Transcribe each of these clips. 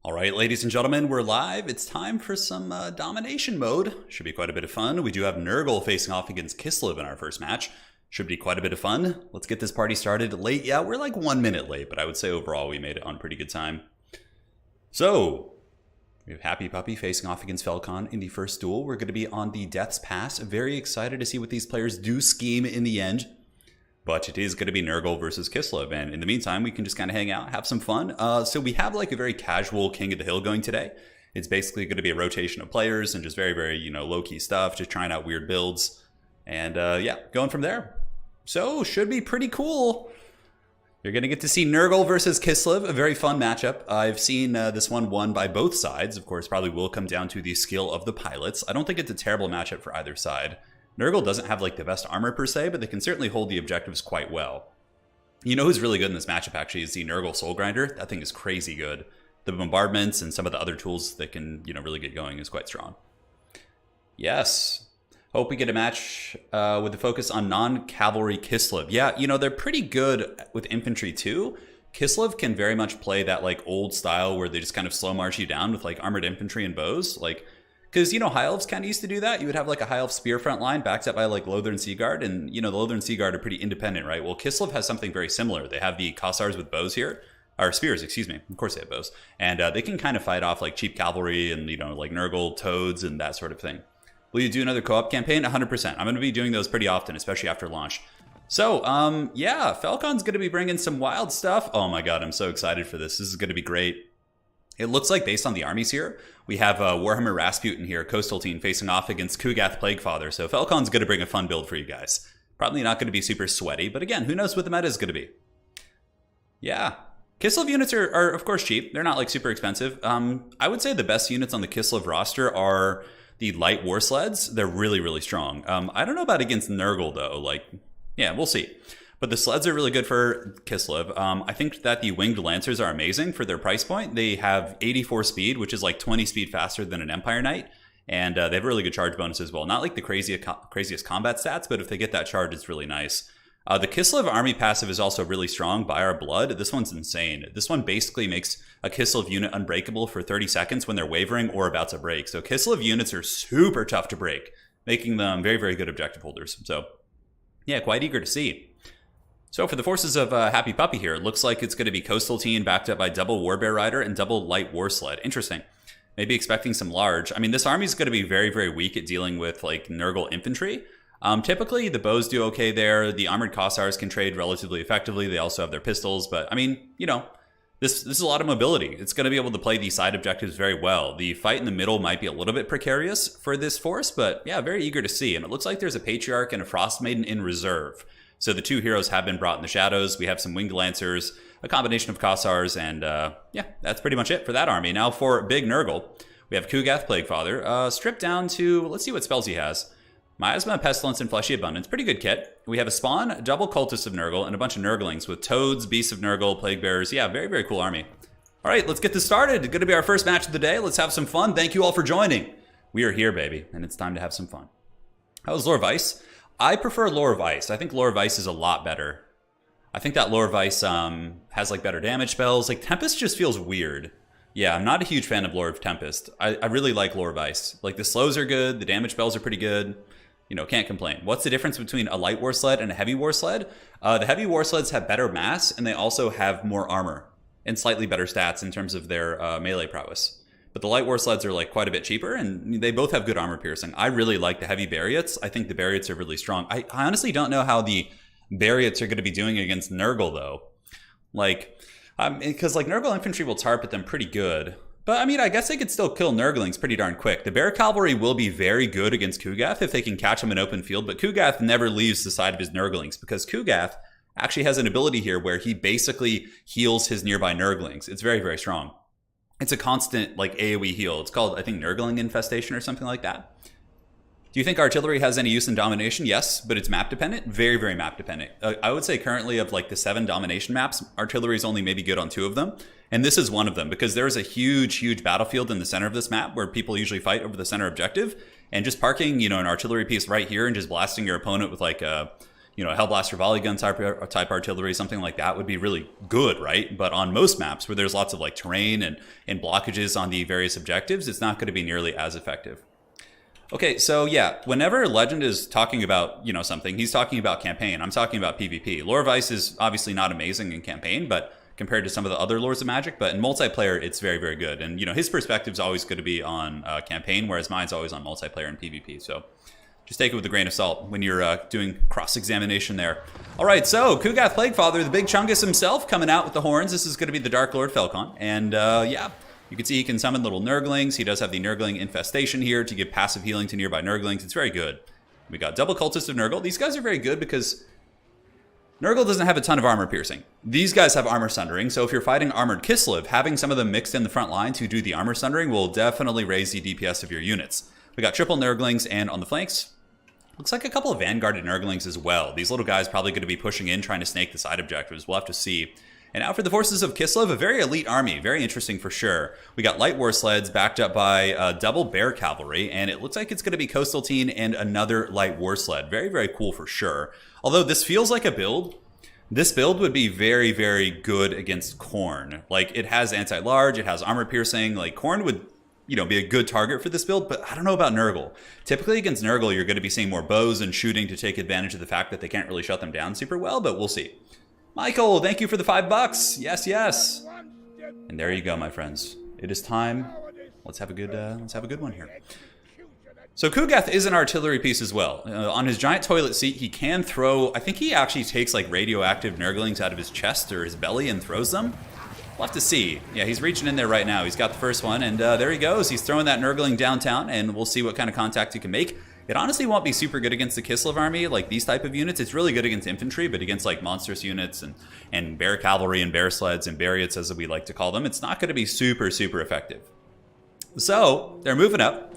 All right, ladies and gentlemen, we're live. It's time for some domination mode. Should be quite a bit of fun. We do have Nurgle facing off against KISLEV in our first match. Should be quite a bit of fun. Let's get this party started late. Yeah, we're like 1 minute late, but I would say overall we made it on pretty good time. So, we have HapyPupy facing off against Felkon in the first duel. We're going to be on the Death's Pass. Very excited to see what these players do scheme in the end. But it is going to be Nurgle versus KISLEV, and in the meantime, we can just kind of hang out, have some fun. So we have like a very casual King of the Hill going today. It's basically going to be a rotation of players and just very, very, low-key stuff, just trying out weird builds. And yeah, going from there. So, should be pretty cool. You're going to get to see Nurgle versus KISLEV, a very fun matchup. I've seen this one won by both sides. Of course, probably will come down to the skill of the pilots. I don't think it's a terrible matchup for either side. Nurgle doesn't have like the best armor per se, but they can certainly hold the objectives quite well. You know who's really good in this matchup actually is the Nurgle Soul Grinder. That thing is crazy good. The bombardments and some of the other tools that can, really get going is quite strong. Yes. Hope we get a match with the focus on non-cavalry KISLEV. Yeah, they're pretty good with infantry too. KISLEV can very much play that like old style where they just kind of slow march you down with like armored infantry and bows. Because, High Elves kind of used to do that. You would have like a High Elf spear front line backed up by like Lothern Sea Guard. And, the Lothern Sea Guard are pretty independent, right? Well, KISLEV has something very similar. They have the Kossars with bows here. Or spears, excuse me. Of course they have bows. And they can kind of fight off like cheap cavalry and, like Nurgle, Toads, and that sort of thing. Will you do another co-op campaign? 100%. I'm going to be doing those pretty often, especially after launch. So, yeah, Felkon's going to be bringing some wild stuff. Oh my god, I'm so excited for this. This is going to be great. It looks like, based on the armies here, we have Warhammer Rasputin here, Coastal Team, facing off against Kugath Plaguefather. So Felkon's going to bring a fun build for you guys. Probably not going to be super sweaty, but again, who knows what the meta is going to be. Yeah. KISLEV units are, of course, cheap. They're not, like, super expensive. I would say the best units on the KISLEV roster are the light war sleds. They're really, really strong. I don't know about against Nurgle, though. Yeah, we'll see. But the sleds are really good for KISLEV. I think that the winged lancers are amazing for their price point. They have 84 speed, which is like 20 speed faster than an Empire Knight. And they have a really good charge bonus as well. Not like the craziest combat stats, but if they get that charge, it's really nice. The KISLEV army passive is also really strong. By Our Blood. This one's insane. This one basically makes a KISLEV unit unbreakable for 30 seconds when they're wavering or about to break. So KISLEV units are super tough to break, making them very, very good objective holders. So yeah, quite eager to see. So for the forces of HapyPupy here, it looks like it's going to be Coastal Team backed up by double Warbear Rider and double Light War Sled. Interesting. Maybe expecting some large. I mean, this army is going to be very, very weak at dealing with like Nurgle infantry. Typically, the bows do okay there. The armored Kossars can trade relatively effectively. They also have their pistols. But, I mean, this is a lot of mobility. It's going to be able to play these side objectives very well. The fight in the middle might be a little bit precarious for this force, but yeah, very eager to see. And it looks like there's a Patriarch and a Frost Maiden in reserve. So the two heroes have been brought in the shadows. We have some winged lancers, a combination of Kossars, and yeah, that's pretty much it for that army. Now for Big Nurgle, we have Kugath Plaguefather, stripped down to, let's see what spells he has. Miasma, Pestilence, and Fleshy Abundance. Pretty good kit. We have a spawn, double Cultists of Nurgle, and a bunch of Nurglings with Toads, Beasts of Nurgle, Plague Bearers. Yeah, very, very cool army. All right, let's get this started. It's going to be our first match of the day. Let's have some fun. Thank you all for joining. We are here, baby, and it's time to have some fun. How's Lore of Ice? I prefer Lore of Ice. I think Lore of Ice is a lot better. I think that Lore of Ice has like better damage spells. Like Tempest just feels weird. Yeah, I'm not a huge fan of Lore of Tempest. I really like Lore of Ice. Like the slows are good, the damage spells are pretty good. Can't complain. What's the difference between a light war sled and a heavy war sled? The heavy war sleds have better mass and they also have more armor and slightly better stats in terms of their melee prowess. But the light war sleds are like quite a bit cheaper, and they both have good armor piercing. I really like the heavy Bariots. I think the Bariots are really strong. I honestly don't know how the Bariots are going to be doing against Nurgle, though. Because Nurgle infantry will tarp at them pretty good. But, I mean, I guess they could still kill Nurglings pretty darn quick. The Bear Cavalry will be very good against Kugath if they can catch him in open field, but Kugath never leaves the side of his Nurglings, because Kugath actually has an ability here where he basically heals his nearby Nurglings. It's very, very strong. It's a constant, AoE heal. It's called, I think, Nurgling Infestation or something like that. Do you think artillery has any use in Domination? Yes, but it's map dependent. Very, very map dependent. I would say currently of the 7 Domination maps, artillery is only maybe good on 2 of them. And this is one of them because there is a huge, huge battlefield in the center of this map where people usually fight over the center objective. And just parking, an artillery piece right here and just blasting your opponent with a you know, a Hellblaster volley gun type artillery, something like that would be really good, right? But on most maps where there's lots of like terrain and blockages on the various objectives, it's not going to be nearly as effective. Okay, so yeah, whenever Legend is talking about, you know, something, he's talking about campaign. I'm talking about PvP. Lore of Ice is obviously not amazing in campaign, but compared to some of the other Lords of Magic, but in multiplayer, it's very, very good. And, you know, his perspective is always going to be on campaign, whereas mine's always on multiplayer and PvP. So just take it with a grain of salt when you're doing cross-examination there. All right, so Kugath Plaguefather, the big Chungus himself, coming out with the horns. This is going to be the Dark Lord Felkon. And yeah, you can see he can summon little Nurglings. He does have the Nurgling Infestation here to give passive healing to nearby Nurglings. It's very good. We got double Cultist of Nurgle. These guys are very good because Nurgle doesn't have a ton of armor piercing. These guys have armor sundering, so if you're fighting armored KISLEV, having some of them mixed in the front line to do the armor sundering will definitely raise the DPS of your units. We got triple Nurglings, and on the flanks, looks like a couple of Vanguarded Nurglings as well. These little guys probably going to be pushing in, trying to snake the side objectives. We'll have to see. And now for the forces of KISLEV, a very elite army. Very interesting for sure. We got light war sleds backed up by double bear cavalry, and it looks like it's going to be Coastal Teen and another light war sled. Very, very cool for sure. Although this feels like a build. This build would be very, very good against Khorne. Like, it has anti-large, it has armor piercing. Like, Khorne would, you know, be a good target for this build, but I don't know about Nurgle. Typically against Nurgle, you're going to be seeing more bows and shooting to take advantage of the fact that they can't really shut them down super well, but we'll see. Michael, thank you for the $5. Yes, yes. And there you go, my friends. It is time. Let's have a good one here. So Kugath is an artillery piece as well. On his giant toilet seat, he can throw. I think he actually takes like radioactive Nurglings out of his chest or his belly and throws them. We'll have to see. Yeah, he's reaching in there right now. He's got the first one, and there he goes. He's throwing that Nurgling downtown, and we'll see what kind of contact he can make. It honestly won't be super good against the KISLEV army, like these type of units. It's really good against infantry, but against like monstrous units and bear cavalry and bear sleds and barriots, as we like to call them, it's not going to be super, super effective. So they're moving up.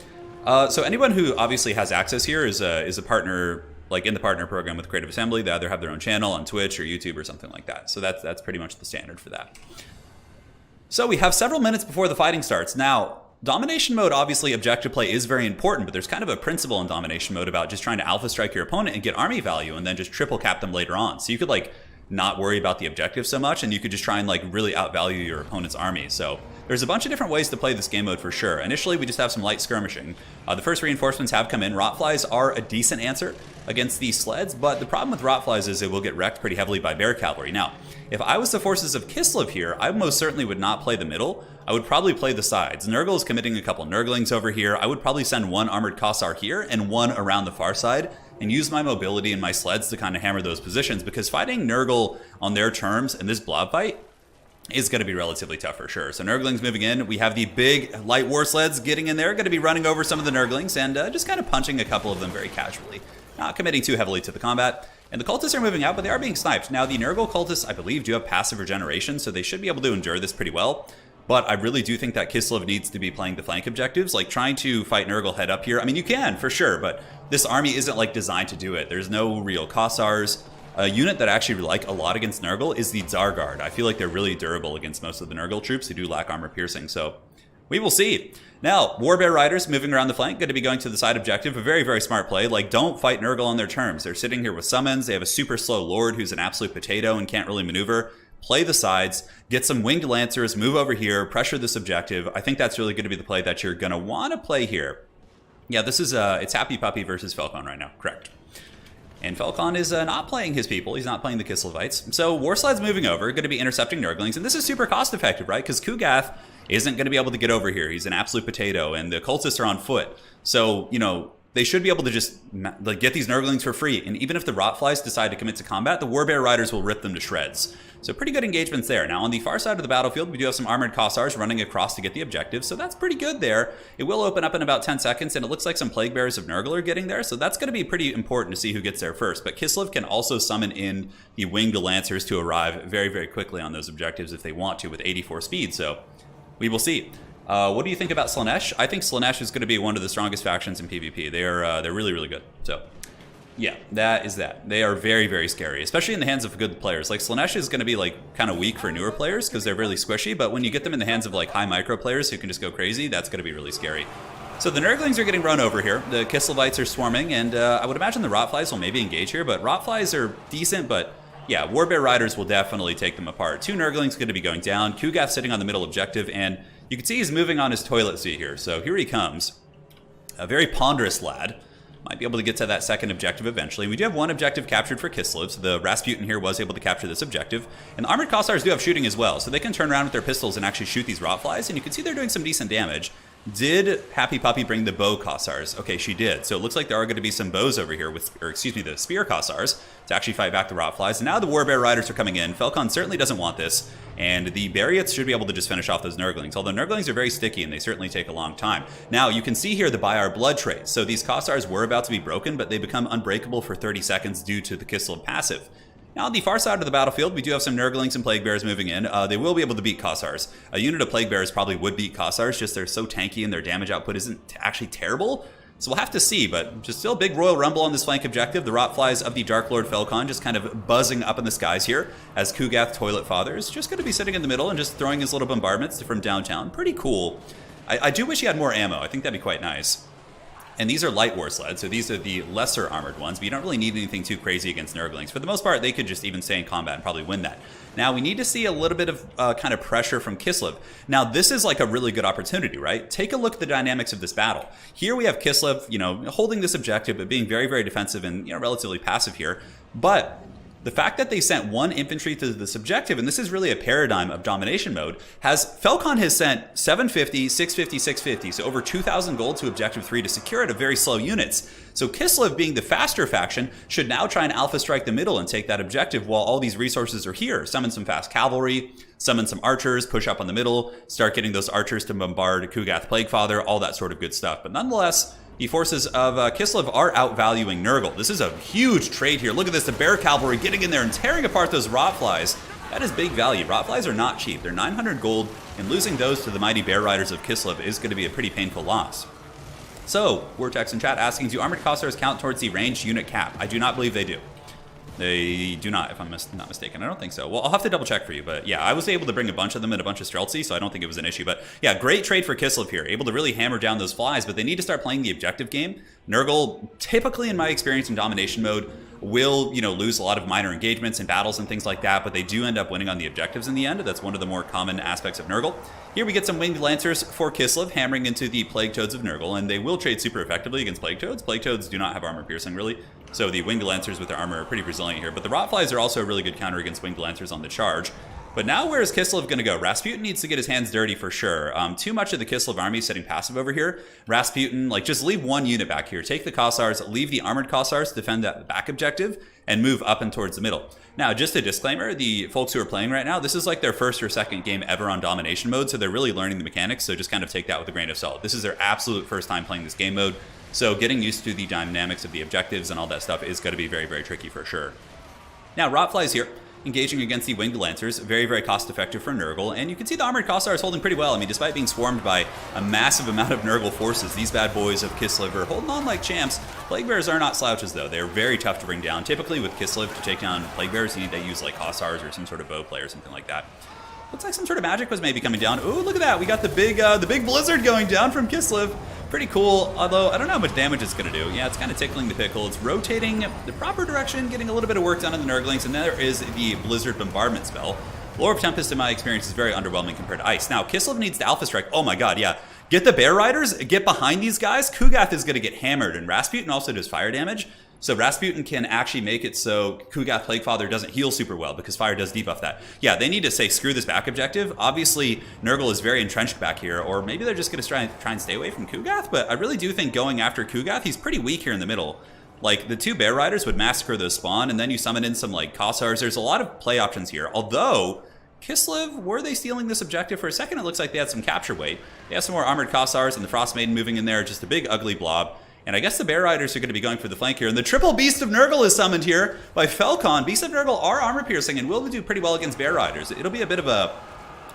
So anyone who obviously has access here is a partner, like in the partner program with Creative Assembly. They either have their own channel on Twitch or YouTube or something like that. So that's pretty much the standard for that. So we have several minutes before the fighting starts. Now, Domination mode, obviously, objective play is very important, but there's kind of a principle in Domination mode about just trying to alpha strike your opponent and get army value and then just triple cap them later on. So you could like not worry about the objective so much, and you could just try and like really outvalue your opponent's army. So there's a bunch of different ways to play this game mode for sure. Initially, we just have some light skirmishing. The first reinforcements have come in. Rotflies are a decent answer against these sleds, but the problem with Rotflies is it will get wrecked pretty heavily by bear cavalry. Now, if I was the forces of KISLEV here, I most certainly would not play the middle. I would probably play the sides. Nurgle is committing a couple Nurglings over here. I would probably send one armored Kossar here and one around the far side and use my mobility and my sleds to kind of hammer those positions, because fighting Nurgle on their terms in this blob fight is going to be relatively tough for sure. So Nurglings moving in. We have the big light war sleds getting in there, going to be running over some of the Nurglings and just kind of punching a couple of them very casually. Not committing too heavily to the combat. And the cultists are moving out, but they are being sniped. Now, the Nurgle cultists, I believe, do have passive regeneration, so they should be able to endure this pretty well. But I really do think that KISLEV needs to be playing the flank objectives, like trying to fight Nurgle head up here. I mean, you can, for sure, but this army isn't like designed to do it. There's no real Kossars. A unit that I actually like a lot against Nurgle is the Zargard. I feel like they're really durable against most of the Nurgle troops who do lack armor piercing, so we will see. Now, Warbear Riders moving around the flank, going to be going to the side objective. A very, very smart play. Like, don't fight Nurgle on their terms. They're sitting here with summons. They have a super slow Lord who's an absolute potato and can't really maneuver. Play the sides, get some winged lancers, move over here, pressure this objective. I think that's really going to be the play that you're going to want to play here. Yeah, this is, it's HapyPupy versus Felkon right now. Correct. And Felkon is not playing his people. He's not playing the KISLEVites. So Warslide's moving over, going to be intercepting Nurglings. And this is super cost effective, right? Because Kugath isn't going to be able to get over here. He's an absolute potato, and the cultists are on foot. So, you know, they should be able to just like get these Nurglings for free. And even if the Rotflies decide to commit to combat, the Warbear Riders will rip them to shreds. So pretty good engagements there. Now on the far side of the battlefield, we do have some armored Kossars running across to get the objective. So that's pretty good there. It will open up in about 10 seconds, and it looks like some Plague Bearers of Nurgle are getting there. So that's going to be pretty important to see who gets there first. But KISLEV can also summon in the Winged Lancers to arrive very, very quickly on those objectives if they want to with 84 speed. So we will see. What do you think about Slaanesh? I think Slaanesh is going to be one of the strongest factions in PvP. They're really, really good. So yeah, that is that. They are very, very scary, especially in the hands of good players. Like Slaanesh is going to be like kind of weak for newer players because they're really squishy, but when you get them in the hands of like high micro players who can just go crazy, that's going to be really scary. So the Nurglings are getting run over here. The KISLEVites are swarming, and I would imagine the Rotflies will maybe engage here, but Rotflies are decent, but yeah, Warbear Riders will definitely take them apart. 2 Nurglings going to be going down. Kugath sitting on the middle objective, and you can see he's moving on his toilet seat here. So here he comes. A very ponderous lad. Might be able to get to that second objective eventually. We do have 1 objective captured for KISLEV, so the Rasputin here was able to capture this objective. And the Armored Kossars do have shooting as well, so they can turn around with their pistols and actually shoot these Rotflies, and you can see they're doing some decent damage. Did HapyPupy bring the bow Kossars? Okay, she did. So it looks like there are going to be some bows over here, the spear Kossars, to actually fight back the Rotflies. And now the Warbear Riders are coming in. Felkon certainly doesn't want this, and the Bariots should be able to just finish off those Nurglings, although Nurglings are very sticky and they certainly take a long time. Now, you can see here the Buy Our Blood trait. So these Kossars were about to be broken, but they become unbreakable for 30 seconds due to the KISLEV passive. Now, on the far side of the battlefield, we do have some Nurglings and Plague Bears moving in. They will be able to beat Kossars. A unit of Plague Bears probably would beat Kossars, just they're so tanky and their damage output isn't actually terrible. So we'll have to see, but just still a big Royal Rumble on this flank objective. The Rotflies of the Dark Lord Felkon just kind of buzzing up in the skies here, as Kugath Toilet Father is just going to be sitting in the middle and just throwing his little bombardments from downtown. Pretty cool. I do wish he had more ammo. I think that'd be quite nice. And these are light war sleds, so these are the lesser armored ones, but you don't really need anything too crazy against Nurglings. For the most part, they could just even stay in combat and probably win that. Now, we need to see a little bit of kind of pressure from KISLEV. Now, this is like a really good opportunity, right? Take a look at the dynamics of this battle. Here we have KISLEV, you know, holding this objective, but being very, very defensive and, you know, relatively passive here. But the fact that they sent 1 infantry to this objective, and this is really a paradigm of domination mode, Felkon has sent 750, 650, 650, so over 2,000 gold to objective 3 to secure it at very slow units. So KISLEV, being the faster faction, should now try and alpha strike the middle and take that objective while all these resources are here. Summon some fast cavalry, summon some archers, push up on the middle, start getting those archers to bombard Kugath Plaguefather, all that sort of good stuff. But nonetheless, the forces of KISLEV are outvaluing Nurgle. This is a huge trade here. Look at this, the Bear Cavalry getting in there and tearing apart those Rotflies. That is big value. Rotflies are not cheap. They're 900 gold, and losing those to the mighty Bear Riders of KISLEV is going to be a pretty painful loss. So, Vortex in chat asking, do Armored Kossars count towards the ranged unit cap? I do not believe they do. They do not, if I'm not mistaken. I don't think so. Well, I'll have to double check for you. But yeah, I was able to bring a bunch of them and a bunch of Streltsy, so I don't think it was an issue. But yeah, great trade for KISLEV here. Able to really hammer down those flies, but they need to start playing the objective game. Nurgle, typically in my experience in domination mode, will, you know, lose a lot of minor engagements and battles and things like that, but they do end up winning on the objectives in the end. That's one of the more common aspects of Nurgle. Here we get some Winged Lancers for KISLEV, hammering into the Plague Toads of Nurgle, and they will trade super effectively against Plague Toads. Plague Toads do not have armor piercing, really, so the Winged Lancers with their armor are pretty resilient here, but the Rotflies are also a really good counter against Winged Lancers on the charge. But now where is KISLEV going to go? Rasputin needs to get his hands dirty for sure. Too much of the KISLEV army is sitting passive over here. Rasputin, like, just leave 1 unit back here. Take the Kossars, leave the Armored Kossars to defend that back objective, and move up and towards the middle. Now, just a disclaimer, the folks who are playing right now, this is like their first or second game ever on domination mode, so they're really learning the mechanics, so just kind of take that with a grain of salt. This is their absolute first time playing this game mode, so getting used to the dynamics of the objectives and all that stuff is going to be very, very tricky for sure. Now, Rotflies here, engaging against the Winged Lancers, very, very cost-effective for Nurgle, and you can see the Armored Kossars holding pretty well. I mean, despite being swarmed by a massive amount of Nurgle forces, these bad boys of KISLEV are holding on like champs. Plague Bears are not slouches, though. They're very tough to bring down. Typically, with KISLEV, to take down Plague Bears, you need to use, like, Kossars or some sort of bow play or something like that. Looks like some sort of magic was maybe coming down. Ooh, look at that. We got the big blizzard going down from KISLEV. Pretty cool, although I don't know how much damage it's going to do. Yeah, it's kind of tickling the pickle. It's rotating the proper direction, getting a little bit of work done on the Nurglings, and there is the Blizzard Bombardment spell. Lore of Tempest, in my experience, is very underwhelming compared to Ice. Now, KISLEV needs to Alpha Strike. Oh my god, yeah. Get the Bear Riders, get behind these guys. Kugath is going to get hammered, and Rasputin also does fire damage. So Rasputin can actually make it so Kugath Plaguefather doesn't heal super well because fire does debuff that. Yeah, they need to say screw this back objective. Obviously, Nurgle is very entrenched back here, or maybe they're just going to try and stay away from Kugath, but I really do think going after Kugath, he's pretty weak here in the middle. Like, the 2 Bear Riders would massacre those spawn, and then you summon in some, like, Kossars. There's a lot of play options here, although KISLEV, were they stealing this objective? For a second, it looks like they had some capture weight. They have some more Armored Kossars and the Frost Maiden moving in there, just a big ugly blob. And I guess the Bear Riders are going to be going for the flank here. And the triple Beast of Nurgle is summoned here by Felkon. Beast of Nurgle are armor piercing and will do pretty well against Bear Riders. It'll be a bit of a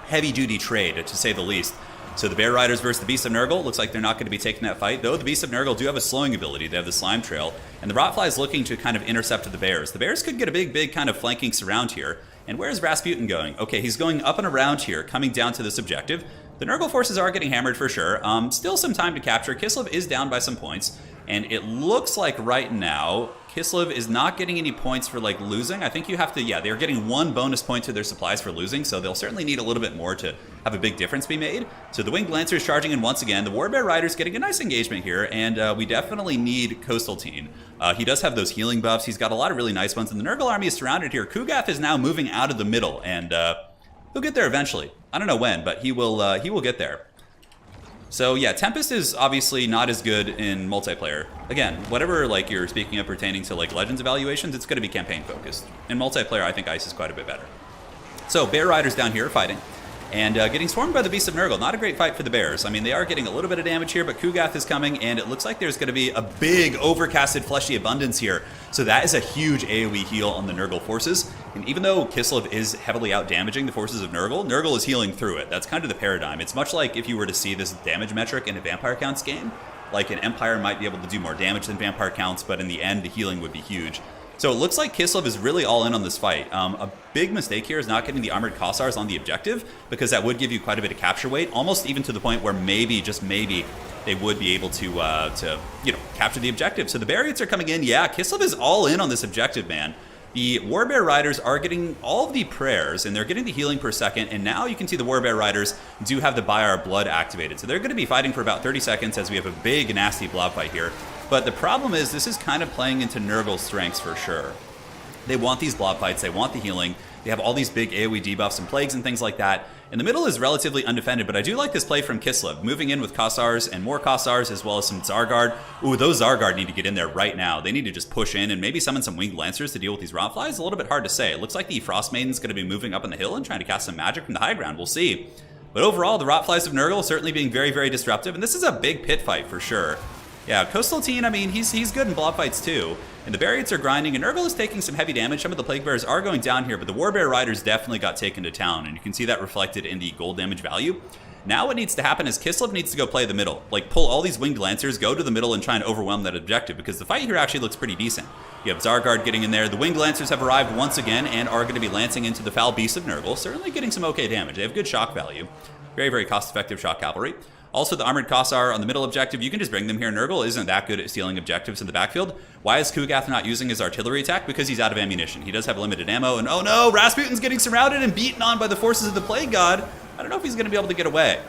heavy-duty trade, to say the least. So the Bear Riders versus the Beast of Nurgle, looks like they're not going to be taking that fight, though the Beast of Nurgle do have a slowing ability. They have the Slime Trail, and the Rotfly is looking to kind of intercept the Bears. The Bears could get a big kind of flanking surround here. And where's Rasputin going? Okay, he's going up and around here, coming down to this objective. The Nurgle forces are getting hammered for sure. Still some time to capture. KISLEV is down by some points. And it looks like right now, KISLEV is not getting any points for like losing. I think you have to, yeah, they're getting 1 bonus point to their supplies for losing, so they'll certainly need a little bit more to have a big difference be made. So the Winged Lancers charging in once again. The Warbear Rider's getting a nice engagement here, and we definitely need Coastal Teen. He does have those healing buffs. He's got a lot of really nice ones, and the Nurgle army is surrounded here. Kugath is now moving out of the middle, and he'll get there eventually. I don't know when, but he will get there. So yeah, Tempest is obviously not as good in multiplayer. Again, whatever like you're speaking of pertaining to like Legends evaluations, it's going to be campaign focused. In multiplayer, I think Ice is quite a bit better. So Bear Riders down here fighting. And getting swarmed by the Beasts of Nurgle. Not a great fight for the Bears. I mean, they are getting a little bit of damage here, but Kugath is coming, and it looks like there's going to be a big overcasted Fleshy Abundance here. So that is a huge AoE heal on the Nurgle forces. And even though KISLEV is heavily out-damaging the forces of Nurgle, Nurgle is healing through it. That's kind of the paradigm. It's much like if you were to see this damage metric in a Vampire Counts game. Like an Empire might be able to do more damage than Vampire Counts, but in the end, the healing would be huge. So it looks like KISLEV is really all in on this fight. A big mistake here is not getting the Armored Kossars on the objective, because that would give you quite a bit of capture weight, almost even to the point where maybe, just maybe, they would be able to you know, capture the objective. So the Barriots are coming in. Yeah, KISLEV is all in on this objective, man. The Warbear Riders are getting all of the prayers, and they're getting the healing per second, and now you can see the Warbear Riders do have the Buy Our Blood activated. So they're going to be fighting for about 30 seconds as we have a big, nasty blob fight here. But the problem is this is kind of playing into Nurgle's strengths for sure. They want these blob fights, they want the healing, they have all these big AoE debuffs and plagues and things like that. And the middle is relatively undefended, but I do like this play from KISLEV, moving in with Kossars and more Kossars, as well as some Zargard. Ooh, those Zargard need to get in there right now. They need to just push in and maybe summon some Winged Lancers to deal with these Rotflies. A little bit hard to say. It looks like the Frost Maiden's going to be moving up on the hill and trying to cast some magic from the high ground. We'll see. But overall, the Rotflies of Nurgle certainly being very, very disruptive, and this is a big pit fight for sure. Yeah, Coastal Teen, I mean, he's good in blob fights too. And the Barriots are grinding, and Nurgle is taking some heavy damage. Some of the Plague Bears are going down here, but the Warbear Riders definitely got taken to town, and you can see that reflected in the gold damage value. Now what needs to happen is KISLEV needs to go play the middle. Like, pull all these Winged Lancers, go to the middle, and try and overwhelm that objective, because the fight here actually looks pretty decent. You have Zargard getting in there. The Winged Lancers have arrived once again, and are going to be lancing into the Foul Beasts of Nurgle, certainly getting some okay damage. They have good shock value. Very, very cost-effective shock cavalry. Also, the Armored Kossar on the middle objective, you can just bring them here. Nurgle isn't that good at stealing objectives in the backfield. Why is Kugath not using his artillery attack? Because he's out of ammunition. He does have limited ammo, and oh no, Rasputin's getting surrounded and beaten on by the forces of the Plague God. I don't know if he's going to be able to get away.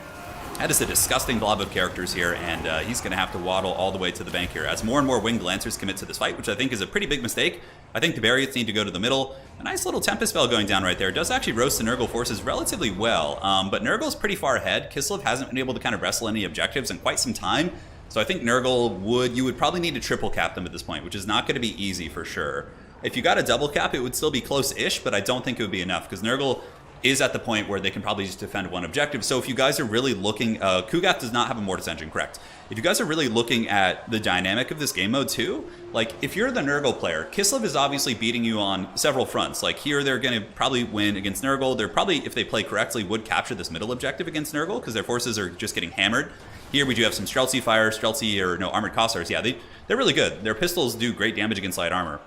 That is a disgusting blob of characters here, and he's going to have to waddle all the way to the bank here. As more and more Winged Lancers commit to this fight, which I think is a pretty big mistake. I think the Barriots need to go to the middle. A nice little Tempest spell going down right there. It does actually roast the Nurgle forces relatively well, but Nurgle's pretty far ahead. KISLEV hasn't been able to kind of wrestle any objectives in quite some time, so I think Nurgle you would probably need to triple cap them at this point, which is not going to be easy for sure. If you got a double cap, it would still be close-ish, but I don't think it would be enough, because Nurgle is at the point where they can probably just defend one objective. So if you guys are really looking, Kugath does not have a Mortis Engine, correct. If you guys are really looking at the dynamic of this game mode too, like if you're the Nurgle player, KISLEV is obviously beating you on several fronts. Like here they're going to probably win against Nurgle. They're probably, if they play correctly, would capture this middle objective against Nurgle because their forces are just getting hammered. Here we do have some Streltsy Fire, Armored Kossars. Yeah, they're really good. Their pistols do great damage against light armor.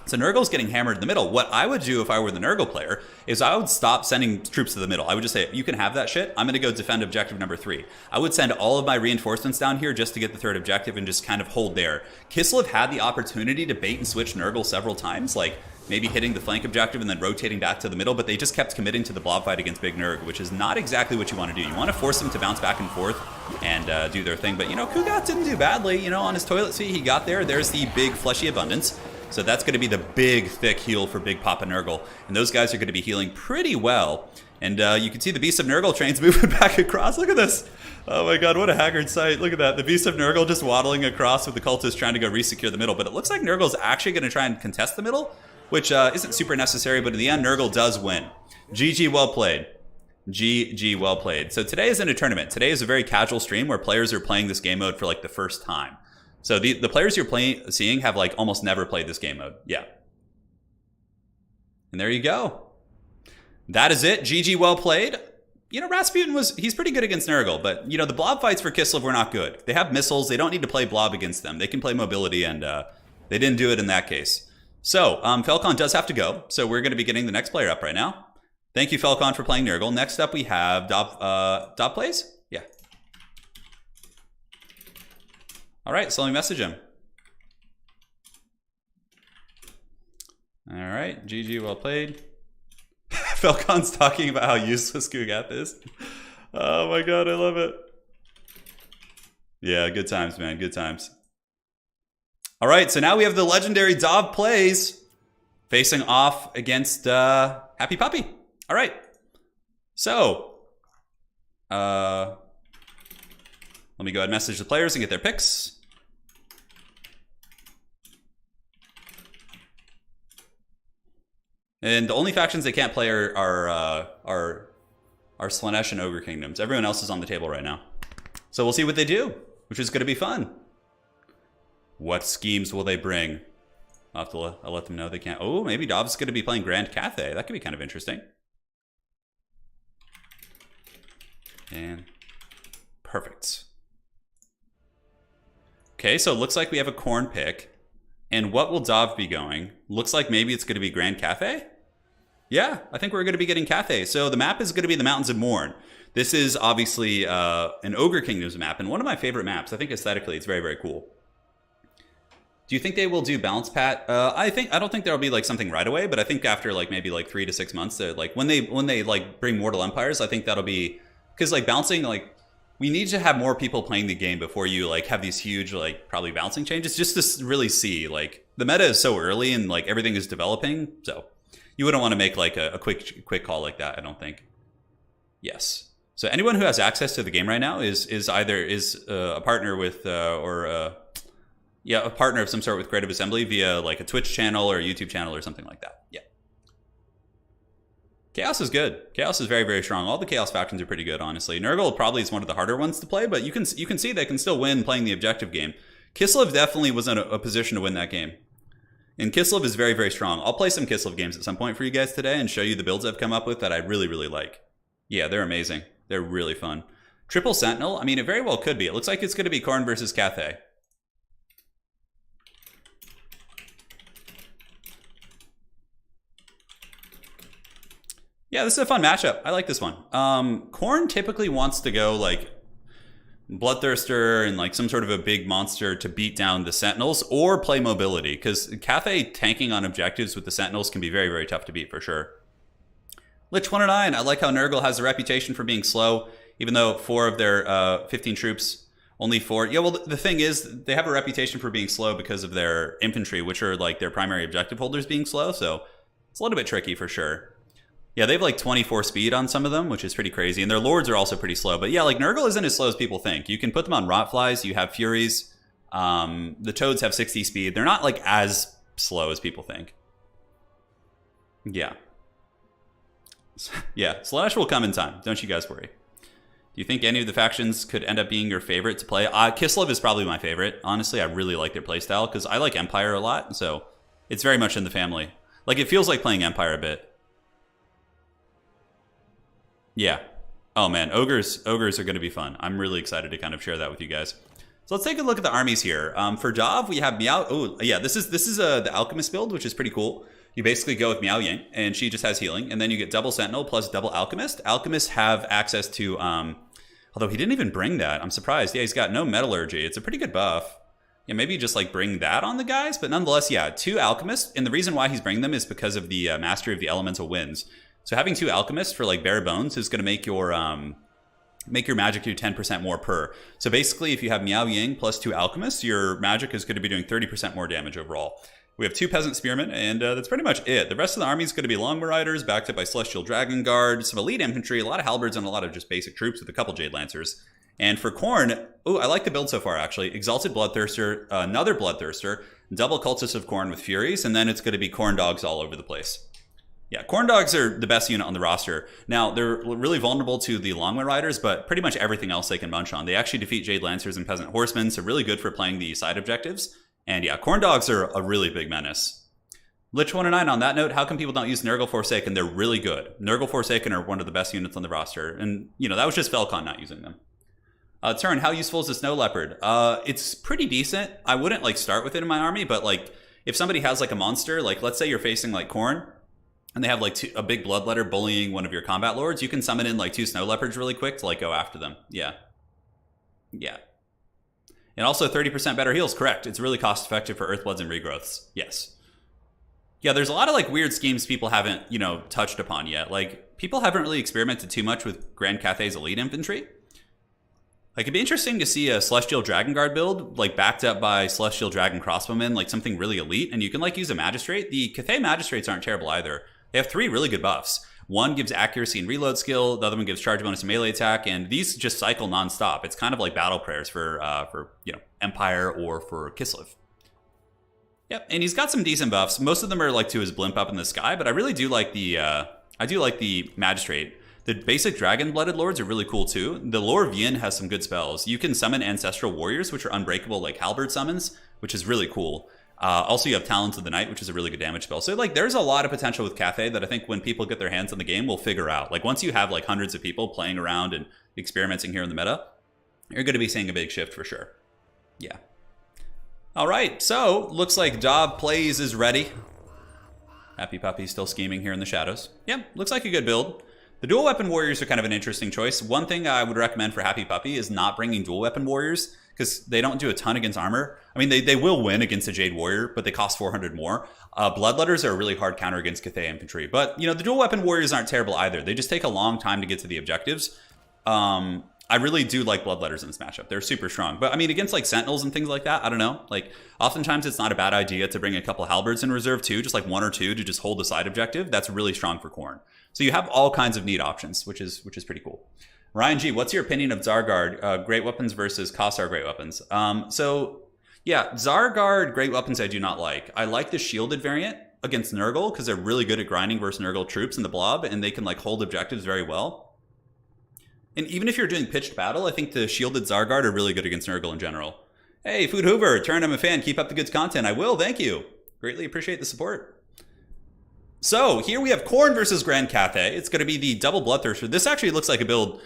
So Nurgle's getting hammered in the middle. What I would do if I were the Nurgle player is I would stop sending troops to the middle. I would just say, you can have that shit. I'm going to go defend objective number 3. I would send all of my reinforcements down here just to get the third objective and just kind of hold there. KISLEV had the opportunity to bait and switch Nurgle several times, like maybe hitting the flank objective and then rotating back to the middle, but they just kept committing to the blob fight against Big Nurg, which is not exactly what you want to do. You want to force them to bounce back and forth and do their thing. But, you know, Kugath didn't do badly. You know, on his toilet seat, he got there. There's the big Fleshy Abundance. So that's going to be the big, thick heal for Big Papa Nurgle. And those guys are going to be healing pretty well. And you can see the Beast of Nurgle trains moving back across. Look at this. Oh my god, what a haggard sight. Look at that. The Beast of Nurgle just waddling across with the cultists trying to go resecure the middle. But it looks like Nurgle's actually going to try and contest the middle, which isn't super necessary. But in the end, Nurgle does win. GG, well played. GG, well played. So today isn't a tournament. Today is a very casual stream where players are playing this game mode for like the first time. So the players you're seeing have like almost never played this game mode. Yeah. And there you go. That is it. GG, well played. You know, Rasputin he's pretty good against Nurgle, but you know, the blob fights for KISLEV were not good. They have missiles. They don't need to play blob against them. They can play mobility, and they didn't do it in that case. So Felkon does have to go. So we're going to be getting the next player up right now. Thank you, Felkon, for playing Nurgle. Next up, we have DahvPlays? Yeah. All right, so let me message him. All right, GG, well played. Felkon's talking about how useless Gugap is. Oh my god, I love it. Yeah, good times, man, good times. All right, so now we have the legendary DahvPlays facing off against HapyPupy. All right, so let me go ahead and message the players and get their picks. And the only factions they can't play are Slaanesh and Ogre Kingdoms. Everyone else is on the table right now. So we'll see what they do, which is going to be fun. What schemes will they bring? I'll let them know they can't. Oh, maybe Dav's going to be playing Grand Cathay. That could be kind of interesting. And perfect. Okay, so it looks like we have a Khorne pick. And what will Dav be going? Looks like maybe it's going to be Grand Cathay. Yeah, I think we're going to be getting Cathay. So the map is going to be the Mountains of Morn. This is obviously an Ogre Kingdoms map, and one of my favorite maps. I think aesthetically it's very, very cool. Do you think they will do Balance Pat? I don't think there'll be like something right away, but I think after like maybe like 3 to 6 months, like when they like bring Mortal Empires, I think that'll be, because like balancing, like we need to have more people playing the game before you like have these huge like probably balancing changes, just to really see like the meta is so early and like everything is developing, so you wouldn't want to make like a quick call like that, I don't think. Yes. So anyone who has access to the game right now is either a partner with yeah, a partner of some sort with Creative Assembly via like a Twitch channel or a YouTube channel or something like that. Yeah. Chaos is good. Chaos is very, very strong. All the Chaos factions are pretty good, honestly. Nurgle probably is one of the harder ones to play, but you can see they can still win playing the objective game. KISLEV definitely was in a position to win that game. And KISLEV is very, very strong. I'll play some KISLEV games at some point for you guys today and show you the builds I've come up with that I really, really like. Yeah, they're amazing. They're really fun. Triple Sentinel, I mean, it very well could be. It looks like it's going to be Khorne versus Cathay. Yeah, this is a fun matchup. I like this one. Khorne typically wants to go like Bloodthirster and like some sort of a big monster to beat down the Sentinels or play mobility, because Cathay tanking on objectives with the Sentinels can be very, very tough to beat for sure. Lich 109, I like how Nurgle has a reputation for being slow, even though 4 of their 15 troops, only 4. Yeah, well, the thing is, they have a reputation for being slow because of their infantry, which are like their primary objective holders being slow, so it's a little bit tricky for sure. Yeah, they have like 24 speed on some of them, which is pretty crazy, and their lords are also pretty slow. But yeah, like Nurgle isn't as slow as people think. You can put them on Rotflies, you have Furies, the Toads have 60 speed. They're not like as slow as people think. Yeah. Yeah, Slaanesh will come in time. Don't you guys worry. Do you think any of the factions could end up being your favorite to play? KISLEV is probably my favorite. Honestly, I really like their playstyle because I like Empire a lot, so it's very much in the family. Like, it feels like playing Empire a bit. Yeah. Oh man, ogres are going to be fun. I'm really excited to kind of share that with you guys. So let's take a look at the armies here. For Dav, we have Meow. Oh yeah, this is the Alchemist build, which is pretty cool. You basically go with Miao Ying, and she just has healing, and then you get double Sentinel plus double Alchemist. Alchemists have access to, although he didn't even bring that. I'm surprised. Yeah, he's got no Metallurgy. It's a pretty good buff. Yeah, maybe just like bring that on the guys, but nonetheless, yeah, 2 Alchemists, and the reason why he's bringing them is because of the Mastery of the Elemental Winds. So having 2 Alchemists for like bare bones is going to make your magic do 10% more per. So basically, if you have Miao Ying plus 2 Alchemists, your magic is going to be doing 30% more damage overall. We have 2 Peasant Spearmen, and that's pretty much it. The rest of the army is going to be Long Marauders, backed up by Celestial Dragon Guard, some elite infantry, a lot of halberds, and a lot of just basic troops with a couple Jade Lancers. And for Khorne, oh, I like the build so far, actually. Exalted Bloodthirster, another Bloodthirster, double Cultists of Khorne with Furies, and then it's going to be Khorne Dogs all over the place. Yeah, Khorne Dogs are the best unit on the roster. Now, they're really vulnerable to the Longman Riders, but pretty much everything else they can munch on. They actually defeat Jade Lancers and Peasant Horsemen, so really good for playing the side objectives. And yeah, Khorne Dogs are a really big menace. Lich 109, on that note, how come people don't use Nurgle Forsaken? They're really good. Nurgle Forsaken are one of the best units on the roster. And, you know, that was just Felkon not using them. Turin, how useful is the Snow Leopard? It's pretty decent. I wouldn't, like, start with it in my army, but, like, if somebody has, like, a monster, like, let's say you're facing, like, Khorne, and they have like a big bloodletter bullying one of your combat lords, you can summon in like 2 snow leopards really quick to like go after them. Yeah. Yeah. And also 30% better heals, correct. It's really cost effective for Earthbloods and Regrowths. Yes. Yeah, there's a lot of like weird schemes people haven't, you know, touched upon yet. Like, people haven't really experimented too much with Grand Cathay's elite infantry. Like, it'd be interesting to see a Celestial Dragon Guard build, like, backed up by Celestial Dragon Crossbowmen, like something really elite, and you can, like, use a Magistrate. The Cathay Magistrates aren't terrible either. They have 3 really good buffs. One gives accuracy and reload skill, the other one gives charge bonus and melee attack, and these just cycle nonstop. It's kind of like battle prayers for you know, Empire or for KISLEV. Yep, and he's got some decent buffs. Most of them are like to his blimp up in the sky, but I really do like the Magistrate. The basic dragon-blooded lords are really cool too. The Lore of Yin has some good spells. You can summon Ancestral Warriors, which are unbreakable like halberd summons, which is really cool. Also, you have Talons of the Night, which is a really good damage spell. So, like, there's a lot of potential with Cathay that I think when people get their hands on the game, we'll figure out. Like, once you have, like, hundreds of people playing around and experimenting here in the meta, you're going to be seeing a big shift for sure. Yeah. All right, so looks like DahvPlays is ready. HapyPupy still scheming here in the shadows. Yeah, looks like a good build. The dual weapon warriors are kind of an interesting choice. One thing I would recommend for HapyPupy is not bringing dual weapon warriors because they don't do a ton against armor. I mean, they will win against a Jade Warrior, but they cost 400 more. Bloodletters are a really hard counter against Cathay infantry. But, you know, the dual weapon warriors aren't terrible either. They just take a long time to get to the objectives. I really do like Bloodletters in this matchup. They're super strong. But, I mean, against, like, Sentinels and things like that, I don't know. Like, oftentimes it's not a bad idea to bring a couple Halberds in reserve, too. Just, like, 1 or 2 to just hold the side objective. That's really strong for Khorne. So you have all kinds of neat options, which is pretty cool. Ryan G, what's your opinion of Zargard Great Weapons versus Kossar Great Weapons? So, yeah, Zargard Great Weapons I do not like. I like the shielded variant against Nurgle because they're really good at grinding versus Nurgle troops in the blob, and they can, like, hold objectives very well. And even if you're doing pitched battle, I think the shielded Zargard are really good against Nurgle in general. Hey, Food Hoover, Turn, I'm a fan. Keep up the good content. I will, thank you. Greatly appreciate the support. So, here we have Khorne versus Grand Cathay. It's going to be the double Bloodthirster. This actually looks like a build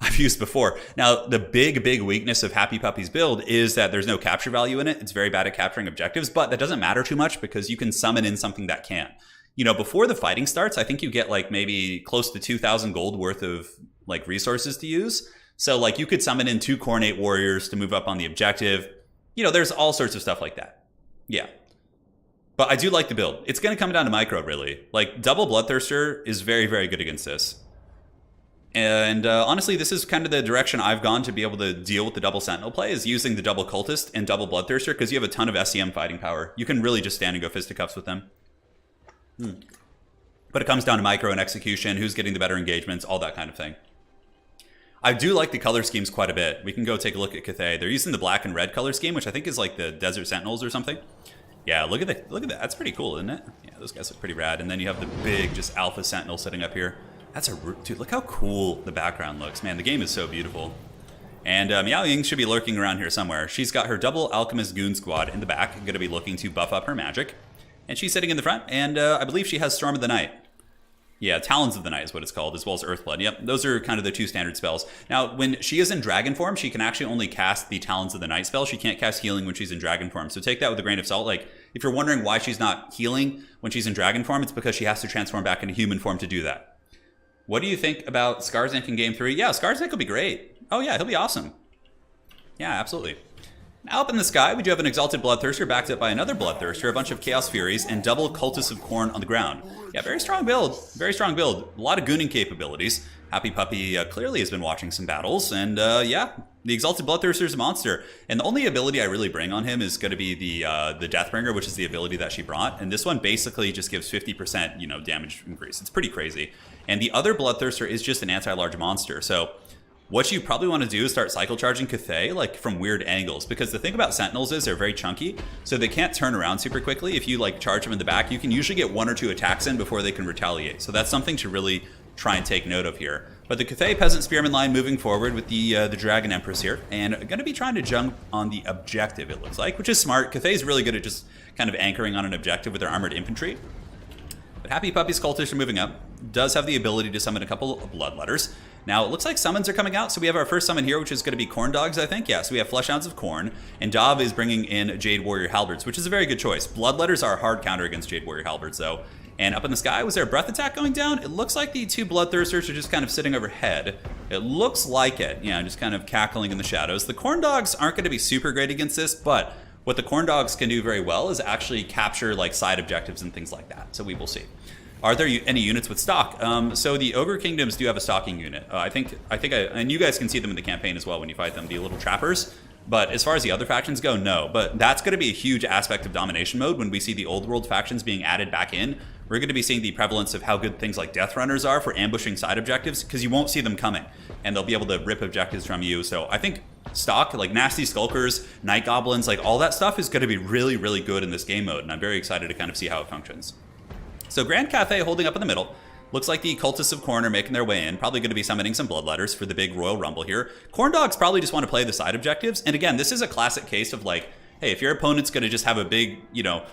I've used before. Now, the big weakness of HapyPupy's build is that there's no capture value in it. It's very bad at capturing objectives, but that doesn't matter too much because you can summon in something that can. You know, before the fighting starts, I think you get like maybe close to 2,000 gold worth of like resources to use. So like you could summon in 2 Khornate warriors to move up on the objective. You know, there's all sorts of stuff like that. Yeah. But I do like the build. It's going to come down to micro, really. Like, double Bloodthirster is very, very good against this. And honestly, this is kind of the direction I've gone to be able to deal with the double Sentinel play, is using the double Cultist and double Bloodthirster, because you have a ton of SEM fighting power. You can really just stand and go fisticuffs with them. But it comes down to micro and execution, who's getting the better engagements, all that kind of thing. I do like the color schemes quite a bit. We can go take a look at Cathay. They're using the black and red color scheme, which I think is like the Desert Sentinels or something. Yeah, look at that. That's pretty cool, isn't it? Yeah, those guys look pretty rad. And then you have the big, just Alpha Sentinel sitting up here. That's a... Dude, look how cool the background looks. Man, the game is so beautiful. And Miao Ying should be lurking around here somewhere. She's got her double Alchemist Goon Squad in the back, going to be looking to buff up her magic. And she's sitting in the front, and I believe she has Storm of the Night. Yeah, Talons of the Night is what it's called, as well as Earthblood. Yep, those are kind of the 2 standard spells. Now, when she is in dragon form, she can actually only cast the Talons of the Night spell. She can't cast healing when she's in dragon form. So take that with a grain of salt. Like, if you're wondering why she's not healing when she's in dragon form, it's because she has to transform back into human form to do that. What do you think about Skarsnik in Game 3? Yeah, Skarsnik will be great. Oh yeah, he'll be awesome. Yeah, absolutely. Now up in the sky, we do have an Exalted Bloodthirster backed up by another Bloodthirster, a bunch of Chaos Furies, and double Cultists of Khorne on the ground. Yeah, very strong build. Very strong build. A lot of gooning capabilities. HapyPupy clearly has been watching some battles, and yeah, the Exalted Bloodthirster is a monster. And the only ability I really bring on him is going to be the Deathbringer, which is the ability that she brought. And this one basically just gives 50%, you know, damage increase. It's pretty crazy. And the other Bloodthirster is just an anti-large monster. So what you probably want to do is start cycle charging Cathay, like, from weird angles. Because the thing about Sentinels is they're very chunky, so they can't turn around super quickly. If you, like, charge them in the back, you can usually get 1 or 2 attacks in before they can retaliate. So that's something to really try and take note of here. But the Cathay Peasant Spearman line moving forward with the Dragon Empress here, and going to be trying to jump on the objective, it looks like, which is smart. Cathay's really good at just kind of anchoring on an objective with their armored infantry. But HapyPupy's cultists are moving up. Does have the ability to summon a couple of Bloodletters. Now, it looks like summons are coming out, so we have our first summon here, which is going to be Khorne Dogs, I think. Yeah, so we have Fleshhounds of Khorne, and Dav is bringing in Jade Warrior Halberds, which is a very good choice. Bloodletters are a hard counter against Jade Warrior Halberds, though. And up in the sky, was there a breath attack going down? It looks like the 2 Bloodthirsters are just kind of sitting overhead. It looks like it, yeah, just kind of cackling in the shadows. The Corn Dogs aren't going to be super great against this, but what the Corn Dogs can do very well is actually capture like side objectives and things like that. So we will see. Are there any units with stock? So the Ogre Kingdoms do have a stocking unit. And you guys can see them in the campaign as well when you fight them, the little trappers. But as far as the other factions go, no. But that's going to be a huge aspect of Domination mode when we see the old world factions being added back in. We're going to be seeing the prevalence of how good things like Death Runners are for ambushing side objectives, because you won't see them coming, and they'll be able to rip objectives from you. So I think stock, like Nasty Skulkers, Night Goblins, like all that stuff is going to be really, really good in this game mode, and I'm very excited to kind of see how it functions. So Grand Cathay holding up in the middle. Looks like the Cultists of Corn are making their way in. Probably going to be summoning some Bloodletters for the big Royal Rumble here. Corn Dogs probably just want to play the side objectives. And again, this is a classic case of like, hey, if your opponent's going to just have a big, you know,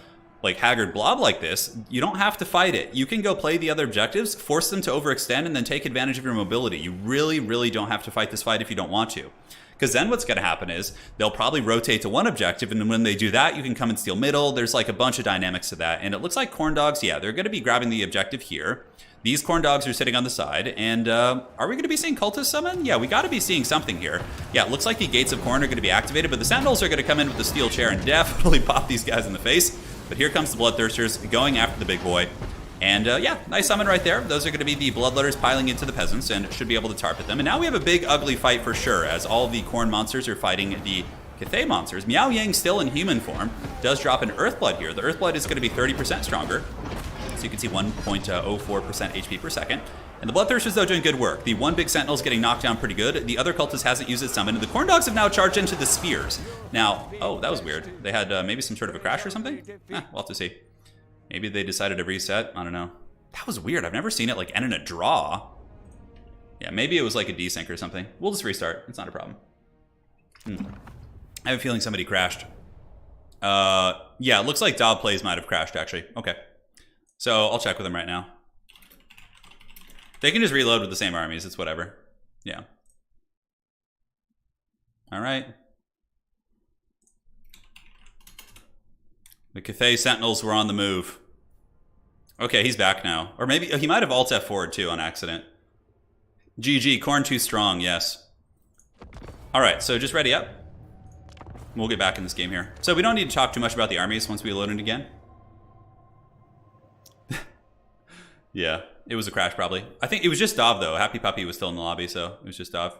like haggard blob like this, you don't have to fight it. You can go play the other objectives, force them to overextend, and then take advantage of your mobility. You really, really don't have to fight this fight if you don't want to. Because then what's going to happen is they'll probably rotate to one objective, and when they do that, you can come and steal middle. There's like a bunch of dynamics to that. And it looks like Corn Dogs, yeah, they're going to be grabbing the objective here. These Corn Dogs are sitting on the side, and are we going to be seeing Cultists summon? Yeah, we got to be seeing something here. Yeah, it looks like the Gates of Corn are going to be activated, but the Sentinels are going to come in with the steel chair and definitely pop these guys in the face. But here comes the Bloodthirsters going after the big boy. And yeah, nice summon right there. Those are going to be the Bloodletters piling into the Peasants, and should be able to target them. And now we have a big, ugly fight for sure, as all of the Corn monsters are fighting the Cathay monsters. Miao Yang, still in human form, does drop an Earthblood here. The Earthblood is going to be 30% stronger. So you can see 1.04% HP per second. And the Bloodthirsters, though, doing good work. The one big Sentinel is getting knocked down pretty good. The other Cultist hasn't used its summon. And the Corn Dogs have now charged into the Spears. Now, oh, that was weird. They had maybe some sort of a crash or something? We'll have to see. Maybe they decided to reset. I don't know. That was weird. I've never seen it like end in a draw. Yeah, maybe it was like a desync or something. We'll just restart. It's not a problem. I have a feeling somebody crashed. Yeah, it looks like DahvPlays might have crashed, actually. Okay. So I'll check with them right now. They can just reload with the same armies. It's whatever. Yeah. All right. The Cathay Sentinels were on the move. Okay, he's back now. Or maybe he might have alt F4'd too on accident. GG, Corn too strong, yes. All right, so just ready up. We'll get back in this game here. So we don't need to talk too much about the armies once we load it again. Yeah, it was a crash probably. I think it was just Dav though. HapyPupy was still in the lobby, so it was just Dav.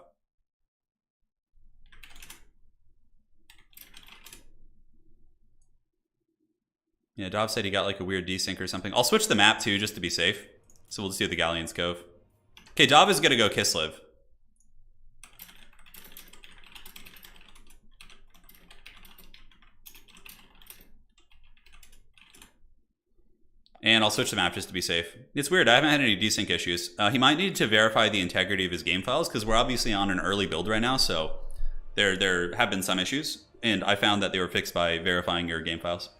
Yeah, Dav said he got like a weird desync or something. I'll switch the map too, just to be safe. So we'll just do the Galleon's Cove. Okay, Dav is gonna go KISLEV. And I'll switch the map just to be safe. It's weird, I haven't had any desync issues. He might need to verify the integrity of his game files, because we're obviously on an early build right now, so there have been some issues, and I found that they were fixed by verifying your game files.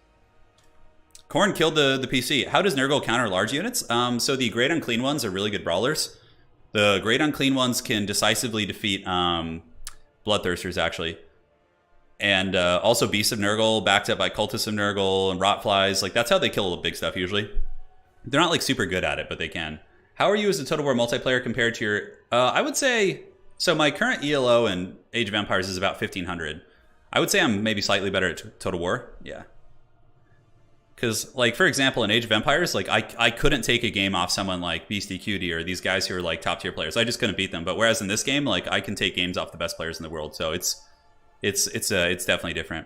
Corn killed the PC. How does Nurgle counter large units? So the Great Unclean Ones are really good brawlers. The Great Unclean Ones can decisively defeat Bloodthirsters, actually. And also Beasts of Nurgle, backed up by Cultists of Nurgle and Rotflies. Like, that's how they kill the big stuff usually. They're not like super good at it, but they can. How are you as a Total War multiplayer compared to your... I would say... So my current ELO in Age of Empires is about 1500. I would say I'm maybe slightly better at Total War. Yeah. Because, like, for example, in Age of Empires, like, I couldn't take a game off someone like Beastie Cutie or these guys who are, like, top-tier players. I just couldn't beat them. But whereas in this game, like, I can take games off the best players in the world. So it's definitely different.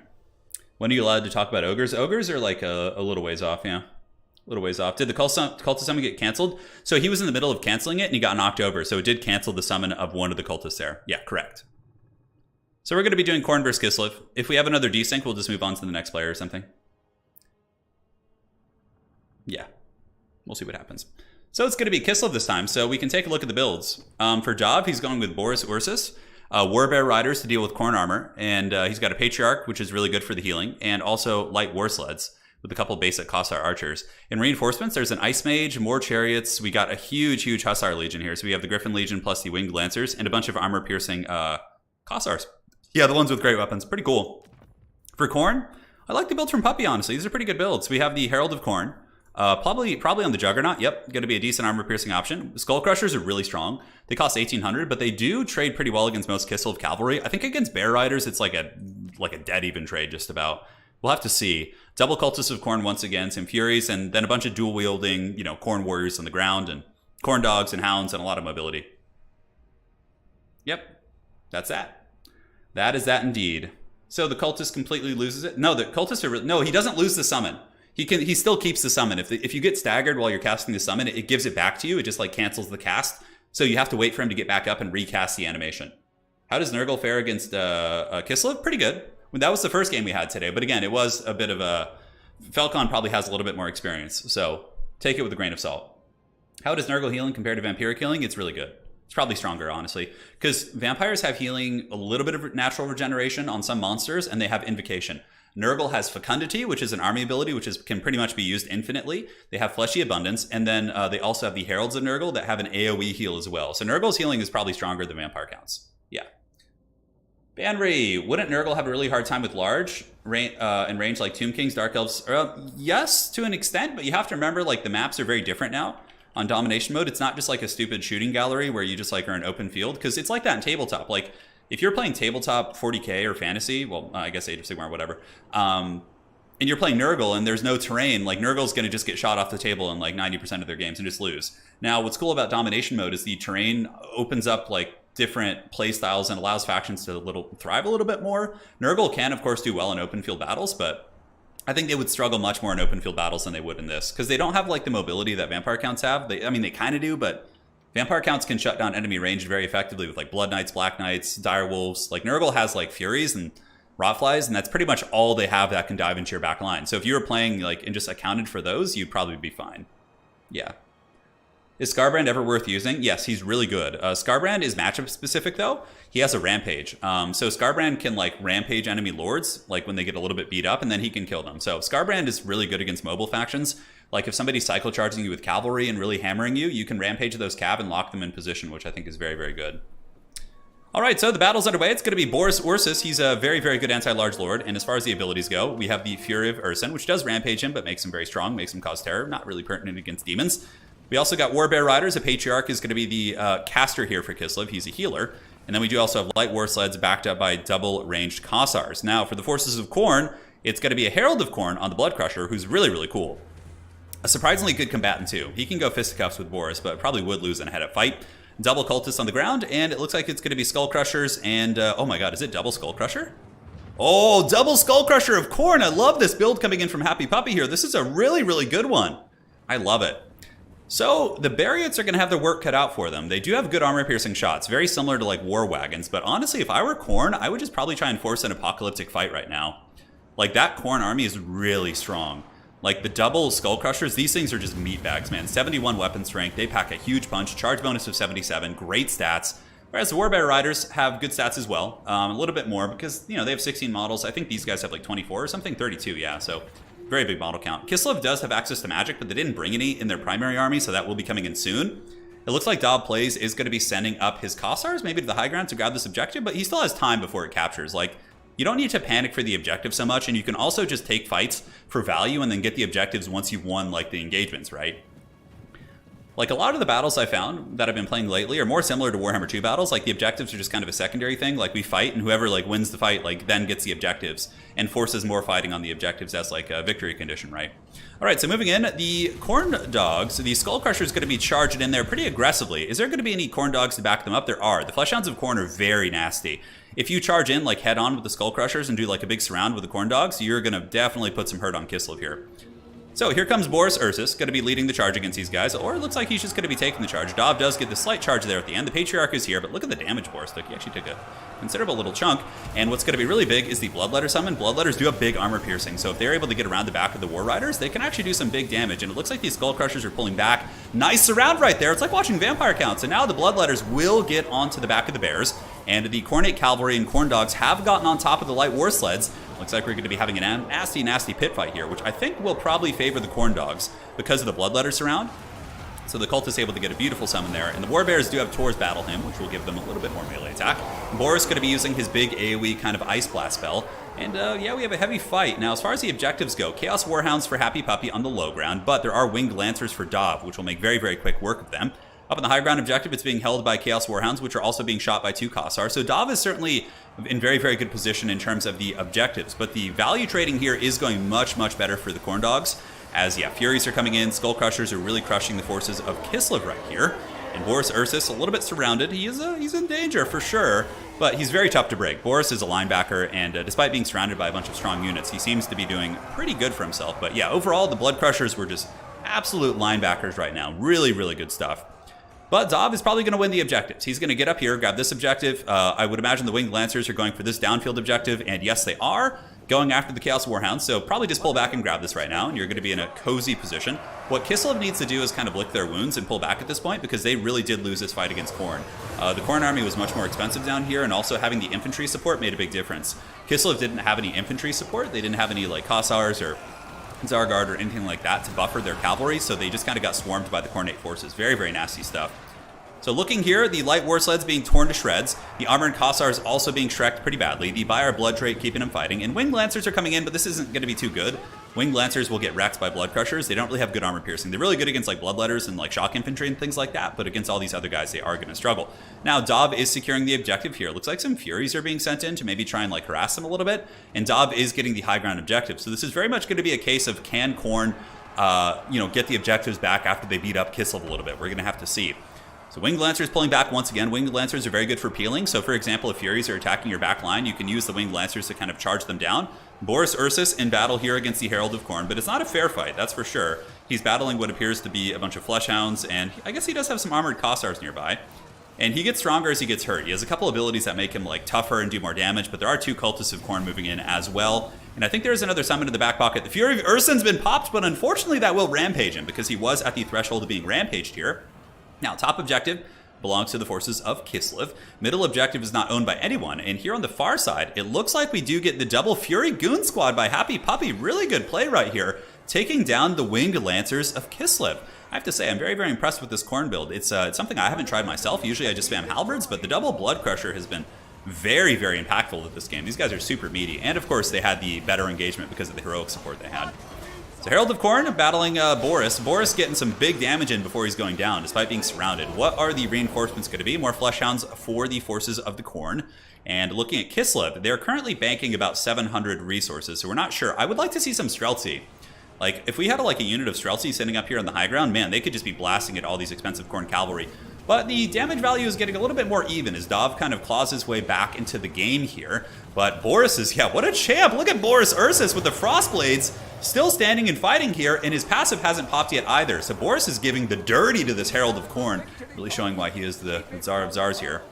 When are you allowed to talk about ogres? Ogres are like a little ways off, yeah. A little ways off. Did the cultist summon get canceled? So he was in the middle of canceling it and he got knocked over. So it did cancel the summon of one of the cultists there. Yeah, correct. So we're going to be doing Corn vs. KISLEV. If we have another desync, we'll just move on to the next player or something. Yeah, we'll see what happens. So it's going to be KISLEV this time. So we can take a look at the builds. For Dav, he's going with Boris Ursus. Warbear Riders to deal with Corn Armor, and he's got a Patriarch, which is really good for the healing, and also Light War Sleds with a couple basic Kossar Archers. In reinforcements, there's an Ice Mage, more Chariots. We got a huge Hussar Legion here. So we have the Griffin Legion plus the Winged Lancers, and a bunch of armor-piercing Kossars. Yeah, the ones with great weapons. Pretty cool. For Corn, I like the build from Puppy, honestly. These are pretty good builds. We have the Herald of Corn. Probably on the Juggernaut. Yep, going to be a decent armor-piercing option. Skull Crushers are really strong. They cost 1,800, but they do trade pretty well against most KISLEV cavalry. I think against Bear Riders, it's like a dead even trade just about. We'll have to see. Double Cultists of Khorne once again, some Furies, and then a bunch of dual-wielding, Khorne Warriors on the ground, and Khorne Dogs and Hounds, and a lot of mobility. Yep, that's that. That is that indeed. So the Cultist completely loses it? No, the Cultists are... No, he doesn't lose the summon. He still keeps the summon. If you get staggered while you're casting the summon, it gives it back to you. It just cancels the cast. So you have to wait for him to get back up and recast the animation. How does Nurgle fare against KISLEV? Pretty good. That was the first game we had today. But again, it was a bit of a... Felkon probably has a little bit more experience. So take it with a grain of salt. How does Nurgle healing compare to Vampiric healing? It's really good. It's probably stronger, honestly. Because vampires have healing, a little bit of natural regeneration on some monsters, and they have invocation. Nurgle has Fecundity, which is an army ability, which can pretty much be used infinitely. They have Fleshy Abundance, and then they also have the Heralds of Nurgle that have an AoE heal as well. So Nurgle's healing is probably stronger than Vampire counts. Yeah. Banry, wouldn't Nurgle have a really hard time with large in range like Tomb Kings, Dark Elves? Yes, to an extent, but you have to remember the maps are very different now. On Domination mode, it's not just a stupid shooting gallery where you just are an open field, because it's like that in tabletop. If you're playing tabletop 40k or fantasy, well, I guess Age of Sigmar or whatever, and you're playing Nurgle and there's no terrain, Nurgle's going to just get shot off the table in 90% of their games and just lose. Now, what's cool about Domination mode is the terrain opens up different play styles and allows factions to thrive a little bit more. Nurgle can, of course, do well in open field battles, but I think they would struggle much more in open field battles than they would in this, because they don't have the mobility that Vampire counts have. They kind of do, but Vampire counts can shut down enemy range very effectively with Blood Knights, Black Knights, Dire Wolves. Nurgle has Furies and Rotflies, and that's pretty much all they have that can dive into your back line. So if you were playing and just accounted for those, you'd probably be fine. Yeah. Is Skarbrand ever worth using? Yes, he's really good. Skarbrand is matchup specific though. He has a Rampage. So Skarbrand can Rampage enemy lords when they get a little bit beat up, and then he can kill them. So Skarbrand is really good against mobile factions. If somebody's cycle charging you with cavalry and really hammering you, you can Rampage those cav and lock them in position, which I think is very, very good. All right, so the battle's underway. It's going to be Boris Ursus. He's a very, very good anti-large lord. And as far as the abilities go, we have the Fury of Urson, which does Rampage him, but makes him very strong, makes him cause terror. Not really pertinent against demons. We also got Warbear Riders. A Patriarch is going to be the caster here for KISLEV. He's a healer. And then we do also have Light War Sleds backed up by double-ranged Kossars. Now, for the Forces of Khorne, it's going to be a Herald of Khorne on the Blood Crusher, who's really, really cool. A surprisingly good combatant, too. He can go fisticuffs with Boris, but probably would lose in a head-up fight. Double Cultists on the ground, and it looks like it's going to be Skull Crushers, and oh my god, is it double Skull Crusher? Oh, double Skull Crusher of Khorne! I love this build coming in from HapyPupy here. This is a really, really good one. I love it. So, the Bariots are going to have their work cut out for them. They do have good armor-piercing shots, very similar to War Wagons, but honestly, if I were Khorne, I would just probably try and force an apocalyptic fight right now. That Khorne army is really strong. The double Skull Crushers, these things are just meat bags, man. 71 weapon strength, they pack a huge punch, charge bonus of 77, great stats. Whereas the Warbear Riders have good stats as well, a little bit more because, they have 16 models. I think these guys have 24 or something, 32, yeah, so very big model count. KISLEV does have access to magic, but they didn't bring any in their primary army, so that will be coming in soon. It looks like DahvPlays is going to be sending up his Kossars, maybe to the high ground to grab this objective, but he still has time before it captures. You don't need to panic for the objective so much, and you can also just take fights for value and then get the objectives once you've won, the engagements, right? A lot of the battles I found that I've been playing lately are more similar to Warhammer 2 battles. The objectives are just kind of a secondary thing. We fight, and whoever, wins the fight, then gets the objectives and forces more fighting on the objectives as, a victory condition, right? All right, so moving in, the Khorne Dogs, the Skull Crusher is going to be charging in there pretty aggressively. Is there going to be any Khorne Dogs to back them up? There are. The Fleshhounds of Khorne are very nasty. If you charge in, head on with the Skull Crushers and do, a big surround with the Khorne Dogs, you're going to definitely put some hurt on KISLEV here. So here comes Boris Ursus, going to be leading the charge against these guys, or it looks like he's just going to be taking the charge. Dav does get the slight charge there at the end. The Patriarch is here, but look at the damage Boris took. He actually took a considerable little chunk. And what's going to be really big is the Bloodletter summon. Bloodletters do have big armor piercing, so if they're able to get around the back of the War Riders, they can actually do some big damage. And it looks like these Skull Crushers are pulling back. Nice surround right there. It's like watching Vampire counts. And now the Bloodletters will get onto the back of the Bears. And the Khornate Cavalry and Khorne Dogs have gotten on top of the Light War Sleds. Looks like we're going to be having a nasty, nasty pit fight here, which I think will probably favor the Khorne Dogs because of the Bloodletter surround. So the Cult is able to get a beautiful summon there, and the Warbears do have Tor's Battle Hymn, which will give them a little bit more melee attack. Boris going to be using his big AoE kind of Ice Blast spell, and yeah, we have a heavy fight. Now, as far as the objectives go, Chaos Warhounds for HapyPupy on the low ground, but there are Winged Lancers for Dav, which will make very, very quick work of them. Up on the high ground objective, it's being held by Chaos Warhounds, which are also being shot by 2 Kossar. So Dav is certainly in very, very good position in terms of the objectives, but the value trading here is going much, much better for the Khorne Dogs. As, yeah, Furies are coming in, Skull Crushers are really crushing the forces of KISLEV right here. And Boris Ursus, a little bit surrounded. He's in danger for sure, but he's very tough to break. Boris is a linebacker, and despite being surrounded by a bunch of strong units, he seems to be doing pretty good for himself. But yeah, overall, the Blood Crushers were just absolute linebackers right now. Really, really good stuff. But Dav is probably going to win the objectives. He's going to get up here, grab this objective. I would imagine the Winged Lancers are going for this downfield objective, and yes, they are going after the Chaos Warhounds, so probably just pull back and grab this right now, and you're going to be in a cozy position. What KISLEV needs to do is kind of lick their wounds and pull back at this point, because they really did lose this fight against Khorne. The Khorne army was much more expensive down here, and also having the infantry support made a big difference. KISLEV didn't have any infantry support. They didn't have any like Kossars or Zargard or anything like that to buffer their cavalry, so they just kind of got swarmed by the Khornate forces. Very, very nasty stuff. So looking here, the light war sleds being torn to shreds. The armored Kossars also being shreked pretty badly. The Bayar Blood Trait keeping them fighting. And Winged Lancers are coming in, but this isn't going to be too good. Winged Lancers will get wrecked by Blood Crushers. They don't really have good armor piercing. They're really good against like Bloodletters and like Shock Infantry and things like that, but against all these other guys, they are going to struggle. Now, Dav is securing the objective here. Looks like some Furies are being sent in to maybe try and like harass them a little bit. And Dav is getting the high ground objective. So this is very much going to be a case of can Khorne, get the objectives back after they beat up KISLEV a little bit. We're going to have to see. So Winged Lancers pulling back once again. Winged Lancers are very good for peeling. So for example, if Furies are attacking your back line, you can use the Winged Lancers to kind of charge them down. Boris Ursus in battle here against the Herald of Khorne, but it's not a fair fight, that's for sure. He's battling what appears to be a bunch of Fleshhounds, and I guess he does have some armored Kossars nearby. And he gets stronger as he gets hurt. He has a couple abilities that make him like tougher and do more damage, but there are 2 Cultists of Khorne moving in as well. And I think there's another summon in the back pocket. The Fury of Ursun's been popped, but unfortunately that will rampage him because he was at the threshold of being rampaged here. Now, top objective belongs to the forces of KISLEV. Middle objective is not owned by anyone, and here on the far side, it looks like we do get the double Fury Goon Squad by HapyPupy. Really good play right here, taking down the Winged Lancers of KISLEV. I have to say, I'm very, very impressed with this Khorne build. It's something I haven't tried myself. Usually I just spam halberds, but the double Blood Crusher has been very, very impactful with this game. These guys are super meaty, and of course they had the better engagement because of the heroic support they had. So Herald of Khorne battling Boris. Boris getting some big damage in before he's going down, despite being surrounded. What are the reinforcements going to be? More Fleshhounds for the forces of the Khorne. And looking at KISLEV, they're currently banking about 700 resources, so we're not sure. I would like to see some Streltsy. Like, if we had a unit of Streltsy sitting up here on the high ground, man, they could just be blasting at all these expensive Khorne cavalry. But the damage value is getting a little bit more even as Dav kind of claws his way back into the game here. But Boris is, yeah, what a champ. Look at Boris Ursus with the Frostblades still standing and fighting here, and his passive hasn't popped yet either. So Boris is giving the dirty to this Herald of Khorne, really showing why he is the Tsar of Tsars here.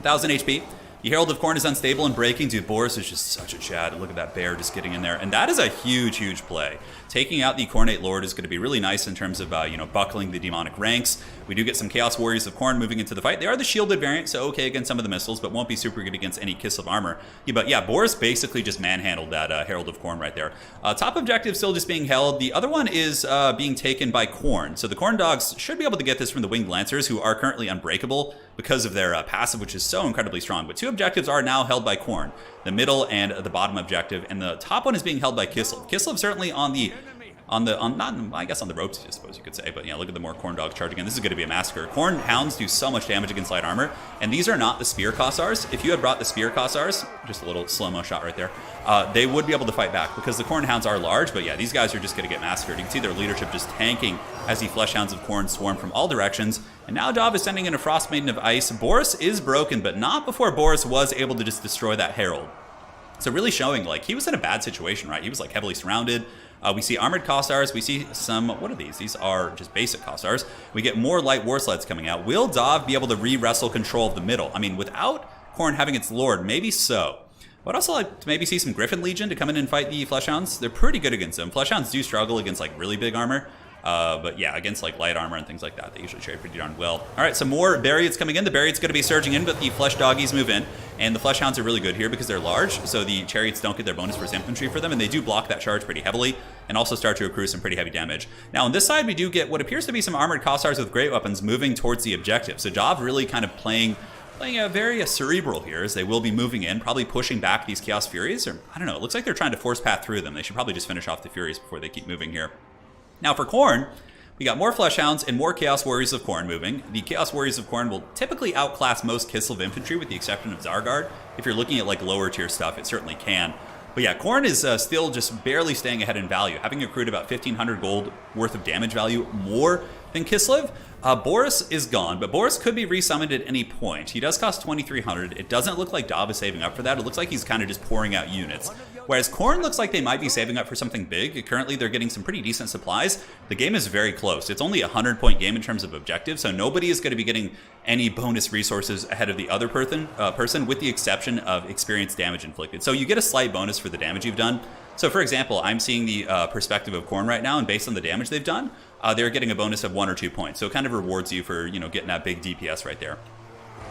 1000 HP. The Herald of Khorne is unstable and breaking. Dude, Boris is just such a Chad. Look at that bear just getting in there. And that is a huge, huge play. Taking out the Khornate Lord is going to be really nice in terms of, buckling the demonic ranks. We do get some Chaos Warriors of Khorne moving into the fight. They are the shielded variant, so okay against some of the missiles, but won't be super good against any KISLEV armor. Yeah, but yeah, Boris basically just manhandled that Herald of Khorne right there. Top objective still just being held. The other one is being taken by Khorne. So the Khorne Dogs should be able to get this from the Winged Lancers, who are currently unbreakable because of their passive, which is so incredibly strong. But 2 objectives are now held by Khorne. The middle and the bottom objective, and the top one is being held by KISLEV. KISLEV certainly on the ropes, I suppose you could say, but yeah, look at the more Khorne Dogs charging in. This is going to be a massacre. Khorne Hounds do so much damage against light armor, and these are not the Spear Kossars. If you had brought the Spear Kossars, just a little slow-mo shot right there, they would be able to fight back, because the Khorne Hounds are large, but yeah, these guys are just going to get massacred. You can see their leadership just tanking as the Fleshhounds of Khorne swarm from all directions, and now Dav is sending in a Frost Maiden of Ice. Boris is broken, but not before Boris was able to just destroy that Herald. So really showing, he was in a bad situation, right? He was, heavily surrounded. We see armored Kossars. We see some, what are these? These are just basic Kossars. We get more light war sleds coming out. Will Dav be able to re-wrestle control of the middle? I mean, without Khorne having its lord, maybe so. I would also like to maybe see some Griffin Legion to come in and fight the Fleshhounds. They're pretty good against them. Fleshhounds do struggle against, really big armor. But yeah, against like light armor and things like that, they usually trade pretty darn well. All right, some more Barriots coming in. The Barriots going to be surging in, but the Flesh Doggies move in. And the Flesh Hounds are really good here because they're large, so the Chariots don't get their bonus versus infantry for them, and they do block that charge pretty heavily and also start to accrue some pretty heavy damage. Now on this side, we do get what appears to be some armored Kossars with great weapons moving towards the objective. So Dav really kind of playing a very cerebral here, as they will be moving in, probably pushing back these Chaos Furies, or I don't know, it looks like they're trying to force path through them. They should probably just finish off the Furies before they keep moving here. Now for Khorne, we got more Flesh Hounds and more Chaos Warriors of Khorne moving. The Chaos Warriors of Khorne will typically outclass most KISLEV infantry with the exception of Zargard. If you're looking at like lower tier stuff, it certainly can. But yeah, Khorne is still just barely staying ahead in value, having accrued about 1,500 gold worth of damage value more than KISLEV. Boris is gone, but Boris could be resummoned at any point. He does cost 2,300. It doesn't look like Dav is saving up for that. It looks like he's kind of just pouring out units. Whereas Khorne looks like they might be saving up for something big. Currently, they're getting some pretty decent supplies. The game is very close. It's only a 100-point game in terms of objectives, so nobody is going to be getting any bonus resources ahead of the other person, with the exception of experience damage inflicted. So you get a slight bonus for the damage you've done. So for example, I'm seeing the perspective of Khorne right now, and based on the damage they've done, they're getting a bonus of 1 or 2 points. So it kind of rewards you for, getting that big DPS right there.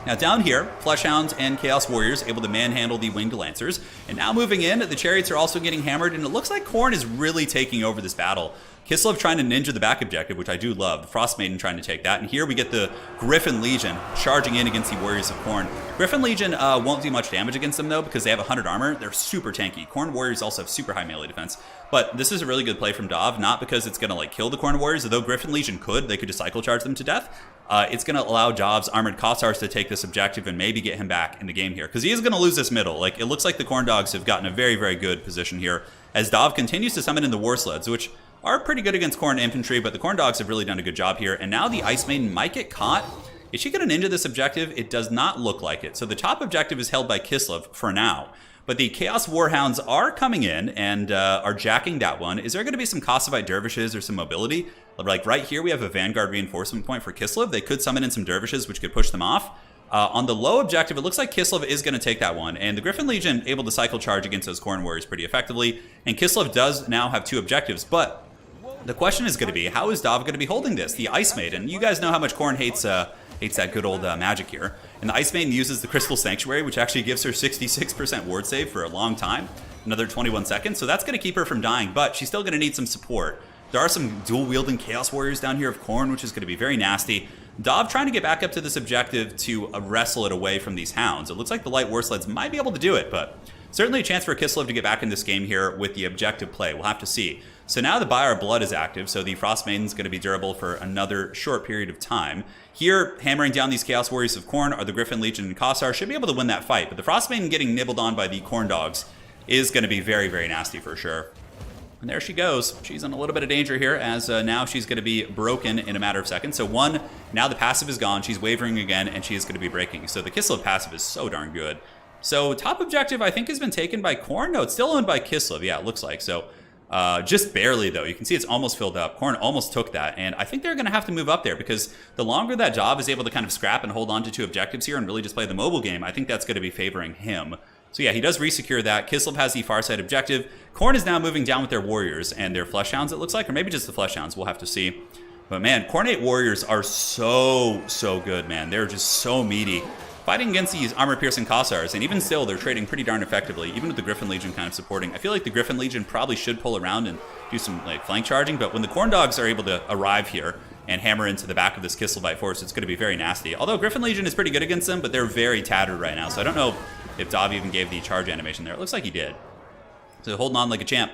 Now down here, Flesh Hounds and Chaos Warriors able to manhandle the Winged Lancers. And now moving in, the Chariots are also getting hammered, and it looks like Khorne is really taking over this battle. KISLEV trying to ninja the back objective, which I do love. The Frost Maiden trying to take that. And here we get the Griffin Legion charging in against the Warriors of Khorne. Griffin Legion won't do much damage against them, though, because they have 100 armor. They're super tanky. Khorne Warriors also have super high melee defense. But this is a really good play from Dav, not because it's going to kill the Khorne Warriors, although Griffin Legion could. They could just cycle charge them to death. It's going to allow Dav's armored Kossars to take this objective and maybe get him back in the game here, because he is going to lose this middle. It looks like the Khorne Dogs have gotten a very, very good position here, as Dav continues to summon in the War Sleds, which are pretty good against Khorne infantry, but the Khorne Dogs have really done a good job here. And now the Ice Maiden might get caught. Is she going to ninja this objective? It does not look like it. So the top objective is held by KISLEV for now. But the Chaos Warhounds are coming in and are jacking that one. Is there going to be some Kossovite Dervishes or some mobility? Like right here, we have a Vanguard reinforcement point for KISLEV. They could summon in some Dervishes, which could push them off. On the low objective, it looks like KISLEV is going to take that one. And the Griffin Legion able to cycle charge against those Khorne Warriors pretty effectively. And KISLEV does now have 2 objectives, but the question is going to be, how is Dav going to be holding this? The Ice Maiden, you guys know how much Khorne hates that good old magic here. And the Ice Maiden uses the Crystal Sanctuary, which actually gives her 66% ward save for a long time, another 21 seconds. So that's going to keep her from dying, but she's still going to need some support. There are some dual-wielding Chaos Warriors down here of Khorne, which is going to be very nasty. Dav trying to get back up to this objective to wrestle it away from these Hounds. It looks like the Light War Sleds might be able to do it, but certainly a chance for KISLEV to get back in this game here with the objective play. We'll have to see. So now the Buyer of Blood is active, so the Frost Maiden's going to be durable for another short period of time. Here, hammering down these Chaos Warriors of Khorne are the Griffin Legion and Kossar. Should be able to win that fight, but the Frost Maiden getting nibbled on by the Khorne Dogs is going to be very, very nasty for sure. And there she goes. She's in a little bit of danger here, as now she's going to be broken in a matter of seconds. So one, now the passive is gone. She's wavering again, and she is going to be breaking. So the KISLEV passive is so darn good. So top objective, I think, has been taken by Khorne. No, it's still owned by KISLEV. Yeah, it looks like. So just barely, though. You can see it's almost filled up. Khorne almost took that, and I think they're going to have to move up there, because the longer that Dav is able to kind of scrap and hold on to 2 objectives here and really just play the mobile game, I think that's going to be favoring him. So yeah, he does resecure that. KISLEV has the far side objective. Khorne is now moving down with their Warriors and their Flesh Hounds, it looks like, or maybe just the Flesh Hounds. We'll have to see. But man, Khornate Warriors are so good, man. They're just so meaty. Fighting against these armor-piercing Kossars, and even still, they're trading pretty darn effectively, even with the Griffin Legion kind of supporting. I feel like the Griffin Legion probably should pull around and do some flank charging, but when the Khorne Dogs are able to arrive here and hammer into the back of this KISLEVite force, it's going to be very nasty. Although Griffin Legion is pretty good against them, but they're very tattered right now, so I don't know if Dav even gave the charge animation there. It looks like he did. So holding on like a champ.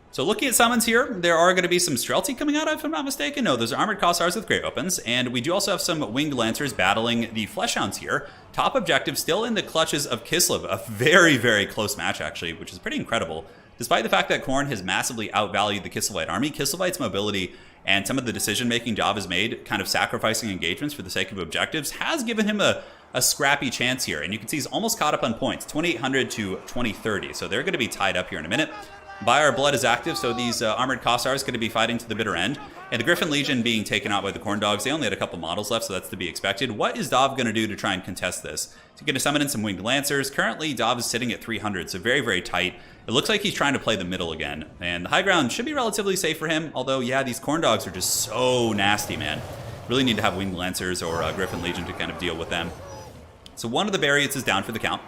So looking at summons here, there are going to be some Streltsy coming out, if I'm not mistaken. No, those are armored Kossars with great weapons. And we do also have some Winged Lancers battling the Flesh Hounds here. Top objective still in the clutches of KISLEV. A very, very close match, actually, which is pretty incredible. Despite the fact that Khorne has massively outvalued the KISLEVite army, KISLEVite's mobility and some of the decision-making Dav has made, kind of sacrificing engagements for the sake of objectives, has given him a scrappy chance here. And you can see he's almost caught up on points, 2,800 to 2,030. So they're going to be tied up here in a minute. Buy Our Blood is active, so these armored Kossars going to be fighting to the bitter end. And the Griffin Legion being taken out by the Corn Dogs, they only had a couple models left, so that's to be expected. What is Dav going to do to try and contest this? He's going to summon in some Winged Lancers. Currently, Dav is sitting at 300, so very, very tight. It looks like he's trying to play the middle again. And the high ground should be relatively safe for him, although, yeah, these Corn Dogs are just so nasty, man. Really need to have Winged Lancers or Griffin Legion to kind of deal with them. So one of the Barriers is down for the count.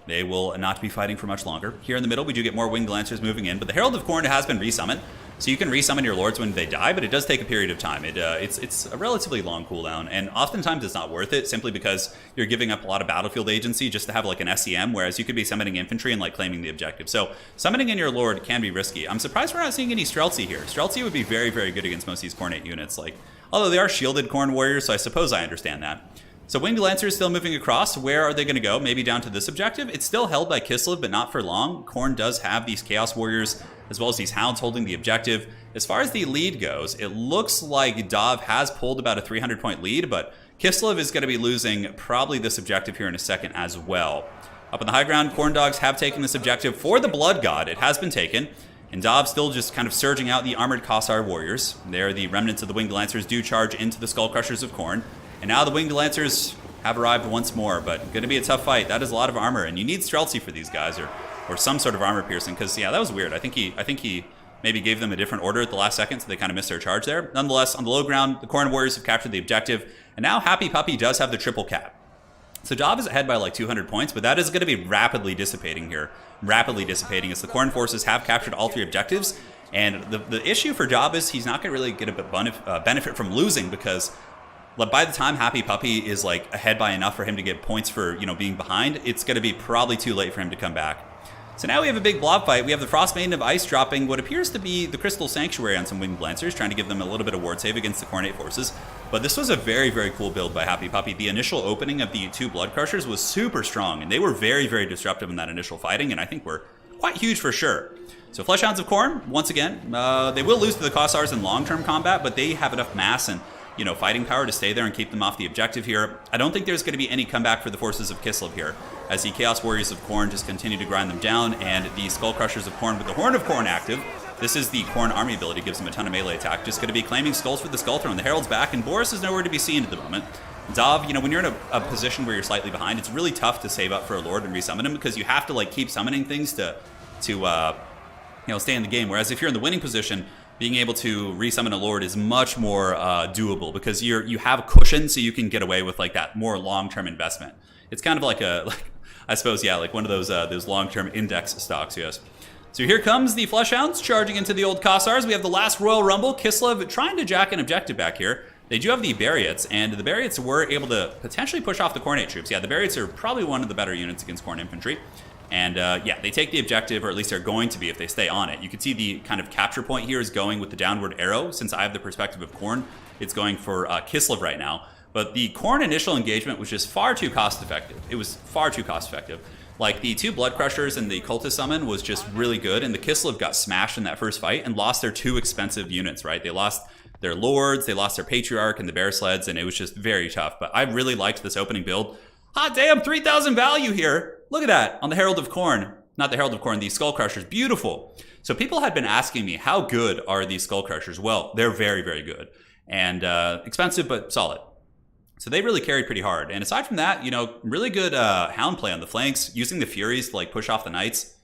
They will not be fighting for much longer. Here in the middle, we do get more Winged Lancers moving in, but the Herald of Corn has been resummoned. So you can resummon your lords when they die, but it does take a period of time. It's a relatively long cooldown, and oftentimes it's not worth it simply because you're giving up a lot of battlefield agency just to have like an SEM, whereas you could be summoning infantry and like claiming the objective. So summoning in your lord can be risky. I'm surprised we're not seeing any Streltsy here. Streltsy would be very, very good against most of these Cornate units. Like, although they are shielded Corn warriors, so I suppose I understand that. So Winged Lancer is still moving across. Where are they going to go? Maybe down to this objective. It's still held by KISLEV, but not for long. Corn does have these Chaos Warriors, as well as these Hounds holding the objective. As far as the lead goes, it looks like Dav has pulled about a 300-point lead, but KISLEV is going to be losing probably this objective here in a second as well. Up on the high ground, Corn Dogs have taken this objective for the Blood God. It has been taken. And Dav still just kind of surging out the Armored Kossar Warriors. There, the remnants of the Winged Lancers do charge into the Skull Crushers of Corn. And now the Winged Lancers have arrived once more, but going to be a tough fight. That is a lot of armor, and you need Streltsy for these guys, or some sort of armor piercing, because, yeah, that was weird. I think he maybe gave them a different order at the last second, so they kind of missed their charge there. Nonetheless, on the low ground, the Corn Warriors have captured the objective, and now HapyPupy does have the triple cap. So Dav is ahead by like 200 points, but that is going to be rapidly dissipating here. Rapidly dissipating as the Corn forces have captured all 3 objectives, and the issue for Dav is he's not going to really get a benefit from losing, because by the time HapyPupy is like ahead by enough for him to get points for, you know, being behind, it's going to be probably too late for him to come back. So now we have a big blob fight. We have the Frost Maiden of Ice dropping what appears to be the Crystal Sanctuary on some Winged Lancers, trying to give them a little bit of ward save against the Cornate forces. But this was a very, very cool build by HapyPupy. The initial opening of the 2 Blood Crushers was super strong, and they were very, very disruptive in that initial fighting, and I think were quite huge for sure. So Fleshhounds of Corn, once again, they will lose to the Kossars in long-term combat, but they have enough mass and, you know, fighting power to stay there and keep them off the objective here. I don't think there's going to be any comeback for the forces of KISLEV here, as the Chaos Warriors of Corn just continue to grind them down, and the Skull Crushers of Corn with the Horn of Corn active. This is the Corn army ability, gives them a ton of melee attack. Just going to be claiming skulls for the Skull Throne. The Herald's back, and Boris is nowhere to be seen at the moment. Dav, you know, when you're in a position where you're slightly behind, it's really tough to save up for a Lord and resummon him, because you have to like keep summoning things to you know, stay in the game. Whereas if you're in the winning position, being able to resummon a Lord is much more doable, because you have a cushion, so you can get away with like that more long-term investment. It's kind of like I suppose, yeah, like one of those long-term index stocks, yes. So here comes the Fleshhounds charging into the old Kossars. We have the last Royal Rumble. KISLEV trying to jack an objective back here. They do have the Barriots, and the Barriots were able to potentially push off the Cornate troops. Yeah, the Barriots are probably one of the better units against Corn infantry. And yeah, they take the objective, or at least they're going to be if they stay on it. You can see the kind of capture point here is going with the downward arrow. Since I have the perspective of Corn, it's going for KISLEV right now. But the Corn initial engagement was just far too cost effective. It was far too cost effective. Like the 2 Blood Crushers and the Cultist Summon was just really good, and the KISLEV got smashed in that first fight and lost their 2 expensive units, right? They lost their Lords, they lost their Patriarch and the Bear Sleds, and it was just very tough. But I really liked this opening build. Hot damn, 3,000 value here. Look at that on the Herald of Corn. Not the Herald of Corn, the Skull Crushers. Beautiful. So people had been asking me, how good are these Skull Crushers? Well, they're very, very good. And expensive, but solid. So they really carried pretty hard. And aside from that, you know, really good Hound play on the flanks, using the Furies to like push off the Knights.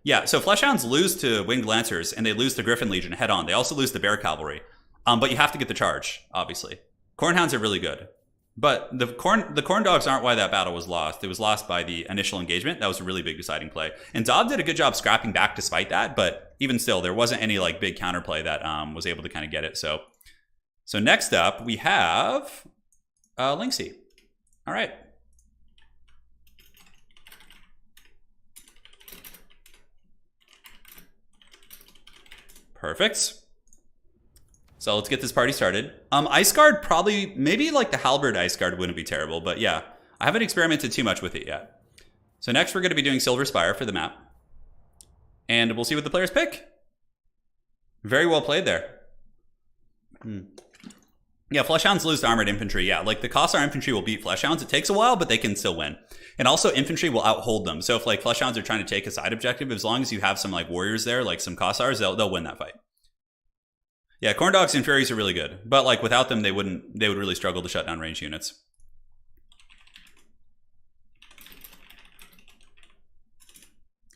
Yeah, so Fleshhounds lose to Winged Lancers, and they lose to Griffin Legion head on. They also lose to Bear Cavalry. But you have to get the charge, obviously. Cornhounds are really good. But the Corn Dogs aren't why that battle was lost. It was lost by the initial engagement. That was a really big deciding play. And Dav did a good job scrapping back despite that, but even still, there wasn't any like big counterplay that was able to kind of get it. So next up, we have Linksi. All right. Perfect. So let's get this party started. Ice Guard probably, maybe like the Halberd Ice Guard wouldn't be terrible, but yeah, I haven't experimented too much with it yet. So next we're going to be doing Silver Spire for the map. And we'll see what the players pick. Very well played there. Yeah, Fleshhounds lose to armored infantry. Yeah, like the Kossar infantry will beat Fleshhounds. It takes a while, but they can still win. And also infantry will outhold them. So if like Fleshhounds are trying to take a side objective, as long as you have some like warriors there, like some Kossars, they'll win that fight. Yeah, Corn Dogs and Furies are really good. But like without them, they would really struggle to shut down range units.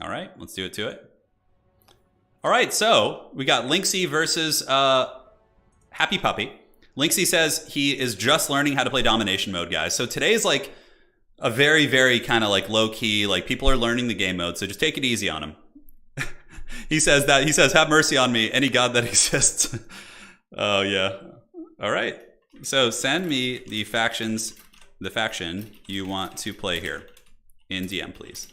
All right, let's do it to it. All right, so we got Linksi versus HapyPupy. Linksi says he is just learning how to play Domination mode, guys. So today is like a very, very kind of like low key, like people are learning the game mode, so just take it easy on him. He says, have mercy on me, any god that exists. Oh, yeah. All right. So send me the faction you want to play here in DM, please.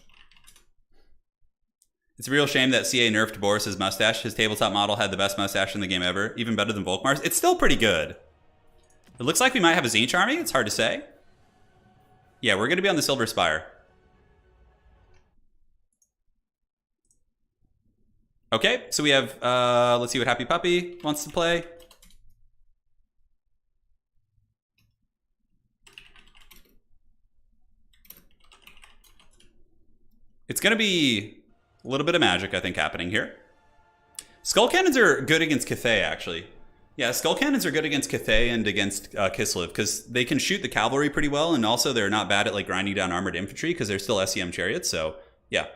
It's a real shame that CA nerfed Boris's mustache. His tabletop model had the best mustache in the game ever, even better than Volkmar's. It's still pretty good. It looks like we might have a Tzeentch army. It's hard to say. Yeah, we're going to be on the Silver Spire. Okay, so we have, let's see what HapyPupy wants to play. It's going to be a little bit of magic, I think, happening here. Skull Cannons are good against Cathay, actually. Yeah, Skull Cannons are good against Cathay and against KISLEV, because they can shoot the cavalry pretty well, and also they're not bad at like grinding down armored infantry, because they're still SEM chariots, so yeah.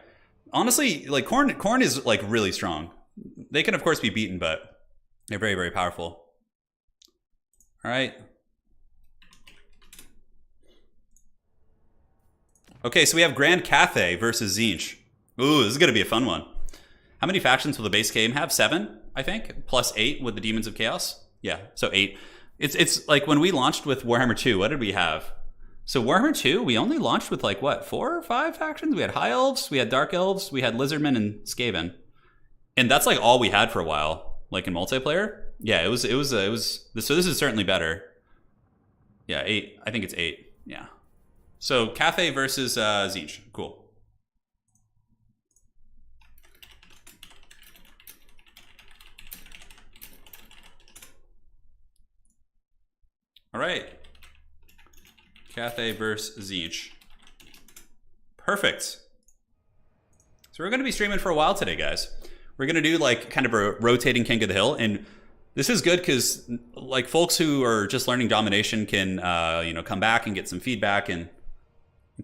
Honestly, like Khorne is like really strong. They can of course be beaten, but they're very, very powerful. All right. Okay, so we have Grand Cathay versus Tzeentch. Ooh, this is going to be a fun one. How many factions will the base game have? 7, I think, plus 8 with the Demons of Chaos. Yeah, so 8. It's like when we launched with Warhammer 2, what did we have? So Warhammer 2, we only launched with like, what, 4 or 5 factions? We had High Elves, we had Dark Elves, we had Lizardmen and Skaven. And that's like all we had for a while, like in multiplayer. Yeah, it was so this is certainly better. Yeah, 8, I think it's 8, yeah. So Cathay versus Tzeentch, cool. All right. Cathay versus Tzeentch. Perfect. So we're going to be streaming for a while today, guys. We're going to do like kind of a rotating King of the Hill. And this is good because like folks who are just learning Domination can, come back and get some feedback and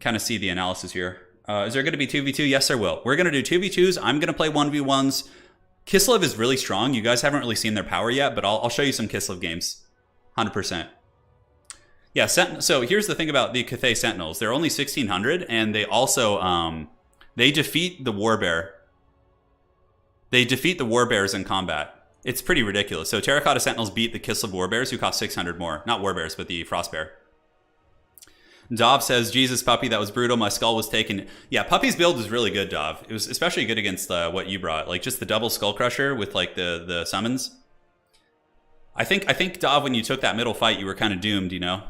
kind of see the analysis here. Is there going to be 2v2? Yes, there will. We're going to do 2v2s. I'm going to play 1v1s. KISLEV is really strong. You guys haven't really seen their power yet, but I'll show you some KISLEV games. 100%. Yeah, so here's the thing about the Cathay Sentinels. They're only 1,600, and they also, they defeat the Warbear. They defeat the Warbears in combat. It's pretty ridiculous. So Terracotta Sentinels beat the KISLEV Warbears, who cost 600 more. Not Warbears, but the Frostbear. Dav says, Jesus, Puppy, that was brutal. My skull was taken. Yeah, Puppy's build is really good, Dav. It was especially good against what you brought. Like, just the double Skull Crusher with, like, the summons. I think, Dav, when you took that middle fight, you were kind of doomed, you know?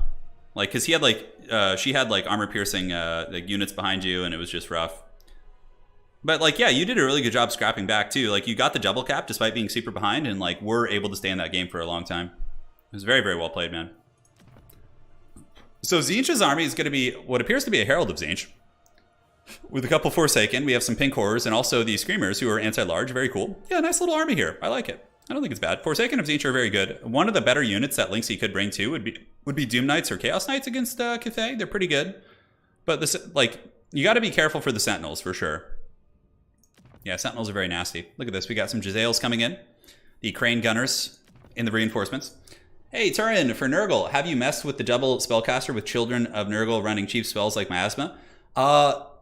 Like, because he had, like, she had, like, armor-piercing like units behind you, and it was just rough. But, like, yeah, you did a really good job scrapping back, too. Like, you got the double cap despite being super behind, and, like, were able to stay in that game for a long time. It was very, very well played, man. So Tzeentch's army is going to be what appears to be a Herald of Tzeentch. With a couple Forsaken, we have some Pink Horrors, and also the Screamers, who are anti-large. Very cool. Yeah, nice little army here. I like it. I don't think it's bad. Forsaken of Tzeentch are very good. One of the better units that Linksi could bring too would be Doom Knights or Chaos Knights against Cathay. They're pretty good. But this, like, you got to be careful for the Sentinels for sure. Yeah, Sentinels are very nasty. Look at this. We got some Jezzails coming in. The Crane Gunners in the reinforcements. Hey, Turin, for Nurgle, have you messed with the double spellcaster with Children of Nurgle running cheap spells like Miasma?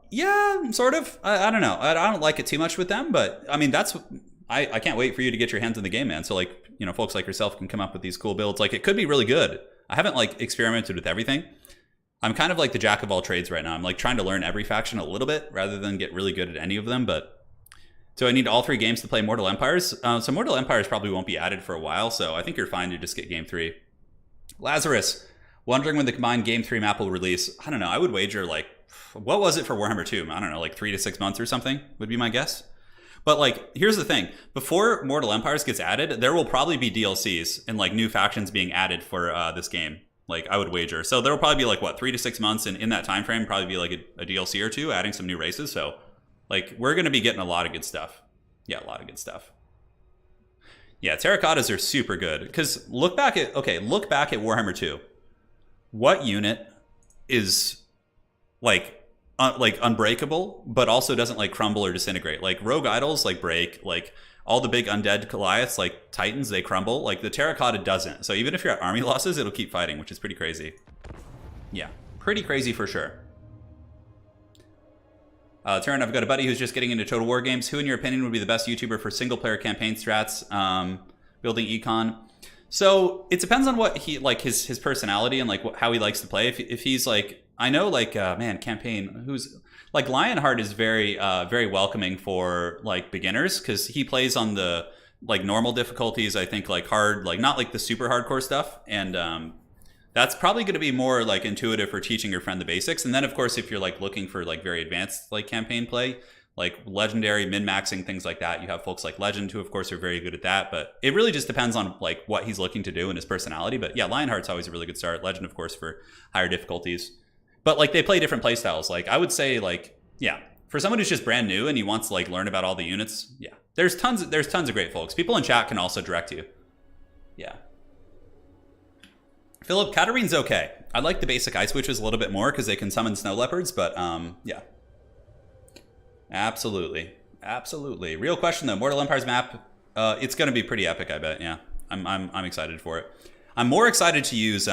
Yeah, sort of. I don't know. I don't like it too much with them, but I mean, that's... I can't wait for you to get your hands in the game, man. So, like, you know, folks like yourself can come up with these cool builds. Like, it could be really good. I haven't, like, experimented with everything. I'm kind of like the jack of all trades right now. I'm, like, trying to learn every faction a little bit rather than get really good at any of them. But so I need all 3 games to play Mortal Empires. So Mortal Empires probably won't be added for a while. So I think you're fine to just get Game 3. Lazarus, wondering when the combined Game 3 map will release. I don't know. I would wager, like, what was it for Warhammer 2? I don't know, like 3 to 6 months or something would be my guess. But like, here's the thing: before Mortal Empires gets added, there will probably be DLCs and like new factions being added for this game. Like, I would wager. So there will probably be like what 3 to 6 months, and in that time frame, probably be like a DLC or two, adding some new races. So like, we're gonna be getting a lot of good stuff. Yeah, a lot of good stuff. Yeah, terracottas are super good because look back at Warhammer 2. What unit is like unbreakable, but also doesn't like crumble or disintegrate? Like rogue idols like break, like all the big undead Goliaths like Titans, they crumble. Like the terracotta doesn't. So even if you're at army losses, it'll keep fighting, which is pretty crazy. Yeah, pretty crazy for sure. Turin, I've got a buddy who's just getting into Total War games. Who, in your opinion, would be the best YouTuber for single-player campaign strats, building econ? So it depends on what he like his personality and like how he likes to play. If he's like, I know like man, campaign who's like Lionheart is very very welcoming for like beginners because he plays on the like normal difficulties. I think like hard, like not like the super hardcore stuff, and that's probably going to be more like intuitive for teaching your friend the basics. And then of course, if you're like looking for like very advanced like campaign play, like legendary, min-maxing, things like that, you have folks like Legend who of course are very good at that. But it really just depends on like what he's looking to do and his personality. But yeah, Lionheart's always a really good start. Legend of course for higher difficulties. But like they play different play styles. Like I would say like, yeah, for someone who's just brand new and he wants to like learn about all the units, yeah, there's tons of great folks. People in chat can also direct you. Yeah. Philip, Katarine's okay. I like the basic Ice Witches a little bit more because they can summon snow leopards, but yeah. Absolutely. Absolutely. Real question though, Mortal Empires map, it's gonna be pretty epic, I bet, yeah. I'm excited for it. I'm more excited to use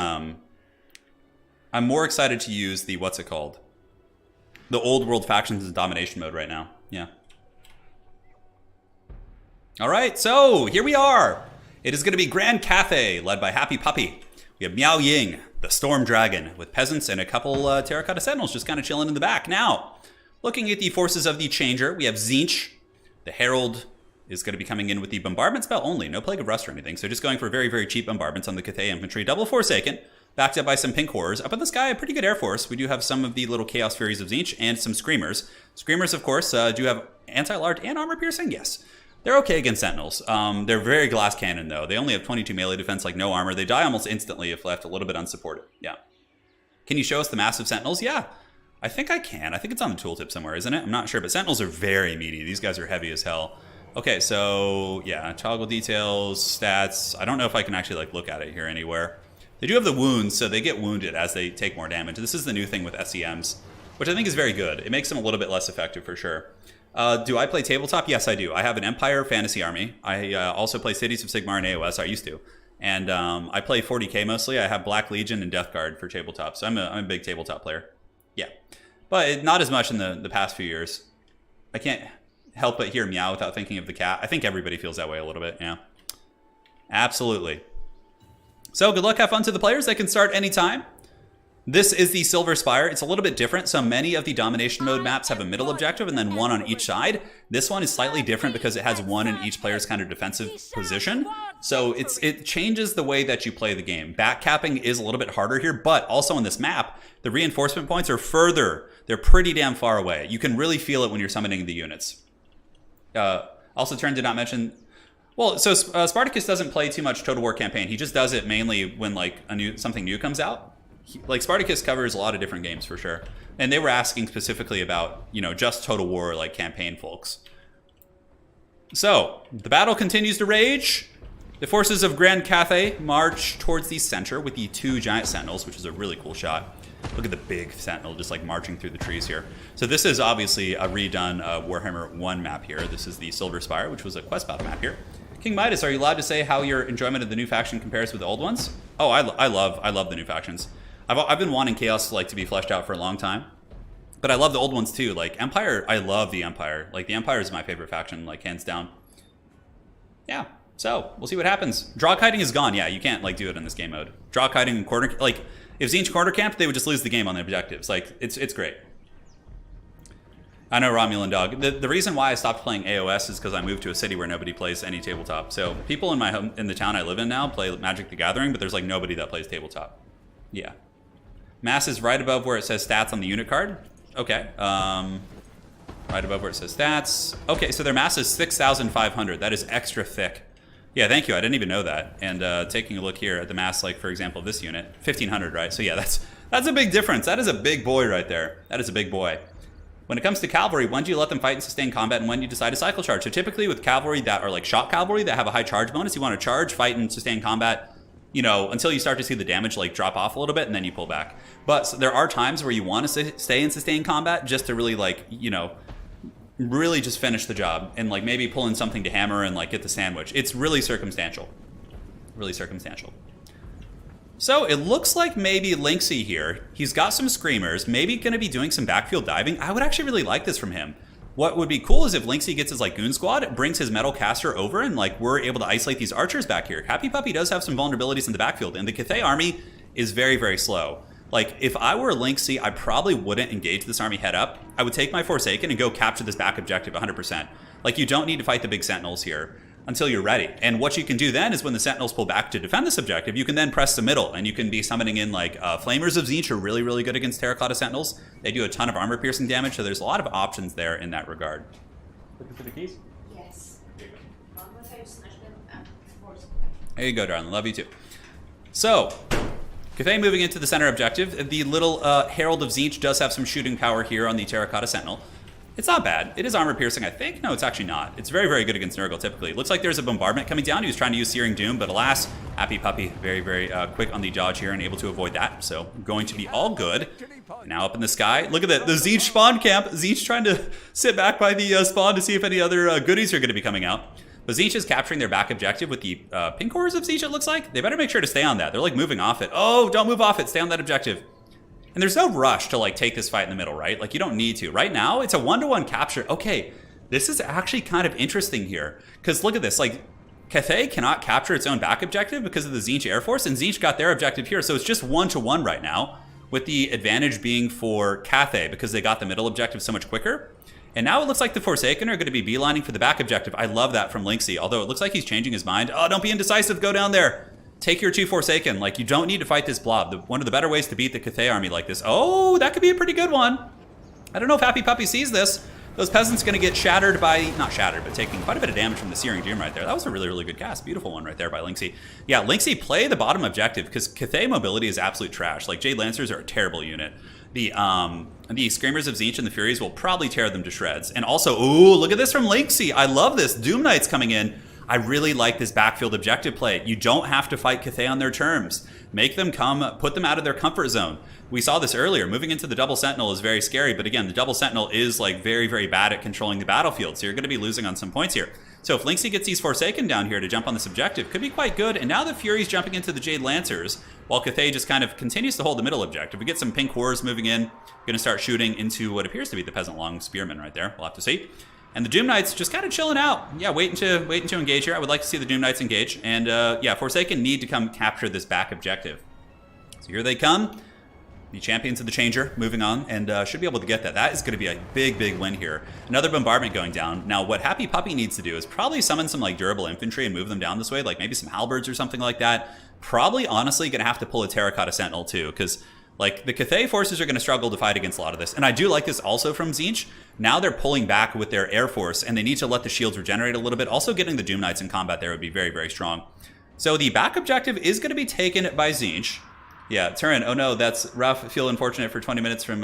the what's it called? The old world factions in domination mode right now. Yeah. Alright, so here we are. It is gonna be Grand Cathay, led by HapyPupy. We have Miao Ying, the Storm Dragon, with peasants and a couple terracotta sentinels just kind of chilling in the back. Now, looking at the forces of the Changer, we have Tzeentch. The Herald is going to be coming in with the bombardment spell only, no Plague of Rust or anything. So just going for very, very cheap bombardments on the Cathay infantry. Double Forsaken, backed up by some pink horrors. Up in the sky, a pretty good air force. We do have some of the little Chaos Furies of Tzeentch and some Screamers. Screamers, of course, do have anti-large and armor piercing, yes. They're okay against Sentinels. They're very glass cannon, though. They only have 22 melee defense, like no armor. They die almost instantly if left a little bit unsupported. Yeah. Can you show us the massive Sentinels? Yeah, I think I can. I think it's on the tooltip somewhere, isn't it? I'm not sure, but Sentinels are very meaty. These guys are heavy as hell. Okay, so yeah, toggle details, stats. I don't know if I can actually like look at it here anywhere. They do have the wounds, so they get wounded as they take more damage. This is the new thing with SEMs, which I think is very good. It makes them a little bit less effective for sure. Do I play tabletop? Yes, I do. I have an Empire fantasy army. I also play Cities of Sigmar and AOS. I used to. And I play 40k mostly. I have Black Legion and Death Guard for tabletop. So I'm a big tabletop player. Yeah. But not as much in the past few years. I can't help but hear meow without thinking of the cat. I think everybody feels that way a little bit, yeah. Absolutely. So good luck, have fun to the players. They can start anytime. This is the Silver Spire. It's a little bit different. So many of the domination mode maps have a middle objective and then one on each side. This one is slightly different because it has one in each player's kind of defensive position. So it changes the way that you play the game. Backcapping is a little bit harder here, but also on this map, the reinforcement points are further. They're pretty damn far away. You can really feel it when you're summoning the units. Also, Turin did not mention... Well, so Spartacus doesn't play too much Total War campaign. He just does it mainly when like something new comes out. Like Spartacus covers a lot of different games for sure, and they were asking specifically about just Total War like campaign folks. So the battle continues to rage. The forces of Grand Cathay march towards the center with the 2 giant sentinels, which is a really cool shot. Look at the big sentinel just like marching through the trees here. So this is obviously a redone Warhammer 1 map here. This is the Silver Spire, which was a quest battle map here. King Midas, are you allowed to say how your enjoyment of the new faction compares with the old ones? Oh, I love the new factions. I've been wanting Chaos to be fleshed out for a long time, but I love the old ones too. Like Empire, I love the Empire. Like the Empire is my favorite faction, like hands down. Yeah, so we'll see what happens. Draw kiting is gone. Yeah, you can't like do it in this game mode. Draw kiting corner, like if Tzeentch corner camped, they would just lose the game on the objectives. Like it's great. I know Romulan Dog. The reason why I stopped playing AOS is because I moved to a city where nobody plays any tabletop. So people in the town I live in now play Magic the Gathering, but there's like nobody that plays tabletop. Yeah. Mass is right above where it says stats on the unit card. Okay. right above where it says stats. Okay, so their mass is 6,500. That is extra thick. Yeah, thank you. I didn't even know that. And taking a look here at the mass, like for example, this unit, 1,500, right? So yeah, that's a big difference. That is a big boy right there. That is a big boy. When it comes to cavalry, when do you let them fight and sustain combat, and when do you decide to cycle charge? So typically with cavalry that are like shock cavalry that have a high charge bonus, you want to charge, fight, and sustain combat, you know, until you start to see the damage like drop off a little bit, and then you pull back. But there are times where you want to stay in sustain combat just to really like, you know, really just finish the job and like maybe pull in something to hammer and like get the sandwich. It's really circumstantial. Really circumstantial. So it looks like maybe Linksi here, he's got some screamers, maybe going to be doing some backfield diving. I would actually really like this from him. What would be cool is if Linksi gets his like goon squad, brings his metal caster over, and like we're able to isolate these archers back here. HapyPupy does have some vulnerabilities in the backfield, and the Cathay army is very, very slow. Like if I were Linksi, I probably wouldn't engage this army head up. I would take my Forsaken and go capture this back objective 100%. Like you don't need to fight the big sentinels here until you're ready. And what you can do then is when the sentinels pull back to defend this objective, you can then press the middle and you can be summoning in like Flamers of Tzeentch are really, really good against Terracotta Sentinels. They do a ton of armor piercing damage, so there's a lot of options there in that regard. Looking for the keys? Yes. There you go, darling. Love you too. So, Cathay moving into the center objective. The little Herald of Tzeentch does have some shooting power here on the Terracotta Sentinel. It's not bad. It is armor piercing, I think. No, it's actually not. It's very, very good against Nurgle, typically. It looks like there's a bombardment coming down. He was trying to use Searing Doom, but alas, HapyPupy very, very quick on the dodge here and able to avoid that. So going to be all good. Now up in the sky. Look at that. The Tzeentch spawn camp. Tzeentch trying to sit back by the spawn to see if any other goodies are going to be coming out. But Tzeentch is capturing their back objective with the pink cores of Tzeentch, it looks like. They better make sure to stay on that. They're like moving off it. Oh, don't move off it. Stay on that objective. And there's no rush to like take this fight in the middle, right? Like you don't need to. Right now, it's a 1-to-1 capture. Okay, this is actually kind of interesting here. Because look at this, like Cathay cannot capture its own back objective because of the Tzeentch Air Force, and Tzeentch got their objective here. So it's just 1-to-1 right now, with the advantage being for Cathay because they got the middle objective so much quicker. And now it looks like the Forsaken are going to be beelining for the back objective. I love that from Linksi, although it looks like he's changing his mind. Oh, don't be indecisive, go down there. Take your 2 Forsaken. Like, you don't need to fight this blob. One of the better ways to beat the Cathay army like this. Oh, that could be a pretty good one. I don't know if HapyPupy sees this. Those peasants going to get shattered by, not shattered, but taking quite a bit of damage from the Searing Doom right there. That was a really, really good cast. Beautiful one right there by Linksi. Yeah, Linksi, play the bottom objective because Cathay mobility is absolute trash. Like, Jade Lancers are a terrible unit. The Screamers of Tzeentch and the Furies will probably tear them to shreds. And also, ooh, look at this from Linksi. I love this. Doom Knights coming in. I really like this backfield objective play. You don't have to fight Cathay on their terms. Make them come, put them out of their comfort zone. We saw this earlier. Moving into the Double Sentinel is very scary, but again, the Double Sentinel is like very, very bad at controlling the battlefield, so you're going to be losing on some points here. So if Linksi gets these Forsaken down here to jump on this objective, could be quite good. And now the Fury's jumping into the Jade Lancers, while Cathay just kind of continues to hold the middle objective. We get some pink horrors moving in, going to start shooting into what appears to be the Peasant Long Spearman right there. We'll have to see. And the Doom Knights just kind of chilling out. Yeah, waiting to engage here. I would like to see the Doom Knights engage. And yeah, Forsaken need to come capture this back objective. So here they come. The Champions of the Changer moving on and should be able to get that. That is going to be a big, big win here. Another bombardment going down. Now, what HapyPupy needs to do is probably summon some like durable infantry and move them down this way, like maybe some halberds or something like that. Probably, honestly, going to have to pull a Terracotta Sentinel too, because like the Cathay forces are going to struggle to fight against a lot of this. And I do like this also from Tzeentch. Now they're pulling back with their Air Force, and they need to let the shields regenerate a little bit. Also, getting the Doom Knights in combat there would be very, very strong. So the back objective is going to be taken by Tzeentch. Yeah, Turin, oh no, that's rough. Feel unfortunate for 20 minutes from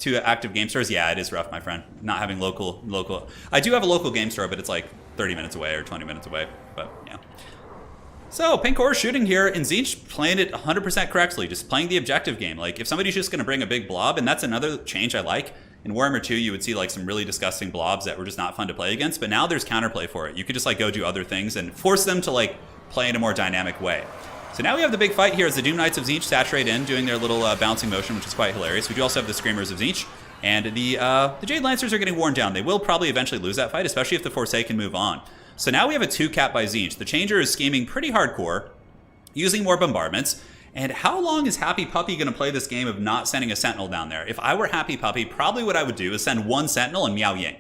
2 active game stores. Yeah, it is rough, my friend. Not having local. I do have a local game store, but it's like 30 minutes away or 20 minutes away. But yeah. So, Pink Horror shooting here, and Tzeentch playing it 100% correctly, just playing the objective game. Like, if somebody's just going to bring a big blob, and that's another change I like. In Warhammer 2, you would see like some really disgusting blobs that were just not fun to play against, but now there's counterplay for it. You could just like go do other things and force them to like play in a more dynamic way. So now we have the big fight here as the Doom Knights of Tzeentch saturate in, doing their little bouncing motion, which is quite hilarious. We do also have the Screamers of Tzeentch, and the Jade Lancers are getting worn down. They will probably eventually lose that fight, especially if the Forsaken move on. So now we have a 2-cap by Tzeentch. The Changer is scheming pretty hardcore, using more bombardments. And how long is HapyPupy going to play this game of not sending a Sentinel down there? If I were HapyPupy, probably what I would do is send 1 Sentinel and Miao Ying.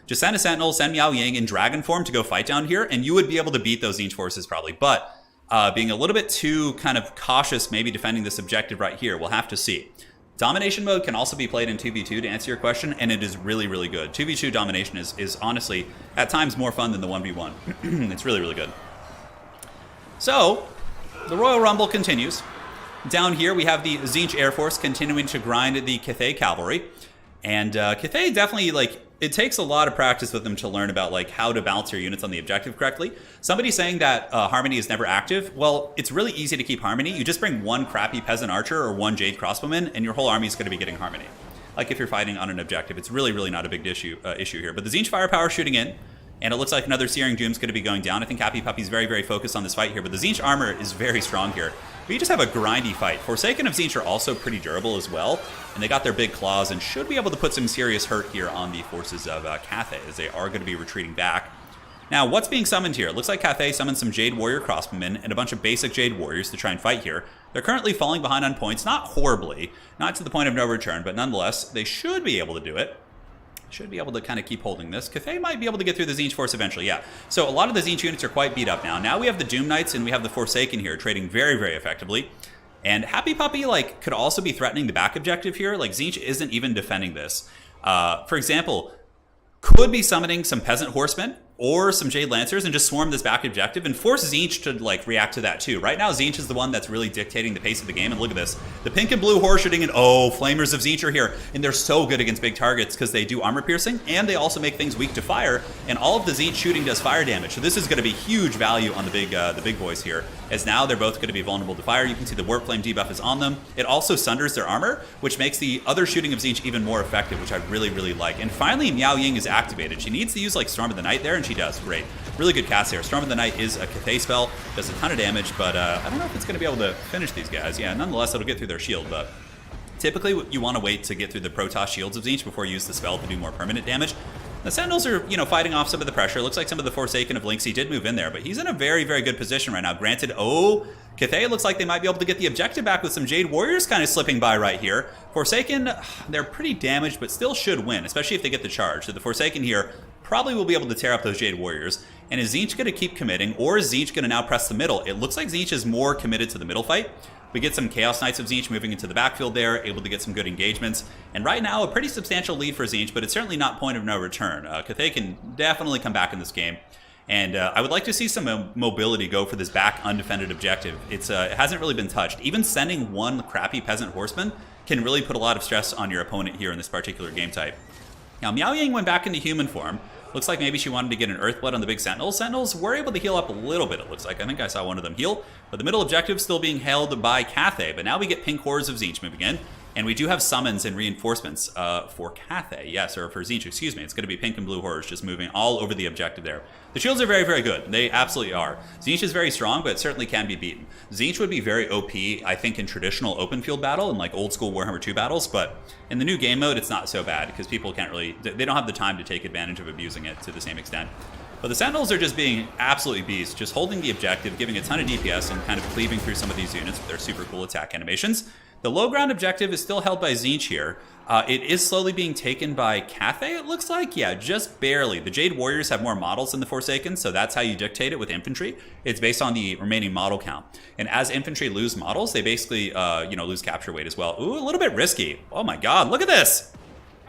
Just send a Sentinel, send Miao Ying in dragon form to go fight down here, and you would be able to beat those Tzeentch forces probably. But being a little bit too kind of cautious, maybe defending this objective right here, we'll have to see. Domination mode can also be played in 2v2 to answer your question, and it is really, really good. 2v2 Domination is honestly, at times, more fun than the 1v1. It's really, really good. So, the Royal Rumble continues. Down here, we have the Tzeentch Air Force continuing to grind the Cathay Cavalry. And Cathay definitely, like, it takes a lot of practice with them to learn about, like, how to balance your units on the objective correctly. Somebody saying that Harmony is never active, well, it's really easy to keep Harmony. You just bring one crappy Peasant Archer or one Jade Crossbowman, and your whole army is going to be getting Harmony. Like, if you're fighting on an objective, it's really, really not a big issue here. But the Tzeentch Firepower shooting in, and it looks like another Searing Doom's going to be going down. I think HapyPupy's very, very focused on this fight here, but the Tzeentch armor is very strong here. But you just have a grindy fight. Forsaken of Tzeentch are also pretty durable as well, and they got their big claws and should be able to put some serious hurt here on the forces of Cathay, as they are going to be retreating back. Now, what's being summoned here? It looks like Cathay summoned some Jade Warrior Crossbowmen and a bunch of basic Jade Warriors to try and fight here. They're currently falling behind on points, not horribly, not to the point of no return, but nonetheless, they should be able to do it. Should be able to kind of keep holding this. Cathay might be able to get through the Tzeentch force eventually, yeah. So a lot of the Tzeentch units are quite beat up now. Now we have the Doom Knights and we have the Forsaken here trading very, very effectively. And HapyPupy, like, could also be threatening the back objective here. Like, Tzeentch isn't even defending this. For example, could be summoning some Peasant Horsemen or some Jade Lancers and just swarm this back objective and force Tzeentch to, like, react to that too. Right now, Tzeentch is the one that's really dictating the pace of the game, and look at this. The pink and blue horse shooting, and oh, Flamers of Tzeentch are here, and they're so good against big targets because they do armor piercing, and they also make things weak to fire, and all of the Tzeentch shooting does fire damage, so this is going to be huge value on the big boys here, as now they're both going to be vulnerable to fire. You can see the Warp Flame debuff is on them. It also sunders their armor, which makes the other shooting of Tzeentch even more effective, which I really, really like. And finally, Miao Ying is activated. She needs to use, like, Storm of the Night there, and she does. Great. Really good cast here. Storm of the Night is a Cathay spell, does a ton of damage, but I don't know if it's going to be able to finish these guys. Yeah, nonetheless, it'll get through their shield, but typically you want to wait to get through the Protoss shields of Tzeentch before you use the spell to do more permanent damage. The Sentinels are, you know, fighting off some of the pressure. Looks like some of the Forsaken of Linksi did move in there, but he's in a very, very good position right now. Granted, oh, Cathay looks like they might be able to get the objective back with some Jade Warriors kind of slipping by right here. Forsaken, they're pretty damaged, but still should win, especially if they get the charge. So the Forsaken here probably will be able to tear up those Jade Warriors. And is Tzeentch going to keep committing, or is Tzeentch going to now press the middle? It looks like Tzeentch is more committed to the middle fight. We get some Chaos Knights of Tzeentch moving into the backfield there, able to get some good engagements. And right now, a pretty substantial lead for Tzeentch, but it's certainly not point of no return. Cathay can definitely come back in this game. And I would like to see some mobility go for this back undefended objective. It hasn't really been touched. Even sending one crappy Peasant Horseman can really put a lot of stress on your opponent here in this particular game type. Now, Miao Ying went back into human form. Looks like maybe she wanted to get an Earthblood on the big Sentinels. Sentinels were able to heal up a little bit, it looks like. I think I saw one of them heal. But the middle objective still being held by Cathay. But now we get pink hordes of Tzeentch moving in. And we do have summons and reinforcements for Cathay. Yes, or for Tzeentch, excuse me. It's going to be pink and blue hordes just moving all over the objective there. The shields are very, very good. They absolutely are. Tzeentch is very strong, but it certainly can be beaten. Tzeentch would be very OP, I think, in traditional open field battle and like old school Warhammer 2 battles. But in the new game mode, it's not so bad because people can't really, they don't have the time to take advantage of abusing it to the same extent. But the Sentinels are just being absolutely beasts, just holding the objective, giving a ton of DPS and kind of cleaving through some of these units with their super cool attack animations. The low ground objective is still held by Tzeentch here. It is slowly being taken by Cathay, it looks like. Yeah, just barely. The Jade Warriors have more models than the Forsaken, so that's how you dictate it with infantry. It's based on the remaining model count. And as infantry lose models, they basically, lose capture weight as well. Ooh, a little bit risky. Oh my god, look at this!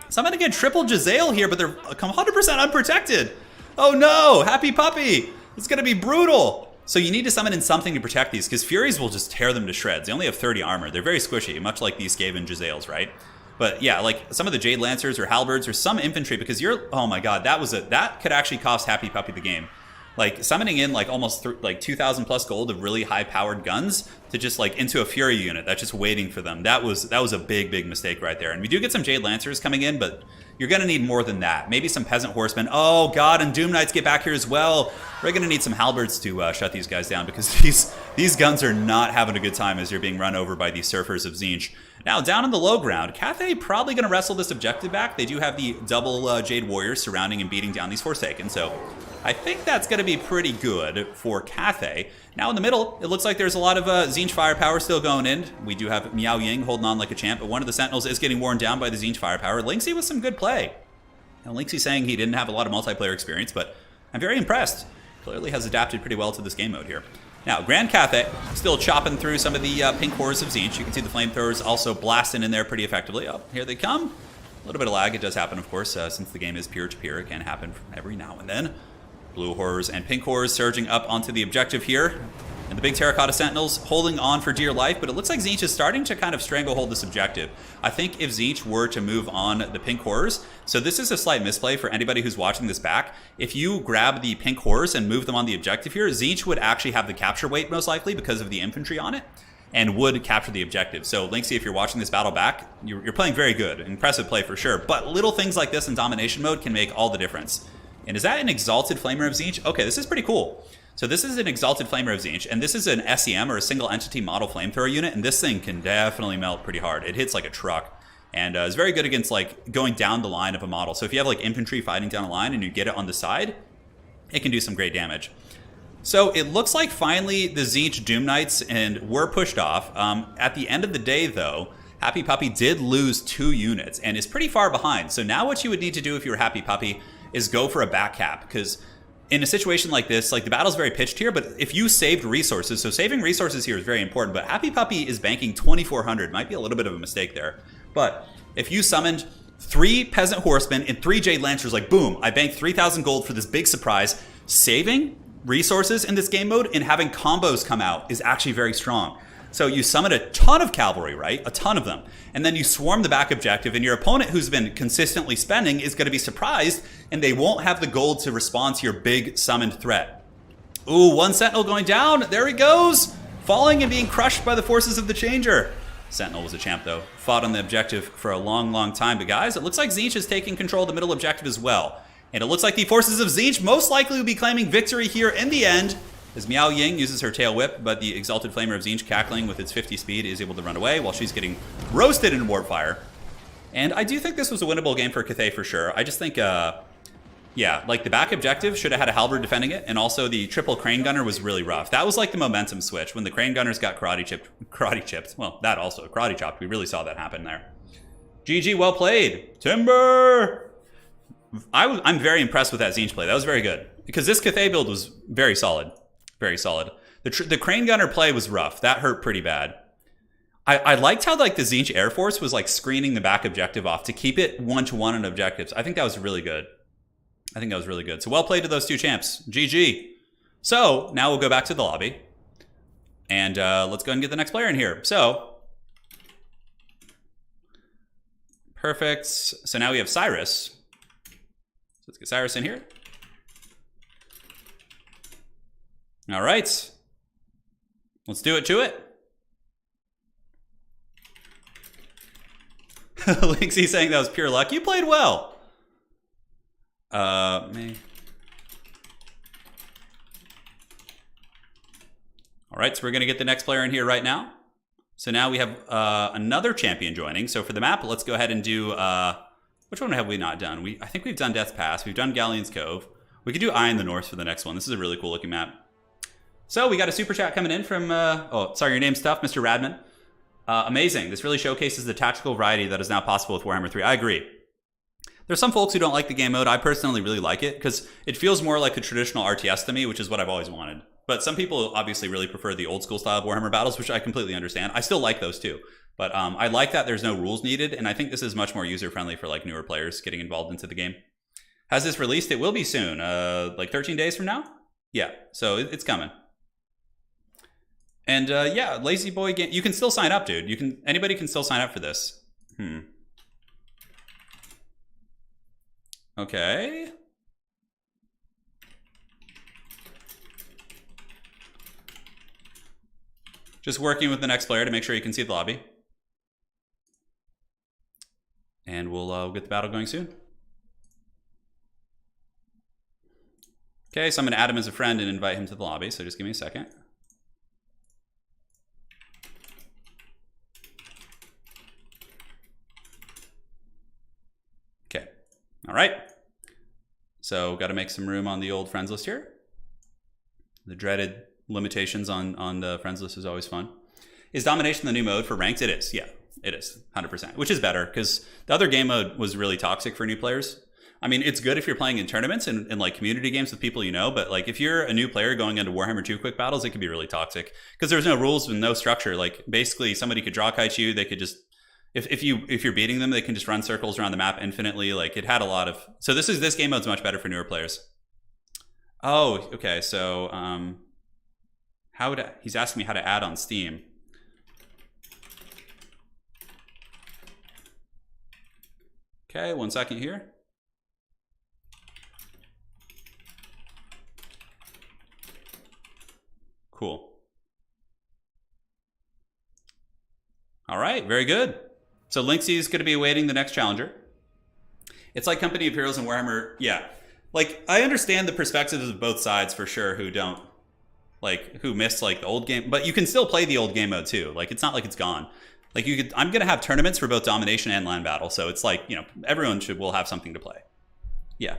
Someone again triple Jezzail here, but they're 100% unprotected. Oh no, HapyPupy! It's gonna be brutal! So you need to summon in something to protect these, because Furies will just tear them to shreds. They only have 30 armor. They're very squishy, much like these Skaven Jezzails, right? But yeah, like some of the Jade Lancers or Halberds or some infantry, because oh my god, that could actually cost HapyPupy the game. Like summoning in like almost 2,000 plus gold of really high powered guns to just like into a Fury unit that's just waiting for them. That was a big mistake right there. And we do get some Jade Lancers coming in, but you're going to need more than that. Maybe some Peasant Horsemen. Oh god, and Doom Knights get back here as well. We're going to need some Halberds to shut these guys down, because these guns are not having a good time as you're being run over by these Surfers of Tzeentch. Now, down on the low ground, Cathay probably going to wrestle this objective back. They do have the double Jade Warriors surrounding and beating down these Forsaken, so I think that's going to be pretty good for Cathay. Now in the middle, it looks like there's a lot of Tzeentch firepower still going in. We do have Miao Ying holding on like a champ, but one of the Sentinels is getting worn down by the Tzeentch firepower. Linksi with some good play. Now Linksi saying he didn't have a lot of multiplayer experience, but I'm very impressed. Clearly has adapted pretty well to this game mode here. Now, Grand Cathay still chopping through some of the pink cores of Tzeentch. You can see the flamethrowers also blasting in there pretty effectively. Oh, here they come. A little bit of lag. It does happen, of course, since the game is peer-to-peer. It can happen every now and then. Blue horrors and pink horrors surging up onto the objective here. And the big Terracotta Sentinels holding on for dear life, but it looks like Tzeentch is starting to kind of stranglehold this objective. I think if Tzeentch were to move on the pink horrors, so this is a slight misplay for anybody who's watching this back. If you grab the pink horrors and move them on the objective here, Tzeentch would actually have the capture weight most likely because of the infantry on it, and would capture the objective. So Linksi, if you're watching this battle back, you're playing very good. Impressive play for sure, but little things like this in domination mode can make all the difference. And is that an Exalted Flamer of Tzeentch? Okay, this is pretty cool. So this is an Exalted Flamer of Tzeentch, and this is an SEM, or a single entity model flamethrower unit, and this thing can definitely melt pretty hard. It hits like a truck, and is very good against like going down the line of a model. So if you have like infantry fighting down a line and you get it on the side, it can do some great damage. So it looks like finally the Tzeentch Doom Knights were pushed off. At the end of the day though, HapyPupy did lose 2 units and is pretty far behind. So now what you would need to do if you were HapyPupy is go for a back cap, because in a situation like this, like the battle's very pitched here, but if you saved resources, so saving resources here is very important, but HapyPupy is banking 2,400, might be a little bit of a mistake there. But if you summoned 3 Peasant Horsemen and 3 Jade Lancers, like boom, I banked 3,000 gold for this big surprise, saving resources in this game mode and having combos come out is actually very strong. So you summon a ton of cavalry, right? A ton of them. And then you swarm the back objective, and your opponent who's been consistently spending is going to be surprised, and they won't have the gold to respond to your big summoned threat. Ooh, 1 Sentinel going down. There he goes. Falling and being crushed by the forces of the Changer. Sentinel was a champ, though. Fought on the objective for a long, long time. But guys, it looks like Tzeentch is taking control of the middle objective as well. And it looks like the forces of Tzeentch most likely will be claiming victory here in the end, as Miao Ying uses her tail whip, but the Exalted Flamer of Tzeentch, cackling with its 50 speed, is able to run away while she's getting roasted in warp fire. And I do think this was a winnable game for Cathay for sure. I just think, yeah, like the back objective should have had a halberd defending it, and also the triple crane gunner was really rough. That was like the momentum switch when the crane gunners got karate chipped. Well, that also, karate chopped. We really saw that happen there. GG, well played. Timber! I'm very impressed with that Tzeentch play. That was very good, because this Cathay build was very solid. Very solid. The crane gunner play was rough. That hurt pretty bad. I liked how like the Tzeentch Air Force was like screening the back objective off to keep it 1-to-1 on objectives. I think that was really good. I think that was really good. So well played to those 2 champs. GG. So now we'll go back to the lobby. And let's go ahead and get the next player in here. So, perfect. So now we have Cyrus. So let's get Cyrus in here. All right. Let's do it to it. Linksi saying that was pure luck. You played well. Me. All right, so we're going to get the next player in here right now. So now we have another champion joining. So for the map, let's go ahead and do... which one have we not done? I think we've done Death's Pass. We've done Galleon's Cove. We could do Eye in the North for the next one. This is a really cool looking map. So we got a super chat coming in from... oh, sorry, your name's tough, Mr. Radman. Amazing. This really showcases the tactical variety that is now possible with Warhammer 3. I agree. There's some folks who don't like the game mode. I personally really like it because it feels more like a traditional RTS to me, which is what I've always wanted. But some people obviously really prefer the old school style of Warhammer battles, which I completely understand. I still like those too. But I like that there's no rules needed, and I think this is much more user-friendly for like newer players getting involved into the game. Has this released? It will be soon. Like 13 days from now? Yeah, so it's coming. And yeah, Lazy Boy game. You can still sign up, dude. Anybody can still sign up for this. Okay. Just working with the next player to make sure you can see the lobby. And we'll get the battle going soon. Okay, so I'm going to add him as a friend and invite him to the lobby, so just give me a second. Okay, all right. So got to make some room on the old friends list here. The dreaded limitations on the friends list is always fun. Is Domination the new mode for ranked? It is, yeah. It is, 100%, which is better because the other game mode was really toxic for new players. I mean, it's good if you're playing in tournaments and like community games with people you know, but like if you're a new player going into Warhammer 2 quick battles, it can be really toxic because there's no rules and no structure. Like basically somebody could draw kite you, they could just if you're beating them, they can just run circles around the map infinitely. Like it had a lot of this game mode's much better for newer players. Oh, okay. So he's asking me how to add on Steam. Okay, 1 second here. Cool. All right, very good. So Linksi is going to be awaiting the next challenger. It's like Company of Heroes and Warhammer. Yeah, like I understand the perspectives of both sides for sure. Who miss like the old game, but you can still play the old game mode too. Like it's not like it's gone. Like I'm going to have tournaments for both Domination and Land Battle, so it's like everyone will have something to play. Yeah.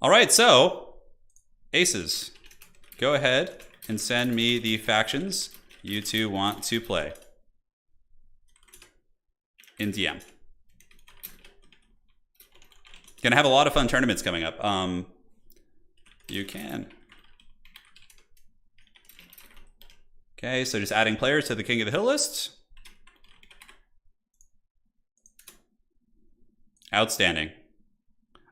All right, so Aces, go ahead and send me the factions you two want to play in DM. Gonna have a lot of fun tournaments coming up. You can. Okay, so just adding players to the King of the Hill list. Outstanding.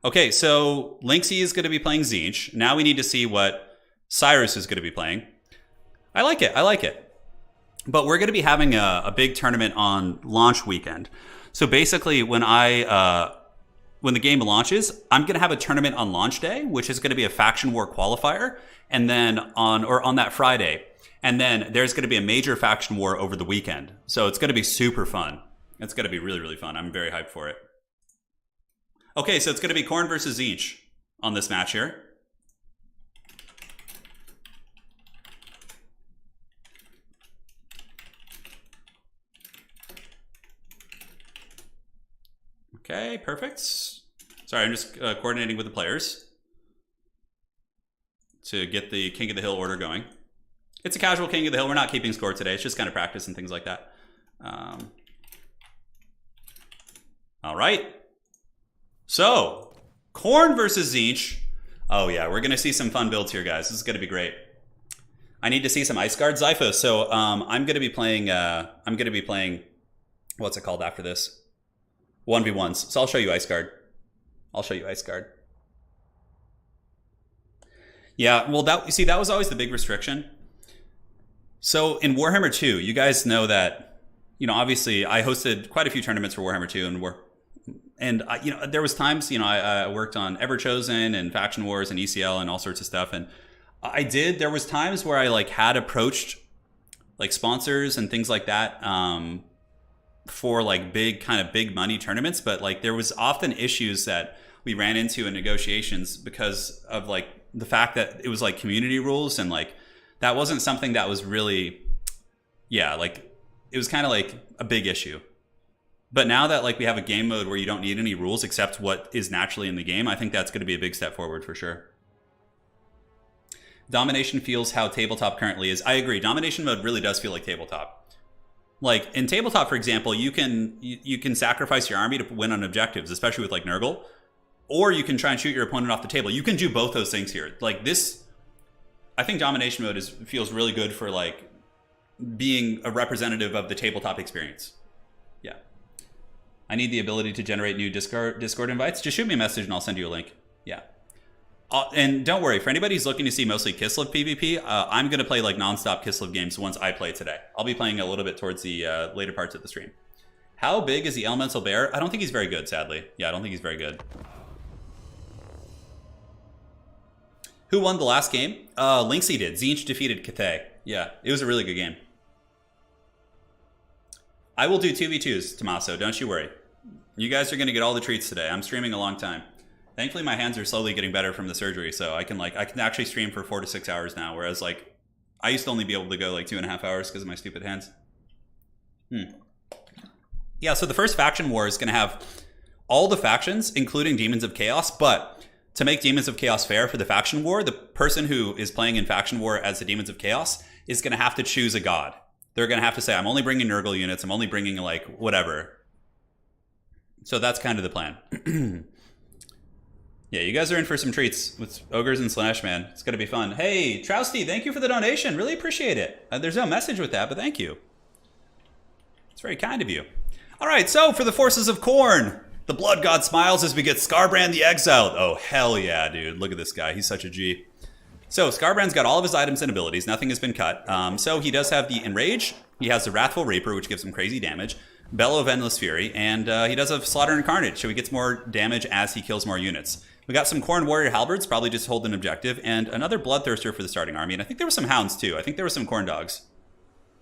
Okay, so Linksi is going to be playing Tzeentch. Now we need to see what Cyrus is going to be playing. I like it. But we're going to be having a big tournament on launch weekend. So basically, when the game launches, I'm going to have a tournament on launch day, which is going to be a faction war qualifier, and then on that Friday. And then there's going to be a major faction war over the weekend. So it's going to be super fun. It's going to be really, really fun. I'm very hyped for it. Okay, so it's going to be Khorne versus Tzeentch on this match here. Okay, perfect. Sorry, I'm just coordinating with the players to get the King of the Hill order going. It's a casual King of the Hill. We're not keeping score today. It's just kind of practice and things like that. All right. So, Khorne versus Tzeentch. Oh yeah, we're gonna see some fun builds here, guys. This is gonna be great. I need to see some Ice Guard Zyphos. So I'm gonna be playing. What's it called after this? 1v1s. So I'll show you Ice Guard. Yeah. Well, that was always the big restriction. So in Warhammer 2, you guys know that obviously I hosted quite a few tournaments for Warhammer 2, and there was times, I worked on Everchosen and Faction Wars and ECL and all sorts of stuff. And there was times where I had approached sponsors and things like that for big money tournaments. But there was often issues that we ran into in negotiations because of the fact that it was community rules. And that wasn't something that was really, it was kind of a big issue. But now that we have a game mode where you don't need any rules except what is naturally in the game, I think that's going to be a big step forward for sure. Domination feels how tabletop currently is. I agree. Domination mode really does feel like tabletop. In tabletop, for example, you can sacrifice your army to win on objectives, especially with Nurgle, or you can try and shoot your opponent off the table. You can do both those things here. I think Domination mode feels really good for being a representative of the tabletop experience. Yeah. I need the ability to generate new Discord invites. Just shoot me a message and I'll send you a link. Yeah. And don't worry, for anybody who's looking to see mostly KISLEV PvP, I'm going to play nonstop KISLEV games once I play today. I'll be playing a little bit towards the later parts of the stream. How big is the Elemental Bear? I don't think he's very good, sadly. Yeah, I don't think he's very good. Who won the last game? Linksi did. Tzeentch defeated Cathay. Yeah, it was a really good game. I will do 2v2s, Tommaso, don't you worry. You guys are going to get all the treats today. I'm streaming a long time. Thankfully, my hands are slowly getting better from the surgery, so I can actually stream for 4 to 6 hours now, whereas I used to only be able to go 2.5 hours because of my stupid hands. Yeah, so the first faction war is going to have all the factions, including Demons of Chaos, but to make Demons of Chaos fair for the faction war, the person who is playing in faction war as the Demons of Chaos is going to have to choose a god. They're going to have to say, I'm only bringing Nurgle units, I'm only bringing whatever. So that's kind of the plan. Yeah, you guys are in for some treats with Ogres and Slash, man. It's going to be fun. Hey, Trousty, thank you for the donation. Really appreciate it. There's no message with that, but thank you. It's very kind of you. All right, so for the forces of Khorne, the Blood God smiles as we get Skarbrand the Exiled. Oh, hell yeah, dude. Look at this guy. He's such a G. So Skarbrand's got all of his items and abilities. Nothing has been cut. So he does have the Enrage. He has the Wrathful Reaper, which gives him crazy damage. Bellow of Endless Fury. And he does have Slaughter and Carnage, so he gets more damage as he kills more units. We got some Khorne Warrior Halberds, probably just hold an objective, and another Bloodthirster for the starting army. And I think there were some Hounds, too. I think there were some Khorne Dogs.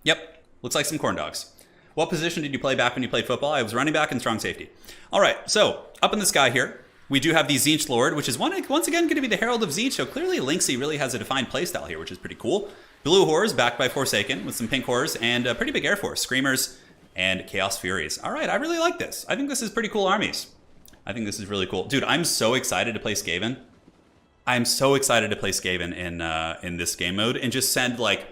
Yep, looks like some Khorne Dogs. What position did you play back when you played football? I was running back and strong safety. All right, so up in the sky here, we do have the Tzeentch Lord, which is once again going to be the Herald of Tzeentch. So clearly Linksi really has a defined playstyle here, which is pretty cool. Blue Horrors backed by Forsaken with some pink Horrors and a pretty big Air Force. Screamers and Chaos Furies. All right, I really like this. I think this is pretty cool armies. I think this is really cool. Dude, I'm so excited to play Skaven. I'm so excited to play Skaven in this game mode and just send like,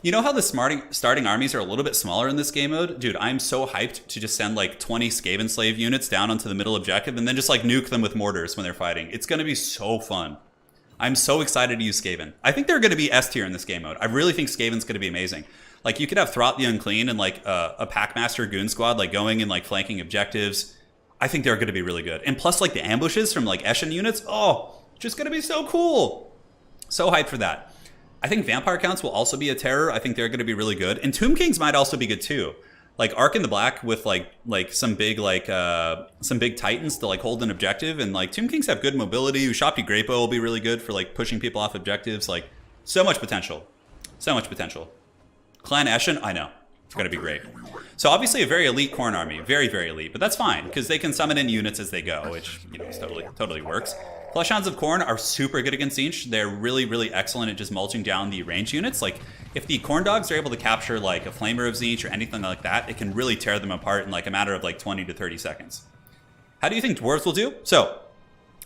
you know how the starting armies are a little bit smaller in this game mode? Dude, I'm so hyped to just send like 20 Skaven slave units down onto the middle objective and then just like nuke them with mortars when they're fighting. It's going to be so fun. I'm so excited to use Skaven. I think they're going to be S tier in this game mode. I really think Skaven's going to be amazing. Like you could have Throt the Unclean and like a Packmaster Goon Squad like going and like flanking objectives. I think they're going to be really good. And plus like the ambushes from like Eshin units. Oh, just going to be so cool. So hyped for that. I think Vampire Counts will also be a terror. I think they're going to be really good. And Tomb Kings might also be good too. Like Arc in the Black with like some big Titans to like hold an objective. And like Tomb Kings have good mobility. Ushabti Greatbow will be really good for like pushing people off objectives. Like so much potential. So much potential. Clan Eshin, I know. It's going to be great. So obviously a very elite Khorne army. Very, very elite. But that's fine because they can summon in units as they go, which, you know, totally works. Fleshhounds of Khorne are super good against Tzeentch. They're really, really excellent at just mulching down the range units. Like, if the Khorne Dogs are able to capture, like, a Flamer of Tzeentch or anything like that, it can really tear them apart in, like, a matter of, like, 20 to 30 seconds. How do you think Dwarves will do? So,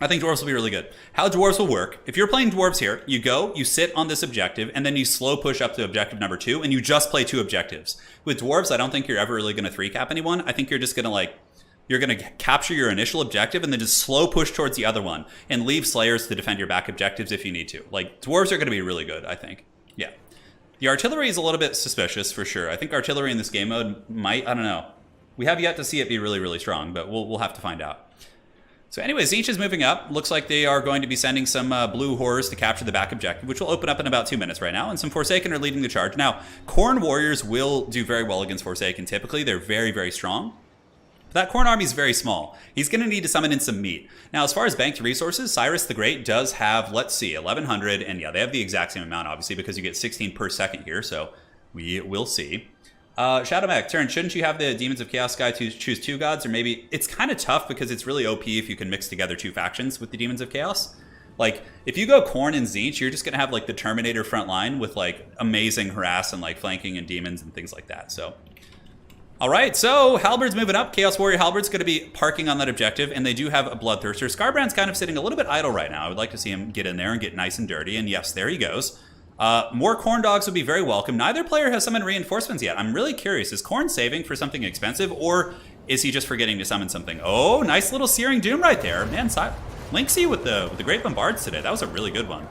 I think Dwarves will be really good. How Dwarves will work, if you're playing Dwarves here, you go, you sit on this objective, and then you slow push up to objective number 2, and you just play 2 objectives. With Dwarves, I don't think you're ever really going to 3-cap anyone. I think you're just going to, like, you're going to capture your initial objective and then just slow push towards the other one and leave Slayers to defend your back objectives if you need to. Like, Dwarves are going to be really good, I think. Yeah. The artillery is a little bit suspicious for sure. I think artillery in this game mode might, I don't know. We have yet to see it be really, really strong, but we'll have to find out. So anyway, Tzeentch is moving up. Looks like they are going to be sending some blue horrors to capture the back objective, which will open up in about 2 minutes right now. And some Forsaken are leading the charge. Now, Khorne warriors will do very well against Forsaken. Typically, they're very, very strong. But that Khorne army is very small. He's going to need to summon in some meat. Now, as far as banked resources, Cyrus the Great does have, let's see, 1,100. And yeah, they have the exact same amount, obviously, because you get 16 per second here. So we will see. Shadowmech, Turin, shouldn't you have the Demons of Chaos guy to choose 2 gods? Or maybe it's kind of tough because it's really OP if you can mix together 2 factions with the Demons of Chaos. Like, if you go Khorne and Tzeentch, you're just going to have, like, the Terminator front line with, like, amazing harass and, like, flanking and demons and things like that. So, all right. So, Halberd's moving up. Chaos Warrior Halberd's going to be parking on that objective, and they do have a Bloodthirster. Skarbrand's kind of sitting a little bit idle right now. I would like to see him get in there and get nice and dirty, and yes, there he goes. More Khorne Dogs would be very welcome. Neither player has summoned reinforcements yet. I'm really curious. Is Khorne saving for something expensive, or is he just forgetting to summon something? Oh, nice little Searing Doom right there. Man, Linksi with the Great Bombards today. That was a really good one.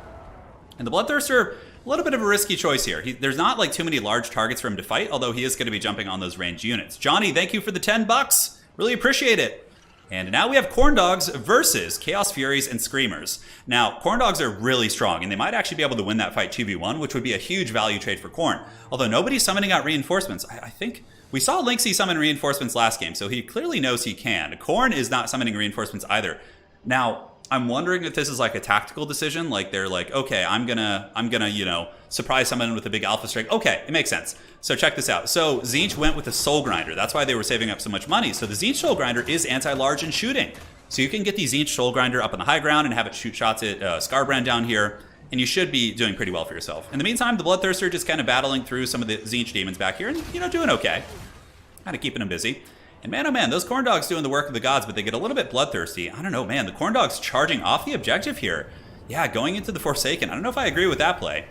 And the Bloodthirster, a little bit of a risky choice here. There's not like too many large targets for him to fight, although he is going to be jumping on those ranged units. Johnny, thank you for the $10. Really appreciate it. And now we have Khorne Dogs versus Chaos Furies and Screamers. Now, Khorne Dogs are really strong, and they might actually be able to win that fight 2v1, which would be a huge value trade for Khorne. Although nobody's summoning out reinforcements. I think we saw Linksi summon reinforcements last game, so he clearly knows he can. Khorne is not summoning reinforcements either. Now, I'm wondering if this is like a tactical decision. Like they're like, okay, I'm gonna, you know, surprise someone with a big alpha strike. Okay, it makes sense. So check this out. So Tzeentch went with a Soul Grinder. That's why they were saving up so much money. So the Tzeentch Soul Grinder is anti-large and shooting. So you can get the Tzeentch Soul Grinder up on the high ground and have it shoot shots at Skarbrand down here. And you should be doing pretty well for yourself. In the meantime, the Bloodthirster just kind of battling through some of the Tzeentch demons back here and, you know, doing okay. Kind of keeping them busy. And man, oh man, those Khorne Dogs doing the work of the gods, but they get a little bit bloodthirsty. I don't know, man. The Khorne Dogs charging off the objective here. Yeah, going into the Forsaken. I don't know if I agree with that play.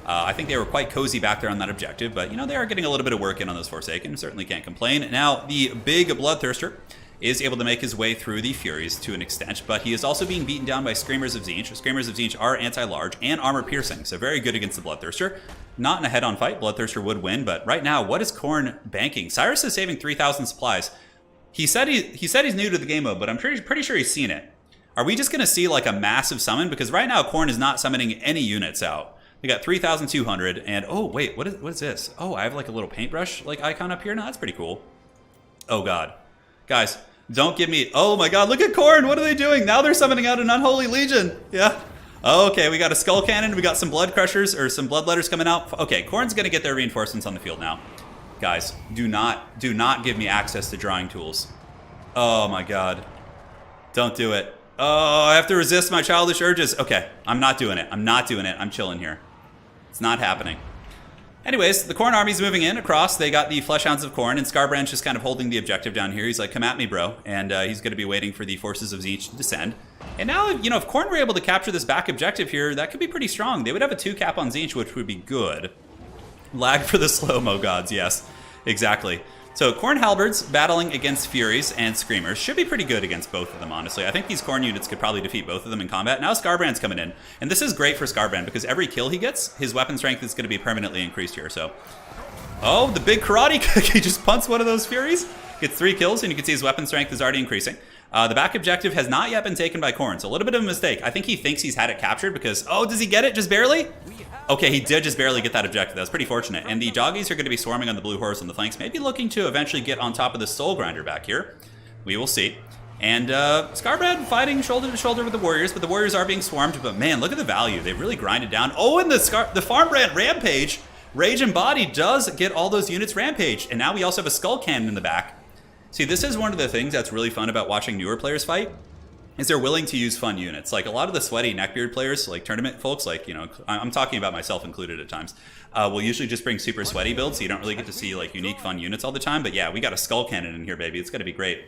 I think they were quite cozy back there on that objective, but, you know, they are getting a little bit of work in on those Forsaken. Certainly can't complain. Now, the big Bloodthirster is able to make his way through the Furies to an extent, but he is also being beaten down by Screamers of Tzeentch. Screamers of Tzeentch are anti-large and armor-piercing, so very good against the Bloodthirster. Not in a head-on fight, Bloodthirster would win, but right now, what is Khorne banking? Cyrus is saving 3,000 supplies. He said he's new to the game mode, but I'm pretty sure he's seen it. Are we just going to see like a massive summon? Because right now, Khorne is not summoning any units out. We got 3,200, and oh wait, what is this? Oh, I have like a little paintbrush like icon up here. No, that's pretty cool. Oh god. Guys, don't give me... Oh my god, look at Khorne! What are they doing? Now they're summoning out an Unholy Legion! Yeah. Okay, we got a Skull Cannon, we got some Blood Crushers, or some Bloodletters coming out. Okay, Khorne's gonna get their reinforcements on the field now. Guys, do not give me access to drawing tools. Oh my god. Don't do it. Oh, I have to resist my childish urges. Okay, I'm not doing it. I'm chilling here. It's not happening. Anyways, the Khorne army's moving in across. They got the Fleshhounds of Khorne, and Scarbrand's just kind of holding the objective down here. He's like, come at me, bro. And he's going to be waiting for the forces of Tzeentch to descend. And now, you know, if Khorne were able to capture this back objective here, that could be pretty strong. They would have a 2-cap on Tzeentch, which would be good. Lag for the slow-mo gods, yes. Exactly. So Khorne Halberds battling against Furies and Screamers should be pretty good against both of them, honestly. I think these Khorne units could probably defeat both of them in combat. Now Scarbrand's coming in, and this is great for Scarbrand because every kill he gets, his weapon strength is going to be permanently increased here. So, oh, the big karate kick! He just punts one of those Furies, gets 3 kills, and you can see his weapon strength is already increasing. The back objective has not yet been taken by Khorne, so a little bit of a mistake. I think he thinks he's had it captured because, oh, does he get it just barely? Okay, he did just barely get that objective. That was pretty fortunate. And the doggies are going to be swarming on the blue horse on the flanks, maybe looking to eventually get on top of the Soul Grinder back here. We will see. And Scarbrand fighting shoulder to shoulder with the Warriors, but the Warriors are being swarmed. But man, look at the value. They've really grinded down. Oh, and the Farmbrand Rampage, Rage Embodied, does get all those units rampaged. And now we also have a Skull Cannon in the back. See, this is one of the things that's really fun about watching newer players fight, is they're willing to use fun units. Like a lot of the sweaty neckbeard players, like tournament folks, like, you know, I'm talking about myself included at times, will usually just bring super sweaty builds, so you don't really get to see like unique fun units all the time. But yeah, we got a Skull Cannon in here, baby. It's going to be great.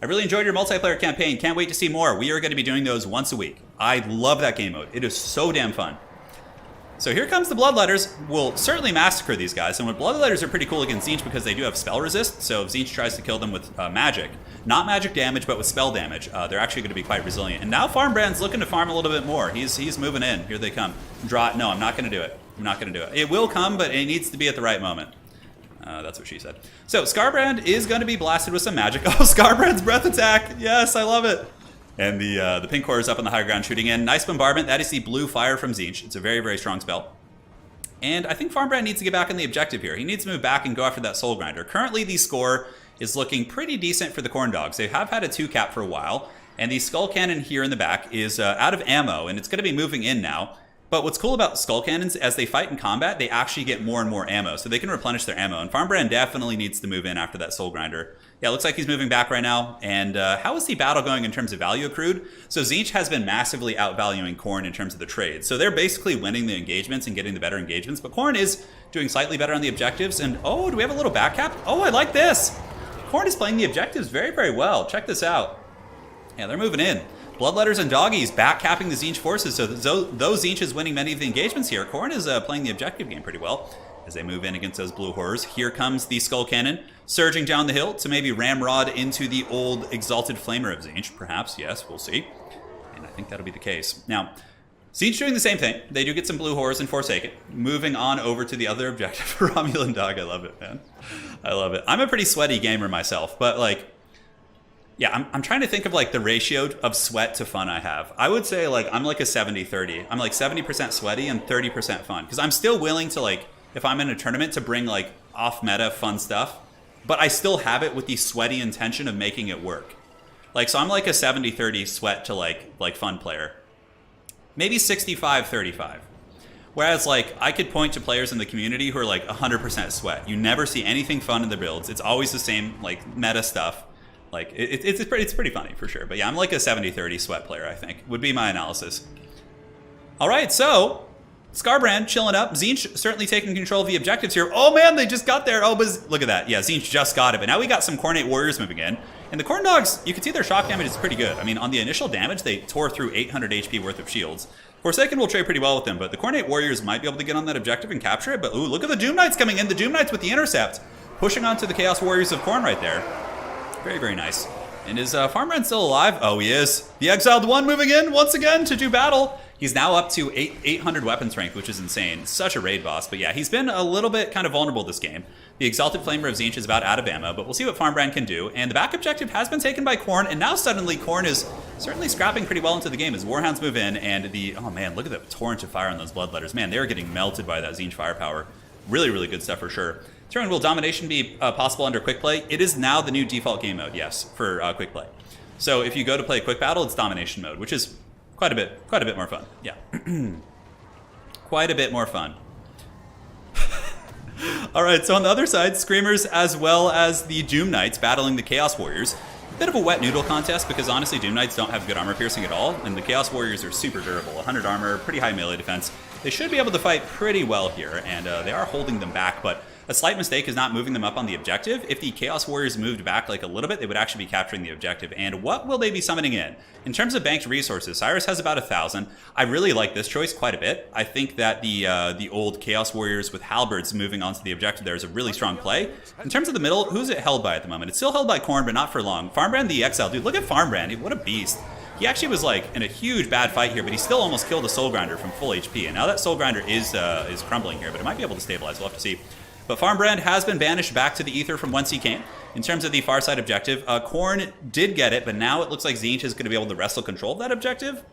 I really enjoyed your multiplayer campaign. Can't wait to see more. We are going to be doing those once a week. I love that game mode. It is so damn fun. So here comes the Bloodletters. We'll certainly massacre these guys. And when Bloodletters are pretty cool against Tzeentch because they do have spell resist. So if Tzeentch tries to kill them with magic, not magic damage, but with spell damage, they're actually going to be quite resilient. And now Farmbrand's looking to farm a little bit more. He's moving in. Here they come. Draw. No, I'm not going to do it. I'm not going to do it. It will come, but it needs to be at the right moment. That's what she said. So Scarbrand is going to be blasted with some magic. Oh, Scarbrand's breath attack. Yes, I love it. And the pink core is up on the high ground shooting in. Nice bombardment. That is the blue fire from Tzeentch. It's a very, very strong spell. And I think Farmbrand needs to get back on the objective here. He needs to move back and go after that Soul Grinder. Currently, the score is looking pretty decent for the Khorne Dogs. They have had a 2-cap for a while. And the Skull Cannon here in the back is out of ammo, and it's going to be moving in now. But what's cool about Skull Cannons, as they fight in combat, they actually get more and more ammo, so they can replenish their ammo. And Farmbrand definitely needs to move in after that Soul Grinder. Yeah, it looks like he's moving back right now. And how is the battle going in terms of value accrued? So Tzeentch has been massively outvaluing Khorne in terms of the trade. So they're basically winning the engagements and getting the better engagements. But Khorne is doing slightly better on the objectives. And oh, do we have a little back cap? Oh, I like this. Khorne is playing the objectives very, very well. Check this out. Yeah, they're moving in. Bloodletters and Doggies back capping the Tzeentch forces. So though Tzeentch is winning many of the engagements here, Khorne is playing the objective game pretty well as they move in against those blue horrors. Here comes the Skull Cannon, surging down the hill to maybe ramrod into the old Exalted Flamer of Tzeentch. Perhaps, yes, we'll see. And I think that'll be the case. Now, Tzeentch doing the same thing. They do get some blue horrors and Forsaken. Moving on over to the other objective. Romulan Dog, I love it, man. I love it. I'm a pretty sweaty gamer myself, but like, yeah, I'm trying to think of like the ratio of sweat to fun I have. I would say like I'm like a 70-30. I'm like 70% sweaty and 30% fun. Because I'm still willing to like, if I'm in a tournament, to bring like off-meta fun stuff. But I still have it with the sweaty intention of making it work. Like, so I'm like a 70-30 sweat to like fun player. Maybe 65-35. Whereas like I could point to players in the community who are like 100% sweat. You never see anything fun in the builds. It's always the same like meta stuff. Like, it's pretty funny, for sure. But yeah, I'm like a 70-30 sweat player, I think, would be my analysis. All right, so Scarbrand chilling up. Tzeentch certainly taking control of the objectives here. Oh, man, they just got there. Oh, but look at that. Yeah, Tzeentch just got it. But now we got some Khornate Warriors moving in. And the Khorne Dogs, you can see their shock damage is pretty good. I mean, on the initial damage, they tore through 800 HP worth of shields. Forsaken will trade pretty well with them, but the Khornate Warriors might be able to get on that objective and capture it. But, ooh, look at the Doom Knights coming in. The Doom Knights with the intercept, pushing onto the Chaos Warriors of Khorne right there. Very, very nice. And is Farmbrand still alive? Oh, he is. The Exiled One moving in once again to do battle. He's now up to 800 weapon strength, which is insane. Such a raid boss. But yeah, he's been a little bit kind of vulnerable this game. The Exalted Flamer of Tzeentch is about out of ammo, but we'll see what Farmbrand can do. And the back objective has been taken by Khorne, and now suddenly Khorne is certainly scrapping pretty well into the game as Warhounds move in, and the... Oh man, look at the torrent of fire on those Bloodletters. Man, they're getting melted by that Tzeentch firepower. Really, really good stuff for sure. Turin, will Domination be possible under Quick Play? It is now the new default game mode, yes, for Quick Play. So if you go to play a quick battle, it's Domination mode, which is quite a bit more fun. Yeah. Quite a bit more fun. All right, so on the other side, Screamers as well as the Doom Knights battling the Chaos Warriors. Bit of a wet noodle contest because honestly, Doom Knights don't have good armor piercing at all, and the Chaos Warriors are super durable. 100 armor, pretty high melee defense. They should be able to fight pretty well here, and they are holding them back, but a slight mistake is not moving them up on the objective. If the Chaos Warriors moved back like a little bit, they would actually be capturing the objective. And what will they be summoning in? In terms of banked resources, Cyrus has about 1,000. I really like this choice quite a bit. I think that the old Chaos Warriors with halberds moving onto the objective there is a really strong play. In terms of the middle, who's it held by at the moment? It's still held by Khorne, but not for long. Farmbrand the Exile. Dude, look at Farmbrand. What a beast. He actually was like in a huge bad fight here, but he still almost killed a Soul Grinder from full HP. And now that Soul Grinder is crumbling here, but it might be able to stabilize. We'll have to see. But Farmbrand has been banished back to the ether from whence he came. In terms of the far side objective, Khorne did get it, but now it looks like Tzeentch is going to be able to wrestle control of that objective.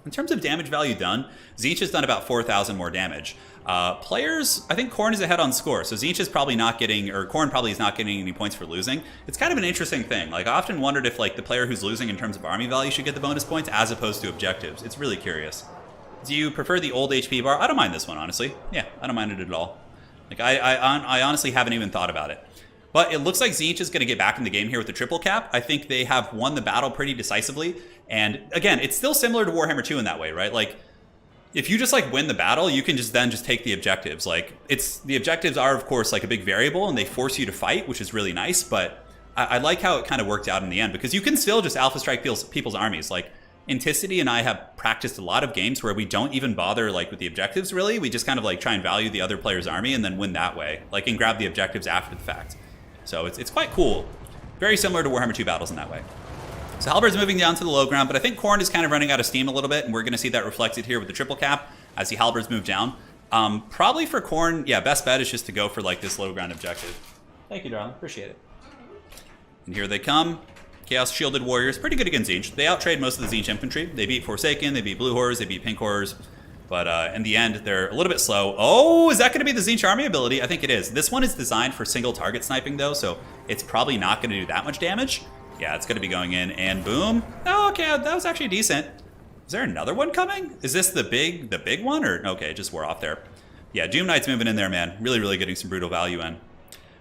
In terms of damage value done, Tzeentch has done about 4,000 more damage. Players, I think Khorne is ahead on score, so Tzeentch is probably not getting, or Khorne probably is not getting any points for losing. It's kind of an interesting thing. Like, I often wondered if like the player who's losing in terms of army value should get the bonus points as opposed to objectives. It's really curious. Do you prefer the old HP bar? I don't mind this one, honestly. Yeah, I don't mind it at all. Like, I honestly haven't even thought about it. But it looks like Tzeentch is going to get back in the game here with the triple cap. I think they have won the battle pretty decisively. And again, it's still similar to Warhammer 2 in that way, right? Like, if you just like win the battle, you can just then take the objectives. Like, the objectives are of course like a big variable and they force you to fight, which is really nice. But I like how it kind of worked out in the end because you can still just alpha strike people's armies. Like, Inticity and I have practiced a lot of games where we don't even bother like with the objectives really. We just kind of like try and value the other player's army and then win that way. Like, and grab the objectives after the fact. So it's quite cool. Very similar to Warhammer 2 battles in that way. So Halberd's moving down to the low ground, but I think Khorne is kind of running out of steam a little bit, and we're going to see that reflected here with the triple cap as the Halberds move down. Probably for Khorne, yeah, best bet is just to go for like this low ground objective. Thank you, darling. Appreciate it. And here they come. Chaos Shielded Warriors, pretty good against Tzeentch. They outtrade most of the Tzeentch infantry. They beat Forsaken, they beat Blue Horrors, they beat Pink Horrors. But in the end, they're a little bit slow. Oh, is that going to be the Tzeentch army ability? I think it is. This one is designed for single target sniping, though, so it's probably not going to do that much damage. Yeah, it's going to be going in, and boom. Oh, okay, that was actually decent. Is there another one coming? Is this the big one, or okay, it just wore off there. Yeah, Doom Knight's moving in there, man. Really, really getting some brutal value in.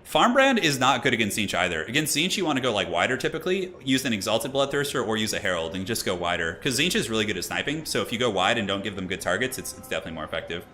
Farmbrand is not good against Tzeentch either. Against Tzeentch, you want to go like wider typically. Use an Exalted Bloodthirster or use a Herald and just go wider. Because Tzeentch is really good at sniping, so if you go wide and don't give them good targets, it's definitely more effective.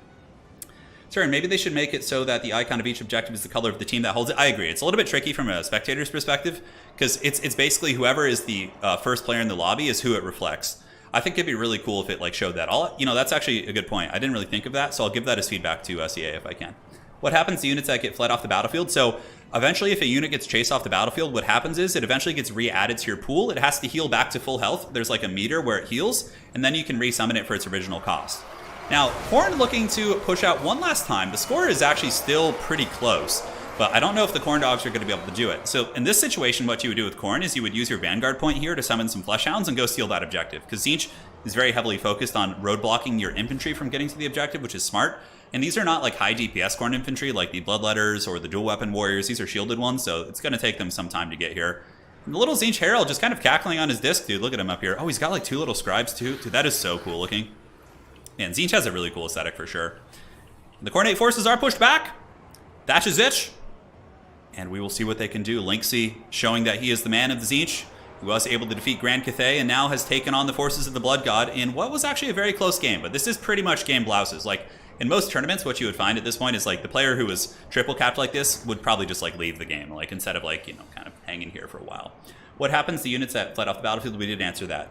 Turin, maybe they should make it so that the icon of each objective is the color of the team that holds it. I agree. It's a little bit tricky from a spectator's perspective, because it's basically whoever is the first player in the lobby is who it reflects. I think it'd be really cool if it like showed that. That's actually a good point. I didn't really think of that, so I'll give that as feedback to CA if I can. What happens to units that get fled off the battlefield? So eventually, if a unit gets chased off the battlefield, what happens is it eventually gets re-added to your pool. It has to heal back to full health. There's like a meter where it heals, and then you can resummon it for its original cost. Now, Khorne looking to push out one last time. The score is actually still pretty close, but I don't know if the Khorne dogs are going to be able to do it. So in this situation, what you would do with Khorne is you would use your Vanguard point here to summon some Fleshhounds and go steal that objective, because Tzeentch is very heavily focused on roadblocking your infantry from getting to the objective, which is smart. And these are not like high DPS Khorne infantry like the Bloodletters or the dual weapon warriors. These are shielded ones, so it's going to take them some time to get here. And the little Tzeentch Herald just kind of cackling on his disc, dude. Look at him up here. Oh, he's got like 2 little scribes too. Dude, that is so cool looking. Man, Tzeentch has a really cool aesthetic for sure. The Coordinate forces are pushed back. Thatch is itch. And we will see what they can do. Linksi showing that he is the man of the Tzeentch, who was able to defeat Grand Cathay and now has taken on the forces of the Blood God in what was actually a very close game. But this is pretty much game blouses. Like, in most tournaments, what you would find at this point is like the player who was triple capped like this would probably just like leave the game, like instead of like, kind of hanging here for a while. What happens to units that fled off the battlefield? We did answer that.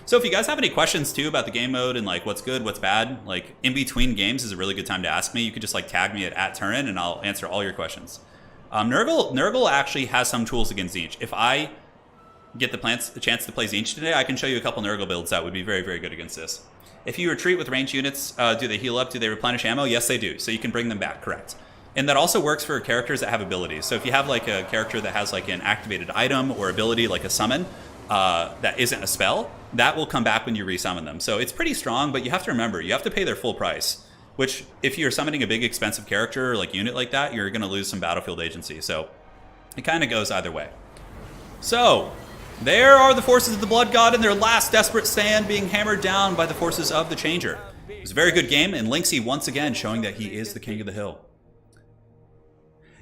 So if you guys have any questions too about the game mode and like what's good, what's bad, like in between games is a really good time to ask me. You could just like tag me at Turin and I'll answer all your questions. Nurgle actually has some tools against Tzeentch. If I get the chance to play Tzeentch today, I can show you a couple Nurgle builds that would be very, very good against this. If you retreat with ranged units, do they heal up? Do they replenish ammo? Yes, they do. So you can bring them back, correct. And that also works for characters that have abilities. So if you have like a character that has like an activated item or ability, like a summon, that isn't a spell, that will come back when you resummon them. So it's pretty strong, but you have to remember, you have to pay their full price, which if you're summoning a big expensive character or like unit like that, you're going to lose some battlefield agency. So it kind of goes either way. So there are the forces of the Blood God in their last desperate stand, being hammered down by the forces of the Changer. It was a very good game, and Linksi once again showing that he is the king of the hill.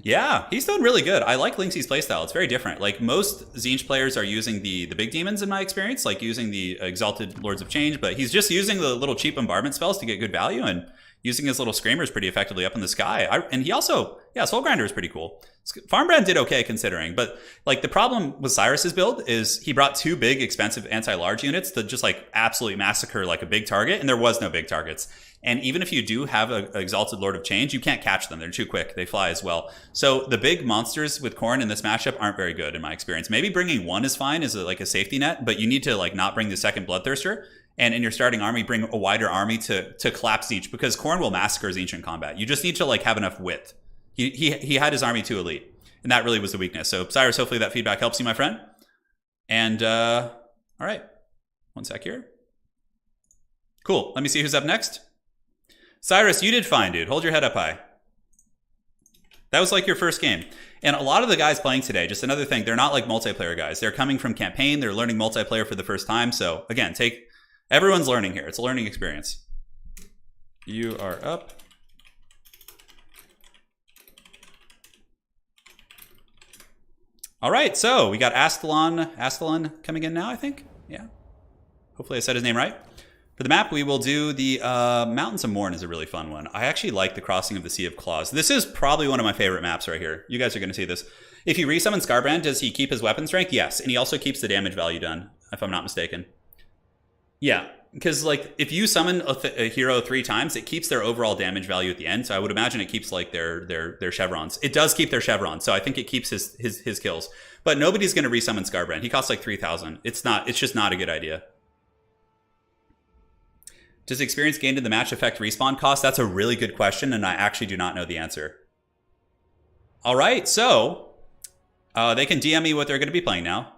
Yeah, he's doing really good. I like Linksi's playstyle. It's very different. Like most Tzeentch players are using the big demons in my experience, like using the Exalted Lords of Change, but he's just using the little cheap bombardment spells to get good value and using his little screamers pretty effectively up in the sky. And he also, yeah, Soul Grinder is pretty cool. Farmbrand did okay considering, but like the problem with Cyrus's build is he brought two big expensive anti-large units to just like absolutely massacre like a big target, and there was no big targets. And even if you do have an Exalted Lord of Change, you can't catch them. They're too quick. They fly as well. So the big monsters with Khorne in this matchup aren't very good in my experience. Maybe bringing one is fine as like a safety net, but you need to like not bring the second Bloodthirster. And in your starting army, bring a wider army to collapse Tzeentch, because Khorne will massacre Tzeentch in combat. You just need to like have enough width. He had his army too elite, and that really was the weakness. So Cyrus, hopefully that feedback helps you, my friend. And all right, one sec here. Cool. Let me see who's up next. Cyrus, you did fine, dude. Hold your head up high. That was like your first game. And a lot of the guys playing today, just another thing, they're not like multiplayer guys. They're coming from campaign. They're learning multiplayer for the first time. So again, everyone's learning here. It's a learning experience. You are up. All right, so we got Astellan coming in now, I think. Yeah. Hopefully I said his name right. For the map, we will do the Mountains of Morn is a really fun one. I actually like the Crossing of the Sea of Claws. This is probably one of my favorite maps right here. You guys are going to see this. If you resummon Scarbrand, does he keep his weapon strength? Yes, and he also keeps the damage value done, if I'm not mistaken. Yeah, because like if you summon a hero 3 times, it keeps their overall damage value at the end. So I would imagine it keeps like their chevrons. It does keep their chevrons, so I think it keeps his kills. But nobody's going to resummon Scarbrand. He costs like 3,000. It's just not a good idea. Does experience gained in the match affect respawn cost? That's a really good question, and I actually do not know the answer. All right, so they can DM me what they're going to be playing now.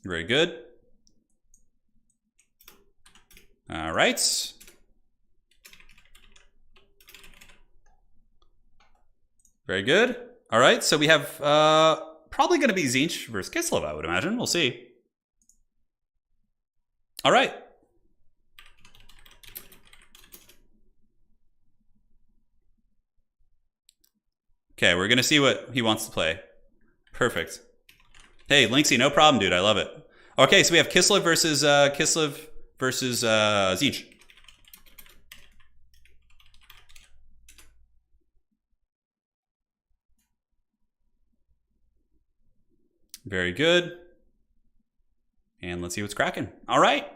Very good. All right. Very good. All right, so we have probably going to be Tzeentch versus KISLEV, I would imagine. We'll see. All right. Okay, we're going to see what he wants to play. Perfect. Hey, Linksi, no problem, dude. I love it. Okay, so we have KISLEV versus Tzeentch. Very good. And let's see what's cracking. All right.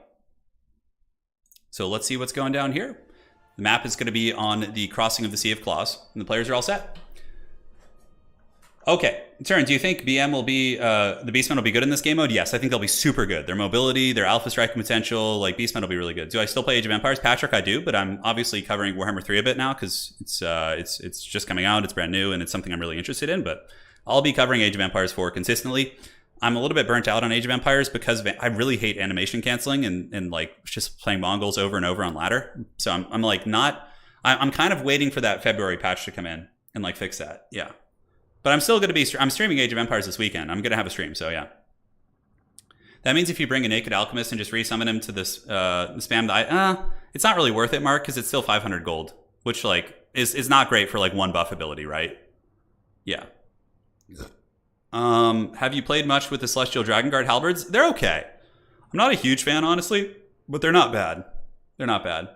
So let's see what's going down here. The map is going to be on the Crossing of the Sea of Claws, and the players are all set. Okay, Turin, do you think BM will be, the Beastmen will be good in this game mode? Yes, I think they'll be super good. Their mobility, their alpha striking potential, like Beastmen will be really good. Do I still play Age of Empires? Patrick, I do, but I'm obviously covering Warhammer 3 a bit now because it's just coming out, it's brand new, and it's something I'm really interested in, but I'll be covering Age of Empires 4 consistently. I'm a little bit burnt out on Age of Empires because I really hate animation canceling and like just playing Mongols over and over on ladder. So I'm like I'm kind of waiting for that February patch to come in and like fix that. Yeah. But I'm still going to be, I'm streaming Age of Empires this weekend. I'm going to have a stream, so yeah. That means if you bring a Naked Alchemist and just resummon him to this, spam the, it's not really worth it, Mark, because it's still 500 gold, which like is not great for like one buff ability, right? Yeah. Have you played much with the Celestial Dragon Guard halberds? They're okay. I'm not a huge fan, honestly, but they're not bad. They're not bad.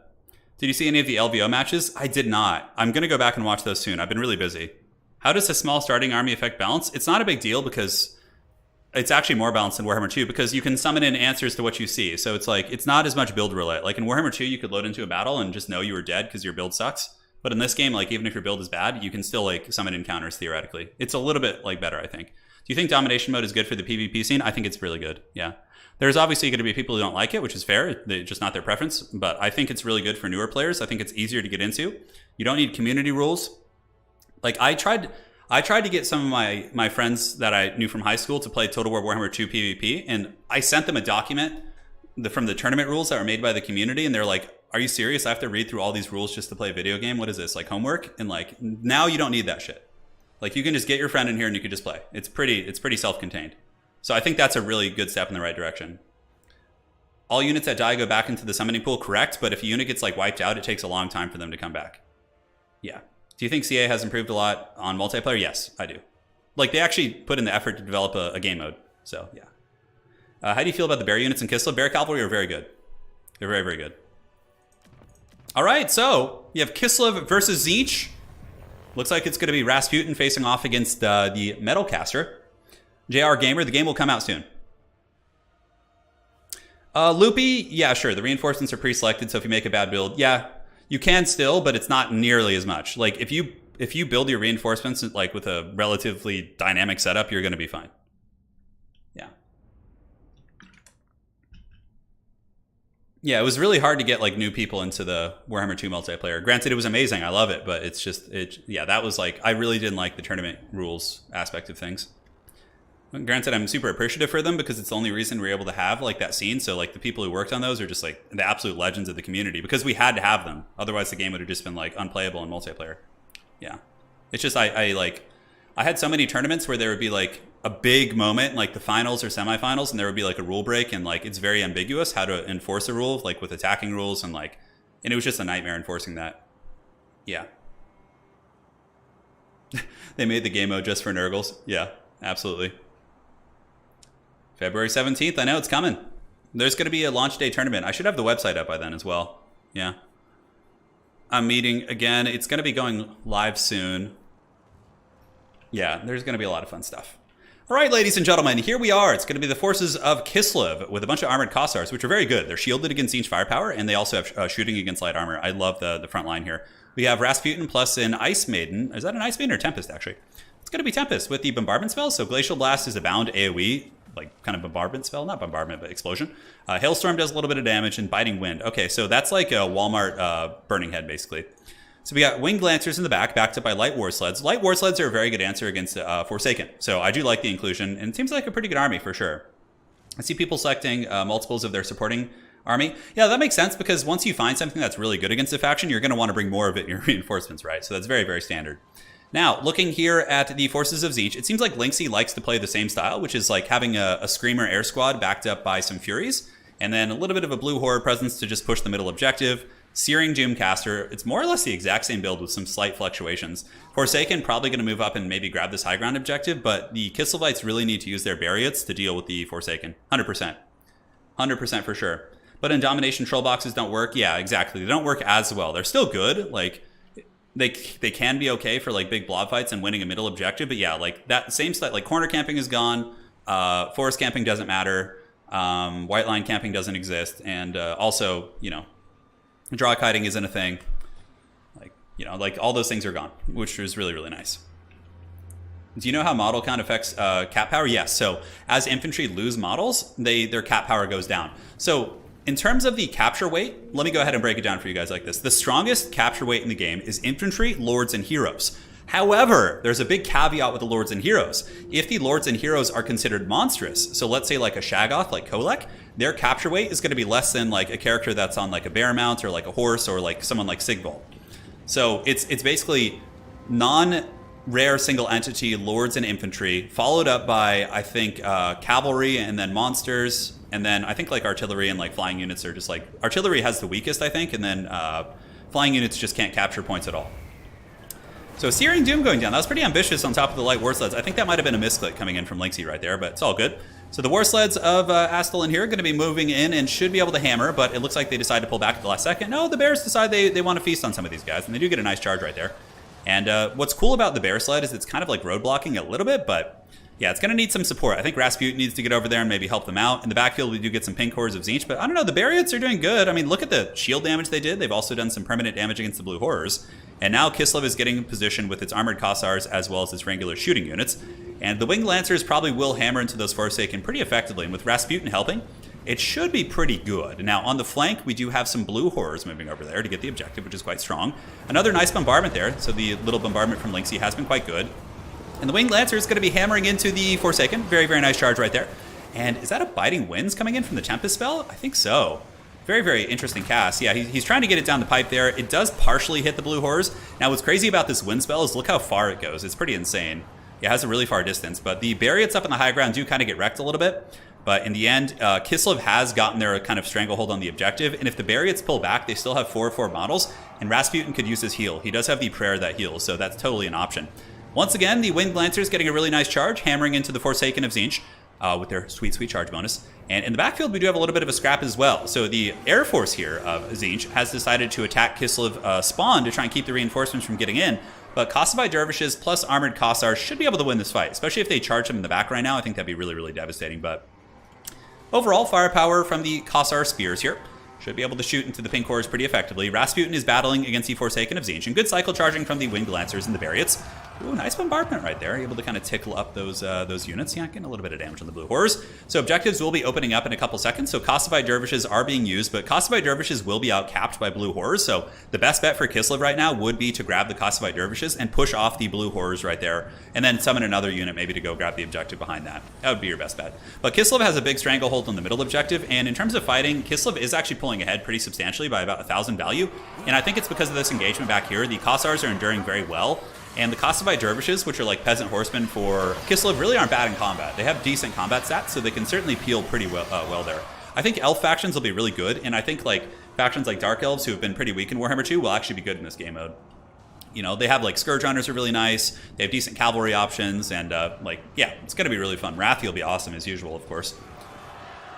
Did you see any of the LVO matches? I did not. I'm going to go back and watch those soon. I've been really busy. How does a small starting army affect balance? It's not a big deal because it's actually more balanced than Warhammer 2 because you can summon in answers to what you see. So it's like, it's not as much build roulette. Like in Warhammer 2, you could load into a battle and just know you were dead because your build sucks. But in this game, like even if your build is bad, you can still like summon encounters theoretically. It's a little bit like better, I think. Do you think domination mode is good for the PvP scene? I think it's really good. Yeah. There's obviously going to be people who don't like it, which is fair. They're just not their preference. But I think it's really good for newer players. I think it's easier to get into. You don't need community rules. Like I tried to get some of my friends that I knew from high school to play Total War Warhammer 2 PvP, and I sent them a document from the tournament rules that were made by the community, and they're like, "Are you serious? I have to read through all these rules just to play a video game? What is this, like homework?" And like now you don't need that shit. Like you can just get your friend in here and you can just play. It's pretty self-contained. So I think that's a really good step in the right direction. All units that die go back into the summoning pool, correct? But if a unit gets like wiped out, it takes a long time for them to come back. Yeah. Do you think CA has improved a lot on multiplayer? Yes, I do. Like they actually put in the effort to develop a game mode. So yeah. How do you feel about the bear units in KISLEV? Bear Cavalry are very good. They're very, very good. All right, so you have KISLEV versus Tzeentch. Looks like it's going to be Rasputin facing off against the Metalcaster. JR Gamer, the game will come out soon. Loopy, yeah, sure. The reinforcements are pre-selected, so if you make a bad build, yeah, you can still, but it's not nearly as much. Like if you build your reinforcements like with a relatively dynamic setup, you're going to be fine. Yeah. Yeah, it was really hard to get like new people into the Warhammer 2 multiplayer. Granted, it was amazing. I love it, but it's just yeah, that was like I really didn't like the tournament rules aspect of things. Granted, I'm super appreciative for them because it's the only reason we're able to have like that scene. So like the people who worked on those are just like the absolute legends of the community because we had to have them. Otherwise, the game would have just been like unplayable in multiplayer. Yeah, it's just I had so many tournaments where there would be like a big moment, like the finals or semifinals, and there would be like a rule break, and like it's very ambiguous how to enforce a rule, like with attacking rules, and it was just a nightmare enforcing that. Yeah. They made the game mode just for Nurgles. Yeah, absolutely. February 17th, I know it's coming. There's going to be a launch day tournament. I should have the website up by then as well. Yeah. I'm meeting again. It's going to be going live soon. Yeah, there's going to be a lot of fun stuff. All right, ladies and gentlemen, here we are. It's going to be the forces of KISLEV with a bunch of armored Kossars, which are very good. They're shielded against Tzeentch firepower, and they also have shooting against light armor. I love the front line here. We have Rasputin plus an Ice Maiden. Is that an Ice Maiden or Tempest, actually? It's going to be Tempest with the bombardment spell. So Glacial Blast is a bound AoE, like kind of bombardment spell. Not bombardment, but explosion. Hailstorm does a little bit of damage, and Biting Wind. Okay, so that's like a Walmart Burning Head, basically. So we got Winged Lancers in the back, backed up by Light War Sleds. Light War Sleds are a very good answer against Forsaken. So I do like the inclusion, and it seems like a pretty good army for sure. I see people selecting multiples of their supporting army. Yeah, that makes sense because once you find something that's really good against a faction, you're going to want to bring more of it in your reinforcements, right? So that's very, very standard. Now, looking here at the forces of Tzeentch, it seems like Linksi likes to play the same style, which is like having a Screamer air squad backed up by some Furies, and then a little bit of a Blue Horror presence to just push the middle objective. Searing Doomcaster, it's more or less the exact same build with some slight fluctuations. Forsaken probably going to move up and maybe grab this high ground objective, but the KISLEVites really need to use their Bariots to deal with the Forsaken. 100%. 100% for sure. But in Domination, troll boxes don't work. Yeah, exactly. They don't work as well. They're still good. Like, they can be okay for like big blob fights and winning a middle objective, but yeah, like that same style, like corner camping is gone, forest camping doesn't matter, white line camping doesn't exist, and also, you know, draw kiting isn't a thing. Like, you know, like all those things are gone, which is really, really nice. Do you know how model count affects cap power? Yes. So as infantry lose models, their cap power goes down. So in terms of the capture weight, let me go ahead and break it down for you guys like this. The strongest capture weight in the game is infantry, lords, and heroes. However, there's a big caveat with the lords and heroes. If the lords and heroes are considered monstrous, so let's say like a Shaggoth, like Kolek, their capture weight is going to be less than like a character that's on like a bear mount or like a horse or like someone like Sigvald. So it's basically non-rare single entity lords and infantry, followed up by, I think, cavalry and then monsters, and then I think like artillery and like flying units are just like, artillery has the weakest, I think, and then flying units just can't capture points at all. So Searing Doom going down, that was pretty ambitious on top of the light war sleds. I think that might have been a misclick coming in from Linksi right there, but it's all good. So the war sleds of Astellan here are going to be moving in and should be able to hammer, but it looks like they decide to pull back at the last second. No, the bears decide they want to feast on some of these guys, and they do get a nice charge right there. And what's cool about the bear sled is it's kind of like road blocking a little bit, but yeah, it's going to need some support. I think Rasputin needs to get over there and maybe help them out. In the backfield, we do get some pink horrors of Tzeentch, but I don't know, the Bariots are doing good. I mean, look at the shield damage they did. They've also done some permanent damage against the blue horrors. And now KISLEV is getting in position with its armored Kossars as well as its regular shooting units. And the Winged Lancers probably will hammer into those Forsaken pretty effectively. And with Rasputin helping, it should be pretty good. Now, on the flank, we do have some blue horrors moving over there to get the objective, which is quite strong. Another nice bombardment there. So the little bombardment from Linksi has been quite good. And the Winged Lancer is going to be hammering into the Forsaken. Very, very nice charge right there. And is that a Biting Winds coming in from the Tempest spell? I think so. Very, very interesting cast. Yeah, he's trying to get it down the pipe there. It does partially hit the blue horrors. Now, what's crazy about this wind spell is look how far it goes. It's pretty insane. It has a really far distance, but the Barriots up on the high ground do kind of get wrecked a little bit. But in the end, KISLEV has gotten their kind of stranglehold on the objective, and if the Barriots pull back, they still have 4/4 models, and Rasputin could use his heal. He does have the prayer that heals, so that's totally an option. Once again, the Winged Lancers getting a really nice charge, hammering into the Forsaken of Tzeentch with their sweet, sweet charge bonus. And in the backfield, we do have a little bit of a scrap as well. So the Air Force here of Tzeentch has decided to attack KISLEV spawn to try and keep the reinforcements from getting in. But Kosovo Dervishes plus Armored Kossars should be able to win this fight, especially if they charge them in the back right now. I think that'd be really, really devastating. But overall, firepower from the Kossar Spears here. Should be able to shoot into the pink cores pretty effectively. Rasputin is battling against the Forsaken of Tzeentch, and good cycle charging from the Winged Lancers and the Barriots. Ooh, nice bombardment right there. Able to kind of tickle up those units. Yeah, getting a little bit of damage on the blue horrors. So objectives will be opening up in a couple seconds. So Kosovo Dervishes are being used, but Kosovo Dervishes will be outcapped by blue horrors. So the best bet for KISLEV right now would be to grab the Kosovo Dervishes and push off the blue horrors right there, and then summon another unit maybe to go grab the objective behind that. That would be your best bet. But KISLEV has a big stranglehold on the middle objective, and in terms of fighting, KISLEV is actually pulling ahead pretty substantially by about 1,000 value, and I think it's because of this engagement back here. The Kossars are enduring very well, and the Kosovo Dervishes, which are like peasant horsemen for KISLEV, really aren't bad in combat. They have decent combat stats, so they can certainly peel pretty well there. I think elf factions will be really good, and I think like factions like Dark Elves, who have been pretty weak in Warhammer 2, will actually be good in this game mode. You know, they have like Scourge Hunters are really nice, they have decent cavalry options, and like, yeah, it's going to be really fun. Wrathy will be awesome as usual, of course.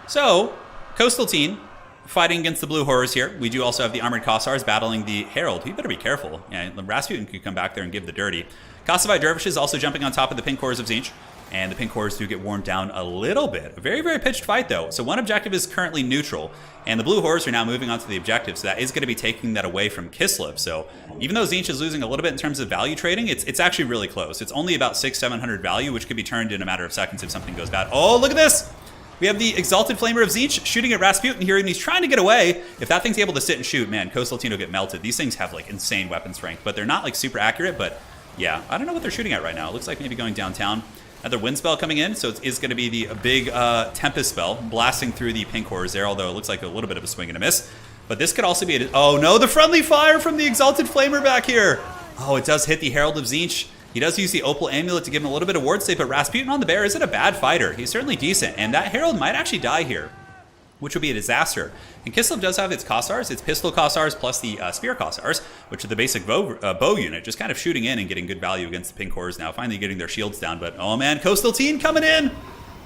So, Coastal Teen fighting against the blue horrors here. We do also have the Armored Kossars battling the Herald. You better be careful. Yeah, Rasputin could come back there and give the dirty. Kosovo Dervishes also jumping on top of the pink cores of Tzeentch, and the pink cores do get worn down a little bit. A very, very pitched fight, though. So one objective is currently neutral, and the blue horrors are now moving on to the objective, so that is going to be taking that away from KISLEV. So even though Tzeentch is losing a little bit in terms of value trading, it's actually really close. It's only about 600-700 value, which could be turned in a matter of seconds if something goes bad. Oh, look at this! We have the Exalted Flamer of Tzeentch shooting at Rasputin here, and he's trying to get away. If that thing's able to sit and shoot, man, Coastal Teen will get melted. These things have, like, insane weapon strength, but they're not, like, super accurate, but, yeah, I don't know what they're shooting at right now. It looks like maybe going downtown. Another wind spell coming in, so it is going to be the big Tempest spell blasting through the pink horrors there, although it looks like a little bit of a swing and a miss. But this could also be oh, no, the friendly fire from the Exalted Flamer back here. Oh, it does hit the Herald of Tzeentch. He does use the Opal Amulet to give him a little bit of ward save, but Rasputin on the bear isn't a bad fighter. He's certainly decent, and that Herald might actually die here, which would be a disaster. And KISLEV does have its Kossars, its Pistol Kossars plus the Spear Kossars, which are the basic bow unit, just kind of shooting in and getting good value against the pink horrors now, finally getting their shields down. But, oh man, Coastal Teen coming in!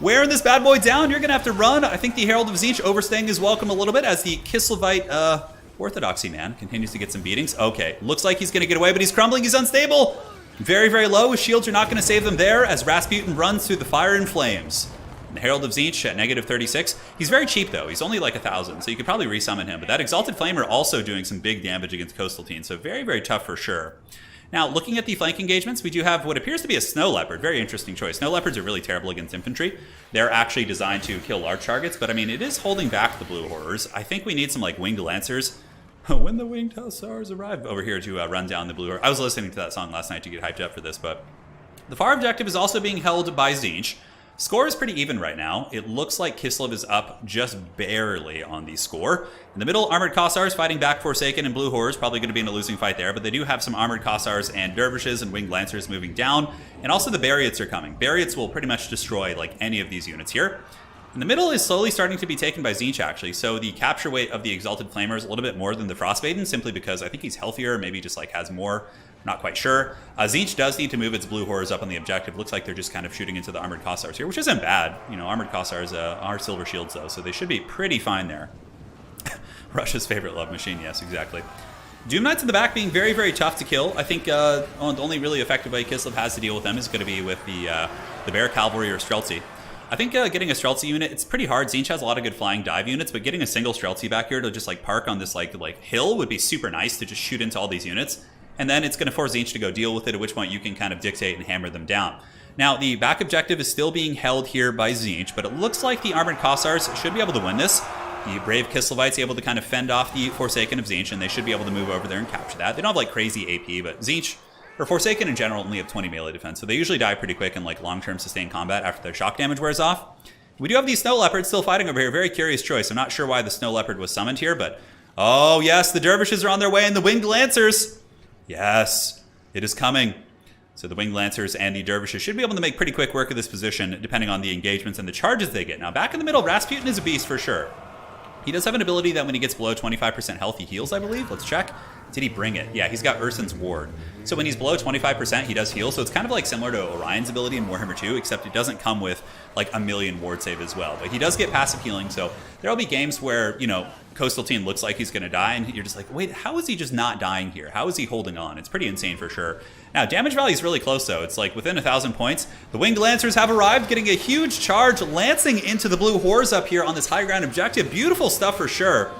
Wearing this bad boy down, you're going to have to run. I think the Herald of Tzeentch overstaying his welcome a little bit as the KISLEVite Orthodoxy man continues to get some beatings. Okay, looks like he's going to get away, but he's crumbling, he's unstable! Very, very low. His shields are not going to save them there as Rasputin runs through the fire and flames. And the Herald of Tzeentch at negative 36. He's very cheap, though. He's only like 1,000, so you could probably resummon him. But that Exalted Flamer also doing some big damage against Coastal Teen, so very, very tough for sure. Now, looking at the flank engagements, we do have what appears to be a Snow Leopard. Very interesting choice. Snow Leopards are really terrible against infantry. They're actually designed to kill large targets, but I mean, it is holding back the blue horrors. I think we need some like Winged Lancers. When the Winged Hussars arrive over here to run down the blue horror. I was listening to that song last night to get hyped up for this, but the far objective is also being held by Tzeentch. Score is pretty even right now. It looks like KISLEV is up just barely on the score. In the middle, Armored Kossars fighting back Forsaken and Blue Horrors, probably going to be in a losing fight there, but they do have some Armored Kossars and Dervishes and Winged Lancers moving down, and also the Barriots are coming. Barriots will pretty much destroy like any of these units here. And the middle is slowly starting to be taken by Tzeentch, actually, so the capture weight of the Exalted Flamer is a little bit more than the Frostmaiden, simply because I think he's healthier, maybe just like has more. Not quite sure. Tzeentch does need to move its blue horrors up on the objective. Looks like they're just kind of shooting into the Armored Kossars here, which isn't bad. You know, Armored Kossars are silver shields, though, so they should be pretty fine there. Russia's favorite love machine, yes, exactly. Doom Knights in the back being very, very tough to kill. I think the only really effective way KISLEV has to deal with them is going to be with the Bear Cavalry or Streltsy. I think getting a Streltsy unit, it's pretty hard. Tzeentch has a lot of good flying dive units, but getting a single Streltsy back here to just like park on this like hill would be super nice to just shoot into all these units. and then it's going to force Tzeentch to go deal with it, at which point you can kind of dictate and hammer them down. Now, the back objective is still being held here by Tzeentch, but it looks like the Armored Kossars should be able to win this. The Brave KISLEVites able to kind of fend off the Forsaken of Tzeentch, and they should be able to move over there and capture that. They don't have like crazy AP, but Tzeentch, or Forsaken in general, only have 20 melee defense, so they usually die pretty quick in like long-term sustained combat after their shock damage wears off. We do have these Snow Leopards still fighting over here. Very curious choice. I'm not sure why the Snow Leopard was summoned here, but oh yes, the Dervishes are on their way, and the Winged Lancers. Yes, it is coming. So the Winged Lancers and the Dervishes should be able to make pretty quick work of this position, depending on the engagements and the charges they get. Now, back in the middle, Rasputin is a beast for sure. He does have an ability that when he gets below 25% health, he heals, I believe. Let's check. Did he bring it? Yeah, he's got Ursen's Ward. So when he's below 25%, he does heal. So it's kind of like similar to Orion's ability in Warhammer 2, except it doesn't come with like a million ward save as well. But he does get passive healing. So there'll be games where, you know, Coastal Team looks like he's going to die, and you're just like, wait, how is he just not dying here? How is he holding on? It's pretty insane for sure. Now, damage value is really close, though. It's like within 1,000 points. The Winged Lancers have arrived, getting a huge charge, lancing into the Blue Horrors up here on this high ground objective. Beautiful stuff for sure.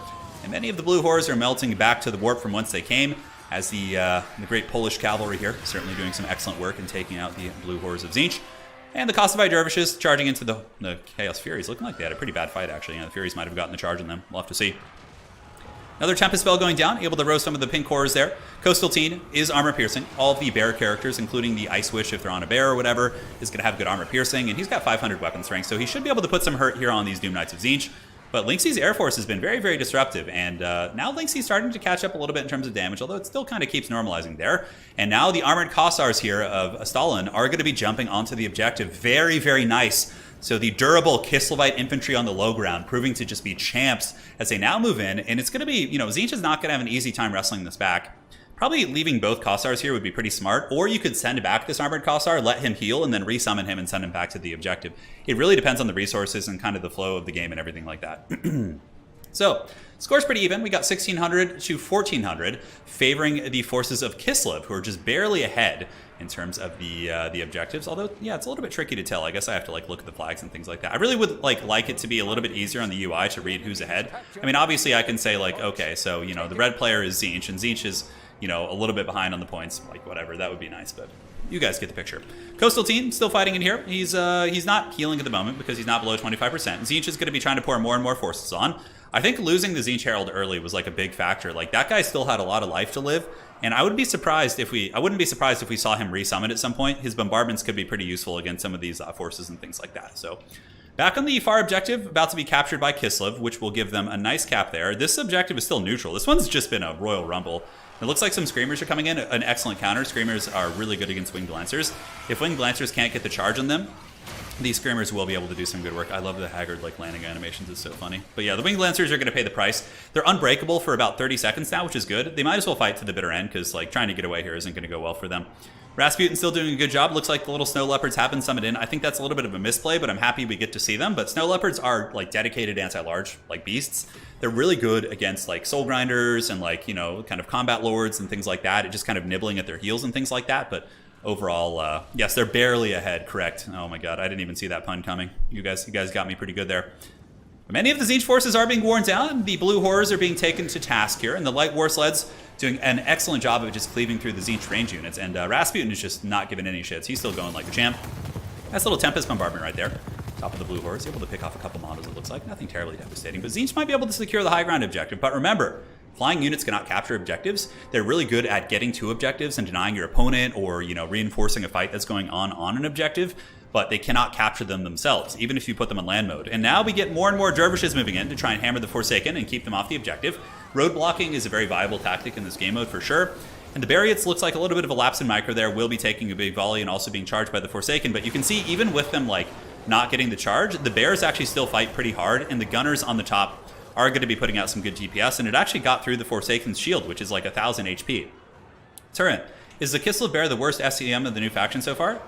And many of the Blue Horrors are melting back to the warp from whence they came, as the great Polish cavalry here, certainly doing some excellent work in taking out the Blue Horrors of Tzeentch. And the Kosovo Dervishes charging into the Chaos Furies, looking like they had a pretty bad fight, actually. You know, the Furies might have gotten the charge on them. We'll have to see. Another Tempest spell going down, able to roast some of the pink horrors there. Coastal Teen is armor piercing. All of the bear characters, including the Ice Witch, if they're on a bear or whatever, is going to have good armor piercing, and he's got 500 weapon strength, so he should be able to put some hurt here on these Doom Knights of Tzeentch. But Linksi's Air Force has been very, very disruptive, and now Linksi's starting to catch up a little bit in terms of damage, although it still kind of keeps normalizing there. And now the Armored Kossars here of Astellan are going to be jumping onto the objective. Very, very nice. So the durable KISLEVite infantry on the low ground, proving to just be champs as they now move in. And it's going to be, you know, Tzeentch is not going to have an easy time wrestling this back. Probably leaving both Kossars here would be pretty smart, or you could send back this Armored Kossar, let him heal, and then resummon him and send him back to the objective. It really depends on the resources and kind of the flow of the game and everything like that. So, score's pretty even. We got 1,600 to 1,400, favoring the forces of KISLEV, who are just barely ahead in terms of the objectives. Although, yeah, it's a little bit tricky to tell. I guess I have to like look at the flags and things like that. I really would like it to be a little bit easier on the UI to read who's ahead. I mean, obviously I can say like, okay, so, you know, the red player is Tzeentch, and Tzeentch is, you know, a little bit behind on the points, like whatever, that would be nice, but you guys get the picture. Coastal Team still fighting in here. He's not healing at the moment because he's not below 25%. Tzeentch is going to be trying to pour more and more forces on. I think losing the Tzeentch Herald early was like a big factor. Like that guy still had a lot of life to live, and I wouldn't be surprised if we saw him resummon at some point. His bombardments could be pretty useful against some of these forces and things like that. So back on the far objective, about to be captured by KISLEV, which will give them a nice cap there. This objective is still neutral. This one's just been a royal rumble. It looks like some Screamers are coming in. An excellent counter. Screamers are really good against Winged Lancers. If Winged Lancers can't get the charge on them, these Screamers will be able to do some good work. I love the Haggard like landing animations. It's so funny. But yeah, the Winged Lancers are going to pay the price. They're unbreakable for about 30 seconds now, which is good. They might as well fight to the bitter end because like trying to get away here isn't going to go well for them. Rasputin still doing a good job. Looks like the little Snow Leopards have been summoned in. I think that's a little bit of a misplay, but I'm happy we get to see them. But Snow Leopards are like dedicated anti-large like beasts. They're really good against like Soul Grinders and like, you know, kind of combat lords and things like that. It just kind of nibbling at their heels and things like that. But overall, yes, they're barely ahead, correct. Oh my god, I didn't even see that pun coming. You guys got me pretty good there. Many of the Tzeentch forces are being worn down. The Blue Horrors are being taken to task here, and the Light War Sleds doing an excellent job of just cleaving through the Tzeentch range units. And Rasputin is just not giving any shits. He's still going like a champ. Nice little Tempest bombardment right there. Top of the Blue Horrors, able to pick off a couple models, it looks like. Nothing terribly devastating, but Tzeentch might be able to secure the high ground objective. But remember, flying units cannot capture objectives. They're really good at getting to objectives and denying your opponent or, you know, reinforcing a fight that's going on an objective, but they cannot capture them themselves, even if you put them in land mode. And now we get more and more Dervishes moving in to try and hammer the Forsaken and keep them off the objective. Road blocking is a very viable tactic in this game mode for sure. And the Bariots looks like a little bit of a lapse in micro there, will be taking a big volley and also being charged by the Forsaken, but you can see even with them like not getting the charge, the Bears actually still fight pretty hard, and the Gunners on the top are going to be putting out some good DPS, and it actually got through the Forsaken's shield, which is like 1,000 HP. Turin, is the KISLEV Bear the worst SEM of the new faction so far?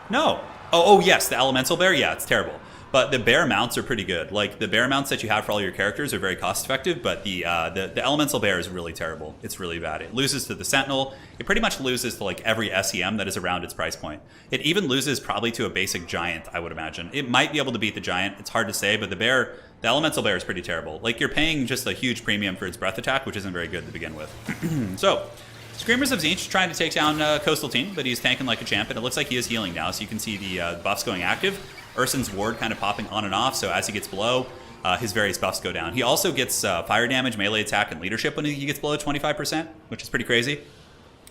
No. Oh yes, the Elemental Bear, yeah, it's terrible. But the bear mounts are pretty good. Like, the bear mounts that you have for all your characters are very cost-effective, but the Elemental Bear is really terrible. It's really bad. It loses to the Sentinel. It pretty much loses to, like, every SEM that is around its price point. It even loses probably to a basic Giant, I would imagine. It might be able to beat the Giant. It's hard to say, but the Elemental Bear is pretty terrible. Like, you're paying just a huge premium for its breath attack, which isn't very good to begin with. So, Screamers of Tzeentch trying to take down Coastal Team, but he's tanking like a champ, and it looks like he is healing now, so you can see the buffs going active. Urson's ward kind of popping on and off, so as he gets below, his various buffs go down. He also gets fire damage, melee attack, and leadership when he gets below 25%, which is pretty crazy.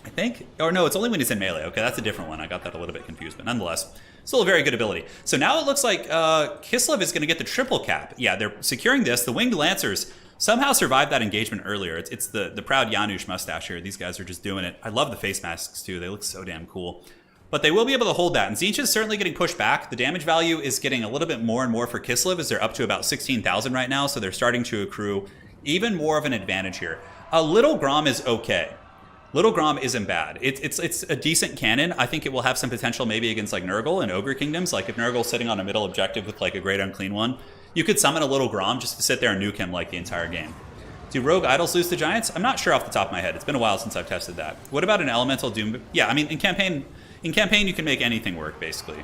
I think, or no, it's only when he's in melee. Okay, that's a different one. I got that a little bit confused, but nonetheless, still a very good ability. So now it looks like KISLEV is going to get the triple cap. Yeah, they're securing this. The Winged Lancers somehow survived that engagement earlier. It's the proud Janusz mustache here. These guys are just doing it. I love the face masks too. They look so damn cool. But they will be able to hold that. And Tzeentch is certainly getting pushed back. The damage value is getting a little bit more and more for KISLEV as they're up to about 16,000 right now. So they're starting to accrue even more of an advantage here. A Little Grom is okay. Little Grom isn't bad. It's a decent cannon. I think it will have some potential maybe against like Nurgle and Ogre Kingdoms. Like if Nurgle's sitting on a middle objective with like a Great Unclean One, you could summon a Little Grom just to sit there and nuke him like the entire game. Do Rogue Idols lose to Giants? I'm not sure off the top of my head. It's been a while since I've tested that. What about an Elemental Doom? Yeah, I mean in campaign you can make anything work basically.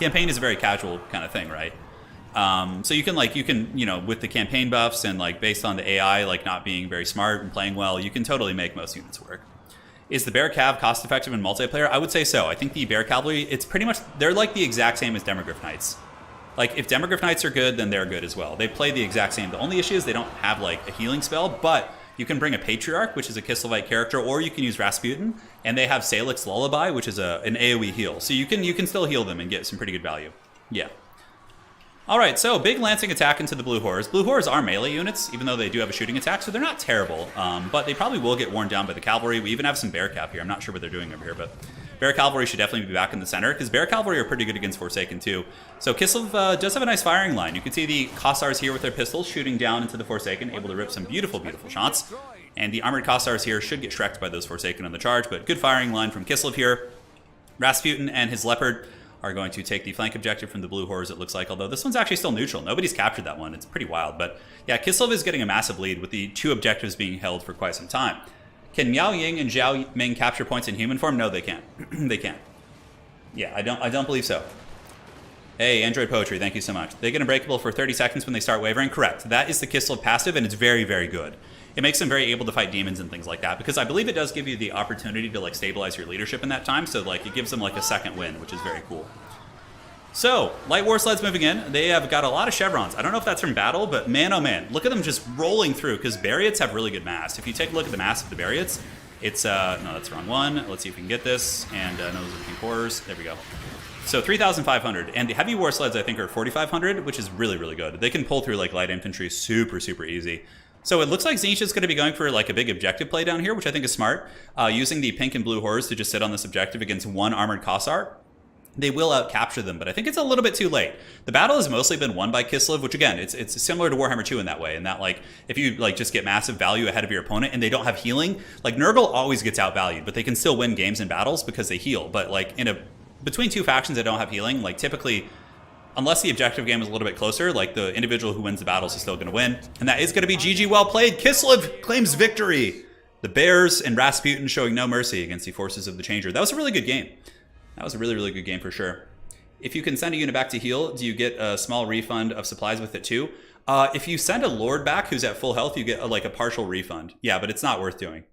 Campaign is a very casual kind of thing, right? So you can with the campaign buffs and like based on the AI like not being very smart and playing well, you can totally make most units work. Is the Bear Cav cost effective in multiplayer? I would say so. I think the Bear Cavalry, it's pretty much, they're like the exact same as Demogryph Knights. Like if Demogryph Knights are good, then they're good as well. They play the exact same. The only issue is they don't have like a healing spell, but you can bring a Patriarch, which is a KISLEVite character, or you can use Rasputin, and they have Salix Lullaby, which is an AoE heal. So you can still heal them and get some pretty good value. Yeah. All right, so big lancing attack into the Blue Horrors. Blue Horrors are melee units, even though they do have a shooting attack, so they're not terrible, but they probably will get worn down by the cavalry. We even have some Bear Cav here. I'm not sure what they're doing over here, but Bear Cavalry should definitely be back in the center, because Bear Cavalry are pretty good against Forsaken too. So KISLEV does have a nice firing line. You can see the Kossars here with their pistols shooting down into the Forsaken, able to rip some beautiful, beautiful shots. And the Armored Kossars here should get shreked by those Forsaken on the charge, but good firing line from KISLEV here. Rasputin and his Leopard are going to take the flank objective from the Blue Horrors, it looks like, although this one's actually still neutral. Nobody's captured that one. It's pretty wild. But yeah, KISLEV is getting a massive lead with the two objectives being held for quite some time. Can Miao Ying and Zhao Ming capture points in human form? No, they can't. They can't. Yeah, I don't believe so. Hey, Android Poetry, thank you so much. They get unbreakable for 30 seconds when they start wavering? Correct. That is the KISLEV passive, and it's very, very good. It makes them very able to fight demons and things like that, because I believe it does give you the opportunity to like stabilize your leadership in that time, so like it gives them like a second win, which is very cool. So, Light War Sleds moving in. They have got a lot of chevrons. I don't know if that's from battle, but man, oh man, look at them just rolling through, because Bariots have really good mass. If you take a look at the mass of the Bariots, it's, no, that's the wrong one. Let's see if we can get this, and no, those are Pink Horrors. There we go. So 3,500, and the Heavy War Sleds I think are 4,500, which is really, really good. They can pull through like light infantry super, super easy. So it looks like Tzeentch is going to be going for like a big objective play down here, which I think is smart. Using the Pink and Blue Horrors to just sit on this objective against one Armored Kossar. They will out-capture them, but I think it's a little bit too late. The battle has mostly been won by KISLEV, which again, it's similar to Warhammer 2 in that way, in that like, if you like just get massive value ahead of your opponent and they don't have healing, like Nurgle always gets outvalued, but they can still win games in battles because they heal. But like between two factions that don't have healing, like typically, unless the objective game is a little bit closer, like the individual who wins the battles is still going to win. And that is going to be GG well played. KISLEV claims victory. The Bears and Rasputin showing no mercy against the forces of the Changer. That was a really good game. That was a really, really good game for sure. If you can send a unit back to heal, do you get a small refund of supplies with it too? If you send a Lord back who's at full health, you get like a partial refund. Yeah, but it's not worth doing.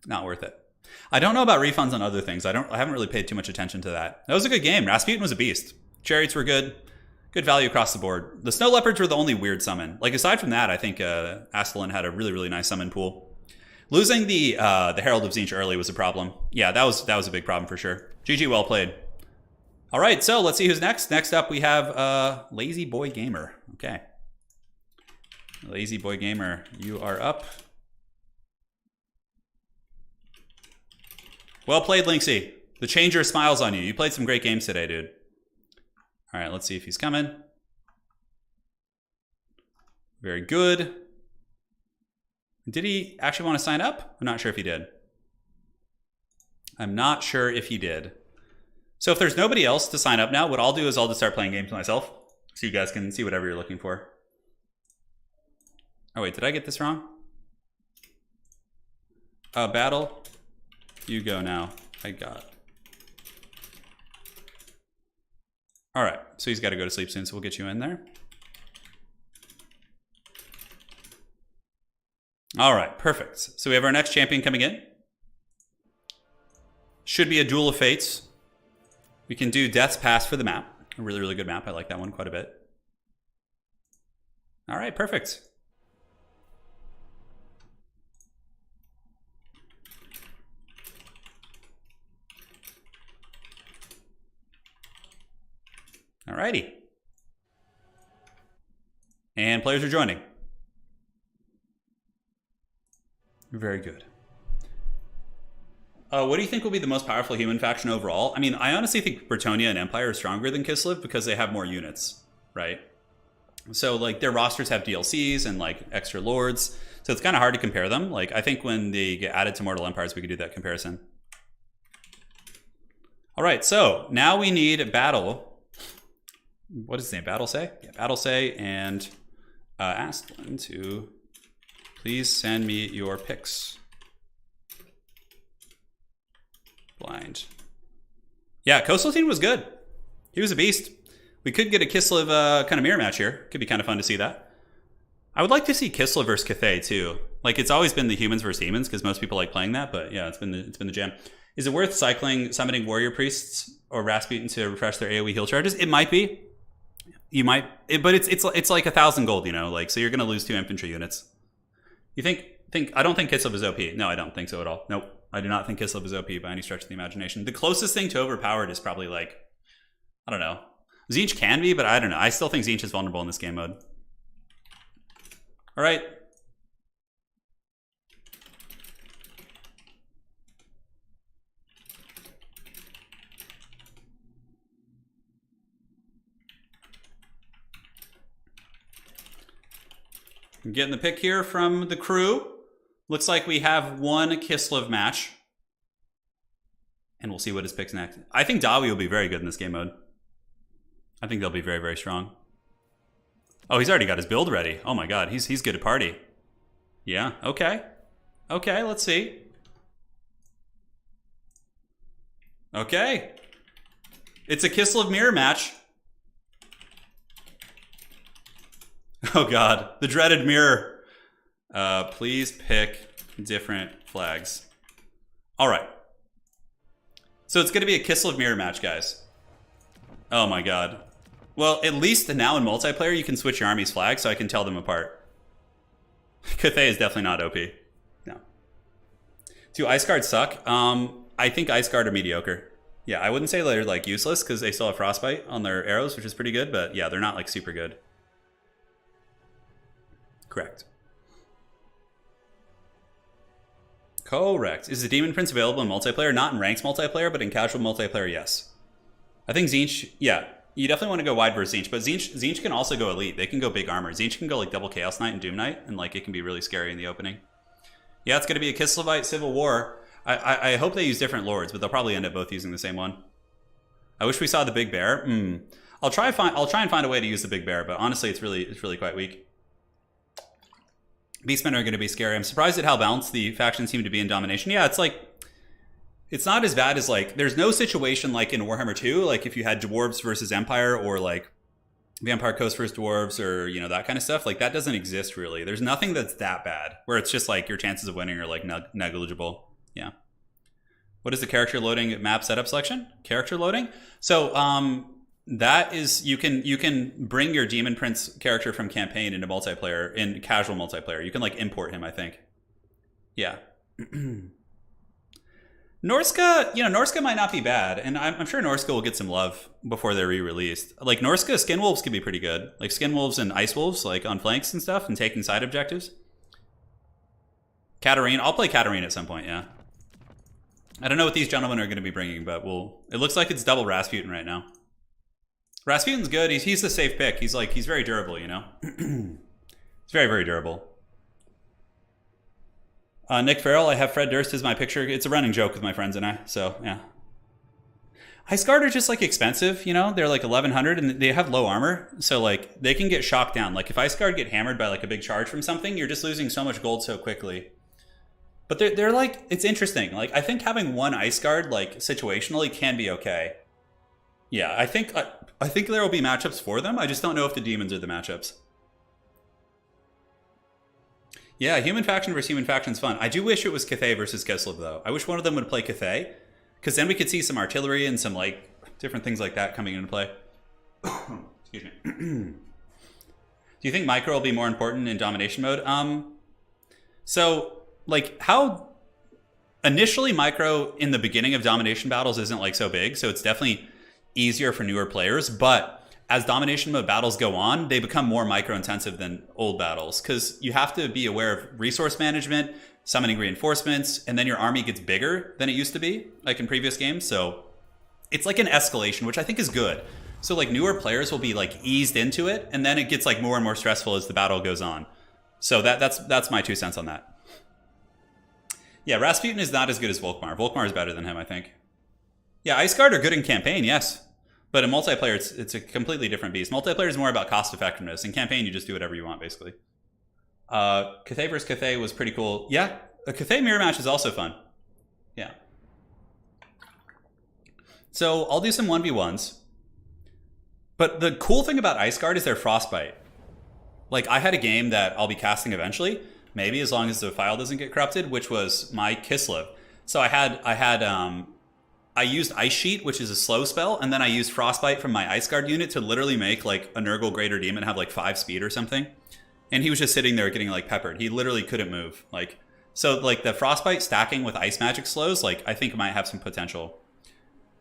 Not worth it. I don't know about refunds on other things. I haven't really paid too much attention to that. That was a good game. Rasputin was a beast. Chariots were good. Good value across the board. The Snow Leopards were the only weird summon. Like aside from that, I think Astellan had a really, really nice summon pool. Losing the Herald of Tzeentch early was a problem. Yeah, that was a big problem for sure. GG, well played. All right, so let's see who's next. Next up, we have Lazy Boy Gamer. Okay. Lazy Boy Gamer, you are up. Well played, Linksi. The Changer smiles on you. You played some great games today, dude. All right, let's see if he's coming. Very good. Did he actually want to sign up? I'm not sure if he did. I'm not sure if he did. So if there's nobody else to sign up now, what I'll do is I'll just start playing games myself, so you guys can see whatever you're looking for. Oh wait, did I get this wrong? Battle, you go now. I got it. All right, so he's got to go to sleep soon, so we'll get you in there. All right, perfect. So we have our next champion coming in. Should be a Duel of Fates. We can do Death's Pass for the map. A really, really good map. I like that one quite a bit. All right, perfect. All righty. And players are joining. Very good. What do you think will be the most powerful human faction overall? I mean, I honestly think Bretonnia and Empire are stronger than KISLEV because they have more units, right? So, like, their rosters have DLCs and, like, extra lords. So it's kind of hard to compare them. Like, I think when they get added to Mortal Empires, we could do that comparison. All right, so now we need Battle. What is his name? Battlesey? Yeah, Battlesey and Astellan to please send me your picks. Blind. Yeah, Coastal Team was good. He was a beast. We could get a KISLEV kind of mirror match here. Could be kind of fun to see that. I would like to see KISLEV versus Cathay too. Like, it's always been the humans versus demons because most people like playing that. But yeah, it's been the jam. Is it worth summoning warrior priests or Rasputin to refresh their AOE heal charges? It might be. You might, but it's like 1,000 gold, you know. Like, so you're gonna lose 2 infantry units. You think? I don't think KISLEV is OP. No, I don't think so at all. Nope. I do not think KISLEV is OP by any stretch of the imagination. The closest thing to overpowered is probably, like, I don't know. Tzeentch can be, but I don't know. I still think Tzeentch is vulnerable in this game mode. All right. I'm getting the pick here from the crew. Looks like we have one KISLEV match. And we'll see what his pick's next. I think Dawi will be very good in this game mode. I think they'll be very, very strong. Oh, he's already got his build ready. Oh my god, he's good at party. Yeah, okay. Okay, let's see. Okay. It's a KISLEV mirror match. Oh god, the dreaded mirror. Please pick different flags. All right. So it's going to be a KISLEV mirror match, guys. Oh my god. Well, at least now in multiplayer, you can switch your army's flag so I can tell them apart. Cathay is definitely not OP. No. Do Ice Guard suck? I think Ice Guard are mediocre. Yeah, I wouldn't say they're, like, useless because they still have Frostbite on their arrows, which is pretty good. But yeah, they're not, like, super good. Correct. Correct. Is the Demon Prince available in multiplayer? Not in ranks multiplayer, but in casual multiplayer, yes. I think Tzeentch, yeah. You definitely want to go wide versus Tzeentch, but Tzeentch can also go elite. They can go big armor. Tzeentch can go like double Chaos Knight and Doom Knight, and like it can be really scary in the opening. Yeah, it's going to be a KISLEVite Civil War. I hope they use different lords, but they'll probably end up both using the same one. I wish we saw the Big Bear. I'll try and find a way to use the Big Bear, but honestly, it's really quite weak. Beastmen are going to be scary. I'm surprised at how balanced the factions seem to be in Domination. Yeah, it's like, it's not as bad as, like, there's no situation like in Warhammer 2, like if you had Dwarves versus Empire, or like Vampire Coast versus Dwarves, or, you know, that kind of stuff. Like, that doesn't exist really. There's nothing that's that bad, where it's just like your chances of winning are like negligible. Yeah. What is the character loading map setup selection? Character loading? So, that is, you can bring your Demon Prince character from campaign into multiplayer, in casual multiplayer. You can like import him, I think. Yeah. Norska, you know, Norska might not be bad, and I'm sure Norska will get some love before they're re-released. Like, Norska Skinwolves could be pretty good. Like, Skinwolves and Ice Wolves, like, on flanks and stuff, and taking side objectives. Katarine, I'll play Katarine at some point, yeah. I don't know what these gentlemen are going to be bringing, but it looks like it's double Rasputin right now. Rasputin's good. He's the safe pick. He's very durable, you know? He's very, very durable. Nick Farrell, I have Fred Durst as my picture. It's a running joke with my friends and I, so yeah. Ice Guard are just like expensive, you know? They're like 1,100 and they have low armor, so like they can get shocked down. Like if Ice Guard get hammered by like a big charge from something, you're just losing so much gold so quickly. But they're like, it's interesting. Like I think having one Ice Guard like situationally can be okay. Yeah, I think there will be matchups for them. I just don't know if the demons are the matchups. Yeah, human faction versus human faction is fun. I do wish it was Cathay versus KISLEV, though. I wish one of them would play Cathay. Because then we could see some artillery and some like different things like that coming into play. Excuse me. Do you think micro will be more important in domination mode? So like how initially micro in the beginning of domination battles isn't like so big, so it's definitely easier for newer players, but as domination mode battles go on, they become more micro intensive than old battles because you have to be aware of resource management, summoning reinforcements, and then your army gets bigger than it used to be, like in previous games. So it's like an escalation, which I think is good. So like newer players will be like eased into it, and then it gets like more and more stressful as the battle goes on. So that's my 2 cents on that. Yeah, Rasputin is not as good as Volkmar. Volkmar is better than him, I think. Yeah, Ice Guard are good in campaign, yes. But in multiplayer, it's a completely different beast. Multiplayer is more about cost effectiveness. In campaign, you just do whatever you want, basically. Cathay vs. Cathay was pretty cool. Yeah, a Cathay mirror match is also fun. Yeah. So I'll do some 1v1s. But the cool thing about Ice Guard is their Frostbite. Like, I had a game that I'll be casting eventually, maybe as long as the file doesn't get corrupted, which was my KISLEV. So I used Ice Sheet, which is a slow spell, and then I used Frostbite from my Ice Guard unit to literally make like a Nurgle Greater Demon have like 5 speed or something. And he was just sitting there getting like peppered. He literally couldn't move. Like, so like the Frostbite stacking with Ice Magic slows, like I think might have some potential.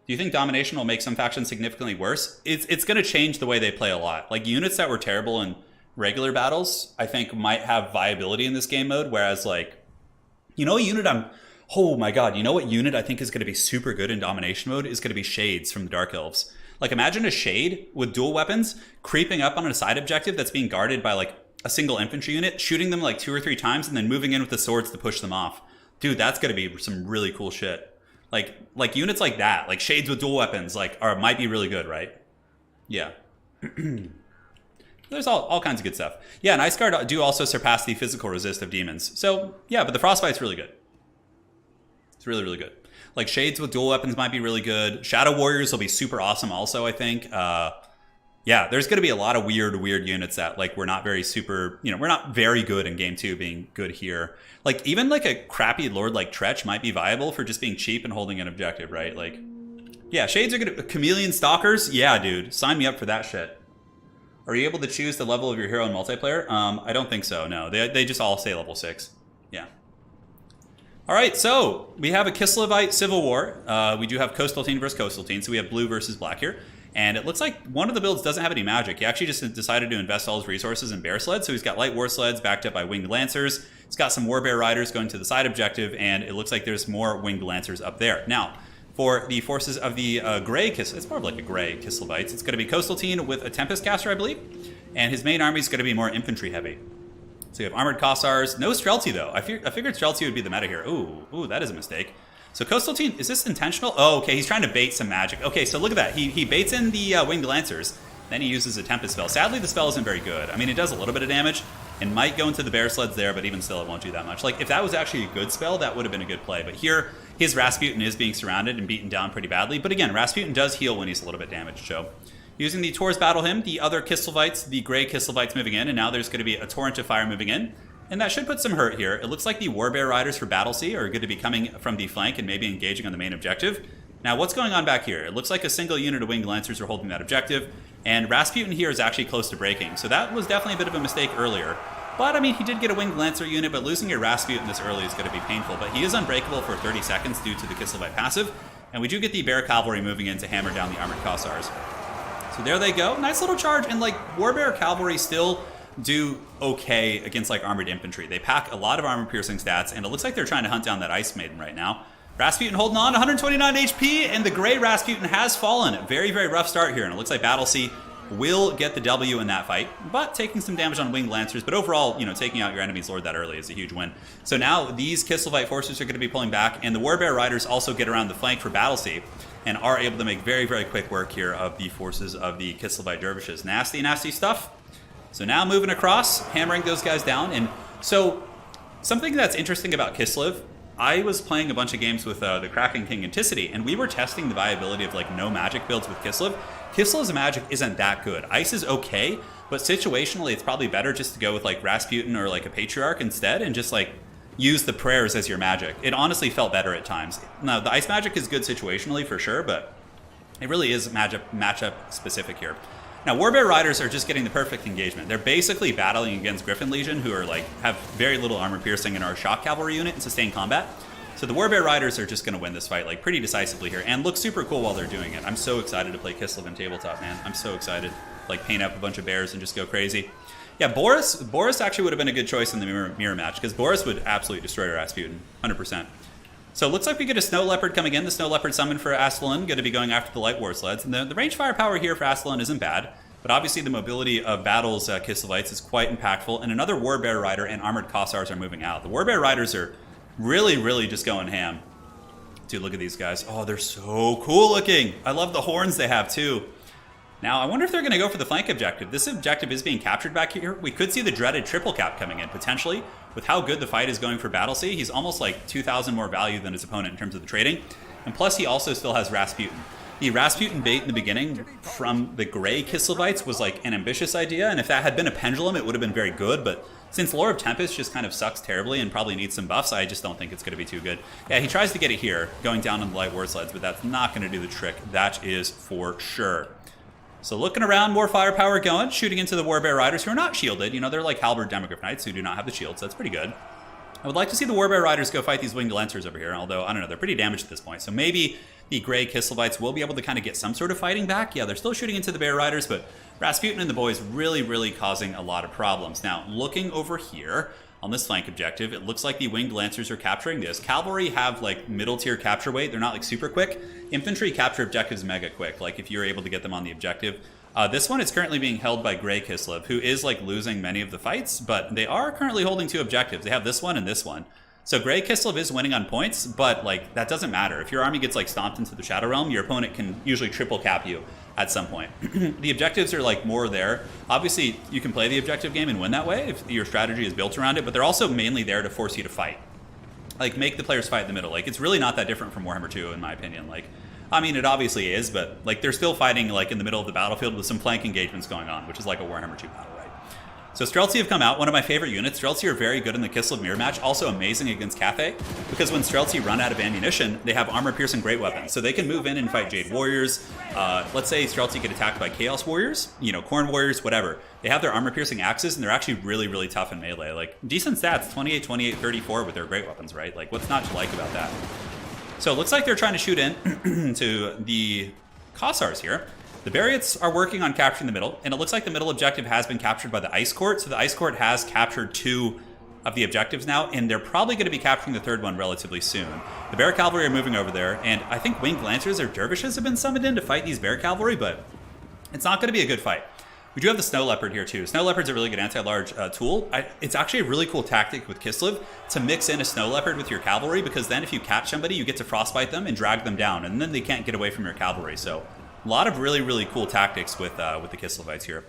Do you think Domination will make some factions significantly worse? It's going to change the way they play a lot. Like units that were terrible in regular battles, I think might have viability in this game mode. Whereas like, you know, a unit oh my god, you know what unit I think is going to be super good in domination mode is going to be Shades from the Dark Elves. Like imagine a Shade with dual weapons creeping up on a side objective that's being guarded by like a single infantry unit, shooting them like 2 or 3 times and then moving in with the swords to push them off. Dude, that's going to be some really cool shit. Like units like that, like Shades with dual weapons like might be really good, right? Yeah. There's all kinds of good stuff. Yeah, and Ice Guard do also surpass the physical resist of demons. So yeah, but the Frostbite's really good. Really, really good. Like Shades with dual weapons might be really good. Shadow Warriors will be super awesome also, I think. Yeah, there's going to be a lot of weird units that like we're not very good in game 2 being good here. Like even like a crappy lord like Tzeentch might be viable for just being cheap and holding an objective, right? Like, yeah, Shades are good. Chameleon Stalkers? Yeah, dude. Sign me up for that shit. Are you able to choose the level of your hero in multiplayer? I don't think so, no. They just all say level 6. Yeah. All right, so we have a KISLEVite Civil War. We do have Coastal Team versus Coastal Team, so we have blue versus black here. And it looks like one of the builds doesn't have any magic. He actually just decided to invest all his resources in Bear Sleds, so he's got Light War Sleds backed up by Winged Lancers. He's got some Warbear Riders going to the side objective, and it looks like there's more Winged Lancers up there. Now, for the forces of the gray KISLEV, it's more of like a gray KISLEVites. It's going to be Coastal Team with a Tempest Caster, I believe, and his main army is going to be more infantry heavy. So you have Armored Kossars. No Streltsy, though. I figured Streltsy would be the meta here. Ooh, that is a mistake. So Coastal Team, is this intentional? Oh, okay, he's trying to bait some magic. Okay, so look at that. He baits in the Winged Lancers, then he uses a Tempest spell. Sadly, the spell isn't very good. I mean, it does a little bit of damage, and might go into the Bear Sleds there, but even still, it won't do that much. Like, if that was actually a good spell, that would have been a good play. But here, his Rasputin is being surrounded and beaten down pretty badly. But again, Rasputin does heal when he's a little bit damaged, so... Using the Taur's Battle Hymn, the other KISLEVites, the gray KISLEVites moving in, and now there's going to be a Torrent of Fire moving in. And that should put some hurt here. It looks like the Warbear Riders for Battlesey are going to be coming from the flank and maybe engaging on the main objective. Now, what's going on back here? It looks like a single unit of Winged Lancers are holding that objective, and Rasputin here is actually close to breaking. So that was definitely a bit of a mistake earlier. But, I mean, he did get a Winged Lancer unit, but losing your Rasputin this early is going to be painful. But he is unbreakable for 30 seconds due to the KISLEVite passive, and we do get the Bear Cavalry moving in to hammer down the Armored Kossars. So there they go. Nice little charge, and, like, Warbear Cavalry still do okay against like armored infantry. They pack a lot of armor piercing stats, and it looks like they're trying to hunt down that Ice Maiden right now. Rasputin holding on, 129 HP, and the gray Rasputin has fallen. Very, very rough start here, and it looks like Battlesey will get the W in that fight, but taking some damage on Winged Lancers. But overall, you know, taking out your enemy's Lord that early is a huge win. So now these KISLEVite forces are going to be pulling back, and the Warbear Riders also get around the flank for Battlesey, and are able to make very, very quick work here of the forces of the KISLEVite Dervishes. Nasty, nasty stuff. So now moving across, hammering those guys down. And so something that's interesting about KISLEV, I was playing a bunch of games with the Kraken King Anticity, and we were testing the viability of like no magic builds with KISLEV. KISLEV's magic isn't that good. Ice is okay, but situationally it's probably better just to go with like Rasputin or like a Patriarch instead, and just like use the prayers as your magic. It honestly felt better at times. Now, the ice magic is good situationally for sure, but it really is matchup specific here. Now, Warbear Riders are just getting the perfect engagement. They're basically battling against Griffin Legion, who are like have very little armor piercing and are a shock cavalry unit in sustained combat. So the Warbear Riders are just going to win this fight like pretty decisively here and look super cool while they're doing it. I'm so excited to play KISLEV in tabletop, man. I'm so excited. Like paint up a bunch of bears and just go crazy. Yeah, Boris actually would have been a good choice in the mirror match because Boris would absolutely destroy Rasputin, 100%. So it looks like we get a Snow Leopard coming in. The Snow Leopard summon for Astellan, going to be going after the Light War Sleds. And the range firepower here for Astellan isn't bad, but obviously the mobility of Battle's KISLEVites is quite impactful. And another Warbear Rider and Armored Kossars are moving out. The Warbear Riders are really just going ham. Dude, look at these guys. Oh, they're so cool looking. I love the horns they have too. Now, I wonder if they're going to go for the flank objective. This objective is being captured back here. We could see the dreaded triple cap coming in, potentially. With how good the fight is going for Battlesey, he's almost like 2,000 more value than his opponent in terms of the trading. And plus, he also still has Rasputin. The Rasputin bait in the beginning from the gray KISLEVites was like an ambitious idea, and if that had been a pendulum, it would have been very good, but since Lore of Tempest just kind of sucks terribly and probably needs some buffs, I just don't think it's going to be too good. Yeah, he tries to get it here, going down on the Light War Sleds, but that's not going to do the trick. That is for sure. So looking around, more firepower going, shooting into the Warbear Riders who are not shielded. You know, they're like Halberd Demogryph Knights who do not have the shield, so that's pretty good. I would like to see the Warbear Riders go fight these Winged Lancers over here, although, I don't know, they're pretty damaged at this point. So maybe the Grey KISLEVites will be able to kind of get some sort of fighting back. Yeah, they're still shooting into the Bear Riders, but Rasputin and the boys really causing a lot of problems. Now, looking over here on this flank objective, it looks like the Winged Lancers are capturing this. Cavalry have like middle tier capture weight. They're not like super quick. Infantry capture objectives mega quick, like if you're able to get them on the objective. This one is currently being held by Grey KISLEV, who is like losing many of the fights, but they are currently holding two objectives. They have this one and this one. So Grey KISLEV is winning on points, but like that doesn't matter. If your army gets like stomped into the Shadow Realm, your opponent can usually triple cap you at some point. The objectives are like more there. Obviously, you can play the objective game and win that way if your strategy is built around it, but they're also mainly there to force you to fight. Like make the players fight in the middle. Like it's really not that different from Warhammer 2 in my opinion. Like, I mean, it obviously is, but like they're still fighting like in the middle of the battlefield with some flank engagements going on, which is like a Warhammer 2 battle, right? So Streltsy have come out, one of my favorite units. Streltsy are very good in the KISLEV mirror match, also amazing against Cathay, because when Streltsy run out of ammunition, they have armor-piercing great weapons. So they can move in and fight Jade Warriors. Let's say Streltsy get attacked by Chaos Warriors, you know, Khorne Warriors, whatever. They have their armor-piercing axes, and they're actually really tough in melee. Like, decent stats, 28, 28, 34 with their great weapons, right? Like, what's not to like about that? So it looks like they're trying to shoot in to the Kossars here. The Bariots are working on capturing the middle, and it looks like the middle objective has been captured by the Ice Court, so the Ice Court has captured two of the objectives now, and they're probably going to be capturing the third one relatively soon. The Bear Cavalry are moving over there, and I think Winged Lancers or Dervishes have been summoned in to fight these Bear Cavalry, but it's not going to be a good fight. We do have the Snow Leopard here too. Snow Leopard's a really good anti-large tool. It's actually a really cool tactic with KISLEV to mix in a Snow Leopard with your cavalry, because then if you catch somebody, you get to frostbite them and drag them down, and then they can't get away from your cavalry. So a lot of really cool tactics with the KISLEVites here.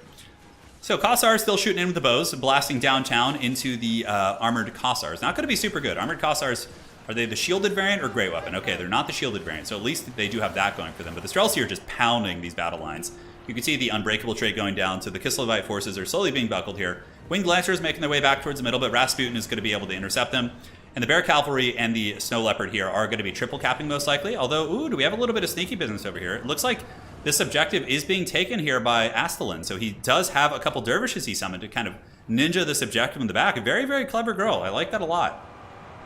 So Kossars still shooting in with the bows, blasting downtown into the armored Kossars. Not going to be super good. Armored Kossars, are they the shielded variant or great weapon? Okay, they're not the shielded variant, so at least they do have that going for them. But the Streltsy are just pounding these battle lines. You can see the unbreakable trait going down, so the KISLEVite forces are slowly being buckled here. Winged Lancers making their way back towards the middle, but Rasputin is going to be able to intercept them. And the Bear Cavalry and the Snow Leopard here are going to be triple capping most likely. Although, ooh, do we have a little bit of sneaky business over here? It looks like this objective is being taken here by Astellan. So he does have a couple dervishes he summoned to kind of ninja this objective in the back. A very clever girl. I like that a lot.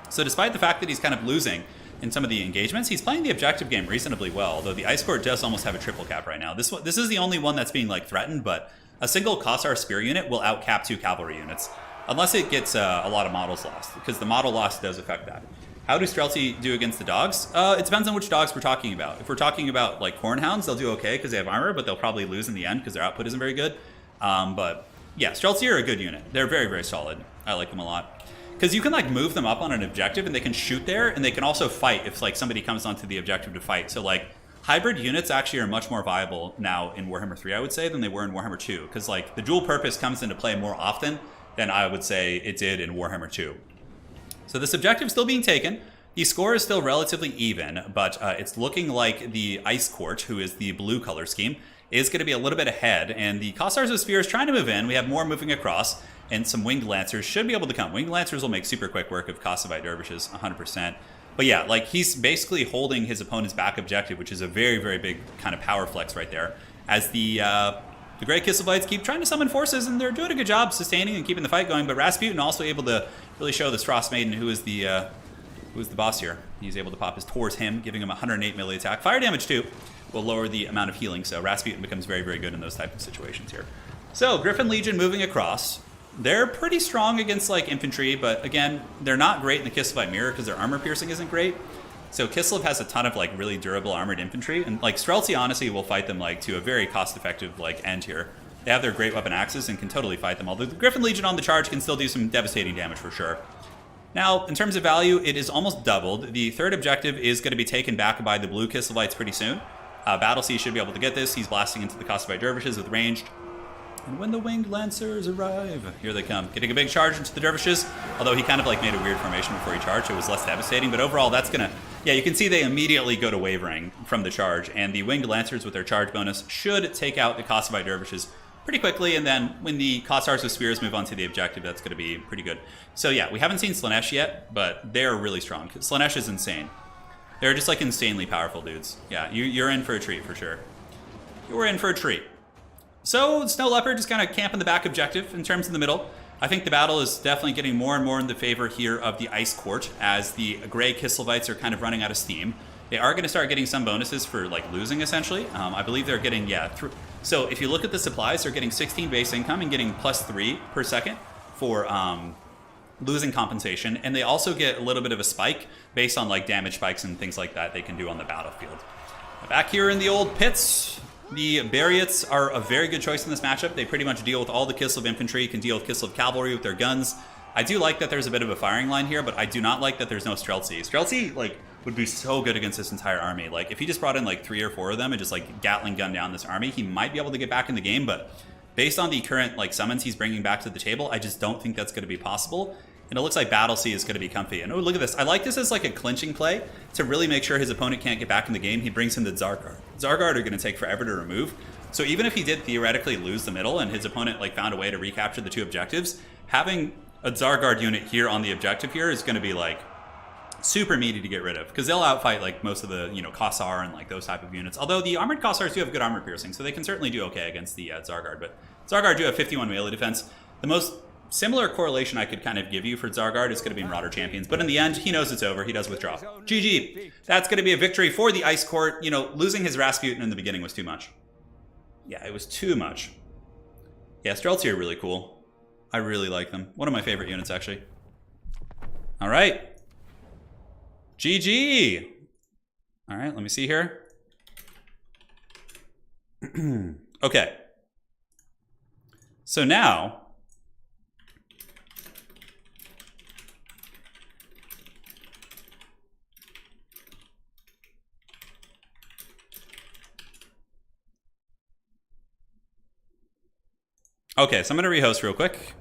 So despite the fact that he's kind of losing in some of the engagements, he's playing the objective game reasonably well, although the Ice Court does almost have a triple cap right now. This is the only one that's being like threatened, but a single Kossar Spear unit will outcap two cavalry units, unless it gets a lot of models lost, because the model loss does affect that. How do Streltsy do against the dogs? It depends on which dogs we're talking about. If we're talking about like Hornhounds, they'll do okay because they have armor, but they'll probably lose in the end because their output isn't very good. But yeah, Streltsy are a good unit. They're very solid. I like them a lot. Because you can like move them up on an objective and they can shoot there, and they can also fight if like somebody comes onto the objective to fight. So like hybrid units actually are much more viable now in Warhammer 3, I would say, than they were in Warhammer 2. Because like the dual purpose comes into play more often than I would say it did in Warhammer 2. So this objective is still being taken. The score is still relatively even, but it's looking like the Ice Court, who is the blue color scheme, is going to be a little bit ahead. And the Kossars of Sphere is trying to move in. We have more moving across. and some Winged Lancers should be able to come. Winged Lancers will make super quick work of KISLEV Dervishes, 100%. But yeah, like he's basically holding his opponent's back objective, which is a very, very big kind of power flex right there. As the Great KISLEVites keep trying to summon forces, and they're doing a good job sustaining and keeping the fight going. But Rasputin also able to really show this Frost Maiden who is the boss here. He's able to pop his towards him, giving him 108 melee attack. Fire damage too will lower the amount of healing, so Rasputin becomes very, very good in those type of situations here. So Griffin Legion moving across. They're pretty strong against like infantry, but again, they're not great in the KISLEV mirror because their armor piercing isn't great. So KISLEV has a ton of like really durable armored infantry, and like Streltsy honestly will fight them like to a very cost-effective like end here. They have their great weapon axes and can totally fight them, although the Griffin Legion on the charge can still do some devastating damage for sure. Now, in terms of value, it is almost doubled. The third objective is going to be taken back by the blue KISLEVites pretty soon. Battlesey should be able to get this. He's blasting into the KISLEV Dervishes with ranged. And when the Winged Lancers arrive, here they come. Getting a big charge into the Dervishes, although he kind of like made a weird formation before he charged, so it was less devastating. But overall, that's going to... Yeah, you can see they immediately go to Wavering from the charge, and the Winged Lancers with their charge bonus should take out the KISLEV Dervishes pretty quickly, and then when the Kossars with Spears move on to the objective, that's going to be pretty good. So yeah, we haven't seen Slaanesh yet, but they're really strong. Slaanesh is insane. They're just like insanely powerful dudes. Yeah, you're in for a treat for sure. You're in for a treat. So Snow Leopard just kind of camping the back objective in terms of the middle. I think the battle is definitely getting more and more in the favor here of the Ice Court as the Grey KISLEVites are kind of running out of steam. They are going to start getting some bonuses for like losing essentially. I believe they're getting, so if you look at the supplies, they're getting 16 base income and getting +3 per second for losing compensation. And they also get a little bit of a spike based on like damage spikes and things like that they can do on the battlefield. Back here in the old pits, the Bariots are a very good choice in this matchup. They pretty much deal with all the KISLEV infantry, can deal with KISLEV cavalry with their guns. I do like that there's a bit of a firing line here, but I do not like that there's no Streltsy. Streltsy, like, would be so good against this entire army. Like, if he just brought in, like, 3 or 4 of them and just, like, Gatling gun down this army, he might be able to get back in the game, but based on the current, like, summons he's bringing back to the table, I just don't think that's going to be possible. And it looks like Battlesey is going to be comfy. And oh, look at this. I like this as, like, a clinching play to really make sure his opponent can't get back in the game. He brings in the Zargard. Zargard are going to take forever to remove. So even if he did theoretically lose the middle and his opponent, like, found a way to recapture the 2 objectives, having a Zargard unit here on the objective here is going to be, like, super meaty to get rid of, because they'll outfight like most of the, you know, Kossar and like those type of units. Although the armored Kossars do have good armor piercing, so they can certainly do okay against the Zargard. But Zargard do have 51 melee defense. The most similar correlation I could kind of give you for Zargard is going to be Marauder Champions, but in the end, he knows it's over. He does withdraw. GG. That's going to be a victory for the Ice Court. You know, losing his Rasputin in the beginning was too much. Yeah, it was too much. Yeah, Streltsy are really cool. I really like them. One of my favorite units, actually. All right. GG. All right, let me see here. Okay. So now, okay, so I'm going to rehost real quick.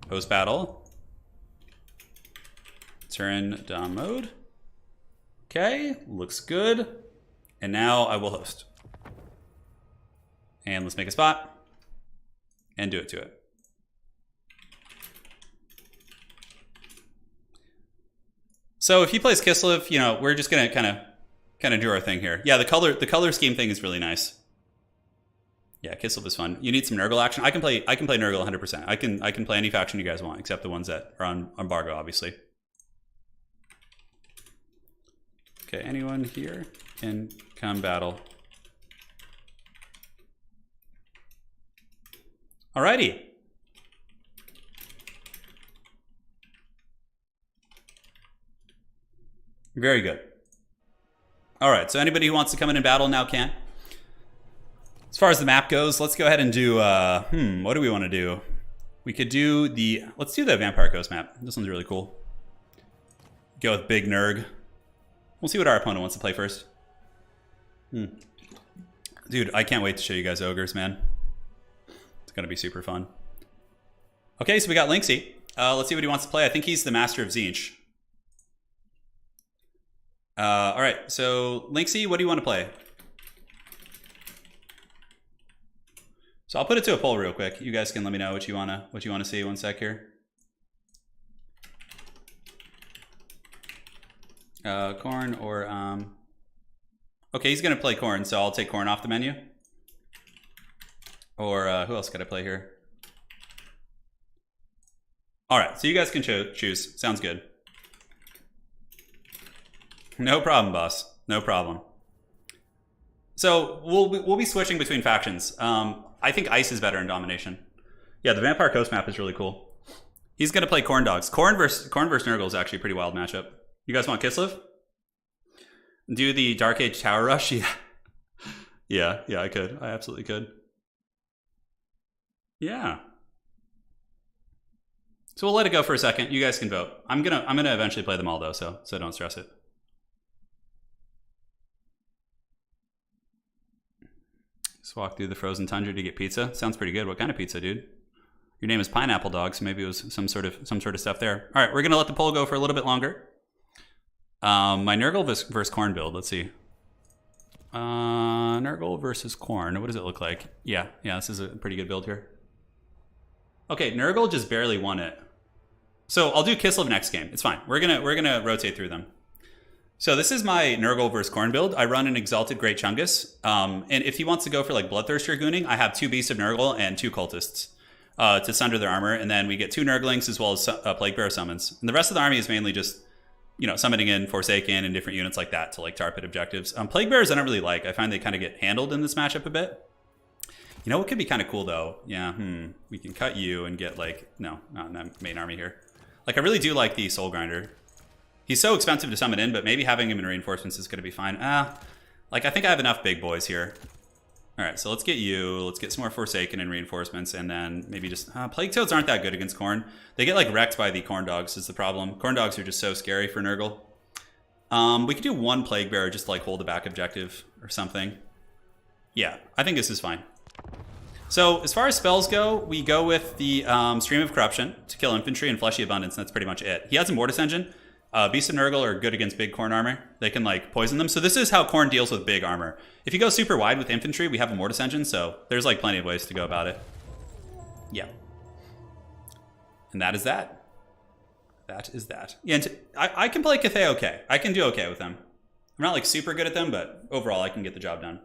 Host battle. Turin Dom mode. Okay, looks good. And now I will host. And let's make a spot. And do it to it. So if he plays KISLEV, you know, we're just gonna kind of do our thing here. Yeah, the color scheme thing is really nice. Yeah, KISLEV is fun. You need some Nurgle action. I can play Nurgle 100%. I can play any faction you guys want, except the ones that are on embargo, obviously. Okay, anyone here can come battle. Alrighty. Very good. All right, so anybody who wants to come in and battle now can. As far as the map goes, let's go ahead and do, what do we want to do? We could do let's do the Vampire Coast map. This one's really cool. Go with Big Nurg. We'll see what our opponent wants to play first. Dude, I can't wait to show you guys Ogres, man. It's going to be super fun. Okay, so we got Linksi. Let's see what he wants to play. I think he's the master of Tzeentch. All right, so Linksi, what do you want to play? So I'll put it to a poll real quick. You guys can let me know what you wanna see. One sec here. Corn or okay, he's gonna play corn, so I'll take corn off the menu. Or who else could I play here? All right, so you guys can choose. Sounds good. No problem, boss. No problem. So we'll be switching between factions. I think Ice is better in Domination. Yeah, the Vampire Coast map is really cool. He's gonna play Corn Dogs. Corn versus Nurgle is actually a pretty wild matchup. You guys want KISLEV? Do the Dark Age Tower Rush? Yeah. Yeah, I could. I absolutely could. Yeah. So we'll let it go for a second. You guys can vote. I'm gonna eventually play them all though, so don't stress it. Just walk through the frozen tundra to get pizza. Sounds pretty good. What kind of pizza, dude? Your name is Pineapple Dog, so maybe it was some sort of stuff there. All right, we're gonna let the poll go for a little bit longer. My Nurgle versus Corn build. Let's see. Nurgle versus Corn. What does it look like? Yeah, this is a pretty good build here. Okay, Nurgle just barely won it. So I'll do KISLEV next game. It's fine. We're gonna rotate through them. So this is my Nurgle versus Corn build. I run an Exalted Great Chungus. And if he wants to go for like Bloodthirster Gooning, I have 2 Beasts of Nurgle and 2 Cultists to sunder their armor. And then we get 2 Nurglings as well as Plague Bearer summons. And the rest of the army is mainly just, you know, summoning in Forsaken and different units like that to like tar pit objectives. Plague Bearers I don't really like. I find they kind of get handled in this matchup a bit. You know what could be kind of cool though? Yeah, we can cut you and get like, no, not main army here. Like I really do like the Soul Grinder. He's so expensive to summon in, but maybe having him in reinforcements is going to be fine. Like I think I have enough big boys here. All right, so let's get you. Let's get some more Forsaken and reinforcements, and then maybe just Plague Toads aren't that good against Corn. They get like wrecked by the Corn Dogs is the problem. Corn Dogs are just so scary for Nurgle. We could do 1 Plague Bearer just to like hold a back objective or something. Yeah, I think this is fine. So as far as spells go, we go with the Stream of Corruption to kill infantry and Fleshy Abundance, and that's pretty much it. He has a Mortis Engine. Beasts of Nurgle are good against big Corn armor. They can like poison them. So this is how Corn deals with big armor. If you go super wide with infantry, we have a Mortis Engine, so there's like plenty of ways to go about it. Yeah. And that is that. That is that. Yeah, and I can play Cathay okay. I can do okay with them. I'm not like super good at them, but overall I can get the job done.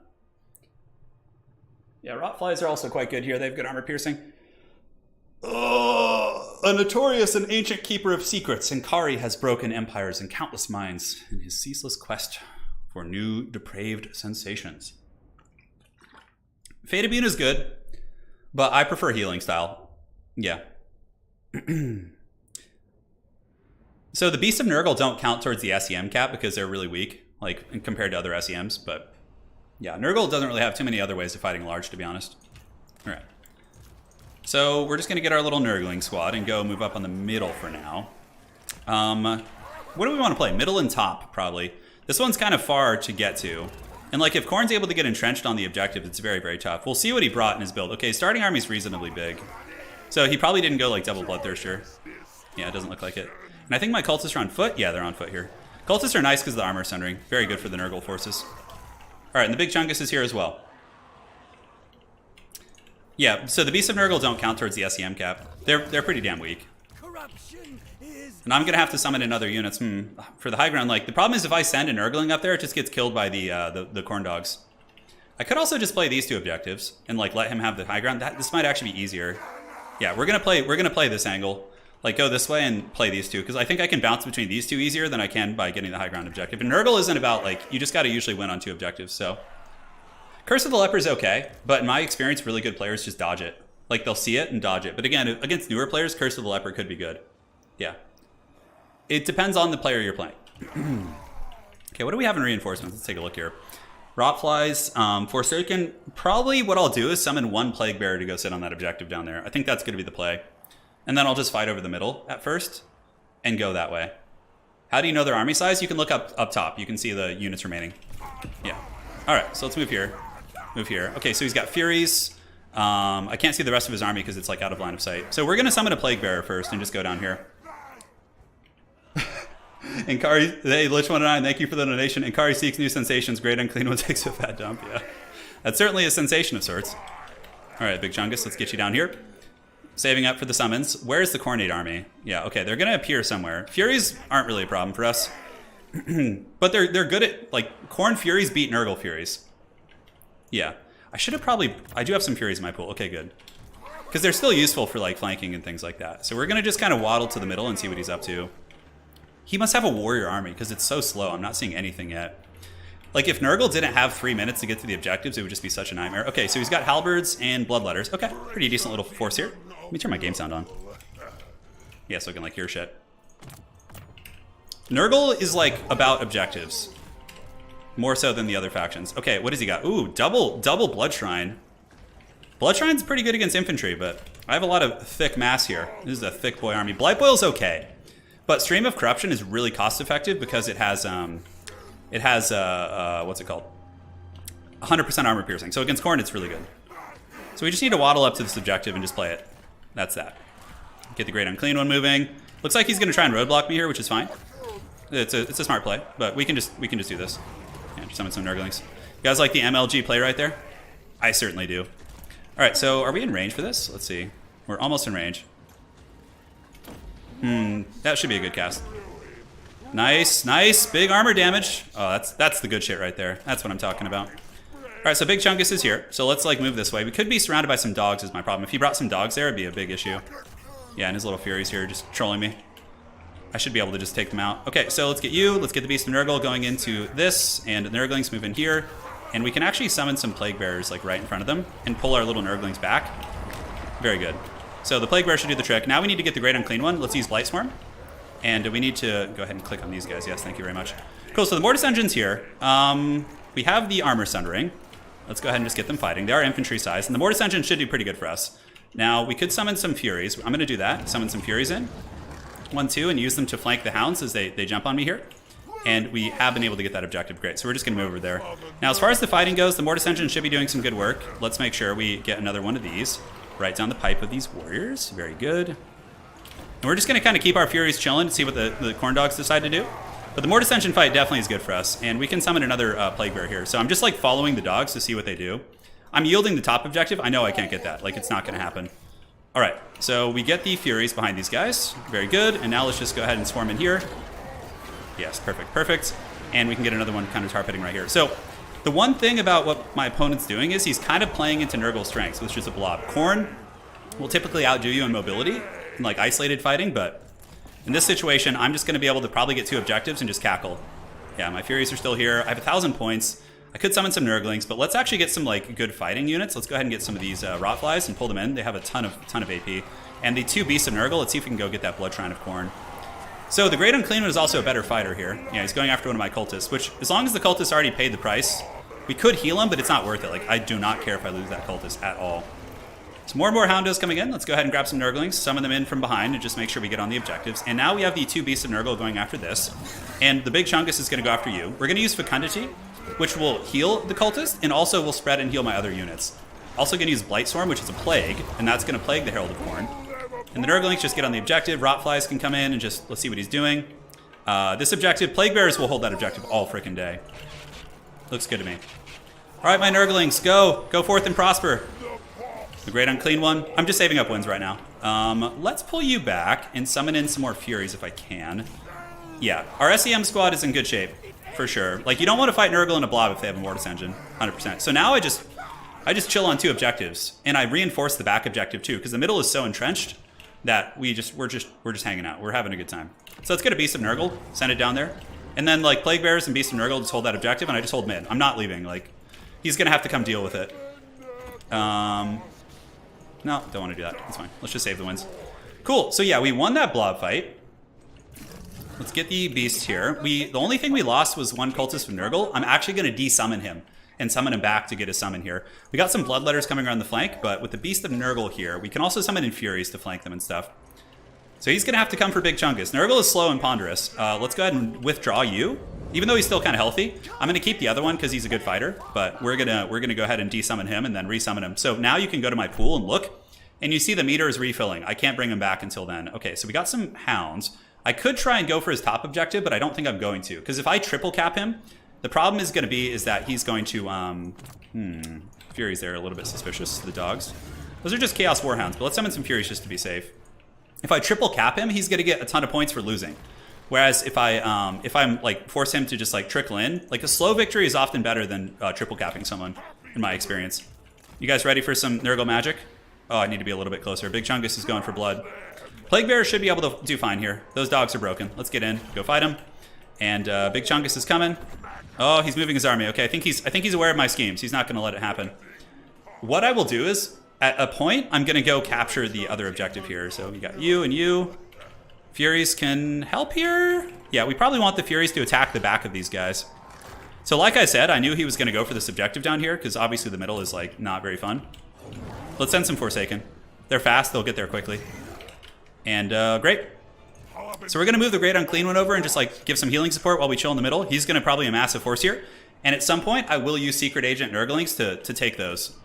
Yeah, Rotflies are also quite good here. They have good armor piercing. A notorious and ancient keeper of secrets, Inkari has broken empires and countless minds in his ceaseless quest for new depraved sensations. Fate Immune is good, but I prefer healing style. Yeah. So the Beasts of Nurgle don't count towards the SEM cap because they're really weak, like compared to other SEMs, but yeah, Nurgle doesn't really have too many other ways of fighting large, to be honest. All right. So we're just going to get our little Nurgling squad and go move up on the middle for now. What do we want to play? Middle and top, probably. This one's kind of far to get to. And like if Khorne's able to get entrenched on the objective, it's very, very tough. We'll see what he brought in his build. Okay, starting army's reasonably big. So he probably didn't go like double Bloodthirster. Yeah, it doesn't look like it. And I think my cultists are on foot. Yeah, they're on foot here. Cultists are nice because of the armor sundering. Very good for the Nurgle forces. All right, and the big Chungus is here as well. Yeah, so the Beasts of Nurgle don't count towards the SEM cap. They're pretty damn weak. And I'm gonna have to summon in other units for the high ground. Like the problem is if I send a Nurgling up there, it just gets killed by the Corn Dogs. I could also just play these 2 objectives and like let him have the high ground. This might actually be easier. Yeah, we're gonna play this angle. Like go this way and play these 2 because I think I can bounce between these 2 easier than I can by getting the high ground objective. And Nurgle isn't about like you just got to usually win on 2 objectives. So. Curse of the Leper is okay, but in my experience, really good players just dodge it. Like, they'll see it and dodge it. But again, against newer players, Curse of the Leper could be good. Yeah. It depends on the player you're playing. Okay, what do we have in reinforcements? Let's take a look here. Rotflies, Forsaken. Probably what I'll do is summon 1 Plague Bearer to go sit on that objective down there. I think that's going to be the play. And then I'll just fight over the middle at first and go that way. How do you know their army size? You can look up top. You can see the units remaining. Yeah. All right, so let's move here. Move here. Okay, so he's got Furies. I can't see the rest of his army because it's like out of line of sight. So we're going to summon a Plague Bearer first and just go down here. Inkari, hey, Lich19, thank you for the donation. Inkari seeks new sensations. Great unclean one takes a fat dump. Yeah, that's certainly a sensation of sorts. All right, Big Chungus, let's get you down here. Saving up for the summons. Where's the Coronate army? Yeah, okay, they're gonna appear somewhere. Furies aren't really a problem for us. But they're good at, like, Khorne Furies beat Nurgle Furies. Yeah. I do have some Furies in my pool. Okay, good. Because they're still useful for, like, flanking and things like that. So we're gonna just kind of waddle to the middle and see what he's up to. He must have a warrior army, because it's so slow. I'm not seeing anything yet. Like, if Nurgle didn't have 3 minutes to get to the objectives, it would just be such a nightmare. Okay, so he's got halberds and bloodletters. Okay, pretty decent little force here. Let me turn my game sound on. Yeah, so I can, like, hear shit. Nurgle is, like, about objectives. More so than the other factions. Okay, what does he got? Ooh, double Blood Shrine. Blood Shrine's pretty good against infantry, but I have a lot of thick mass here. This is a thick boy army. Blightboil's okay. But Stream of Corruption is really cost effective because it has what's it called? 100% armor piercing. So against Khorne, it's really good. So we just need to waddle up to this objective and just play it. That's that. Get the Great Unclean One moving. Looks like he's going to try and roadblock me here, which is fine. It's a smart play, but we can just do this. Yeah, just summon some Nurglings. You guys like the MLG play right there? I certainly do. All right, so are we in range for this? Let's see. We're almost in range. That should be a good cast. Nice, nice, big armor damage. Oh, that's the good shit right there. That's what I'm talking about. All right, so Big Chungus is here. So let's like move this way. We could be surrounded by some dogs is my problem. If he brought some dogs there, it'd be a big issue. Yeah, and his little Furies here just trolling me. I should be able to just take them out. Okay, so let's get you. Let's get the Beast of Nurgle going into this, and the Nurglings move in here. And we can actually summon some Plague Bearers like right in front of them and pull our little Nurglings back. Very good. So the Plague Bearer should do the trick. Now we need to get the Great Unclean One. Let's use Blight Swarm. And we need to go ahead and click on these guys. Yes, thank you very much. Cool, so the Mortis Engine's here. We have the Armor Sundering. Let's go ahead and just get them fighting. They are infantry size, and the Mortis Engine should do pretty good for us. Now, we could summon some Furies. I'm going to do that. Summon some Furies in. 1, 2, and use them to flank the Hounds as they jump on me here. And we have been able to get that objective. Great, so we're just going to move over there. Now, as far as the fighting goes, the Mortis Engine should be doing some good work. Let's make sure we get another one of these right down the pipe of these warriors. Very good. And we're just going to kind of keep our Furies chilling and see what the Khorne Dogs decide to do. But the Mortis Engine fight definitely is good for us. And we can summon another Plague Bear here. So I'm just like following the dogs to see what they do. I'm yielding the top objective. I know I can't get that. Like, it's not going to happen. All right, so we get the Furies behind these guys. Very good. And now let's just go ahead and swarm in here. Yes, perfect, perfect. And we can get another one kind of tar pitting right here. So the one thing about what my opponent's doing is he's kind of playing into Nurgle's strengths, which is a blob. Khorne will typically outdo you in mobility, in like isolated fighting, but in this situation, I'm just going to be able to probably get 2 objectives and just cackle. Yeah, my Furies are still here. I have 1,000 points. I could summon some Nurglings, but let's actually get some like good fighting units. Let's go ahead and get some of these Rotflies and pull them in. They have a ton of AP. And the 2 Beasts of Nurgle, let's see if we can go get that Blood Shrine of Khorne. So the Great Unclean One is also a better fighter here. Yeah, he's going after one of my cultists, which as long as the cultist already paid the price, we could heal him, but it's not worth it. Like, I do not care if I lose that cultist at all. So more and more Houndos coming in. Let's go ahead and grab some Nurglings, summon them in from behind, and just make sure we get on the objectives. And now we have the 2 Beasts of Nurgle going after this. And the Big Chungus is going to go after you. We're going to use Fecundity, which will heal the cultist, and also will spread and heal my other units. Also going to use Blight Storm, which is a plague, and that's going to plague the Herald of Khorne. And the Nurglings just get on the objective. Rotflies can come in and just, let's see what he's doing. This objective, Plague Bearers will hold that objective all freaking day. Looks good to me. All right, my Nurglings, go. Go forth and prosper. The Great Unclean One. I'm just saving up wins right now. Let's pull you back and summon in some more Furies if I can. Yeah, our SEM squad is in good shape, for sure. Like, you don't want to fight Nurgle in a blob if they have a Mortis Engine, 100%. So now I just chill on 2 objectives, and I reinforce the back objective too, because the middle is so entrenched that we're just hanging out. We're having a good time. So let's get a Beast of Nurgle, send it down there, and then like Plague Bearers and Beast of Nurgle just hold that objective, and I just hold mid. I'm not leaving. Like, he's gonna have to come deal with it. No, don't want to do that. That's fine. Let's just save the wins. Cool. So yeah, we won that blob fight. Let's get the Beast here. The only thing we lost was 1 cultist from Nurgle. I'm actually gonna de-summon him and summon him back to get a summon here. We got some Bloodletters coming around the flank, but with the Beast of Nurgle here, we can also summon in Furies to flank them and stuff. So he's gonna have to come for Big Chungus. Nurgle is slow and ponderous. Let's go ahead and withdraw you. Even though he's still kind of healthy, I'm gonna keep the other one because he's a good fighter, but we're gonna go ahead and de-summon him and then re-summon him. So now you can go to my pool and look, and you see the meter is refilling. I can't bring him back until then. Okay, so we got some Hounds. I could try and go for his top objective, but I don't think I'm going to, because if I triple cap him, the problem is going to be that he's going to, Furies there are a little bit suspicious, the dogs. Those are just Chaos Warhounds, but let's summon some Furies just to be safe. If I triple cap him, he's gonna get a ton of points for losing. Whereas if I'm like force him to just like trickle in, like a slow victory is often better than triple capping someone, in my experience. You guys ready for some Nurgle magic? Oh, I need to be a little bit closer. Big Chungus is going for blood. Plague Bearer should be able to do fine here. Those dogs are broken. Let's get in, go fight him. And Big Chungus is coming. Oh, he's moving his army. Okay, I think he's aware of my schemes. He's not going to let it happen. What I will do is, at a point, I'm going to go capture the other objective here. So we got you and you. Furies can help here. Yeah, we probably want the Furies to attack the back of these guys. So like I said, I knew he was going to go for this objective down here, because obviously the middle is like not very fun. Let's send some Forsaken. They're fast, they'll get there quickly. And great. So we're going to move the Great Unclean One over and just like give some healing support while we chill in the middle. He's going to probably amass a force here. And at some point, I will use Secret Agent Nurglings to take those.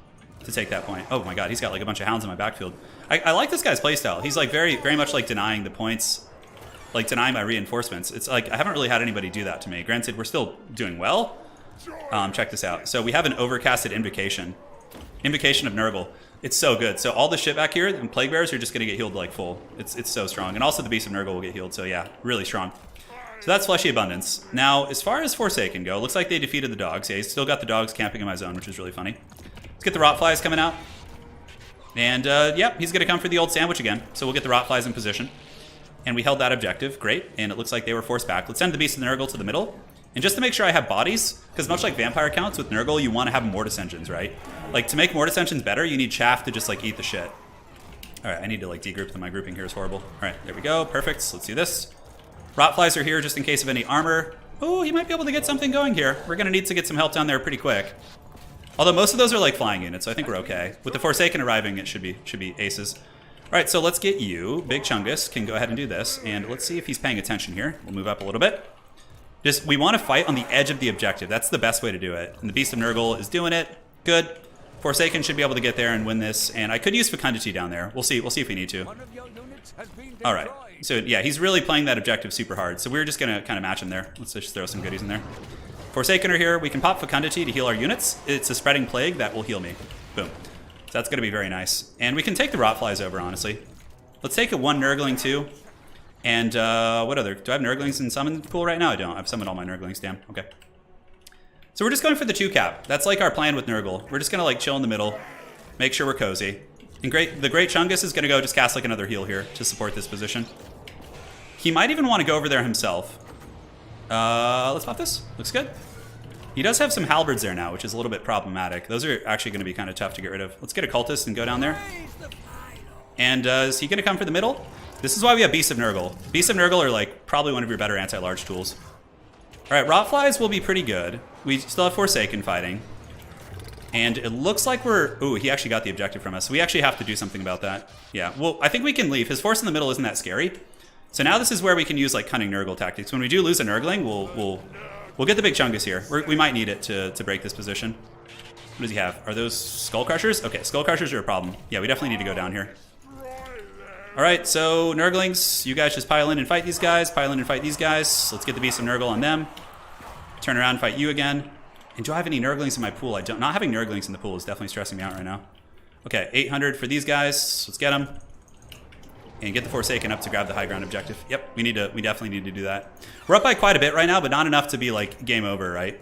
To take that point. Oh my god, he's got like a bunch of hounds in my backfield. I like this guy's playstyle. He's like very much like denying the points, like denying my reinforcements. It's like I haven't really had anybody do that to me. Granted, we're still doing well. Check this out. So we have an overcasted Invocation. Invocation of Nurgle. It's so good. So all the shit back here, the Plague Bearers are just gonna get healed like full. It's so strong. And also the Beast of Nurgle will get healed, so yeah, really strong. So that's Fleshy Abundance. Now, as far as Forsaken go, looks like they defeated the dogs. Yeah, he's still got the dogs camping in my zone, which is really funny. Let's get the Rotflies coming out. And, yep, he's going to come for the old sandwich again. So we'll get the Rotflies in position. And we held that objective. Great. And it looks like they were forced back. Let's send the Beast of Nurgle to the middle. And just to make sure I have bodies, because much like Vampire counts with Nurgle, you want to have Mortis Engines, right? Like, to make Mortis Engines better, you need Chaff to just, like, eat the shit. All right, I need to, like, degroup them. My grouping here is horrible. All right, there we go. Perfect. So let's do this. Rotflies are here just in case of any armor. Oh, he might be able to get something going here. We're going to need to get some help down there pretty quick. Although most of those are like flying units, so I think we're okay. With the Forsaken arriving, it should be aces. All right, so let's get you. Big Chungus can go ahead and do this, and let's see if he's paying attention here. We'll move up a little bit. We want to fight on the edge of the objective. That's the best way to do it. And the Beast of Nurgle is doing it. Good. Forsaken should be able to get there and win this, and I could use Fecundity down there. We'll see if we need to. All right. So yeah, he's really playing that objective super hard. So we're just gonna kind of match him there. Let's just throw some goodies in there. Forsaken are here. We can pop Fecundity to heal our units. It's a spreading plague that will heal me. Boom. So that's going to be very nice. And we can take the Rotflies over, honestly. Let's take a 1 Nurgling, too. And what other? Do I have Nurglings in summon pool right now? I don't. I've summoned all my Nurglings. Damn. Okay. So we're just going for the 2 cap. That's like our plan with Nurgle. We're just going to like chill in the middle, make sure we're cozy. And the Great Chungus is going to go just cast like another heal here to support this position. He might even want to go over there himself. Let's pop this. Looks good. He does have some halberds there now, which is a little bit problematic. Those are actually going to be kind of tough to get rid of. Let's get a cultist and go down there. And is he going to come for the middle? This is why we have Beasts of Nurgle. Beasts of Nurgle are like probably one of your better anti-large tools. All right, Rotflies will be pretty good. We still have Forsaken fighting. And it looks like we're... Ooh, he actually got the objective from us. So we actually have to do something about that. Yeah, well, I think we can leave. His force in the middle isn't that scary. So now this is where we can use like cunning Nurgle tactics. When we do lose a Nurgling, we'll get the Big Chungus here. We might need it to break this position. What does he have? Are those Skull Crushers? Okay, Skull Crushers are a problem. Yeah, we definitely need to go down here. All right, so Nurglings, you guys just pile in and fight these guys. Pile in and fight these guys. Let's get the Beast of Nurgle on them. Turn around and fight you again. And do I have any Nurglings in my pool? I don't. Not having Nurglings in the pool is definitely stressing me out right now. Okay, 800 for these guys. Let's get them. And get the Forsaken up to grab the high ground objective. Yep, we definitely need to do that. We're up by quite a bit right now, but not enough to be like game over, right?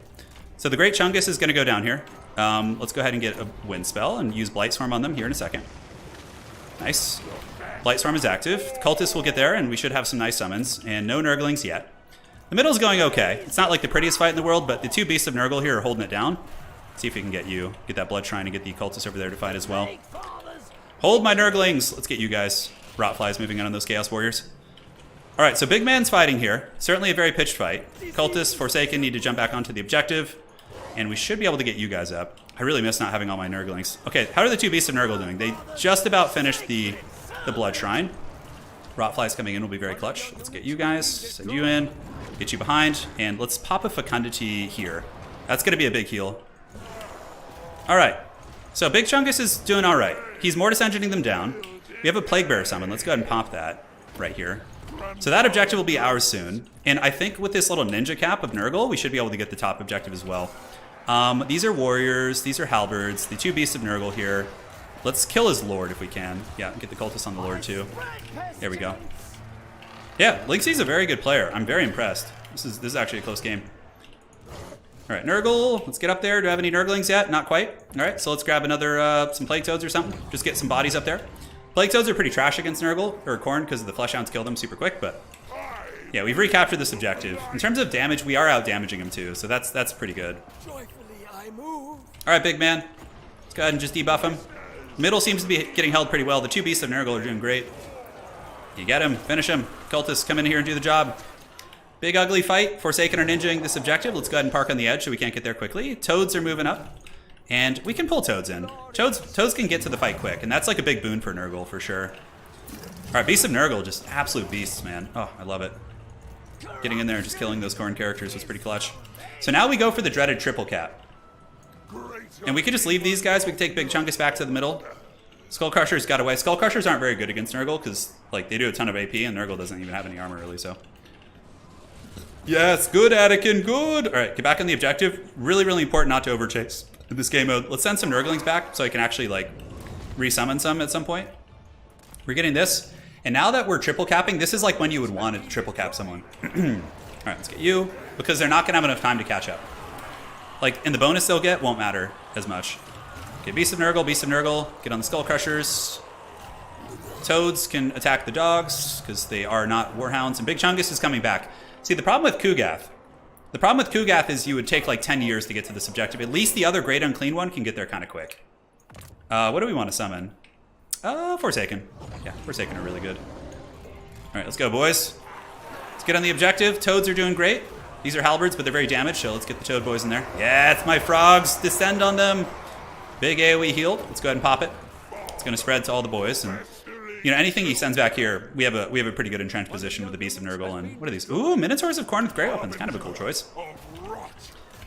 So the Great Chungus is going to go down here. Let's go ahead and get a Wind Spell and use Blight Swarm on them here in a second. Nice. Blight Swarm is active. The Cultists will get there, and we should have some nice summons. And no Nurglings yet. The middle's going okay. It's not like the prettiest fight in the world, but the 2 Beasts of Nurgle here are holding it down. Let's see if we can get that Blood Shrine and get the Cultists over there to fight as well. Hold my Nurglings. Let's get you guys. Rotflies moving in on those Chaos Warriors. All right, so big man's fighting here. Certainly a very pitched fight. Cultists, Forsaken need to jump back onto the objective. And we should be able to get you guys up. I really miss not having all my Nurglings. Okay, how are the 2 Beasts of Nurgle doing? They just about finished the Blood Shrine. Rotflies coming in will be very clutch. Let's get you guys, send you in, get you behind, and let's pop a Fecundity here. That's gonna be a big heal. All right, so Big Chungus is doing all right. He's Mortis Engineering them down. We have a Plague Bearer summon. Let's go ahead and pop that right here. So that objective will be ours soon. And I think with this little ninja cap of Nurgle, we should be able to get the top objective as well. These are warriors. These are halberds. The 2 beasts of Nurgle here. Let's kill his lord if we can. Yeah, get the cultist on the lord too. There we go. Yeah, Linksi's a very good player. I'm very impressed. This is actually a close game. All right, Nurgle, let's get up there. Do I have any Nurglings yet? Not quite. All right, so let's grab another, some Plague Toads or something. Just get some bodies up there. Plague Toads are pretty trash against Nurgle, or Khorne, because the Flesh Hounds kill them super quick, but yeah, we've recaptured this objective. In terms of damage, we are out damaging him too, so that's pretty good. All right, big man. Let's go ahead and just debuff him. Middle seems to be getting held pretty well. The 2 beasts of Nurgle are doing great. You get him, finish him. Cultists, come in here and do the job. Big ugly fight. Forsaken are ninjaing this objective. Let's go ahead and park on the edge so we can't get there quickly. Toads are moving up. And we can pull Toads in. Toads can get to the fight quick, and that's like a big boon for Nurgle for sure. All right, Beasts of Nurgle, just absolute beasts, man. Oh, I love it. Getting in there and just killing those Khorne characters was pretty clutch. So now we go for the dreaded triple cap. And we could just leave these guys. We can take Big Chungus back to the middle. Skull Crushers got away. Skull Crushers aren't very good against Nurgle because like they do a ton of AP and Nurgle doesn't even have any armor really, so. Yes, good Anakin, good. All right, get back on the objective. Really, really important not to overchase in this game mode. Let's send some Nurglings back so I can actually like resummon some at some point. We're getting this. And now that we're triple capping, this is like when you would want to triple cap someone. All right, let's get you because they're not gonna have enough time to catch up. Like, and the bonus they'll get won't matter as much. Okay, Beast of Nurgle, get on the Skull Crushers. Toads can attack the dogs, because they are not Warhounds, and Big Chungus is coming back. See, the problem with Kugath is you would take like 10 years to get to this objective. At least the other Great Unclean one can get there kind of quick. What do we want to summon? Forsaken. Yeah, Forsaken are really good. All right, let's go, boys. Let's get on the objective. Toads are doing great. These are halberds, but they're very damaged, so let's get the Toad boys in there. Yeah, it's my frogs. Descend on them. Big AoE healed. Let's go ahead and pop it. It's going to spread to all the boys. And you know, anything he sends back here, we have a pretty good entrenched position with the Beast of Nurgle. And what are these? Ooh, Minotaurs of Khorne with Grey Weapons. Kind of a cool choice.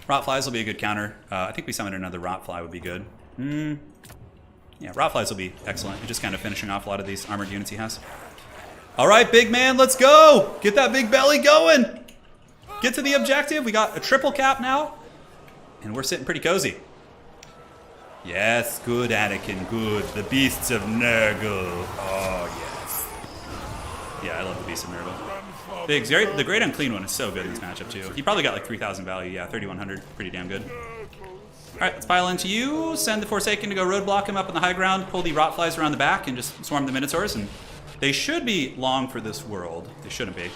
Rotflies will be a good counter. I think we summon another Rotfly would be good. Yeah, Rotflies will be excellent. You're just kind of finishing off a lot of these armored units he has. All right, big man, let's go. Get that big belly going. Get to the objective. We got a triple cap now. And we're sitting pretty cozy. Yes, good Anakin, good. The Beasts of Nurgle. Oh, yes. Yeah, I love the Beasts of Nurgle. The Great Unclean one is so good in this matchup, too. He probably got like 3,000 value. Yeah, 3,100. Pretty damn good. All right, let's pile into you. Send the Forsaken to go roadblock him up on the high ground. Pull the Rotflies around the back and just swarm the Minotaurs. And they should be long for this world. They shouldn't be.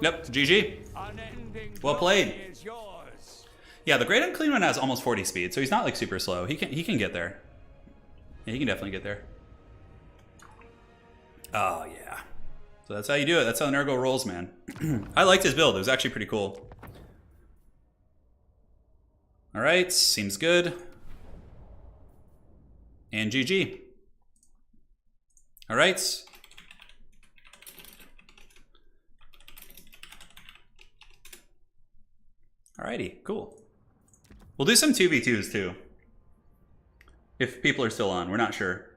Yep, GG. Well played. Yeah, the Great Unclean one has almost 40 speed, so he's not like super slow. He can get there. Yeah, he can definitely get there. Oh yeah. So that's how you do it. That's how Nurgle rolls, man. I liked his build. It was actually pretty cool. All right, seems good. And GG. All right. Alrighty, cool. We'll do some 2v2s too. If people are still on, we're not sure.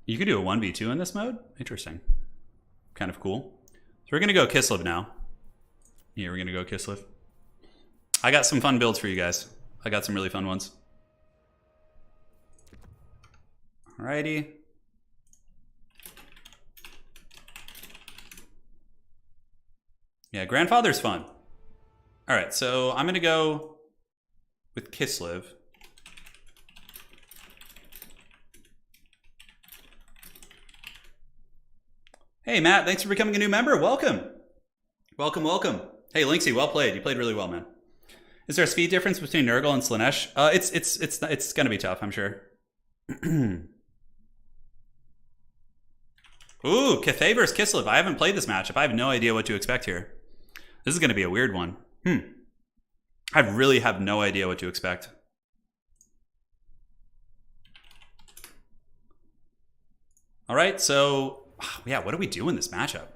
You could do a 1v2 in this mode? Interesting. Kind of cool. So we're gonna go KISLEV now. Yeah, we're gonna go KISLEV. I got some fun builds for you guys. I got some really fun ones. Alrighty. Yeah, Grandfather's fun. All right, so I'm gonna go with KISLEV. Hey Matt, thanks for becoming a new member. Welcome. Welcome, welcome. Hey Linksi, well played. You played really well, man. Is there a speed difference between Nurgle and Slaanesh? It's gonna be tough, I'm sure. Ooh, Cathay versus KISLEV. I haven't played this matchup. I have no idea what to expect here. This is gonna be a weird one. I really have no idea what to expect. All right, so yeah, what do we do in this matchup?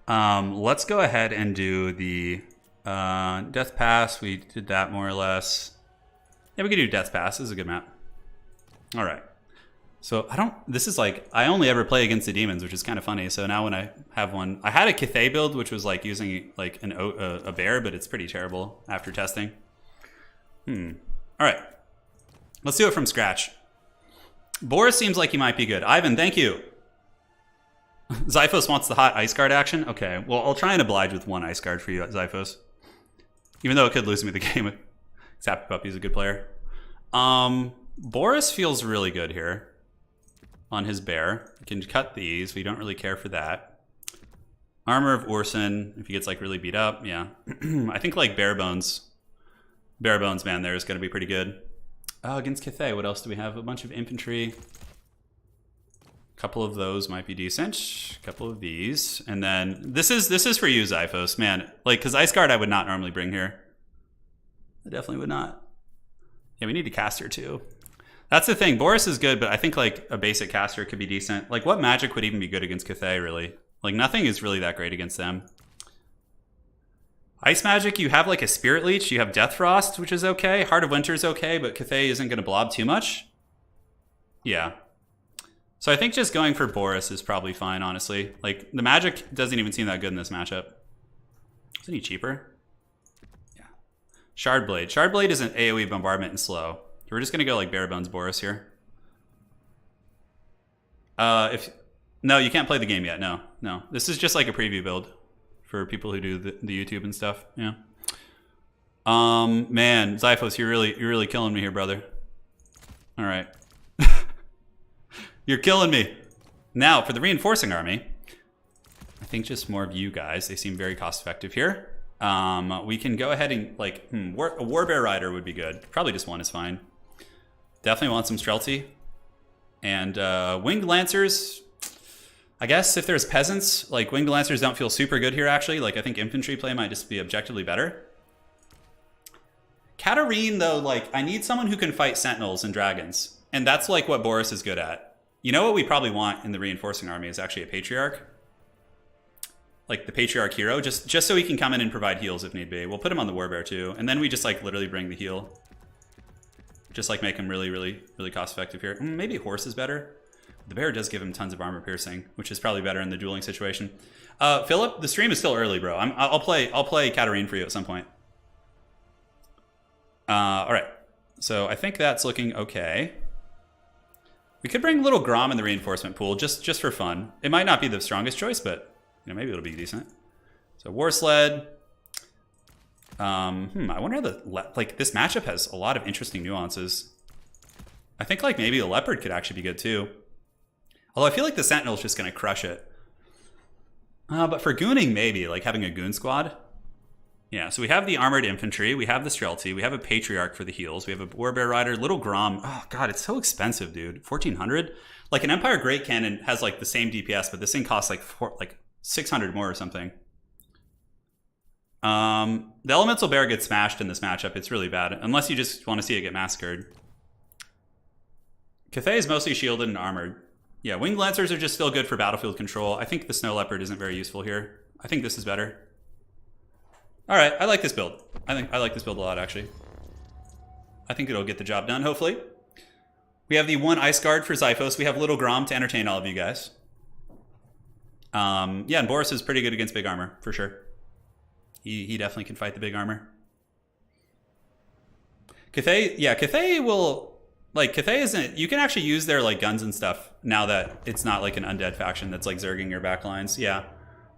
Let's go ahead and do the Death Pass. We did that more or less. Yeah, we could do Death Pass. This is a good map. All right. So I don't, this is like, I only ever play against the demons, which is kind of funny. So now when I have one, I had a Cathay build, which was like using like a bear, but it's pretty terrible after testing. All right, let's do it from scratch. Boris seems like he might be good. Ivan, thank you. Zyphos wants the hot ice guard action. Okay, well, I'll try and oblige with one ice guard for you, Zyphos. Even though it could lose me the game. HapyPupy is a good player. Boris feels really good here on his bear. We can cut these. We don't really care for that. Armor of Orson, if he gets like really beat up, yeah. I think like bare bones man there is going to be pretty good. Against Cathay, what else do we have? A bunch of infantry. A couple of those might be decent. A couple of these, and then this is for you, Zyphos, man. Like, because Ice Guard I would not normally bring here. I definitely would not. Yeah, we need a caster too. That's the thing. Boris is good, but I think like a basic caster could be decent. Like, what magic would even be good against Cathay, really? Like, nothing is really that great against them. Ice magic, you have like a Spirit Leech. You have Death Frost, which is okay. Heart of Winter is okay, but Cathay isn't going to blob too much. Yeah. So I think just going for Boris is probably fine, honestly. Like, the magic doesn't even seem that good in this matchup. Isn't he cheaper? Yeah. Shardblade. Shardblade is an AoE bombardment and slow. We're just going to go like bare bones Boris here. No, you can't play the game yet. No. This is just like a preview build for people who do the YouTube and stuff. Yeah. Man, Zyphos, you're really killing me here, brother. All right. You're killing me. Now, for the reinforcing army, I think just more of you guys. They seem very cost effective here. We can go ahead and like, a Warbear Rider would be good. Probably just one is fine. Definitely want some Streltsy. And Winged Lancers, I guess if there's peasants, like Winged Lancers don't feel super good here actually. Like I think infantry play might just be objectively better. Katarine though, like I need someone who can fight sentinels and dragons. And that's like what Boris is good at. You know what we probably want in the reinforcing army is actually a Patriarch. Like the Patriarch hero, just so he can come in and provide heals if need be. We'll put him on the Warbear too. And then we just like literally bring the heal. Just like make him really cost effective here. Maybe horse is better. The bear does give him tons of armor piercing, which is probably better in the dueling situation. Philip, the stream is still early, bro. I'll play Katarine for you at some point. All right. So I think that's looking okay. We could bring little Grom in the reinforcement pool just for fun. It might not be the strongest choice, but you know maybe it'll be decent. So War Sled. I wonder how like this matchup has a lot of interesting nuances. I think like maybe a Leopard could actually be good too. Although I feel like the Sentinel is just going to crush it. But for gooning, maybe like having a goon squad. Yeah, so we have the armored infantry, we have the Streltsy, we have a Patriarch for the heals, we have a Warbear Rider, little Grom. Oh god, it's so expensive, dude. 1400. Like an Empire Great Cannon has like the same DPS, but this thing costs like 600 more or something. The Elemental Bear gets smashed in this matchup. It's really bad, unless you just want to see it get massacred. Cathay is mostly shielded and armored. Yeah, Winged Lancers are just still good for battlefield control. I think the Snow Leopard isn't very useful here. I think this is better. All right, I like this build. I like this build a lot, actually. I think it'll get the job done, hopefully. We have the one Ice Guard for Zyphos. We have Little Grom to entertain all of you guys. Yeah, and Boris is pretty good against big armor, for sure. He definitely can fight the big armor. Cathay, yeah, Cathay will, like, Cathay isn't, you can actually use their, like, guns and stuff now that it's not, like, an undead faction that's, like, zerging your backlines. Yeah,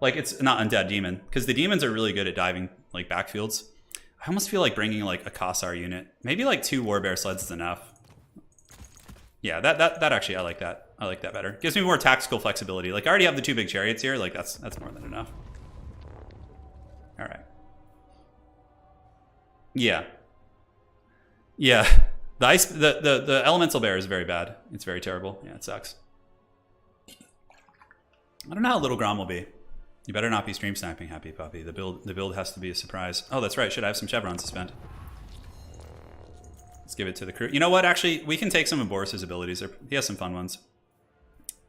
like, it's not undead demon, because the demons are really good at diving, like, backfields. I almost feel like bringing, like, a Kossar unit. Maybe, like, 2 Warbear sleds is enough. Yeah, that actually, I like that. I like that better. Gives me more tactical flexibility. Like, I already have the 2 big chariots here. Like, that's more than enough. All right. Yeah. Yeah. The elemental bear is very bad. It's very terrible. Yeah, it sucks. I don't know how little Grom will be. You better not be stream sniping, HapyPupy. The build has to be a surprise. Oh, that's right. Should I have some chevrons to spend? Let's give it to the crew. You know what? Actually, we can take some of Boris's abilities. He has some fun ones.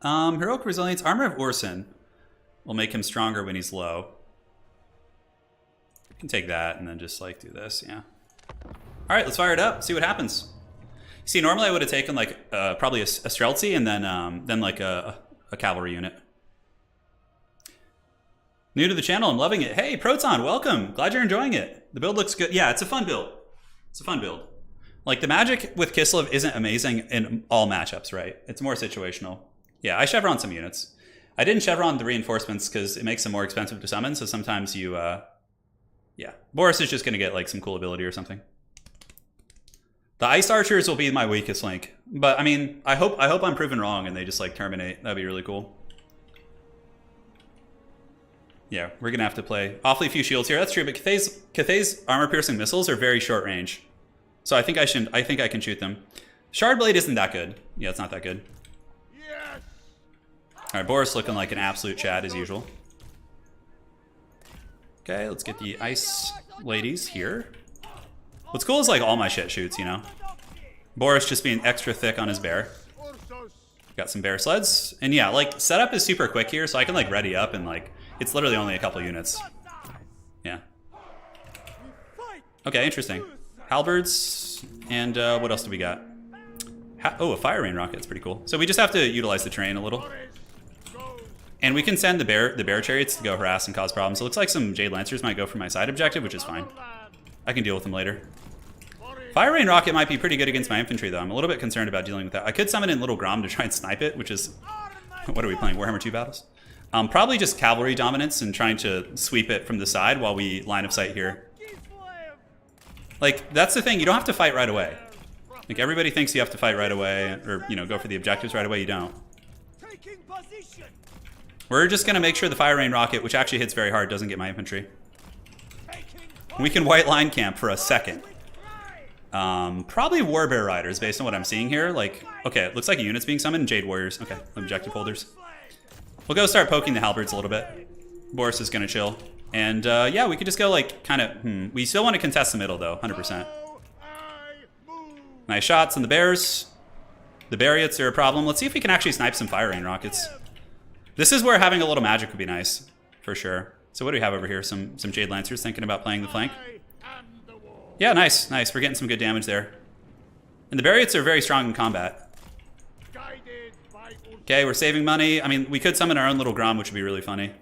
Heroic Resilience. Armor of Orson will make him stronger when he's low. You can take that and then just like do this. Yeah. All right, let's fire it up. See what happens. See, normally I would have taken like probably a Streltsy and then like a cavalry unit. New to the channel, I'm loving it. Hey, Proton, welcome. Glad you're enjoying it. The build looks good. Yeah, it's a fun build. It's a fun build. Like, the magic with KISLEV isn't amazing in all matchups, right? It's more situational. Yeah, I chevron some units. I didn't chevron the reinforcements because it makes them more expensive to summon, so sometimes you, yeah. Boris is just going to get, like, some cool ability or something. The Ice Archers will be my weakest link. But, I mean, I hope I'm proven wrong and they just, like, terminate. That'd be really cool. Yeah, we're going to have to play awfully few shields here. That's true, but Cathay's armor-piercing missiles are very short range. So I think I can shoot them. Shardblade isn't that good. Yeah, it's not that good. Yes. All right, Boris looking like an absolute Chad as usual. Okay, let's get the ice ladies here. What's cool is like all my shit shoots, you know? Boris just being extra thick on his bear. Got some bear sleds. And yeah, like setup is super quick here, so I can like ready up and like, it's literally only a couple units. Yeah. Okay, interesting. Halberds, and what else do we got? Oh, a fire rain rocket, it's pretty cool. So we just have to utilize the terrain a little. And we can send the bear chariots to go harass and cause problems. So it looks like some Jade Lancers might go for my side objective, which is fine. I can deal with them later. Fire rain rocket might be pretty good against my infantry though. I'm a little bit concerned about dealing with that. I could summon in Little Grom to try and snipe it, which is, what are we playing, Warhammer 2 battles? Probably just cavalry dominance and trying to sweep it from the side while we line of sight here. Like, that's the thing, you don't have to fight right away. Like, everybody thinks you have to fight right away, or, you know, go for the objectives right away, you don't. We're just gonna make sure the fire rain rocket, which actually hits very hard, doesn't get my infantry. We can white line camp for a second. Probably Warbear Riders, based on what I'm seeing here. Like, okay, it looks like a unit's being summoned, Jade Warriors. Okay, objective holders. We'll go start poking the halberds a little bit. Boris is gonna chill. And yeah, we could just go like kind of, we still want to contest the middle though, 100%. Nice shots on the bears. The Barriots are a problem. Let's see if we can actually snipe some fire rain rockets. This is where having a little magic would be nice, for sure. So what do we have over here? Some Jade Lancers thinking about playing the flank. Yeah, nice, nice. We're getting some good damage there. And the Barriots are very strong in combat. Okay, we're saving money. I mean, we could summon our own little Grom, which would be really funny.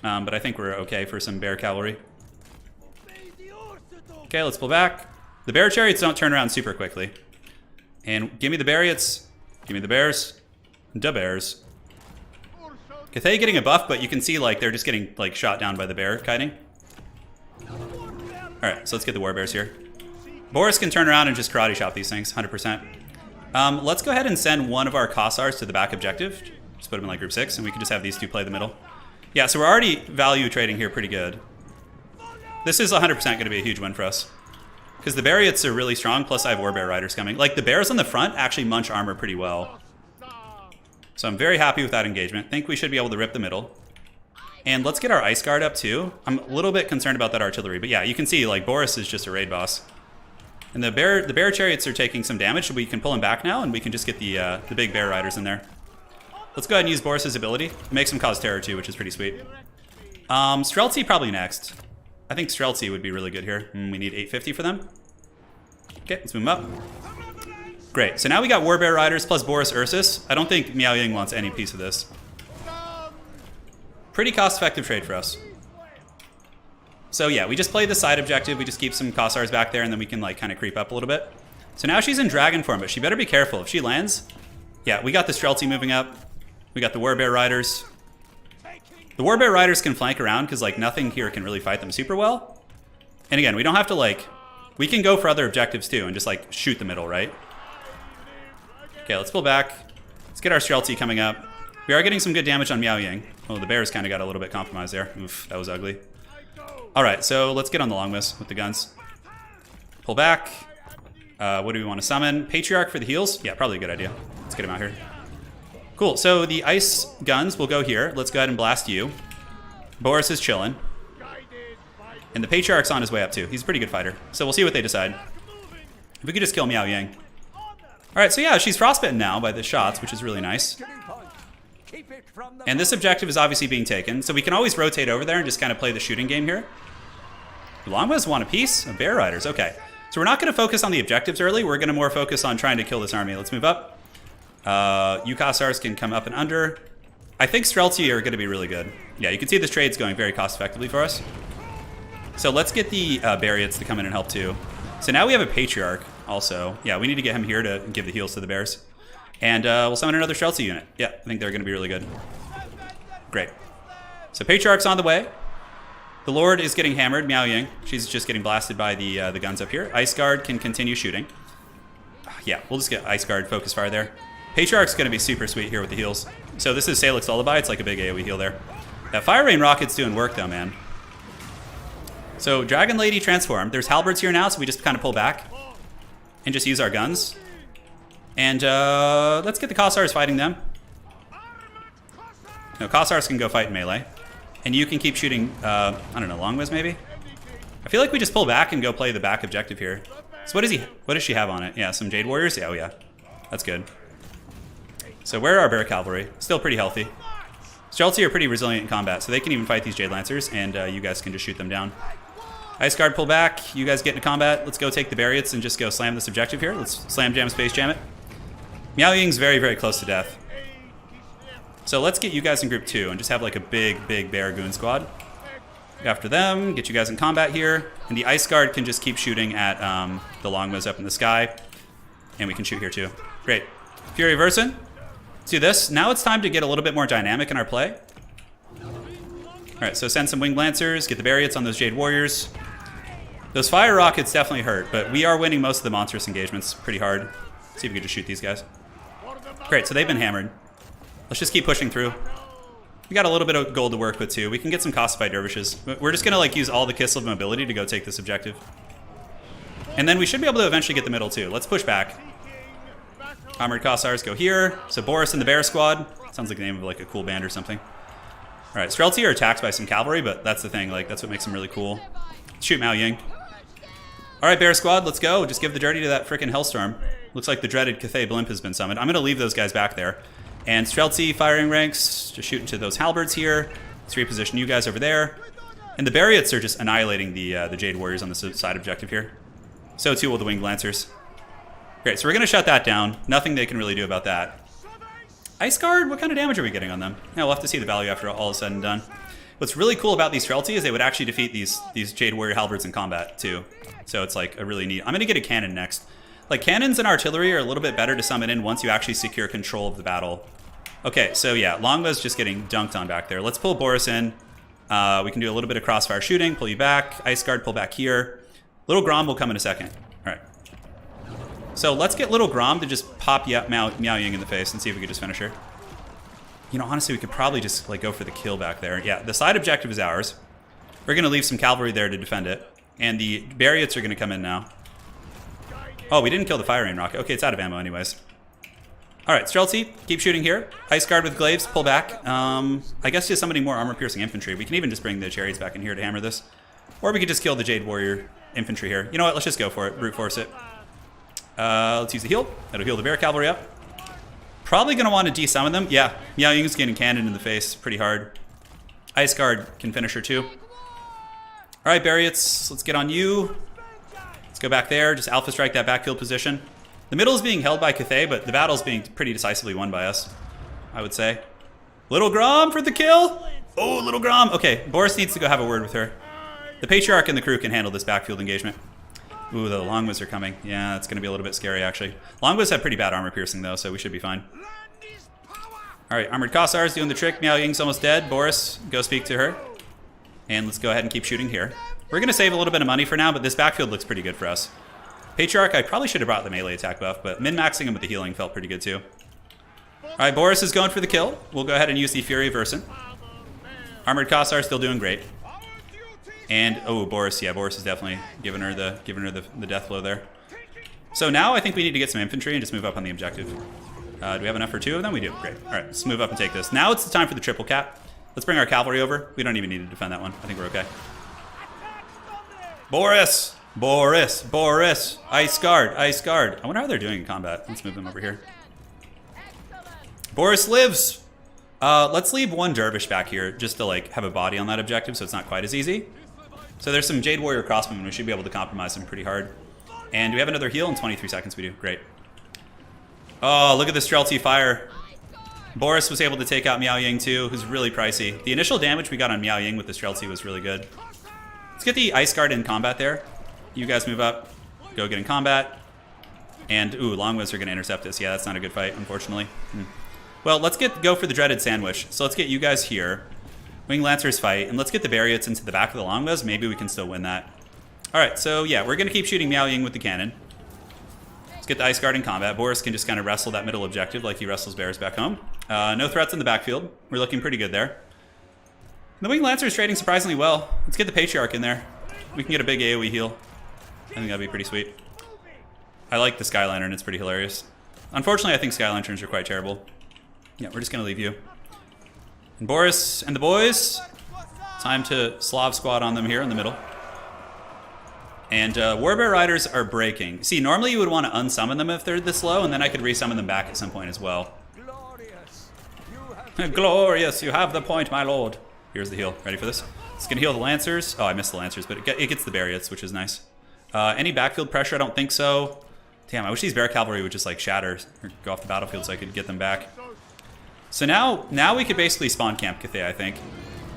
But I think we're okay for some bear cavalry. Okay, let's pull back. The bear chariots don't turn around super quickly. And give me the Barriots. Give me the bears. Da bears. Cathay getting a buff, but you can see like they're just getting like shot down by the bear kiting. Alright, so let's get the war bears here. Boris can turn around and just karate chop these things, 100%. Let's go ahead and send one of our Kossars to the back objective. Just put them in like group 6, and we can just have these two play the middle. Yeah, so we're already value trading here pretty good. This is 100% going to be a huge win for us. Because the Barriots are really strong, plus I have Warbear Riders coming. Like, the bears on the front actually munch armor pretty well. So I'm very happy with that engagement. Think we should be able to rip the middle. And let's get our Ice Guard up too. I'm a little bit concerned about that artillery, but yeah, you can see like Boris is just a raid boss. And the bear chariots are taking some damage, so we can pull him back now, and we can just get the big bear riders in there. Let's go ahead and use Boris's ability. It makes him cause terror too, which is pretty sweet. Streltsy probably next. I think Streltsy would be really good here. We need 850 for them. Okay, let's move them up. Great, so now we got Warbear Riders plus Boris Ursus. I don't think Miao Ying wants any piece of this. Pretty cost-effective trade for us. So yeah, we just play the side objective. We just keep some Kossars back there, and then we can like kind of creep up a little bit. So now she's in dragon form, but she better be careful. If she lands, yeah, we got the Streltsy moving up. We got the Warbear Riders. The Warbear Riders can flank around because like nothing here can really fight them super well. And again, we don't have to like, we can go for other objectives too and just like shoot the middle, right? Okay, let's pull back. Let's get our Streltsy coming up. We are getting some good damage on Miao Ying. Oh, the bears kind of got a little bit compromised there. Oof, that was ugly. All right, so let's get on the long miss with the guns. Pull back. What do we want to summon? Patriarch for the heals? Yeah, probably a good idea. Let's get him out here. Cool, so the ice guns will go here. Let's go ahead and blast you. Boris is chilling. And the Patriarch's on his way up too. He's a pretty good fighter. So we'll see what they decide. If we could just kill Miao Ying. All right, so yeah, she's frostbitten now by the shots, which is really nice. And this objective is obviously being taken, so we can always rotate over there and just kind of play the shooting game here. Do longbows want a piece? Bear riders, okay. So So we're not going to focus on the objectives early. We're going to more focus on trying to kill this army. Let's move up. UKOSARs can come up and under. I think Streltsy are going to be really good. Yeah, you can see this trade's going very cost effectively for us. So let's get the Bariots to come in and help too. So now we have a Patriarch also. Yeah, we need to get him here to give the heals to the bears. And we'll summon another Streltsy unit. Yeah, I think they're going to be really good. Great. So Patriarch's on the way. The Lord is getting hammered, Miao Ying. She's just getting blasted by the guns up here. Ice Guard can continue shooting. Yeah, we'll just get Ice Guard focus fire there. Patriarch's going to be super sweet here with the heals. So this is Salix Lullaby. It's like a big AoE heal there. That Fire Rain Rocket's doing work though, man. So Dragon Lady transformed. There's halberds here now, so we just kind of pull back and just use our guns. And let's get the Kossars fighting them. No, Kossars can go fight in melee. And you can keep shooting, I don't know, Longwiz maybe? I feel like we just pull back and go play the back objective here. So what does she have on it? Yeah, some Jade Warriors? Yeah, oh yeah. That's good. So where are our Bear Cavalry? Still pretty healthy. Streltsy are pretty resilient in combat, so they can even fight these Jade Lancers, and you guys can just shoot them down. Ice Guard, pull back. You guys get into combat. Let's go take the Bariots and just go slam this objective here. Let's slam jam, space jam it. Miao Ying's very, very close to death. So let's get you guys in group 2 and just have like a big, big bear goon squad. After them, get you guys in combat here. And the Ice Guard can just keep shooting at the Longbows up in the sky. And we can shoot here too. Great. Fury Versin. Let's do this. Now it's time to get a little bit more dynamic in our play. Alright, so send some Winged Lancers, get the Bariots on those Jade Warriors. Those Fire Rockets definitely hurt, but we are winning most of the monstrous engagements pretty hard. Let's see if we can just shoot these guys. Great, so they've been hammered. Let's just keep pushing through. We got a little bit of gold to work with too. We can get some costified dervishes. We're just gonna like use all the KISLEV mobility to go take this objective. And then we should be able to eventually get the middle too. Let's push back. Armored Kossars go here. So Boris and the Bear Squad. Sounds like the name of like a cool band or something. Alright, Streltsy are attacked by some cavalry, but that's the thing, like that's what makes them really cool. Let's shoot Miao Ying. Alright, Bear Squad, let's go. Just give the dirty to that frickin' Hellstorm. Looks like the dreaded Cathay Blimp has been summoned. I'm gonna leave those guys back there. And Streltsy firing ranks, just shooting to those halberds here. Let's reposition you guys over there. And the Bariots are just annihilating the Jade Warriors on the side objective here. So too will the Winged Lancers. Great, so we're gonna shut that down. Nothing they can really do about that. Ice Guard, what kind of damage are we getting on them? Yeah, we'll have to see the value after all is said and done. What's really cool about these Streltsy is they would actually defeat these Jade Warrior halberds in combat too. So it's like a really neat. I'm gonna get a cannon next. Like cannons and artillery are a little bit better to summon in once you actually secure control of the battle. Okay, so yeah, Longbow's just getting dunked on back there. Let's pull Boris in. We can do a little bit of crossfire shooting, pull you back. Ice Guard, pull back here. Little Grom will come in a second. All right. So let's get Little Grom to just pop Miao Ying in the face and see if we can just finish her. You know, honestly, we could probably just like go for the kill back there. Yeah, the side objective is ours. We're gonna leave some cavalry there to defend it. And the Bariots are gonna come in now. Oh, we didn't kill the Fire Rain Rocket. Okay, it's out of ammo anyways. All right, Streltsy, keep shooting here. Ice Guard with Glaives, pull back. I guess just somebody more armor-piercing infantry. We can even just bring the Chariots back in here to hammer this. Or we could just kill the Jade Warrior infantry here. You know what, let's just go for it, brute force it. Let's use the heal. That'll heal the Bear Cavalry up. Probably gonna want to de-summon them. Yeah, Miao Ying's getting cannoned in the face pretty hard. Ice Guard can finish her too. All right, Bariots, let's get on you. Let's go back there, just Alpha Strike that backfield position. The middle is being held by Cathay, but the battle's being pretty decisively won by us, I would say. Little Grom for the kill! Oh, Little Grom! Okay, Boris needs to go have a word with her. The Patriarch and the crew can handle this backfield engagement. Ooh, the Longbows are coming. Yeah, it's going to be a little bit scary, actually. Longbows have pretty bad armor piercing, though, so we should be fine. All right, Armored Kossars doing the trick. Miao Ying's almost dead. Boris, go speak to her. And let's go ahead and keep shooting here. We're going to save a little bit of money for now, but this backfield looks pretty good for us. Patriarch, I probably should have brought the melee attack buff, but min-maxing him with the healing felt pretty good too. All right, Boris is going for the kill. We'll go ahead and use the Fury Versin. Armored Kossar still doing great. And, oh, Boris, yeah, Boris is definitely giving her the death blow there. So now I think we need to get some infantry and just move up on the objective. Do we have enough for 2 of them? We do, great. All right, let's move up and take this. Now it's the time for the triple cap. Let's bring our cavalry over. We don't even need to defend that one. I think we're okay. Boris! Boris! Boris! Ice Guard! Ice Guard! I wonder how they're doing in combat. Let's move them over here. Boris lives! Let's leave one dervish back here just to like have a body on that objective so it's not quite as easy. So there's some Jade Warrior crossbowmen. We should be able to compromise them pretty hard. And do we have another heal in 23 seconds? We do. Great. Oh, look at the Streltsy fire. Boris was able to take out Miao Ying too, who's really pricey. The initial damage we got on Miao Ying with the Streltsy was really good. Let's get the Ice Guard in combat there. You guys move up. Go get in combat. And, ooh, Longwiz are going to intercept us. Yeah, that's not a good fight, unfortunately. Well, let's go for the dreaded sandwich. So let's get you guys here. Wing Lancers fight. And let's get the Bariots into the back of the Longwiz. Maybe we can still win that. Alright, so yeah, we're going to keep shooting Miao Ying with the cannon. Let's get the Ice Guard in combat. Boris can just kind of wrestle that middle objective like he wrestles bears back home. No threats in the backfield. We're looking pretty good there. The Wing Lancer is trading surprisingly well. Let's get the Patriarch in there. We can get a big AoE heal. I think that'd be pretty sweet. I like the Sky Lantern. It's pretty hilarious. Unfortunately, I think Sky Lanterns are quite terrible. Yeah, we're just going to leave you. And Boris and the boys. Time to Slav squad on them here in the middle. And Warbear Riders are breaking. See, normally you would want to unsummon them if they're this low, and then I could resummon them back at some point as well. Glorious, you have the point, my lord. Here's the heal. Ready for this? It's going to heal the Lancers. Oh, I missed the Lancers, but it gets the Bariots, which is nice. Any backfield pressure? I don't think so. Damn, I wish these Bear Cavalry would just like shatter or go off the battlefield so I could get them back. So now we could basically spawn camp Cathay, I think.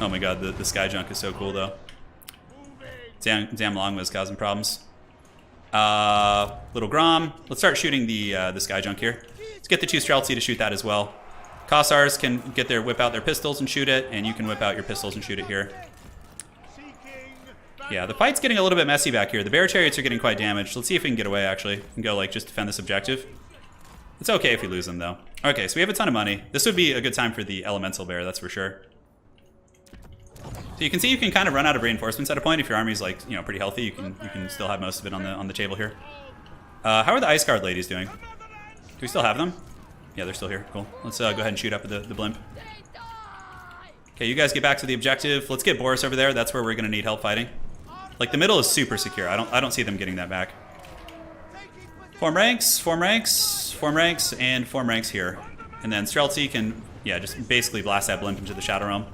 Oh my god, the Sky Junk is so cool though. Damn Longwiz causing problems. Little Grom. Let's start shooting the Sky Junk here. Let's get the 2 Streltsy to shoot that as well. Kossars can whip out their pistols and shoot it, and you can whip out your pistols and shoot it here. Yeah, the fight's getting a little bit messy back here. The Bear Chariots are getting quite damaged. Let's see if we can get away, actually, and go, like, just defend this objective. It's okay if we lose them, though. Okay, so we have a ton of money. This would be a good time for the Elemental Bear, that's for sure. So you can see you can kind of run out of reinforcements at a point. If your army's, like, you know, pretty healthy, you can still have most of it on the table here. How are the Ice Guard ladies doing? Do we still have them? Yeah, they're still here. Cool. Let's go ahead and shoot up at the blimp. Okay, you guys get back to the objective. Let's get Boris over there. That's where we're going to need help fighting. Like, the middle is super secure. I don't see them getting that back. Form ranks, form ranks, form ranks, and form ranks here. And then Streltsy can, yeah, just basically blast that blimp into the Shadow Realm.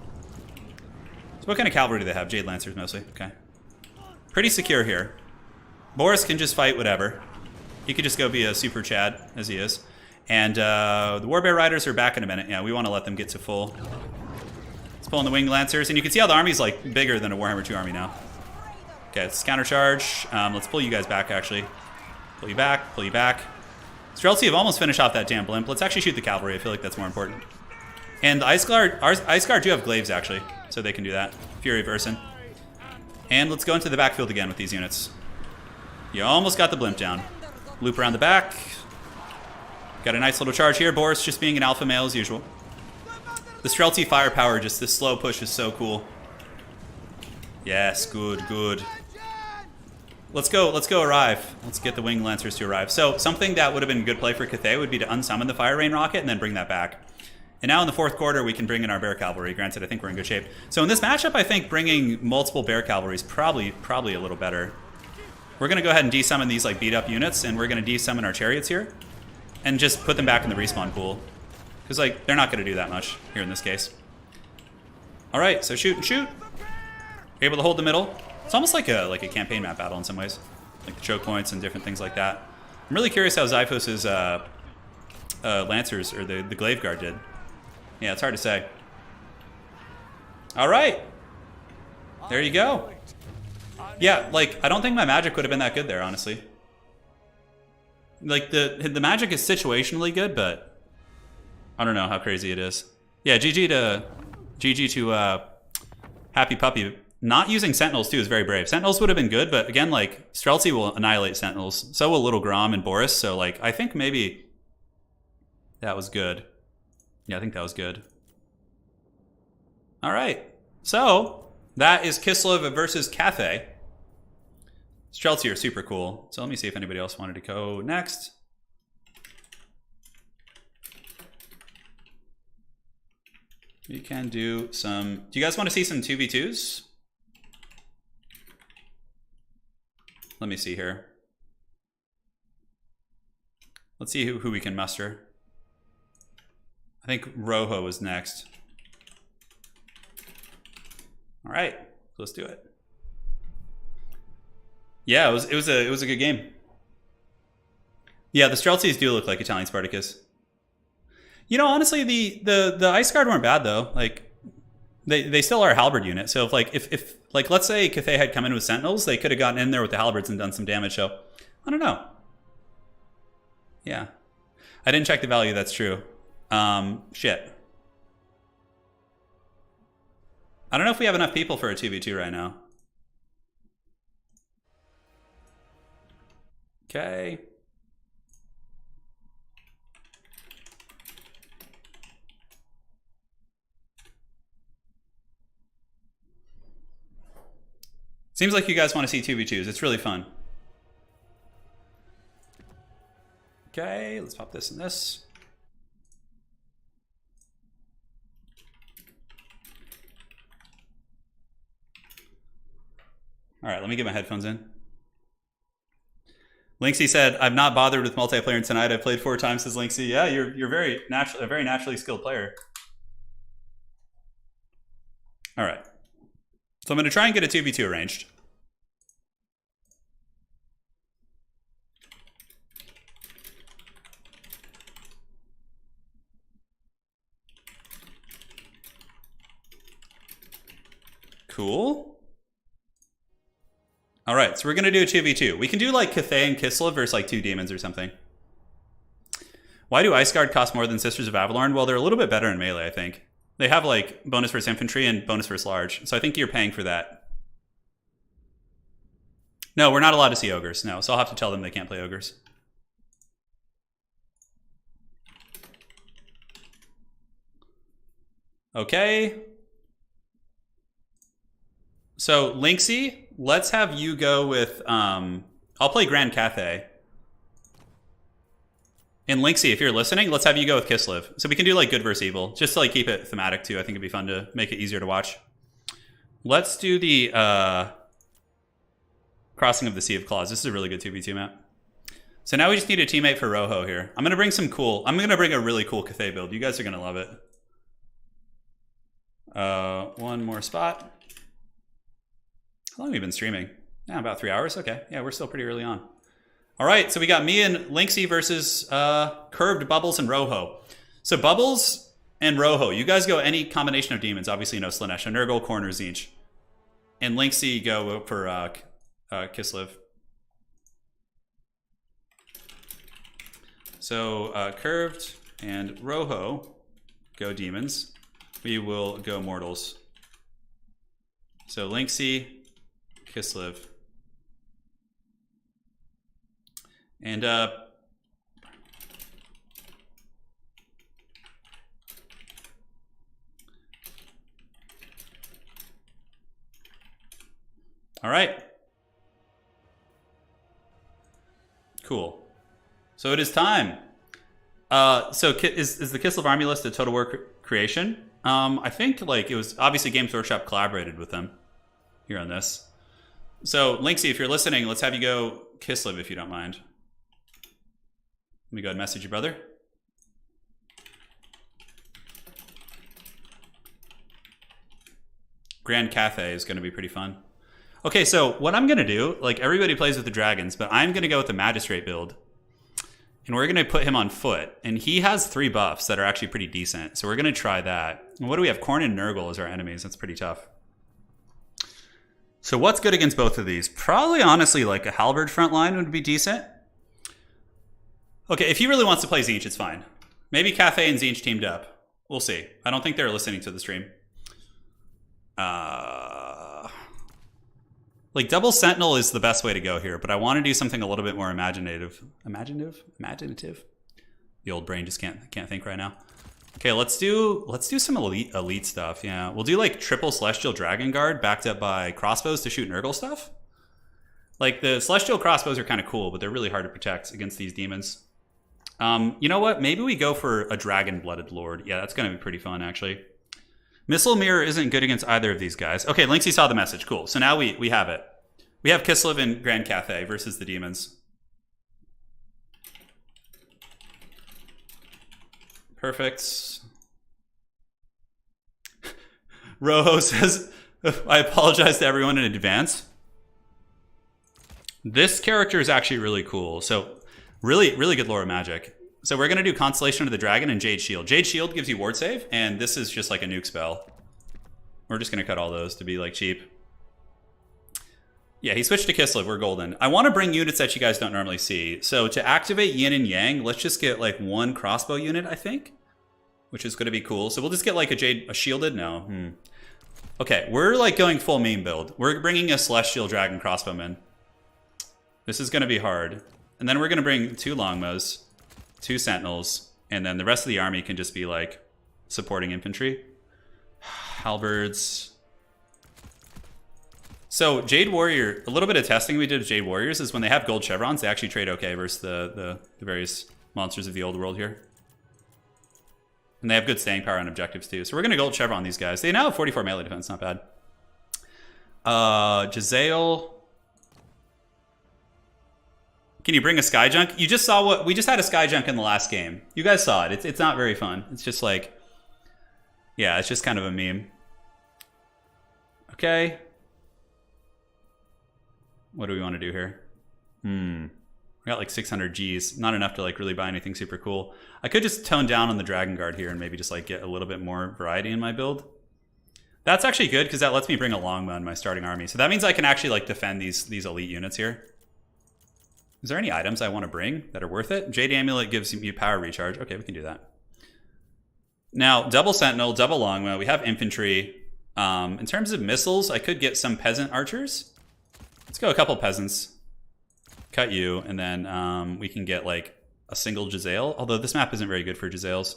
So what kind of cavalry do they have? Jade Lancers mostly. Okay. Pretty secure here. Boris can just fight whatever. He could just go be a super Chad, as he is. And the Warbear Riders are back in a minute. Yeah, we want to let them get to full. Let's pull in the Winged Lancers. And you can see how the army's, like, bigger than a Warhammer 2 army now. Okay, let's countercharge. Let's pull you guys back, actually. Pull you back, pull you back. Streltsy have almost finished off that damn blimp. Let's actually shoot the cavalry. I feel like that's more important. And the Ice Guard do have glaives, actually, so they can do that. Fury Versin. And let's go into the backfield again with these units. You almost got the blimp down. Loop around the back. Got a nice little charge here. Boris just being an alpha male as usual. The Streltsy firepower, just this slow push is so cool. Yes, good, good. Let's go arrive. Let's get the Winged Lancers to arrive. So something that would have been a good play for Cathay would be to unsummon the Fire Rain Rocket and then bring that back. And now in the 4th quarter, we can bring in our Bear Cavalry. Granted, I think we're in good shape. So in this matchup, I think bringing multiple Bear Cavalry is probably a little better. We're going to go ahead and desummon these like beat up units, and we're going to desummon our Chariots here. And just put them back in the respawn pool. Because like, they're not going to do that much here in this case. Alright, so shoot and shoot. You're able to hold the middle. It's almost like a campaign map battle in some ways. Like the choke points and different things like that. I'm really curious how Xiphos's Lancers, or the Glaive Guard did. Yeah, it's hard to say. Alright. There you go. Yeah, like, I don't think my magic would have been that good there, honestly. Like, the magic is situationally good, but I don't know how crazy it is. Yeah, GG to HapyPupy. Not using Sentinels, too, is very brave. Sentinels would have been good, but again, like, Streltsy will annihilate Sentinels. So will Little Grom and Boris, so, like, I think maybe that was good. Yeah, I think that was good. All right. So, that is KISLEV versus Cathay. Streltsy are super cool. So let me see if anybody else wanted to go next. We can do some... Do you guys want to see some 2v2s? Let me see here. Let's see who we can muster. I think Rojo is next. All right, let's do it. Yeah, it was a good game. Yeah, the Streltsies do look like Italian Spartacus. You know, honestly, the Ice Guard weren't bad though. Like, they still are a halberd unit. So if like let's say Cathay had come in with Sentinels, they could have gotten in there with the halberds and done some damage. So I don't know. Yeah, I didn't check the value. That's true. Shit. I don't know if we have enough people for a 2v2 right now. Okay. Seems like you guys want to see 2v2s. It's really fun. Okay, let's pop this and this. All right, let me get my headphones in. Linksi said, "I've not bothered with multiplayer tonight. I played 4 times as Linksi." Yeah, you're very a very naturally skilled player. All right, so I'm going to try and get a 2v2 arranged. Cool. All right, so we're gonna do a 2v2. We can do like Cathay and KISLEV versus like 2 demons or something. Why do Ice Guard cost more than Sisters of Avalorn? Well, they're a little bit better in melee, I think. They have like bonus versus infantry and bonus versus large. So I think you're paying for that. No, we're not allowed to see ogres, no. So I'll have to tell them they can't play ogres. Okay. So Linksi, let's have you go with, I'll play Grand Cathay. And Linksi, if you're listening, let's have you go with KISLEV. So we can do like good versus evil, just to like keep it thematic too. I think it'd be fun to make it easier to watch. Let's do the Crossing of the Sea of Claws. This is a really good 2v2 map. So now we just need a teammate for Rojo here. I'm gonna bring a really cool Cathay build. You guys are gonna love it. One more spot. How long have we been streaming? Yeah, about 3 hours. Okay, yeah, we're still pretty early on. All right, so we got me and Linksi versus Curved, Bubbles, and Rojo. So Bubbles and Rojo, you guys go any combination of demons. Obviously, no Slaanesh, Nurgle, Corner, Tzeentch. And Linksi go for KISLEV. So Curved and Rojo go demons. We will go mortals. So Linksi, KISLEV. And all right. Cool. So it is time. So is the KISLEV army list a Total War creation? I think like it was obviously Games Workshop collaborated with them here on this. So Linksi, if you're listening, let's have you go KISLEV if you don't mind. Let me go ahead and message your brother. Grand Cathay is going to be pretty fun. Okay, so what I'm going to do, like everybody plays with the dragons, but I'm going to go with the Magistrate build. And we're going to put him on foot. And he has 3 buffs that are actually pretty decent. So we're going to try that. And what do we have? Khorne and Nurgle as our enemies. That's pretty tough. So what's good against both of these? Probably, honestly, like a Halberd front line would be decent. Okay, if he really wants to play Tzeentch, it's fine. Maybe Cathay and Tzeentch teamed up. We'll see. I don't think they're listening to the stream. Like double Sentinel is the best way to go here, but I want to do something a little bit more imaginative. Imaginative? The old brain just can't think right now. Okay, let's do some elite stuff. Yeah, we'll do like triple Celestial Dragon Guard backed up by crossbows to shoot Nurgle stuff. Like the Celestial crossbows are kind of cool, but they're really hard to protect against these demons. You know what? Maybe we go for a Dragon Blooded Lord. Yeah, that's going to be pretty fun, actually. Missile Mirror isn't good against either of these guys. Okay, Linksi saw the message. Cool. So now we have it. We have KISLEV and Grand Cathay versus the demons. Perfect. Rojo says, I apologize to everyone in advance. This character is actually really cool. So Really, really good lore of magic. So we're going to do Constellation of the Dragon and Jade Shield. Jade Shield gives you ward save, and this is just like a nuke spell. We're just going to cut all those to be like cheap. Yeah, he switched to KISLEV. We're golden. I want to bring units that you guys don't normally see. So to activate Yin and Yang, let's just get like one crossbow unit, I think, which is going to be cool. So we'll just get like a shielded? No. Okay, we're like going full meme build. We're bringing a Celestial Dragon crossbowman. This is going to be hard. And then we're going to bring 2 longbows, 2 sentinels, and then the rest of the army can just be like supporting infantry. Halberds. So Jade Warrior, a little bit of testing we did with Jade Warriors is when they have gold chevrons, they actually trade okay versus the various monsters of the old world here. And they have good staying power on objectives too. So we're going to gold chevron these guys. They now have 44 melee defense, not bad. Jezzail. Can you bring a sky junk? You just saw what we just had a sky junk in the last game. You guys saw it. It's not very fun. It's just like, yeah, it's just kind of a meme. Okay. What do we want to do here? We got like 600 Gs. Not enough to like really buy anything super cool. I could just tone down on the Dragon Guard here and maybe just like get a little bit more variety in my build. That's actually good because that lets me bring a longbow in my starting army. So that means I can actually like defend these elite units here. Is there any items I want to bring that are worth it? Jade Amulet gives you power recharge. Okay, we can do that. Now, double Sentinel, double Longbow. We have infantry. In terms of missiles, I could get some peasant archers. Let's go a couple peasants. Cut you, and then we can get like a single Jezzail. Although this map isn't very good for Jezzails.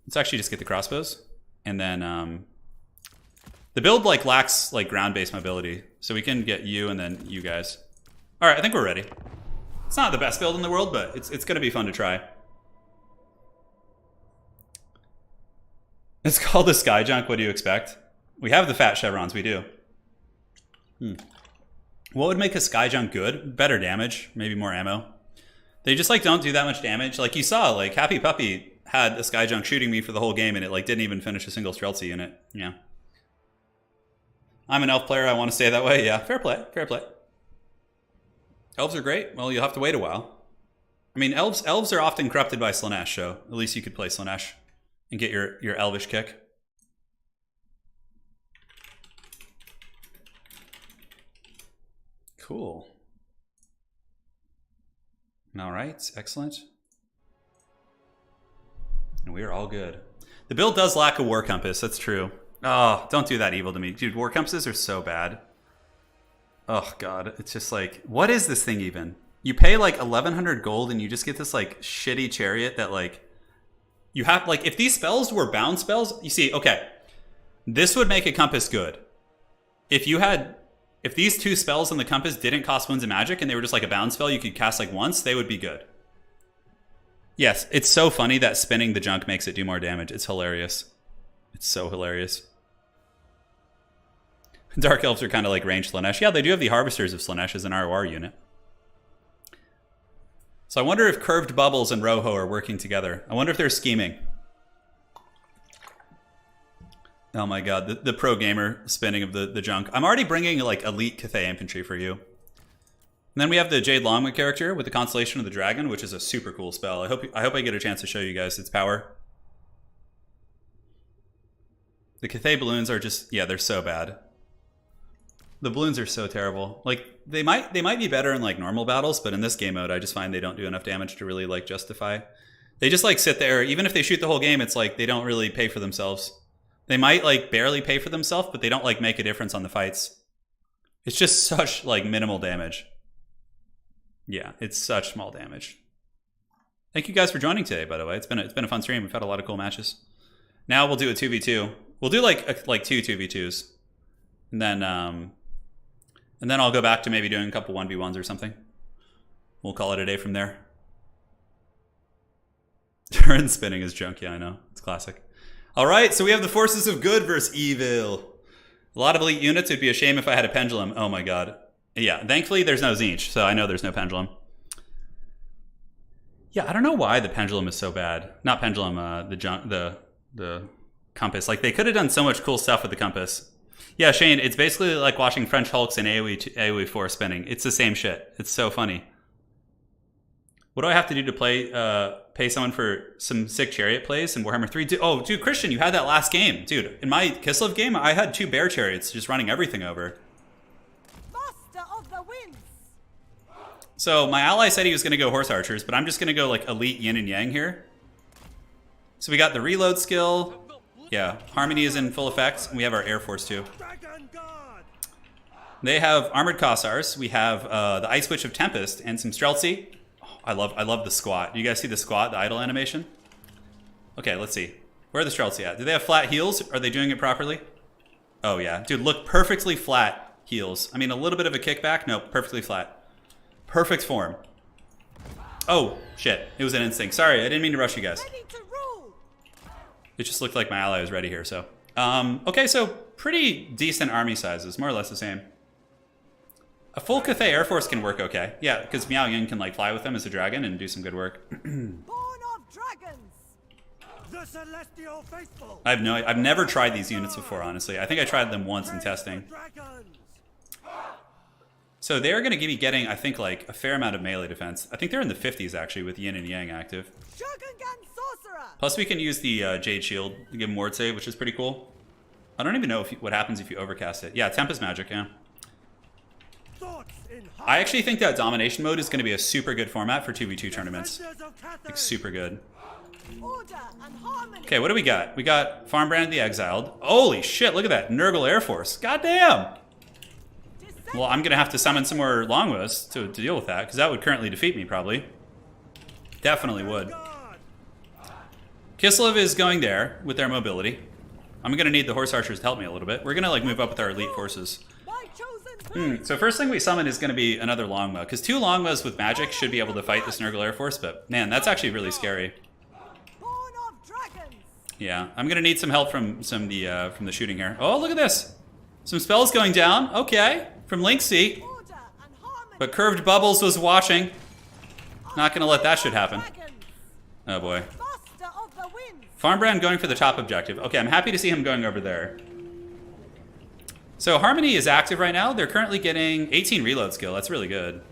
Let's actually just get the crossbows. And then the build like lacks like ground-based mobility. So we can get you and then you guys. All right, I think we're ready. It's not the best build in the world, but it's going to be fun to try. It's called the Sky Junk. What do you expect? We have the fat chevrons. We do. What would make a Sky Junk good? Better damage, maybe more ammo. They just like don't do that much damage. Like you saw, like HapyPupy had a Sky Junk shooting me for the whole game, and it like didn't even finish a single Streltsy unit. Yeah. I'm an elf player. I want to stay that way. Yeah, fair play. Fair play. Elves are great. Well, you'll have to wait a while. I mean, elves are often corrupted by Slaanesh, so at least you could play Slaanesh and get your elvish kick. Cool. All right, excellent. And we are all good. The build does lack a war compass, that's true. Oh, don't do that evil to me. Dude, war compasses are so bad. Oh god, it's just like, what is this thing even? You pay like 1100 gold and you just get this like shitty chariot that like, you have like, if these spells were bound spells, you see, okay, this would make a compass good. If these 2 spells in the compass didn't cost wounds of magic and they were just like a bound spell you could cast like once, they would be good. Yes, it's so funny that spinning the junk makes it do more damage. It's hilarious. It's so hilarious. Dark Elves are kind of like ranged Slaanesh. Yeah, they do have the Harvesters of Slaanesh as an ROR unit. So I wonder if Curved Bubbles and Rojo are working together. I wonder if they're scheming. Oh my god, the pro gamer spinning of the junk. I'm already bringing like elite Cathay infantry for you. And then we have the Jade Longwood character with the Constellation of the Dragon, which is a super cool spell. I hope I get a chance to show you guys its power. The Cathay balloons are just, yeah, they're so bad. The balloons are so terrible. Like they might be better in like normal battles, but in this game mode, I just find they don't do enough damage to really like justify. They just like sit there. Even if they shoot the whole game, it's like they don't really pay for themselves. They might like barely pay for themselves, but they don't like make a difference on the fights. It's just such like minimal damage. Yeah, it's such small damage. Thank you guys for joining today, by the way. It's been a fun stream. We've had a lot of cool matches. Now we'll do a 2v2. We'll do like two 2v2s. And then I'll go back to maybe doing a couple 1v1s or something. We'll call it a day from there. Turin spinning is junk. Yeah, I know. It's classic. All right, so we have the forces of good versus evil. A lot of elite units. It'd be a shame if I had a pendulum. Oh my god. Yeah, thankfully there's no Tzeentch, so I know there's no pendulum. Yeah, I don't know why the pendulum is so bad. Not pendulum, the compass. Like they could have done so much cool stuff with the compass. Yeah, Shane, it's basically like watching French Hulks and AoE 4 spinning. It's the same shit. It's so funny. What do I have to do to pay someone for some sick chariot plays in Warhammer 3? Oh, dude, Christian, you had that last game. Dude, in my KISLEV game, I had 2 bear chariots just running everything over. Master of the winds. So my ally said he was going to go horse archers, but I'm just going to go like elite yin and yang here. So we got the reload skill. Yeah, Harmony is in full effect. And we have our Air Force too. They have armored Kossars. We have the Ice Witch of Tempest and some Streltsy. I love the squat. Do you guys see the squat, the idle animation? Okay, let's see. Where are the Streltsy at? Do they have flat heels? Are they doing it properly? Oh yeah. Dude, look, perfectly flat heels. I mean, a little bit of a kickback. No, perfectly flat. Perfect form. Oh, shit. It was an instinct. Sorry, I didn't mean to rush you guys. It just looked like my ally was ready here, so. Okay, so pretty decent army sizes. More or less the same. A full Cathay Air Force can work okay. Yeah, because Miao Yin can like fly with them as a dragon and do some good work. Born of dragons. The celestial faithful. I've never tried these units before, honestly. I think I tried them once in testing. So they're going to be getting, I think, like a fair amount of melee defense. I think they're in the 50s actually with Yin and Yang active. Shogungan sorcerer. Plus we can use the Jade Shield to give them ward save, which is pretty cool. I don't even know what happens if you overcast it. Yeah, Tempest Magic, yeah. I actually think that Domination mode is going to be a super good format for 2v2 tournaments. Like, super good. Order and harmony. Okay, what do we got? We got Farmbrand the Exiled. Holy shit, look at that. Nurgle Air Force. Goddamn! Well, I'm going to have to summon some more Longbows to deal with that, because that would currently defeat me, probably. Definitely would. KISLEV is going there with their mobility. I'm going to need the Horse Archers to help me a little bit. We're going to like move up with our elite forces. So first thing we summon is going to be another Longbow, because 2 Longbows with magic should be able to fight this Nurgle Air Force, but man, that's actually really scary. Born of dragons. Yeah, I'm going to need some help from from the shooting here. Oh, look at this. Some spells going down. Okay, from Linksi. Order and harmony. But Curved Bubbles was watching. Not going to let that shit happen. Oh boy. Master of the winds. Farmbrand going for the top objective. Okay, I'm happy to see him going over there. So Harmony is active right now. They're currently getting 18 reload skill. That's really good.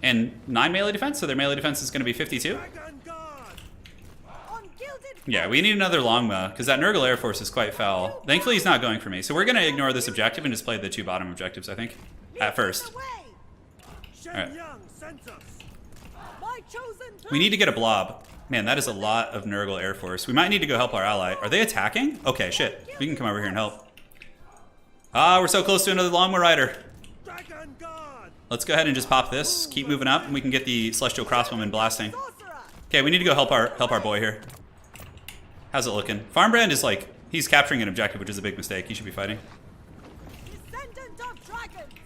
And 9 melee defense, so their melee defense is going to be 52. Yeah, we need another Longbow, because that Nurgle Air Force is quite foul. Thankfully, he's not going for me. So we're going to ignore this objective and just play the 2 bottom objectives, I think, at first. Alright. We need to get a blob. Man, that is a lot of Nurgle Air Force. We might need to go help our ally. Are they attacking? Okay, shit. We can come over here and help. Ah, we're so close to another Longbow Rider. Let's go ahead and just pop this. Keep moving up, and we can get the Celestial Crossbowman blasting. Okay, we need to go help our boy here. How's it looking? Farmbrand is like, he's capturing an objective, which is a big mistake. He should be fighting.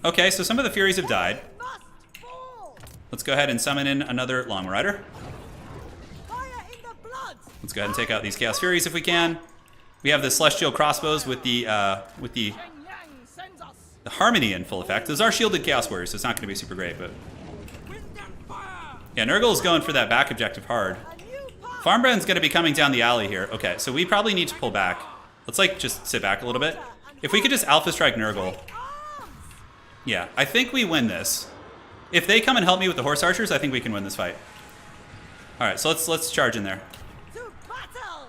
Okay, so some of the Furies have died. Let's go ahead and summon in another Longbow Rider. Let's go ahead and take out these Chaos Furies if we can. We have the Celestial Crossbows with the Harmony in full effect. Those are shielded Chaos Warriors, so it's not going to be super great, but... Yeah, Nurgle is going for that back objective hard. Farmbrand's going to be coming down the alley here. Okay, so we probably need to pull back. Let's, like, just sit back a little bit. If we could just Alpha Strike Nurgle. Yeah, I think we win this. If they come and help me with the Horse Archers, I think we can win this fight. Alright, so let's charge in there.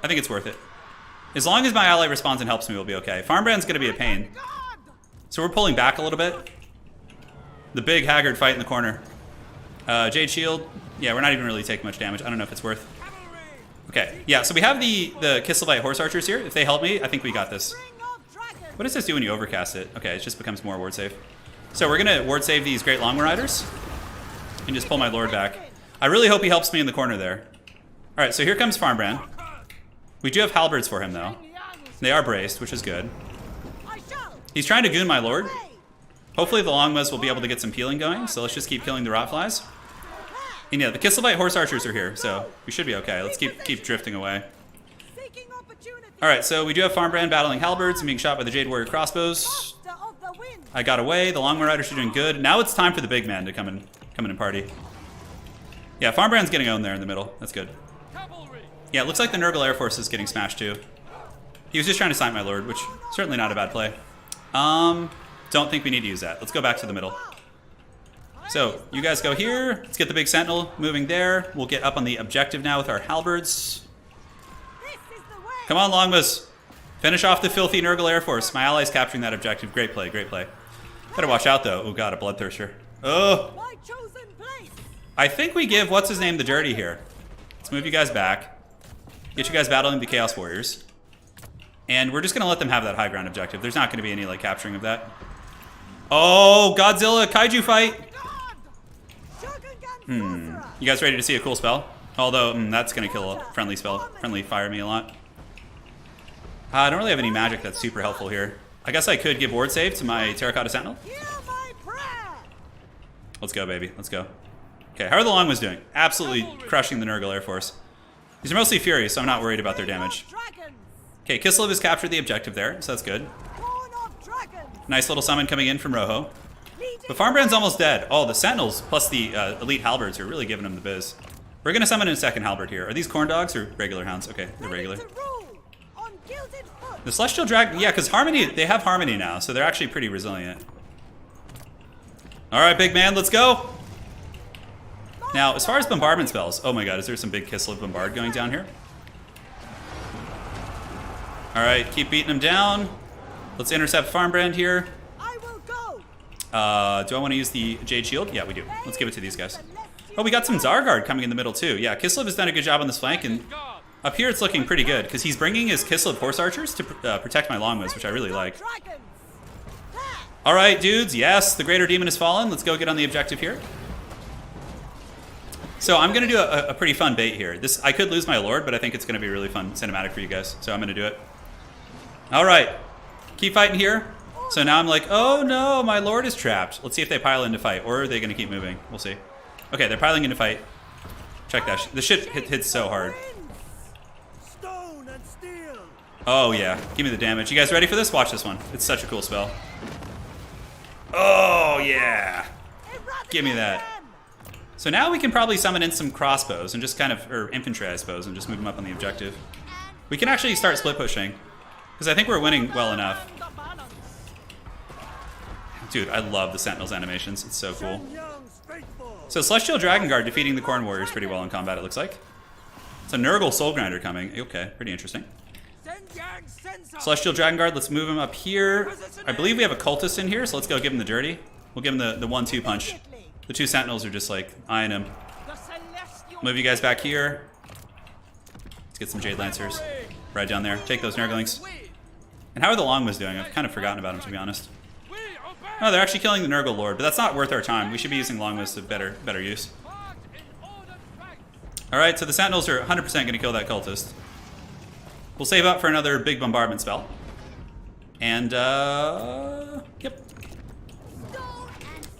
I think it's worth it. As long as my ally responds and helps me, we'll be okay. Farmbrand's going to be a pain. So we're pulling back a little bit. The big Haggard fight in the corner. Jade Shield. Yeah, we're not even really taking much damage. I don't know if it's worth. Okay, yeah, so we have the KISLEV Horse Archers here. If they help me, I think we got this. What does this do when you overcast it? Okay, it just becomes more ward save. So we're going to ward save these Great Longbow Riders and just pull my Lord back. I really hope he helps me in the corner there. All right, so here comes Farmbrand. We do have halberds for him, though. They are braced, which is good. He's trying to goon my Lord. Hopefully the Longbows will be able to get some peeling going, so let's just keep killing the Rotflies. And yeah, the KISLEV Horse Archers are here, so we should be okay. Let's keep drifting away. Alright, so we do have Farmbrand battling halberds and being shot by the Jade Warrior crossbows. I got away. The Longbow Riders are doing good. Now it's time for the big man to come in and party. Yeah, Farmbrand's getting owned there in the middle. That's good. Yeah, it looks like the Nurgle Air Force is getting smashed too. He was just trying to sight my Lord, which certainly not a bad play. Don't think we need to use that. Let's go back to the middle. So, you guys go here. Let's get the big sentinel moving there. We'll get up on the objective now with our halberds. This is the way. Come on, longbows. Finish off the filthy Nurgle Air Force. My ally's capturing that objective. Great play, great play. Better watch out, though. Oh, God, a bloodthirster. Oh! My chosen place. I think we give what's-his-name the dirty here. Let's move you guys back. Get you guys battling the Chaos Warriors. And we're just going to let them have that high ground objective. There's not going to be any, like, capturing of that. Oh, Godzilla Kaiju fight! You guys ready to see a cool spell? Although, that's going to kill a friendly spell. Friendly fire me a lot. I don't really have any magic that's super helpful here. I guess I could give ward save to my Terracotta Sentinel. Hear my prayer. Let's go, baby. Let's go. Okay, how are the Longbows doing? Absolutely crushing the Nurgle Air Force. These are mostly Fury, so I'm not worried about their damage. Dragons. Okay, KISLEV has captured the objective there, so that's good. Born of dragons. Nice little summon coming in from Rojo. But Farmbrand's almost dead. Oh, the Sentinels plus the Elite Halberds are really giving him the biz. We're going to summon in a second Halberd here. Are these Corn Dogs or regular Hounds? Okay, they're regular. The Celestial Dragon, yeah, because Harmony, they have Harmony now, so they're actually pretty resilient. All right, big man, let's go. Now, as far as bombardment spells, oh my god, is there some big KISLEV bombard going down here? All right, keep beating them down. Let's intercept Farmbrand here. I will go. Do I want to use the Jade Shield? Yeah, we do. Let's give it to these guys. Oh, we got some Zargard coming in the middle too. Yeah, KISLEV has done a good job on this flank, and up here it's looking pretty good because he's bringing his KISLEV Horse Archers to protect my Longbows, which I really like. All right, dudes. Yes, the Greater Demon has fallen. Let's go get on the objective here. So I'm going to do a pretty fun bait here. I could lose my Lord, but I think it's going to be a really fun cinematic for you guys. So I'm going to do it. All right. Keep fighting here. So now I'm like, oh no, my Lord is trapped. Let's see if they pile into fight, or are they going to keep moving? We'll see. Okay, they're piling into fight. Check that. The shit hits so hard. Stone and steel. Oh yeah, give me the damage. You guys ready for this? Watch this one. It's such a cool spell. Oh yeah. Give me that. So now we can probably summon in some crossbows and just kind of, or infantry I suppose, and just move them up on the objective. We can actually start split pushing, because I think we're winning well enough. Dude, I love the Sentinels animations. It's so cool. So Celestial Dragon Guard defeating the Corn Warriors pretty well in combat, it looks like. It's a Nurgle Soul Grinder coming. Okay, pretty interesting. Celestial Dragon Guard, let's move him up here. I believe we have a Cultist in here, so let's go give him the dirty. We'll give him the 1-2 punch. The two Sentinels are just like eyeing him. Move you guys back here. Let's get some Jade Lancers. Right down there. Take those Nurglings. And how are the Longbows doing? I've kind of forgotten about them, to be honest. Oh, they're actually killing the Nurgle Lord, but that's not worth our time. We should be using Longbows to better use. Alright, so the Sentinels are 100% going to kill that Cultist. We'll save up for another big bombardment spell. And, yep.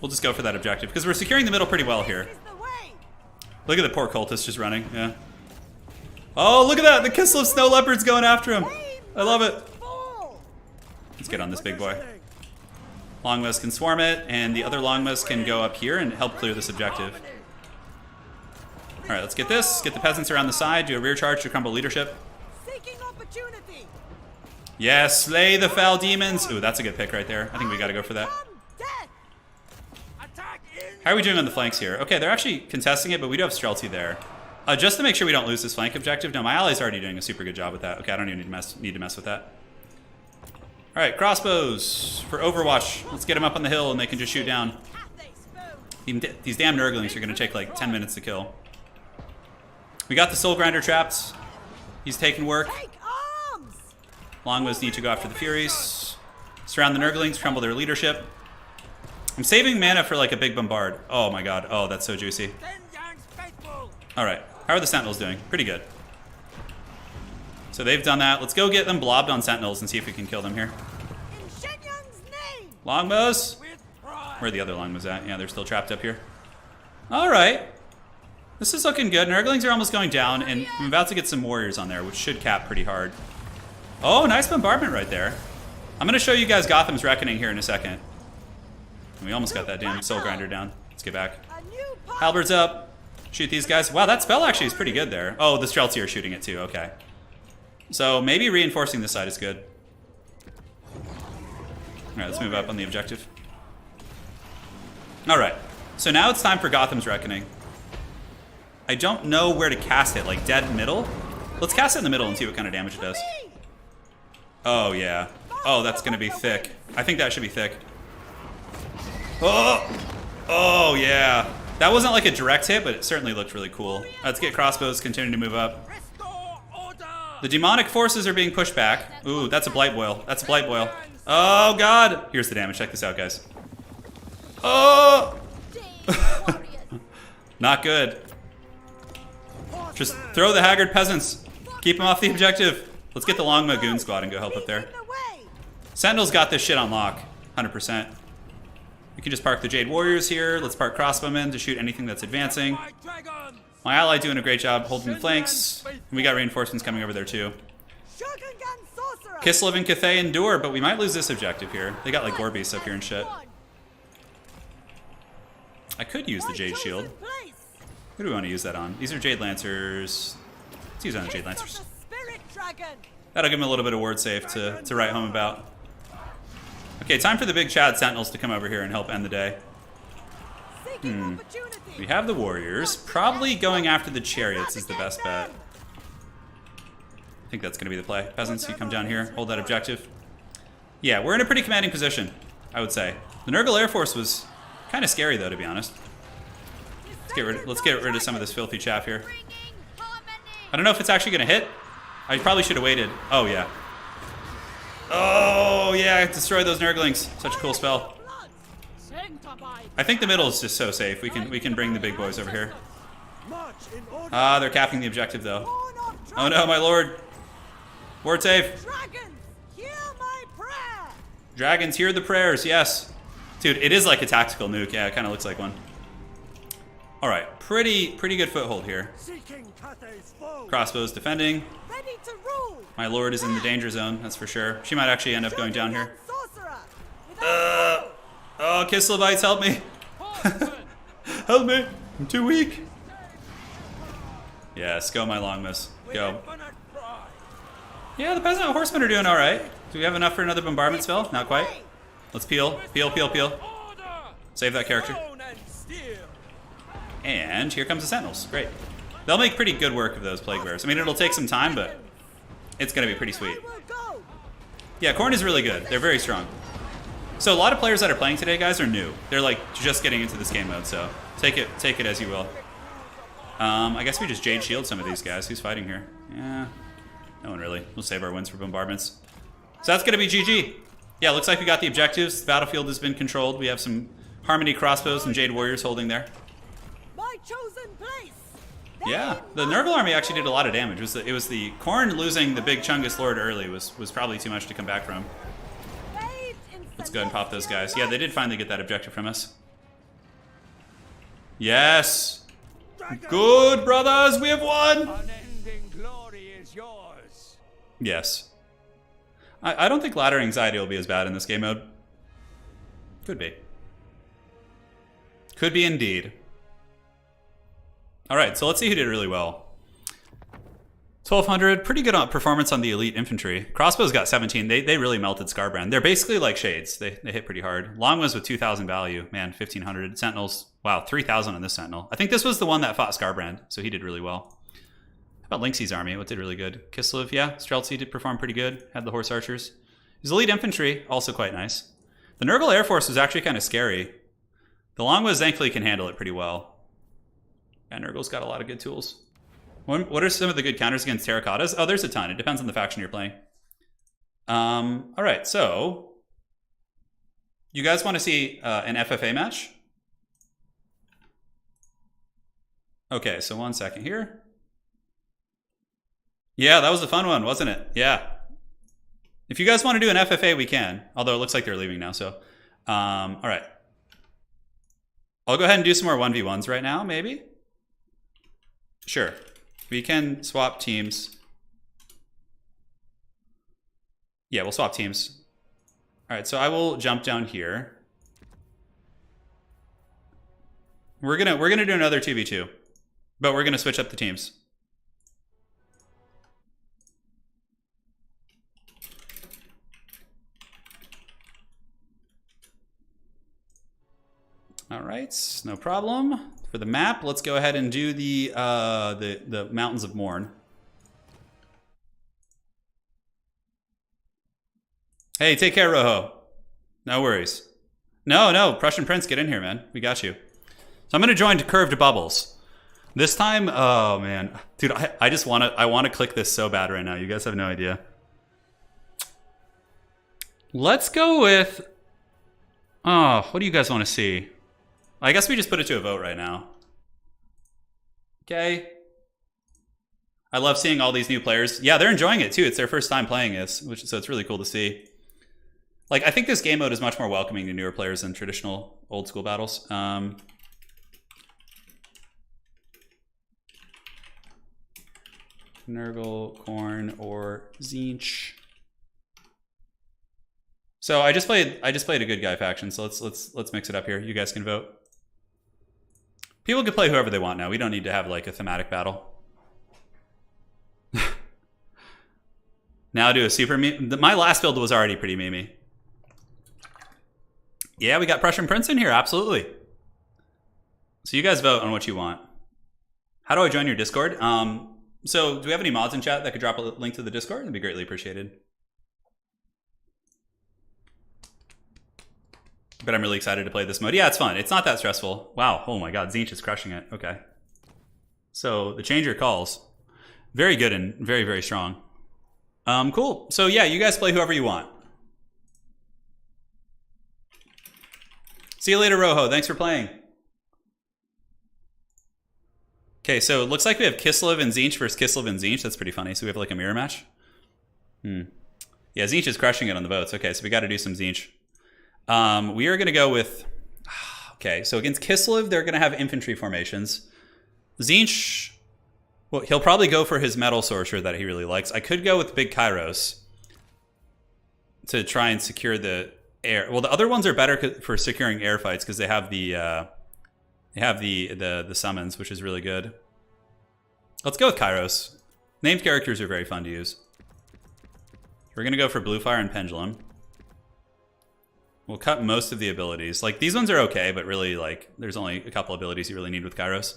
We'll just go for that objective, because we're securing the middle pretty well here. Look at the poor Cultist just running, yeah. Oh, look at that! The KISLEV Snow Leopard's going after him! I love it! Let's get on this big boy. Longbows can swarm it, and the other Longbows can go up here and help clear this objective. Alright, let's get this. Get the peasants around the side, do a rear charge to crumble leadership. Yes, slay the foul demons! Ooh, that's a good pick right there. I think we gotta go for that. How are we doing on the flanks here? Okay, they're actually contesting it, but we do have Streltsy there. Just to make sure we don't lose this flank objective. No, my ally's already doing a super good job with that. Okay, I don't even need to mess with that. Alright, crossbows for Overwatch. Let's get them up on the hill and they can just shoot down. These damn Nurglings are going to take like 10 minutes to kill. We got the Soul Grinder trapped. He's taking work. Longbows need to go after the Furies. Surround the Nurglings, crumble their leadership. I'm saving mana for like a big bombard. Oh my god. Oh, that's so juicy. Alright. How are the Sentinels doing? Pretty good. So they've done that. Let's go get them blobbed on Sentinels and see if we can kill them here. Longbows? Where are the other Longbows at? Yeah, they're still trapped up here. Alright. This is looking good. Nurglings are almost going down, and I'm about to get some Warriors on there, which should cap pretty hard. Oh, nice bombardment right there. I'm going to show you guys Gotham's Reckoning here in a second. We almost got that damn Soul Grinder down. Let's get back. Halberds up. Shoot these guys. Wow, that spell actually is pretty good there. Oh, the Streltsy are shooting it too. Okay. So maybe reinforcing this side is good. Alright, let's move up on the objective. Alright. So now it's time for Gotham's Reckoning. I don't know where to cast it, like dead middle? Let's cast it in the middle and see what kind of damage it does. Oh, yeah. Oh, that's gonna be thick. I think that should be thick. Oh! Oh, yeah. That wasn't like a direct hit, but it certainly looked really cool. Let's get crossbows continuing to move up. The demonic forces are being pushed back. Ooh, that's a blight boil. That's a blight boil. Oh, God! Here's the damage. Check this out, guys. Oh! Not good. Just throw the haggard peasants. Keep them off the objective. Let's get the Longma goon squad and go help up there. Sentinel's got this shit on lock, 100%. We can just park the Jade Warriors here. Let's park crossbowmen to shoot anything that's advancing. My ally doing a great job holding the flanks. And we got reinforcements coming over there too. KISLEV and Cathay endure, but we might lose this objective here. They got like gore beasts up here and shit. I could use the Jade Shield. Who do we want to use that on? These are Jade Lancers. Let's use it on the Jade Lancers. That'll give him a little bit of word safe to write home about. Okay, time for the big Chad Sentinels to come over here and help end the day. We have the Warriors. Probably going after the Chariots is the best bet. I think that's going to be the play. Peasants, you come down here, hold that objective. Yeah, we're in a pretty commanding position, I would say. The Nurgle Air Force was kind of scary, though, to be honest. Let's get rid of some of this filthy chaff here. I don't know if it's actually going to hit. I probably should have waited. Oh, yeah. Oh, yeah, destroy those Nurglings. Such a cool spell. I think the middle is just so safe. We can bring the big boys over here. Ah, they're capping the objective, though. Oh, no, my lord. Ward save. Dragons, hear the prayers, yes. Dude, it is like a tactical nuke. Yeah, it kind of looks like one. All right, pretty good foothold here. Crossbows defending. My lord is in the danger zone, that's for sure. She might actually end up going down here. Oh, KISLEVites, help me. Help me, I'm too weak. Yes, go my Longmas, go. Yeah, the peasant horsemen are doing all right. Do we have enough for another bombardment spell? Not quite. Let's peel, peel, peel, peel. Save that character. And here comes the Sentinels, great. They'll make pretty good work of those Plague Bearers. I mean, it'll take some time, but it's gonna be pretty sweet. Yeah, Khorne is really good. They're very strong. So a lot of players that are playing today, guys, are new. They're like just getting into this game mode, so take it as you will. I guess we just Jade Shield some of these guys. Who's fighting here? Yeah, no one really. We'll save our wins for bombardments. So that's gonna be GG. Yeah, looks like we got the objectives. The battlefield has been controlled. We have some Harmony crossbows and Jade Warriors holding there. My chosen place. Yeah, the Nurgle army actually did a lot of damage. It was the Khorne losing the big Chungus Lord early was probably too much to come back from. Let's go ahead and pop those guys. Yeah, they did finally get that objective from us. Yes! Good, brothers! We have won! Unending glory is yours. Yes. I don't think ladder anxiety will be as bad in this game mode. Could be. Could be indeed. Alright, so let's see who did really well. 1200, pretty good performance on the elite infantry. Crossbows got 17. They really melted Scarbrand. They're basically like shades. They hit pretty hard. Longmas with 2,000 value. Man, 1,500. Sentinels, wow, 3,000 on this Sentinel. I think this was the one that fought Scarbrand, so he did really well. How about Linksi's army? What did really good? KISLEV, yeah. Streltsy did perform pretty good. Had the horse archers. His elite infantry, also quite nice. The Nurgle Air Force was actually kind of scary. The Longmas thankfully can handle it pretty well. And Nurgle's got a lot of good tools. What are some of the good counters against terracottas? Oh, there's a ton. It depends on the faction you're playing. All right, so you guys want to see an FFA match? Okay, so 1 second here. Yeah, that was a fun one, wasn't it? Yeah. If you guys want to do an FFA, we can. Although it looks like they're leaving now, so. All right. I'll go ahead and do some more 1v1s right now, maybe. Sure. We can swap teams. Yeah, we'll swap teams. All right, so I will jump down here. We're gonna do another 2v2, but we're gonna switch up the teams. All right, no problem. For the map, let's go ahead and do the Mountains of Morn. Hey, take care, Rojo. No worries. No, Prussian Prince, get in here, man. We got you. So I'm gonna join Curved Bubbles. This time, oh man, dude, I want to click this so bad right now. You guys have no idea. Let's go with. Oh, what do you guys want to see? I guess we just put it to a vote right now. Okay. I love seeing all these new players. Yeah, they're enjoying it too. It's their first time playing this, so it's really cool to see. Like, I think this game mode is much more welcoming to newer players than traditional old school battles. Nurgle, Khorne, or Tzeentch. So I just played a good guy faction. So let's mix it up here. You guys can vote. People can play whoever they want now. We don't need to have like a thematic battle. Now do a super meme. My last build was already pretty memey. Yeah, we got Prussian Prince in here. Absolutely. So you guys vote on what you want. How do I join your Discord? So do we have any mods in chat that could drop a link to the Discord? That'd be greatly appreciated. But I'm really excited to play this mode. Yeah, it's fun. It's not that stressful. Wow. Oh my god, Tzeentch is crushing it. Okay. So the changer calls. Very good and very, very strong. Cool. So yeah, you guys play whoever you want. See you later, Rojo. Thanks for playing. Okay, so it looks like we have KISLEV and Tzeentch versus KISLEV and Tzeentch. That's pretty funny. So we have like a mirror match. Yeah, Tzeentch is crushing it on the votes. Okay, so we got to do some Tzeentch. We are going to go with... Okay, so against KISLEV, they're going to have infantry formations. Tzeentch, well, he'll probably go for his metal sorcerer that he really likes. I could go with Big Kairos to try and secure the air. Well, the other ones are better for securing air fights because they have the summons, which is really good. Let's go with Kairos. Named characters are very fun to use. We're going to go for Bluefire and Pendulum. We'll cut most of the abilities. Like, these ones are okay, but really, like, there's only a couple abilities you really need with Kairos.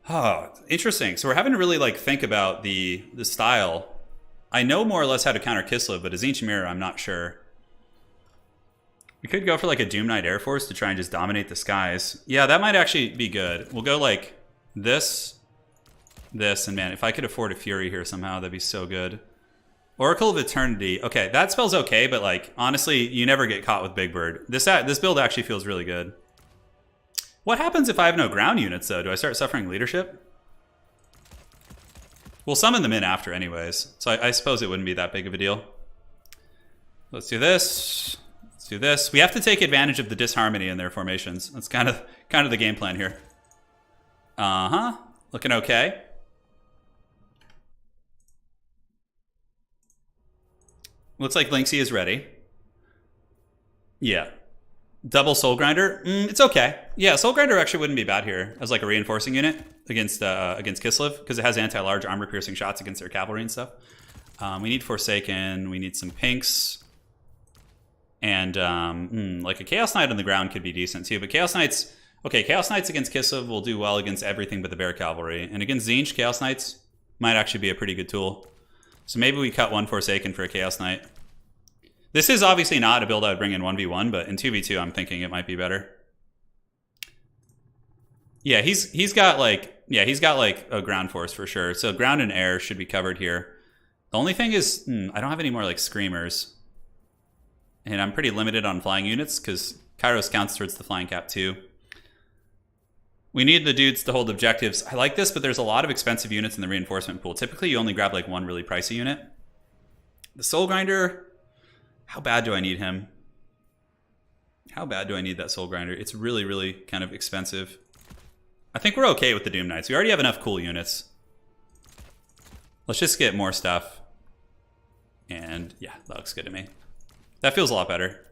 Oh, interesting. So we're having to really, like, think about the style. I know more or less how to counter KISLEV, but a Tzeentch Mirror, I'm not sure. We could go for, like, a Doom Knight Air Force to try and just dominate the skies. Yeah, that might actually be good. We'll go, like, this, and man, if I could afford a Fury here somehow, that'd be so good. Oracle of Eternity. Okay, that spell's okay, but like honestly, you never get caught with Big Bird. This build actually feels really good. What happens if I have no ground units though? Do I start suffering leadership? We'll summon them in after anyways, so I suppose it wouldn't be that big of a deal. Let's do this. Let's do this. We have to take advantage of the disharmony in their formations. That's kind of the game plan here. Looking okay. Looks like Linksi is ready. Yeah. Double Soul Grinder? It's okay. Yeah, Soul Grinder actually wouldn't be bad here as like a reinforcing unit against KISLEV because it has anti-large armor-piercing shots against their cavalry and stuff. We need Forsaken. We need some pinks. And like a Chaos Knight on the ground could be decent too. But Chaos Knights... Okay, Chaos Knights against KISLEV will do well against everything but the Bear Cavalry. And against Tzeentch, Chaos Knights might actually be a pretty good tool. So maybe we cut one Forsaken for a Chaos Knight. This is obviously not a build I would bring in 1v1, but in 2v2 I'm thinking it might be better. Yeah, he's got like a ground force for sure. So ground and air should be covered here. The only thing is I don't have any more like screamers. And I'm pretty limited on flying units because Kairos counts towards the flying cap too. We need the dudes to hold objectives. I like this, but there's a lot of expensive units in the reinforcement pool. Typically, you only grab like one really pricey unit. The Soul Grinder, how bad do I need him? How bad do I need that Soul Grinder? It's really, really kind of expensive. I think we're okay with the Doom Knights. We already have enough cool units. Let's just get more stuff. And yeah, that looks good to me. That feels a lot better.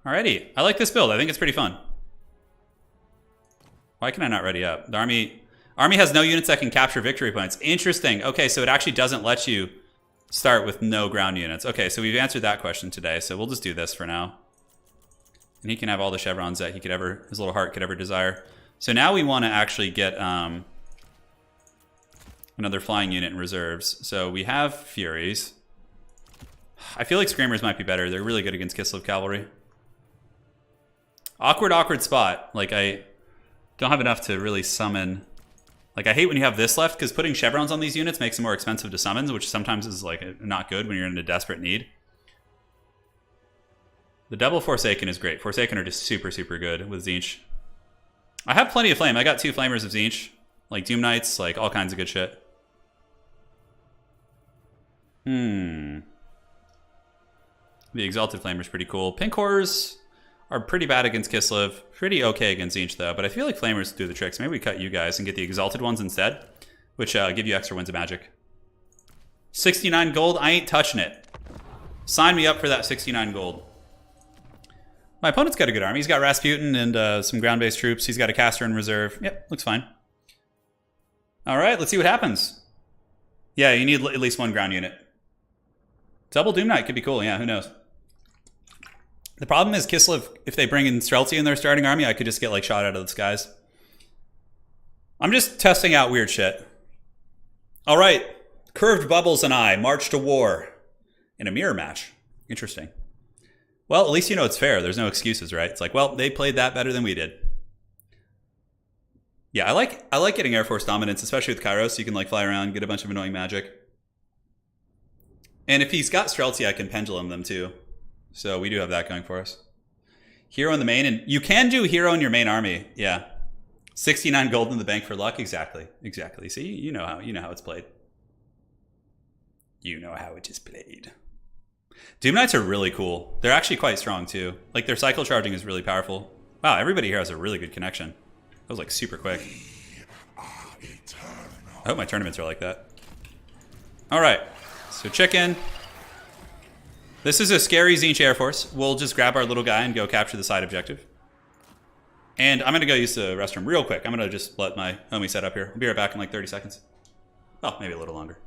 Alrighty, I like this build. I think it's pretty fun. Why can I not ready up? The army has no units that can capture victory points. Interesting. Okay, so it actually doesn't let you start with no ground units. Okay, so we've answered that question today, so we'll just do this for now. And he can have all the chevrons that his little heart could ever desire. So now we want to actually get another flying unit in reserves. So we have Furies. I feel like Screamers might be better. They're really good against KISLEV cavalry. Awkward spot. Like, I don't have enough to really summon. Like, I hate when you have this left, because putting chevrons on these units makes them more expensive to summon, which sometimes is, like, not good when you're in a desperate need. The double Forsaken is great. Forsaken are just super, super good with Tzeentch. I have plenty of flame. I got 2 flamers of Tzeentch. Like, Doom Knights, like, all kinds of good shit. The Exalted Flamer's pretty cool. Pink Horrors are pretty bad against KISLEV. Pretty okay against Tzeentch, though. But I feel like Flamers do the tricks. Maybe we cut you guys and get the Exalted ones instead, which give you extra wins of magic. 69 gold? I ain't touching it. Sign me up for that 69 gold. My opponent's got a good army. He's got Rasputin and some ground-based troops. He's got a caster in reserve. Yep, looks fine. All right, let's see what happens. Yeah, you need at least 1 ground unit. Double Doom Knight could be cool. Yeah, who knows? The problem is KISLEV, if they bring in Streltsy in their starting army, I could just get like shot out of the skies. I'm just testing out weird shit. All right, Curved Bubbles and I march to war in a mirror match. Interesting. Well, at least you know it's fair. There's no excuses, right? It's like, well, they played that better than we did. Yeah, I like getting Air Force dominance, especially with Kairos. So you can like fly around, get a bunch of annoying magic. And if he's got Streltsy, I can pendulum them too. So we do have that going for us. Hero in the main, and you can do hero in your main army. Yeah, 69 gold in the bank for luck. Exactly. See, you know how it's played. You know how it is played. Doom Knights are really cool. They're actually quite strong too. Like their cycle charging is really powerful. Wow, everybody here has a really good connection. That was like super quick. I hope my tournaments are like that. All right, so chicken. This is a scary Tzeentch Air Force. We'll just grab our little guy and go capture the side objective. And I'm gonna go use the restroom real quick. I'm gonna just let my homie set up here. I'll be right back in like 30 seconds. Oh, maybe a little longer.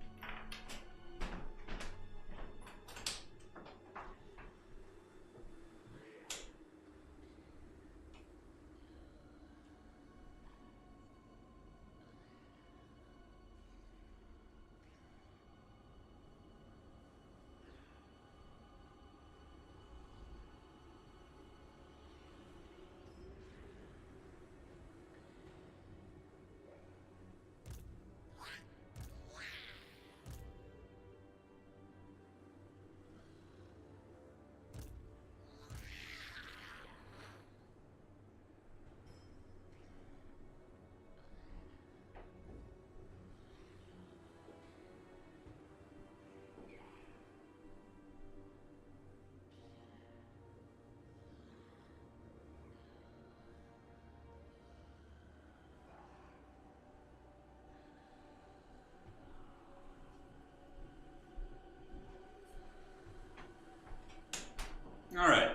All right,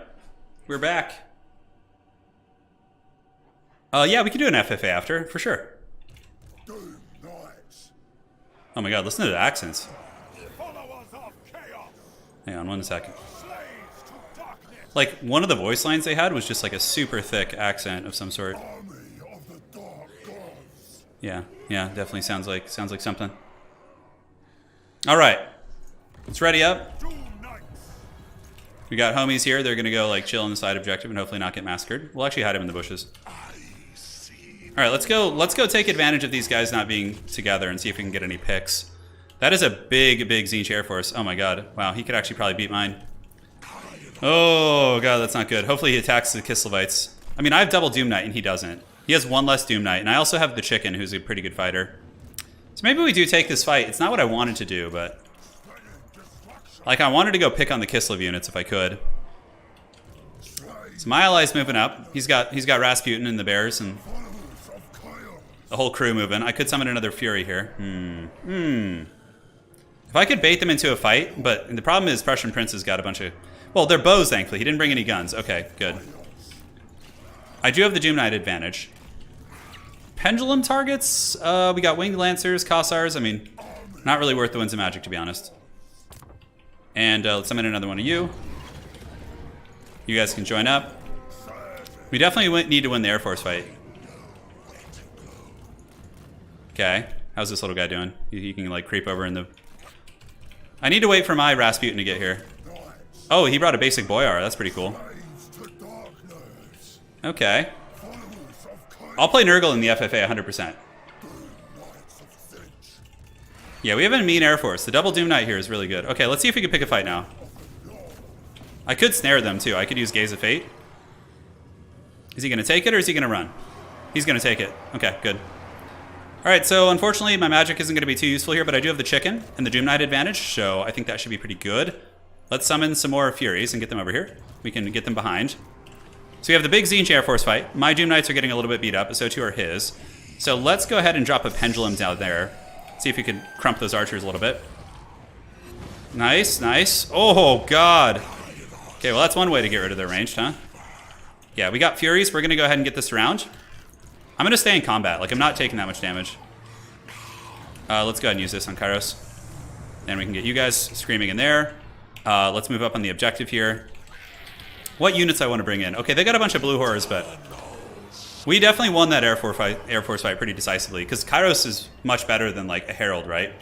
we're back. Yeah, we can do an FFA after, for sure. Oh my god, listen to the accents. Hang on 1 second. Like, one of the voice lines they had was just like a super thick accent of some sort. Yeah, definitely sounds like something. All right, let's ready up. We got homies here. They're gonna go like chill on the side objective and hopefully not get massacred. We'll actually hide him in the bushes. All right, let's go take advantage of these guys not being together and see if we can get any picks. That is a big Tzeentch Air Force. Oh my god. Wow, he could actually probably beat mine. Oh god, that's not good. Hopefully he attacks the KISLEVites. I mean, I have double Doom Knight and he doesn't. He has 1 less Doom Knight, and I also have the chicken, who's a pretty good fighter. So maybe we do take this fight. It's not what I wanted to do, but like, I wanted to go pick on the KISLEV units if I could. So my ally's moving up. He's got Rasputin and the Bears and the whole crew moving. I could summon another Fury here. If I could bait them into a fight, but the problem is Prussian Prince has got a bunch of... Well, they're bows, thankfully. He didn't bring any guns. Okay, good. I do have the Doom Knight advantage. Pendulum targets? We got Winged Lancers, Kossars. I mean, not really worth the wins of magic, to be honest. And let's summon another one of you. You guys can join up. We definitely need to win the Air Force fight. Okay. How's this little guy doing? He can like creep over in the... I need to wait for my Rasputin to get here. Oh, he brought a basic Boyar. That's pretty cool. Okay. I'll play Nurgle in the FFA 100%. Yeah, we have a mean Air Force. The double Doom Knight here is really good. Okay, let's see if we can pick a fight now. I could snare them too. I could use Gaze of Fate. Is he going to take it or is he going to run? He's going to take it. Okay, good. Alright, so unfortunately my magic isn't going to be too useful here, but I do have the chicken and the Doom Knight advantage, so I think that should be pretty good. Let's summon some more Furies and get them over here. We can get them behind. So we have the big Tzeentch Air Force fight. My Doom Knights are getting a little bit beat up, but so too are his. So let's go ahead and drop a Pendulum down there. See if we can crump those archers a little bit. Nice, nice. Oh, God. Okay, well, that's one way to get rid of their ranged, huh? Yeah, we got Furies. We're going to go ahead and get this round. I'm going to stay in combat. Like, I'm not taking that much damage. Let's go ahead and use this on Cyrus. And we can get you guys screaming in there. Let's move up on the objective here. What units I want to bring in? Okay, they got a bunch of blue horrors, but we definitely won that Air Force fight pretty decisively because Cyrus is much better than like a Herald, right?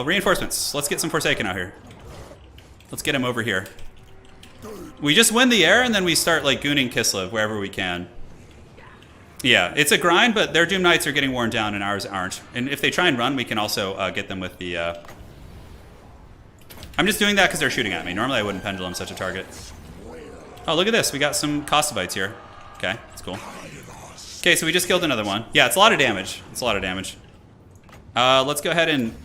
Reinforcements. Let's get some Forsaken out here. Let's get him over here. We just win the air and then we start like gooning KISLEV wherever we can. Yeah, it's a grind, but their Doom Knights are getting worn down and ours aren't. And if they try and run, we can also get them with the... I'm just doing that because they're shooting at me. Normally I wouldn't Pendulum such a target. Oh, look at this. We got some Kosovites here. Okay, that's cool. Okay, so we just killed another one. Yeah, it's a lot of damage. It's a lot of damage. Let's go ahead and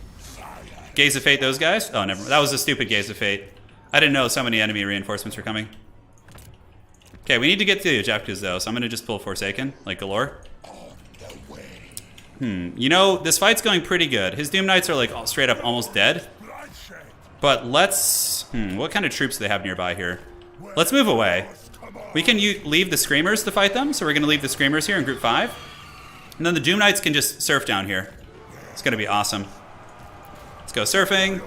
Gaze of Fate those guys. Oh, never. That was a stupid Gaze of Fate. I didn't know so many enemy reinforcements were coming. Okay, we need to get to the objectives though, so I'm gonna just pull Forsaken, like galore. You know, this fight's going pretty good. His Doom Knights are like straight up almost dead. But let's... what kind of troops do they have nearby here? Let's move away. We can leave the Screamers to fight them, so we're gonna leave the Screamers here in group 5. And then the Doom Knights can just surf down here. It's gonna be awesome. Let's go surfing.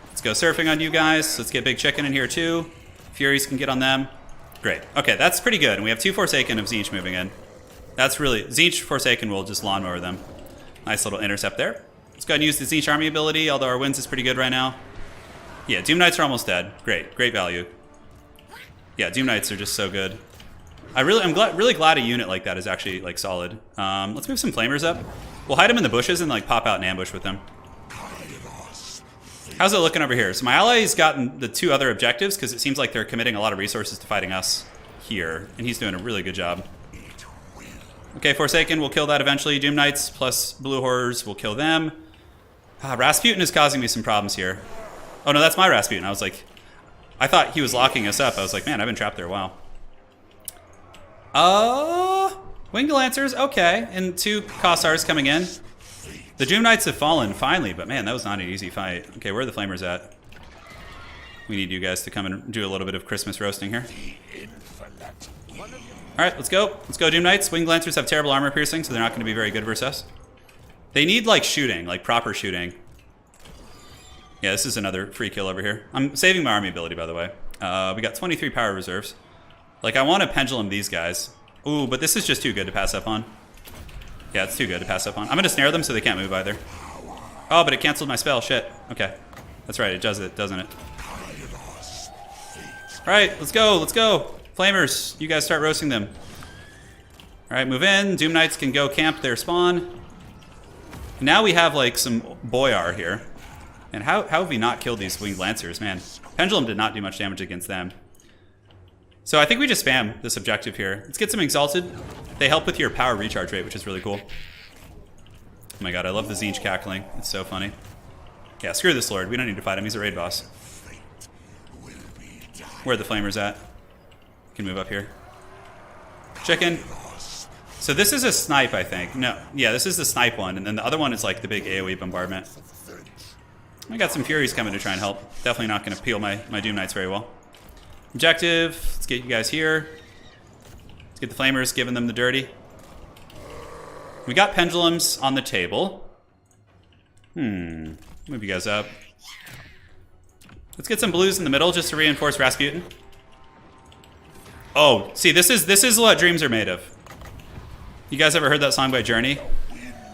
Let's go surfing on you guys. Let's get Big Chicken in here too. Furies can get on them. Great. Okay, that's pretty good. And we have 2 Forsaken of Tzeentch moving in. That's really... Tzeentch Forsaken will just lawnmower them. Nice little intercept there. Let's go ahead and use the Tzeentch army ability, although our wins is pretty good right now. Yeah, Doom Knights are almost dead. Great. Great value. Yeah, Doom Knights are just so good. I'm really glad a unit like that is actually like solid. Let's move some Flamers up. We'll hide them in the bushes and like pop out and ambush with them. How's it looking over here? So my ally's gotten the 2 other objectives because it seems like they're committing a lot of resources to fighting us here. And he's doing a really good job. Okay, Forsaken will kill that eventually. Doom Knights plus Blue Horrors will kill them. Rasputin is causing me some problems here. Oh no, that's my Rasputin. I was like... I thought he was locking us up. I was like, man, I've been trapped there a while. Winged Lancers, okay. And 2 Kossars coming in. The Doom Knights have fallen, finally, but man, that was not an easy fight. Okay, where are the Flamers at? We need you guys to come and do a little bit of Christmas roasting here. Alright, let's go. Let's go, Doom Knights. Winged Lancers have terrible armor piercing, so they're not going to be very good versus us. They need, like, shooting, like, proper shooting. Yeah, this is another free kill over here. I'm saving my army ability, by the way. We got 23 power reserves. Like, I want to Pendulum these guys. Ooh, but this is just too good to pass up on. Yeah, it's too good to pass up on. I'm going to snare them so they can't move either. Oh, but it canceled my spell. Shit. Okay. That's right. It does it, doesn't it? All right, let's go. Let's go. Flamers, you guys start roasting them. All right, move in. Doom Knights can go camp their spawn. Now we have, like, some Boyar here. And how have we not killed these Winged Lancers? Man, Pendulum did not do much damage against them. So I think we just spam this objective here. Let's get some Exalted. They help with your power recharge rate, which is really cool. Oh my god, I love the Tzeentch cackling. It's so funny. Yeah, screw this Lord. We don't need to fight him. He's a raid boss. Where are the Flamers at? Can move up here. Chicken. So this is a snipe, I think. No, yeah, this is the snipe one. And then the other one is like the big AoE bombardment. I got some Furies coming to try and help. Definitely not going to peel my Doom Knights very well. Objective. Let's get you guys here. Let's get the Flamers, giving them the dirty. We got Pendulums on the table. Move you guys up. Let's get some blues in the middle just to reinforce Rasputin. Oh, see, this is what dreams are made of. You guys ever heard that song by Journey?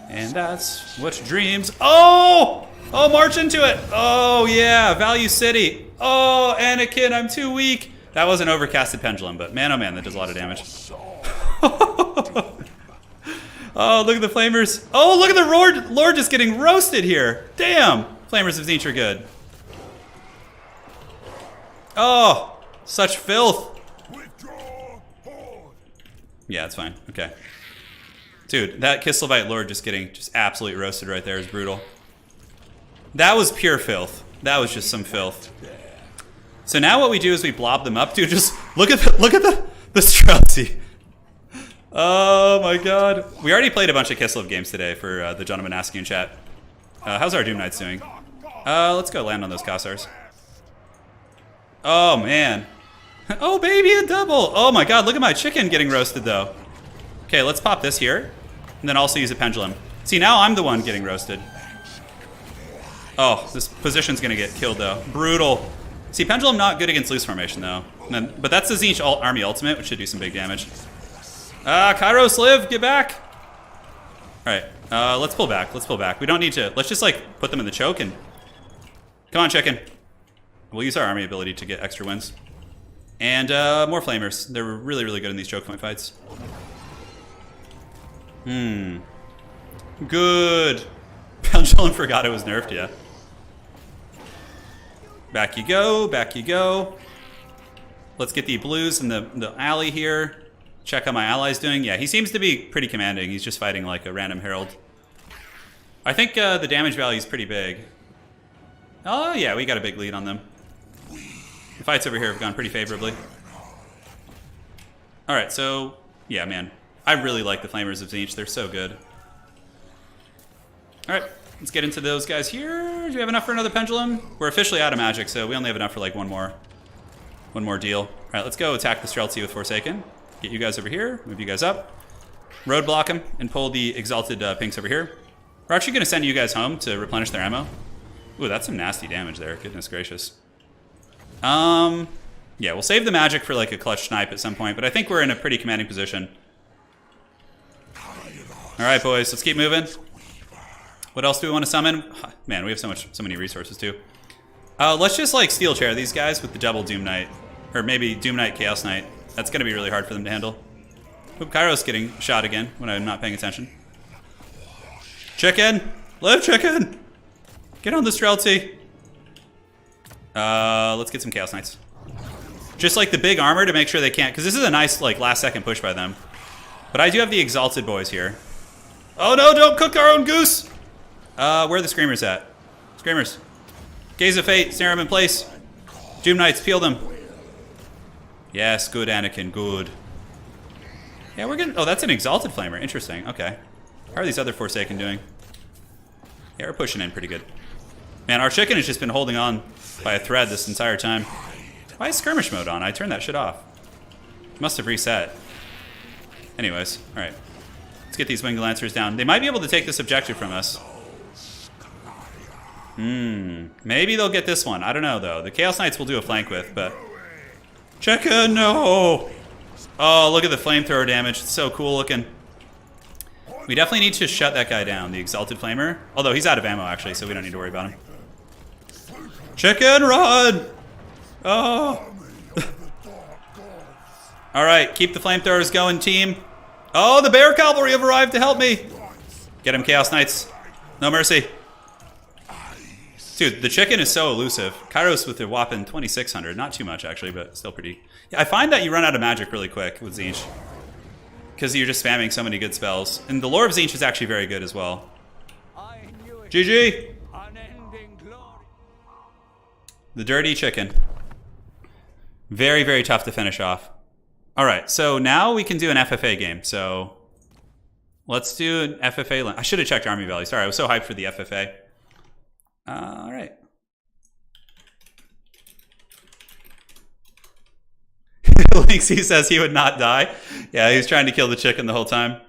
And that's what dreams. Oh! Oh, march into it. Oh, yeah. Value City. Oh, Anakin, I'm too weak. That was an overcasted pendulum, but man, oh man, that does a lot of damage. Oh, look at the flamers. Oh, look at the Lord just getting roasted here. Damn. Flamers of Tzeentch are good. Oh, such filth. Yeah, it's fine. Okay. Dude, that KISLEVite Lord just getting just absolutely roasted right there is brutal. That was pure filth. That was just some filth. So now what we do is we blob them up. Dude, just look at the Streltsy. Oh my god. We already played a bunch of KISLEV games today for the gentleman asking in chat. How's our Doom Knights doing? Let's go land on those Kossars. Oh man. Oh baby, a double. Oh my god, look at my chicken getting roasted though. Okay, let's pop this here. And then also use a pendulum. See, now I'm the one getting roasted. Oh, this position's gonna get killed though. Brutal. See, pendulum not good against loose formation though. But that's the Tzeentch army ultimate, which should do some big damage. Kairos, live, get back. All right, let's pull back. Let's pull back. We don't need to. Let's just like put them in the choke and come on, chicken. We'll use our army ability to get extra wins. And more flamers. They're really, really good in these choke point fights. Good. Pendulum forgot it was nerfed, yeah. Back you go, back you go. Let's get the blues in the alley here. Check how my ally's doing. Yeah, he seems to be pretty commanding. He's just fighting like a random herald. I think the damage value is pretty big. Oh yeah, we got a big lead on them. The fights over here have gone pretty favorably. Alright, so yeah, man. I really like the Flamers of Tzeentch. They're so good. Alright, let's get into those guys here. Do we have enough for another pendulum? We're officially out of magic, so we only have enough for like one more deal. Alright, let's go attack the Streltsy with Forsaken. Get you guys over here, move you guys up. Roadblock them, and pull the Exalted Pinks over here. We're actually going to send you guys home to replenish their ammo. Ooh, that's some nasty damage there, goodness gracious. Yeah, we'll save the magic for like a clutch snipe at some point, but I think we're in a pretty commanding position. Alright boys, let's keep moving. What else do we want to summon? Man, we have so many resources too. Let's just like steel chair these guys with the double Doom Knight. Or maybe Doom Knight, Chaos Knight. That's going to be really hard for them to handle. Oop, Kairos getting shot again when I'm not paying attention. Chicken! Live, chicken! Get on the Streltsy. Let's get some Chaos Knights. Just like the big armor to make sure they can't, because this is a nice like last second push by them. But I do have the Exalted boys here. Oh no, don't cook our own goose! Where are the Screamers at? Screamers. Gaze of Fate, snare them in place. Doom Knights, peel them. Yes, good Anakin, good. Yeah, we're getting... Oh, that's an Exalted Flamer. Interesting, okay. How are these other Forsaken doing? Yeah, we're pushing in pretty good. Man, our chicken has just been holding on by a thread this entire time. Why is skirmish mode on? I turned that shit off. Must have reset. Anyways, alright. Let's get these Winged Lancers down. They might be able to take this objective from us. Maybe they'll get this one. I don't know, though. The Chaos Knights will do a flank with, but... Chicken, no! Oh, look at the flamethrower damage. It's so cool looking. We definitely need to shut that guy down, the Exalted Flamer. Although he's out of ammo, actually, so we don't need to worry about him. Chicken, run! Oh! Alright, keep the flamethrowers going, team. Oh, the Bear Cavalry have arrived to help me! Get him, Chaos Knights. No mercy. Dude, the chicken is so elusive. Kairos with a whopping 2600. Not too much, actually, but still pretty... Yeah, I find that you run out of magic really quick with Tzeentch. Because you're just spamming so many good spells. And the lore of Tzeentch is actually very good as well. GG! The dirty chicken. Very, very tough to finish off. Alright, so now we can do an FFA game. So, let's do an FFA... I should have checked army value. Sorry, I was so hyped for the FFA. Alright. Linksi says he would not die. Yeah, he was trying to kill the chicken the whole time.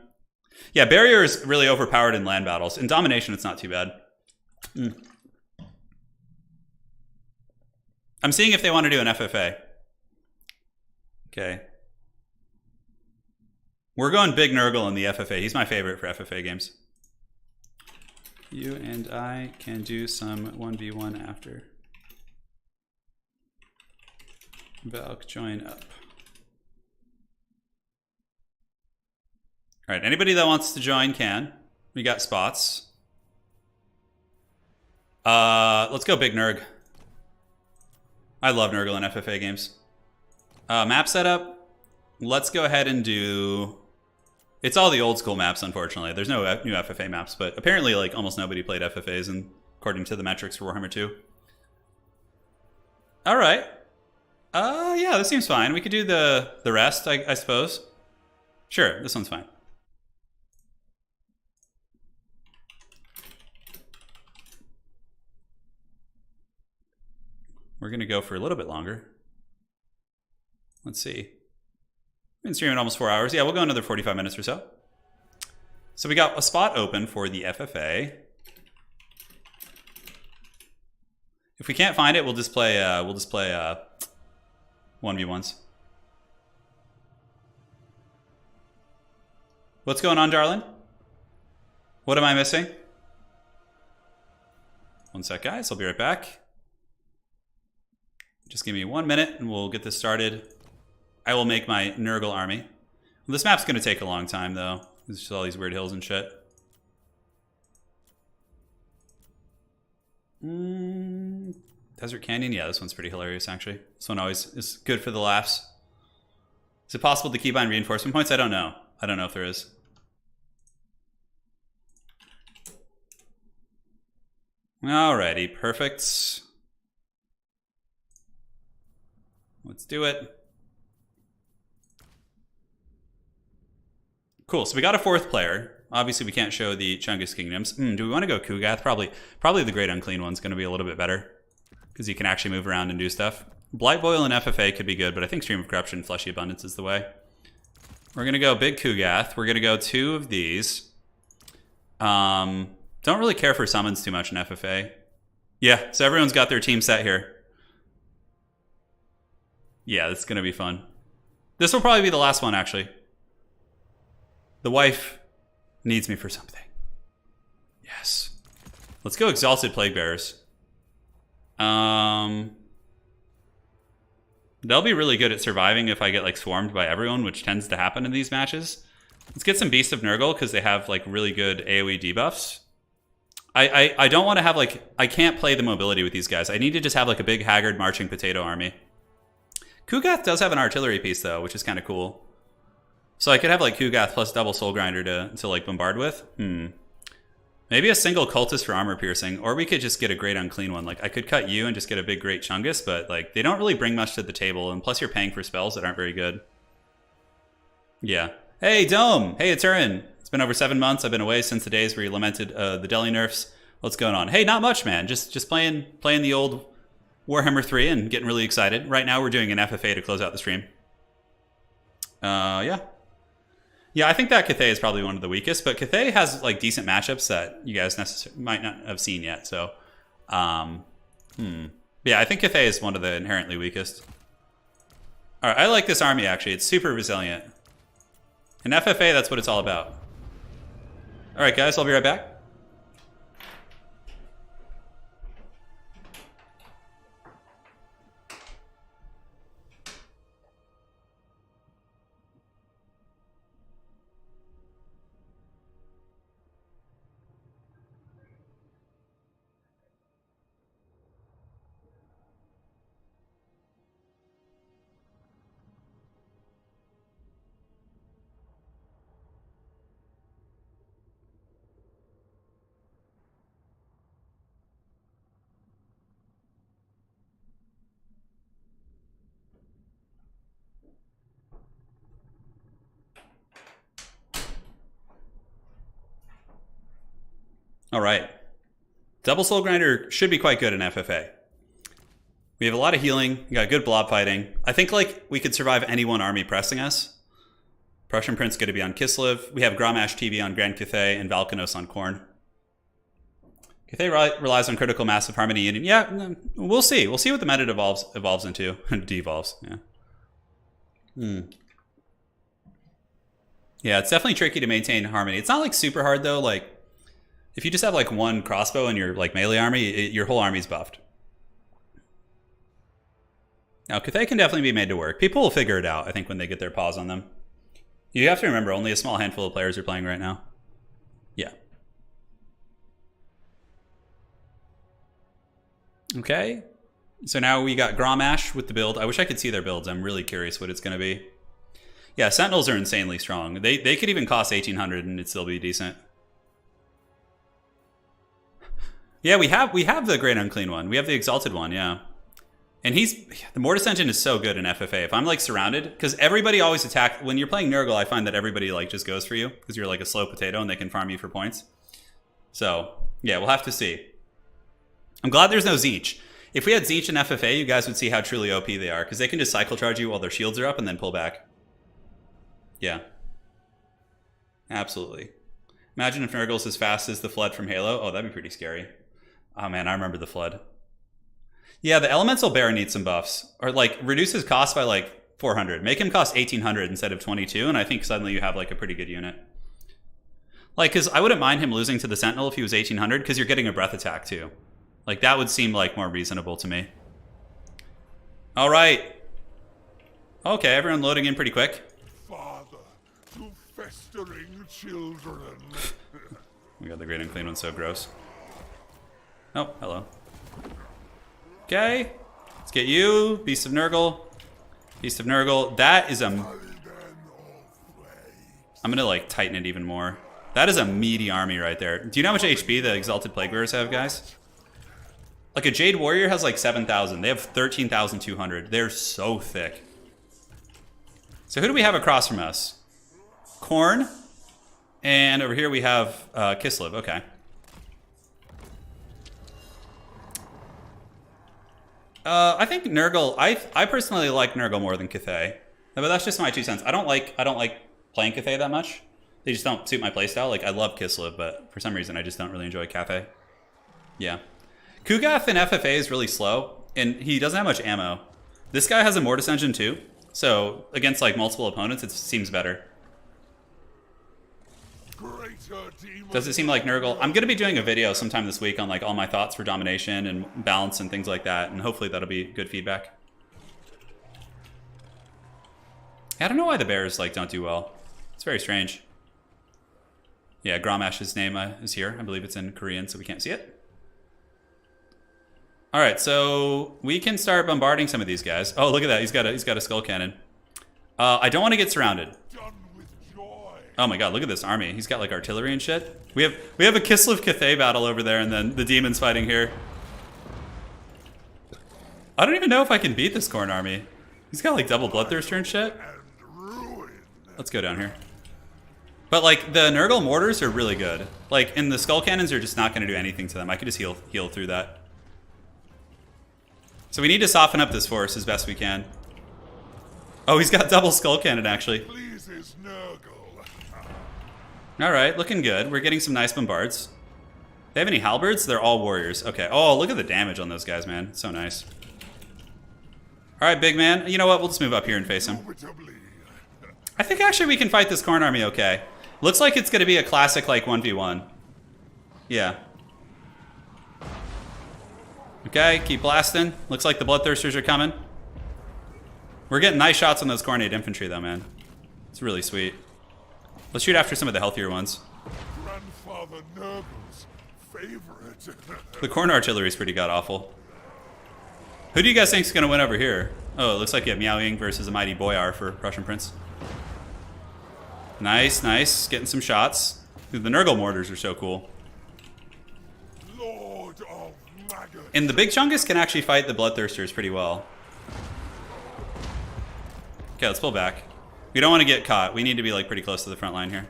Yeah, barrier is really overpowered in land battles. In domination, it's not too bad. I'm seeing if they want to do an FFA. Okay. We're going big Nurgle in the FFA. He's my favorite for FFA games. You and I can do some 1v1 after. Valk, join up. All right, anybody that wants to join can. We got spots. Let's go big Nurg. I love Nurgle in FFA games. Map setup. Let's go ahead and do... It's all the old school maps, unfortunately. There's no new FFA maps, but apparently like almost nobody played FFAs, and according to the metrics for Warhammer 2. All right. Yeah, this seems fine. We could do the rest, I suppose. Sure, this one's fine. We're going to go for a little bit longer. Let's see. We've been streaming almost 4 hours. Yeah, we'll go another 45 minutes or so. So we got a spot open for the FFA. If we can't find it, we'll just play 1v1s. What's going on, darling? What am I missing? One sec, guys. I'll be right back. Just give me 1 minute and we'll get this started. I will make my Nurgle army. Well, this map's going to take a long time, though. There's just all these weird hills and shit. Desert Canyon? Yeah, this one's pretty hilarious, actually. This one always is good for the laughs. Is it possible to keybind reinforcement points? I don't know. I don't know if there is. Alrighty, perfect. Let's do it. Cool, so we got a fourth player. Obviously, we can't show the Chungus Kingdoms. Do we want to go Kugath? Probably the Great Unclean one's going to be a little bit better, because you can actually move around and do stuff. Blightboil and FFA could be good, but I think Stream of Corruption, Fleshy Abundance is the way. We're going to go big Kugath. We're going to go 2 of these. Don't really care for summons too much in FFA. Yeah, so everyone's got their team set here. Yeah, this is going to be fun. This will probably be the last one, actually. The wife needs me for something. Yes. Let's go Exalted Plague Bearers. They'll be really good at surviving if I get like swarmed by everyone, which tends to happen in these matches. Let's get some Beast of Nurgle because they have like really good AoE debuffs. I don't want to have like... I can't play the mobility with these guys. I need to just have like a big haggard marching potato army. Kugath does have an artillery piece though, which is kind of cool. So I could have like Kugath plus double Soul Grinder to like bombard with. Maybe a single Cultist for armor piercing, or we could just get a Great Unclean one. Like I could cut you and just get a big Great Chungus, but like they don't really bring much to the table, and plus you're paying for spells that aren't very good. Yeah. Hey Dome! Hey, it's Turin! It's been over 7 months. I've been away since the days where you lamented the Delhi nerfs. What's going on? Hey, not much, man. Just playing the old Warhammer 3 and getting really excited. Right now we're doing an FFA to close out the stream. Yeah. Yeah, I think that Cathay is probably one of the weakest, but Cathay has like decent matchups that you guys might not have seen yet. So, yeah, I think Cathay is one of the inherently weakest. All right, I like this army actually. It's super resilient. In FFA, that's what it's all about. All right, guys, I'll be right back. All right. Double Soul Grinder should be quite good in FFA. We have a lot of healing. We got good blob fighting. I think like we could survive any one army pressing us. Prussian Prince going to be on Kislev. We have Grommash TV on Grand Cathay and Valkanos on Khorne. Cathay relies on critical massive harmony. And yeah, we'll see. We'll see what the meta evolves into. Devolves, yeah. Yeah, it's definitely tricky to maintain harmony. It's not like super hard though. Like if you just have like one crossbow in your like melee army, your whole army's buffed. Now, Cathay can definitely be made to work. People will figure it out, I think, when they get their paws on them. You have to remember, only a small handful of players are playing right now. Yeah. Okay. So now we got Gromash with the build. I wish I could see their builds. I'm really curious what it's going to be. Yeah, Sentinels are insanely strong. They could even cost 1,800 and it'd still be decent. Yeah, we have the Great Unclean one. We have the Exalted one, yeah. And the Mortis engine is so good in FFA. If I'm like surrounded, because everybody always attack when you're playing Nurgle, I find that everybody like just goes for you because you're like a slow potato and they can farm you for points. So yeah, we'll have to see. I'm glad there's no Tzeentch. If we had Tzeentch in FFA, you guys would see how truly OP they are because they can just cycle charge you while their shields are up and then pull back. Yeah, absolutely. Imagine if Nurgle's as fast as the Flood from Halo. Oh, that'd be pretty scary. Oh man, I remember the Flood. Yeah, the Elemental Bear needs some buffs. Or like reduce his cost by like 400. Make him cost 1,800 instead of 22, and I think suddenly you have like a pretty good unit. Like, because I wouldn't mind him losing to the Sentinel if he was 1,800, because you're getting a breath attack too. Like, that would seem like more reasonable to me. All right. Okay, everyone loading in pretty quick. Father to festering children. We got the Great Unclean one, so gross. Oh, hello. Okay, let's get you, Beast of Nurgle. Beast of Nurgle, that is I'm gonna like tighten it even more. That is a meaty army right there. Do you know how much HP the Exalted Plague Bearers have, guys? Like a Jade Warrior has like 7,000. They have 13,200. They're so thick. So who do we have across from us? Khorne. And over here we have KISLEV, okay. I think Nurgle. I personally like Nurgle more than Cathay, but that's just my 2 cents. I don't like playing Cathay that much. They just don't suit my playstyle. Like I love KISLEV, but for some reason I just don't really enjoy Cathay. Yeah, Kugath in FFA is really slow, and he doesn't have much ammo. This guy has a Mortis engine too, so against like multiple opponents, it seems better. Does it seem like Nurgle? I'm going to be doing a video sometime this week on like all my thoughts for Domination and balance and things like that, and hopefully that'll be good feedback. I don't know why the bears like don't do well. It's very strange. Yeah, Gromash's name is here. I believe it's in Korean, so we can't see it. All right, so we can start bombarding some of these guys. Oh, look at that. He's got a skull cannon. I don't want to get surrounded. Oh my god, look at this army. He's got like artillery and shit. We have a KISLEV Cathay battle over there and then the demons fighting here. I don't even know if I can beat this Khorne army. He's got like double Bloodthirster and shit. Let's go down here. But like the Nurgle mortars are really good. Like, and the skull cannons are just not going to do anything to them. I could just heal through that. So we need to soften up this force as best we can. Oh, he's got double skull cannon actually. Alright, looking good. We're getting some nice bombards. They have any halberds? They're all warriors. Okay. Oh, look at the damage on those guys, man. So nice. Alright, big man. You know what? We'll just move up here and face him. I think actually we can fight this Khorne army okay. Looks like it's going to be a classic, like, 1v1. Yeah. Okay, keep blasting. Looks like the Bloodthirsters are coming. We're getting nice shots on those Khornate infantry, though, man. It's really sweet. Let's shoot after some of the healthier ones. Grandfather Nurgle's favorite. The Khorne artillery is pretty god-awful. Who do you guys think is going to win over here? Oh, it looks like you have Miao Ying versus a Mighty Boyar for Prussian Prince. Nice, nice. Getting some shots. Dude, the Nurgle mortars are so cool. Lord of Maggots. And the Big Chungus can actually fight the Bloodthirsters pretty well. Okay, let's pull back. We don't want to get caught. We need to be like pretty close to the front line here.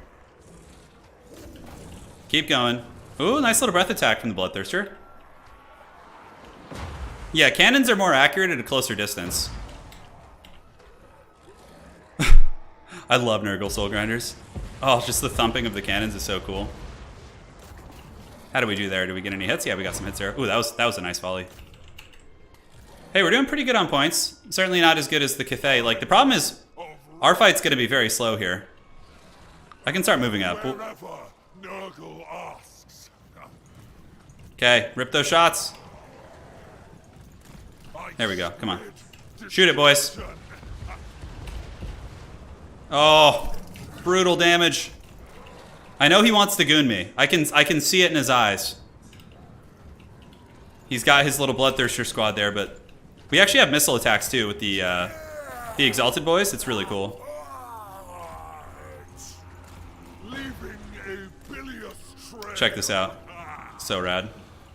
Keep going. Ooh, nice little breath attack from the Bloodthirster. Yeah, cannons are more accurate at a closer distance. I love Nurgle Soul Grinders. Oh, just the thumping of the cannons is so cool. How do we do there? Do we get any hits? Yeah, we got some hits there. Ooh, that was a nice volley. Hey, we're doing pretty good on points. Certainly not as good as the Cathay. Like, the problem is our fight's going to be very slow here. I can start moving up. Wherever Nurgle asks. Okay, rip those shots. There we go. Come on. Shoot it, boys. Oh, brutal damage. I know he wants to goon me. I can see it in his eyes. He's got his little Bloodthirster squad there, but we actually have missile attacks too with the Exalted boys. It's really cool. Check this out. So rad.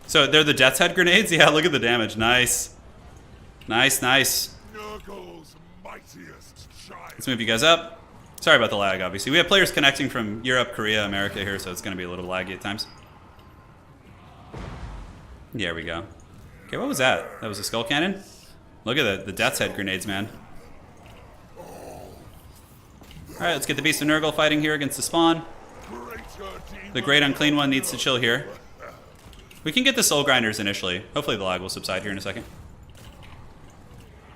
So they're the Death's Head grenades? Yeah, look at the damage. Nice. Nice, nice. Let's move you guys up. Sorry about the lag, obviously. We have players connecting from Europe, Korea, America here, so it's going to be a little laggy at times. There we go. Okay, what was that? That was a skull cannon? Look at the Death's Head grenades, man. Alright, let's get the Beast of Nurgle fighting here against the spawn. The Great Unclean One needs to chill here. We can get the Soul Grinders initially. Hopefully the lag will subside here in a second.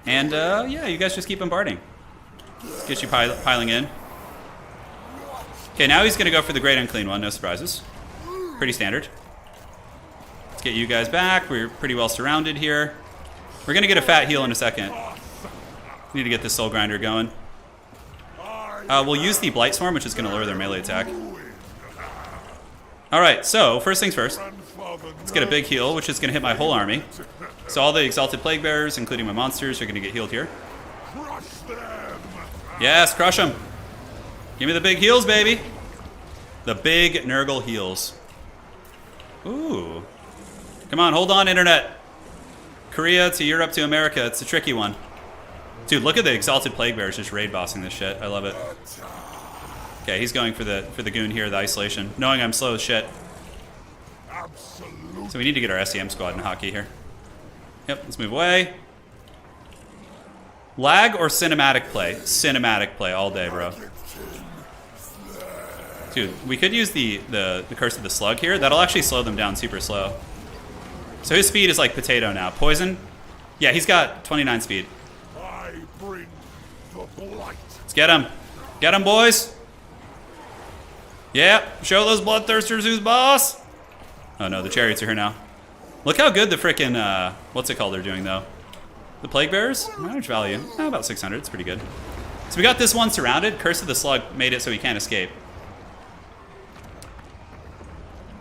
And, yeah, you guys just keep bombarding. Let's get you piling in. Okay, now he's going to go for the Great Unclean One. No surprises. Pretty standard. Let's get you guys back. We're pretty well surrounded here. We're going to get a fat heal in a second. Need to get this Soul Grinder going. We'll use the Blight Swarm, which is going to lower their melee attack. Alright, so first things first. Let's get a big heal, which is going to hit my whole army. So all the Exalted Plague Bearers, including my monsters, are going to get healed here. Yes, crush them. Give me the big heals, baby. The big Nurgle heals. Ooh. Come on, hold on, Internet. Korea to Europe to America. It's a tricky one. Dude, look at the Exalted Plague Bearers just raid bossing this shit. I love it. Okay, he's going for the goon here, the isolation, knowing I'm slow as shit. So we need to get our SEM squad in hockey here. Yep, let's move away. Lag or cinematic play? Cinematic play all day, bro. Dude, we could use the Curse of the Slug here. That'll actually slow them down super slow. So his speed is like potato now. Poison? Yeah, he's got 29 speed. Let's get him. Get him, boys. Yeah, show those Bloodthirsters who's boss. Oh no, the Chariots are here now. Look how good the frickin', what's it called they're doing though? The Plague Bearers? How much value? Oh, about 600, it's pretty good. So we got this one surrounded. Curse of the Slug made it so he can't escape.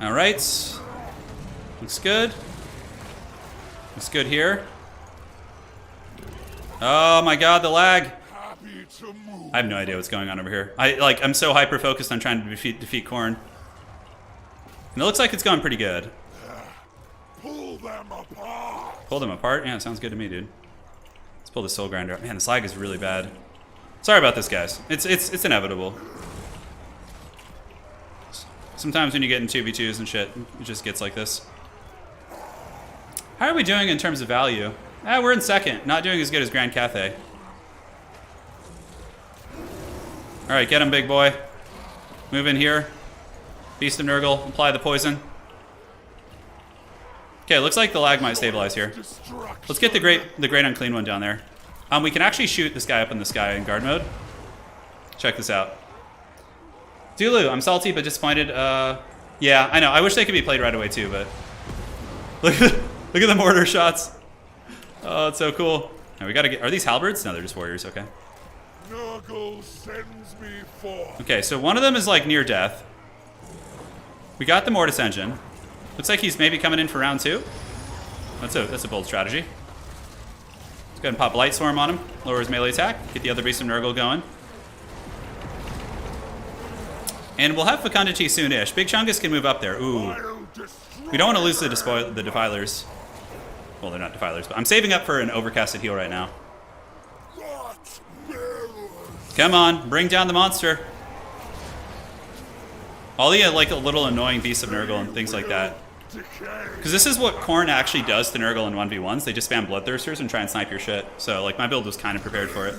Alright. Looks good. Looks good here. Oh my god, the lag. I have no idea what's going on over here. I'm so hyper focused on trying to defeat Khorne. And it looks like it's going pretty good. Pull them apart. Pull them apart? Yeah, it sounds good to me, dude. Let's pull the Soul Grinder up. Man, this lag is really bad. Sorry about this, guys. It's inevitable. Sometimes when you get in 2v2s and shit, it just gets like this. How are we doing in terms of value? We're in second. Not doing as good as Grand Cathay. Alright, get him, big boy. Move in here. Beast of Nurgle, apply the poison. Okay, looks like the lag might stabilize here. Let's get the great Unclean One down there. We can actually shoot this guy up in the sky in guard mode. Check this out. Dulu, I'm salty but disappointed. Yeah, I know. I wish they could be played right away too, but look at the mortar shots. Oh, it's so cool. Now we gotta get. Are these halberds? No, they're just warriors. Okay. Nurgle sends me forth. Okay, so one of them is like near death. We got the Mortis Engine. Looks like he's maybe coming in for round 2. That's a bold strategy. Let's go ahead and pop Light Swarm on him. Lower his melee attack. Get the other Beast of Nurgle going. And we'll have Fecundity soon-ish. Big Chungus can move up there. Ooh. We don't want to lose the Defilers. Well, they're not Defilers, but I'm saving up for an overcasted heal right now. Come on, bring down the monster. All the like little annoying Beasts of Nurgle and things like that. Because this is what Khorne actually does to Nurgle in 1v1s. They just spam Bloodthirsters and try and snipe your shit. So like my build was kind of prepared for it.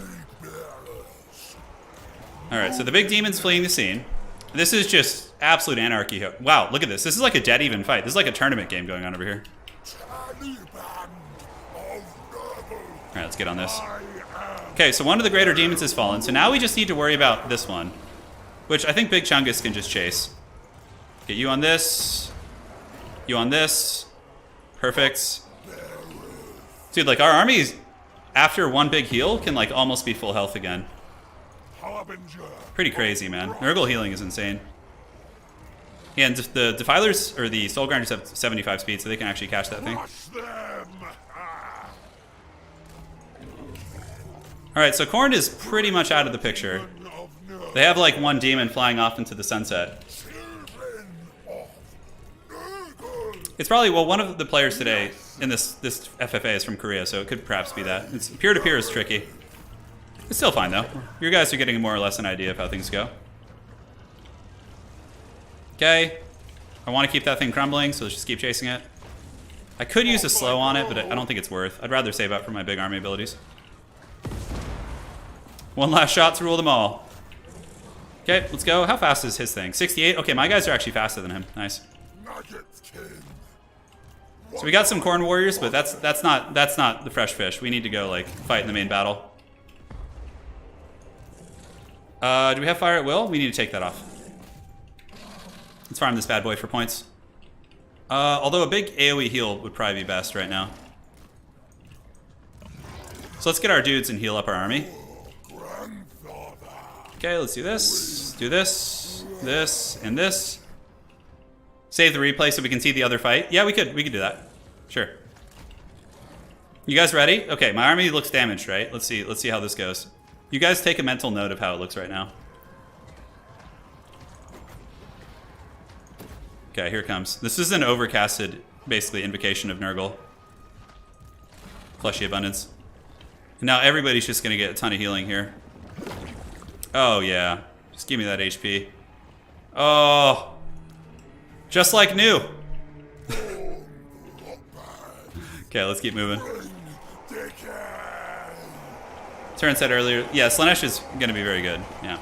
Alright, so the big demon's fleeing the scene. This is just absolute anarchy. Wow, look at this. This is like a dead even fight. This is like a tournament game going on over here. Alright, let's get on this. Okay, so one of the greater demons has fallen. So now we just need to worry about this one. Which I think Big Chungus can just chase. Get you on this. You on this. Perfect. Dude, like, our armies, after one big heal, can, like, almost be full health again. Pretty crazy, man. Nurgle healing is insane. Yeah, and the Defilers, or the Soul Grinders, have 75 speed, so they can actually catch that thing. Alright, so Khorne is pretty much out of the picture. They have, like, one demon flying off into the sunset. It's probably, well, one of the players today in this FFA is from Korea, so it could perhaps be that. It's peer-to-peer is tricky. It's still fine, though. You guys are getting more or less an idea of how things go. Okay. I want to keep that thing crumbling, so let's just keep chasing it. I could use a slow on it, but I don't think it's worth. I'd rather save up for my big army abilities. One last shot to rule them all. Okay, let's go. How fast is his thing? 68? Okay, my guys are actually faster than him. Nice. So we got some Khorne warriors, but that's not the fresh fish. We need to go, like, fight in the main battle. Do we have fire at will? We need to take that off. Let's farm this bad boy for points. Although a big AoE heal would probably be best right now. So let's get our dudes and heal up our army. Okay, let's do this. Do this, this, and this. Save the replay so we can see the other fight. Yeah, we could do that. Sure. You guys ready? Okay, my army looks damaged, right? Let's see how this goes. You guys take a mental note of how it looks right now. Okay, here it comes. This is an overcasted, basically, invocation of Nurgle. Fleshy Abundance. And now everybody's just gonna get a ton of healing here. Oh, yeah. Just give me that HP. Oh. Just like new. Okay, let's keep moving. Turin said earlier, yeah, Slaanesh is going to be very good. Yeah.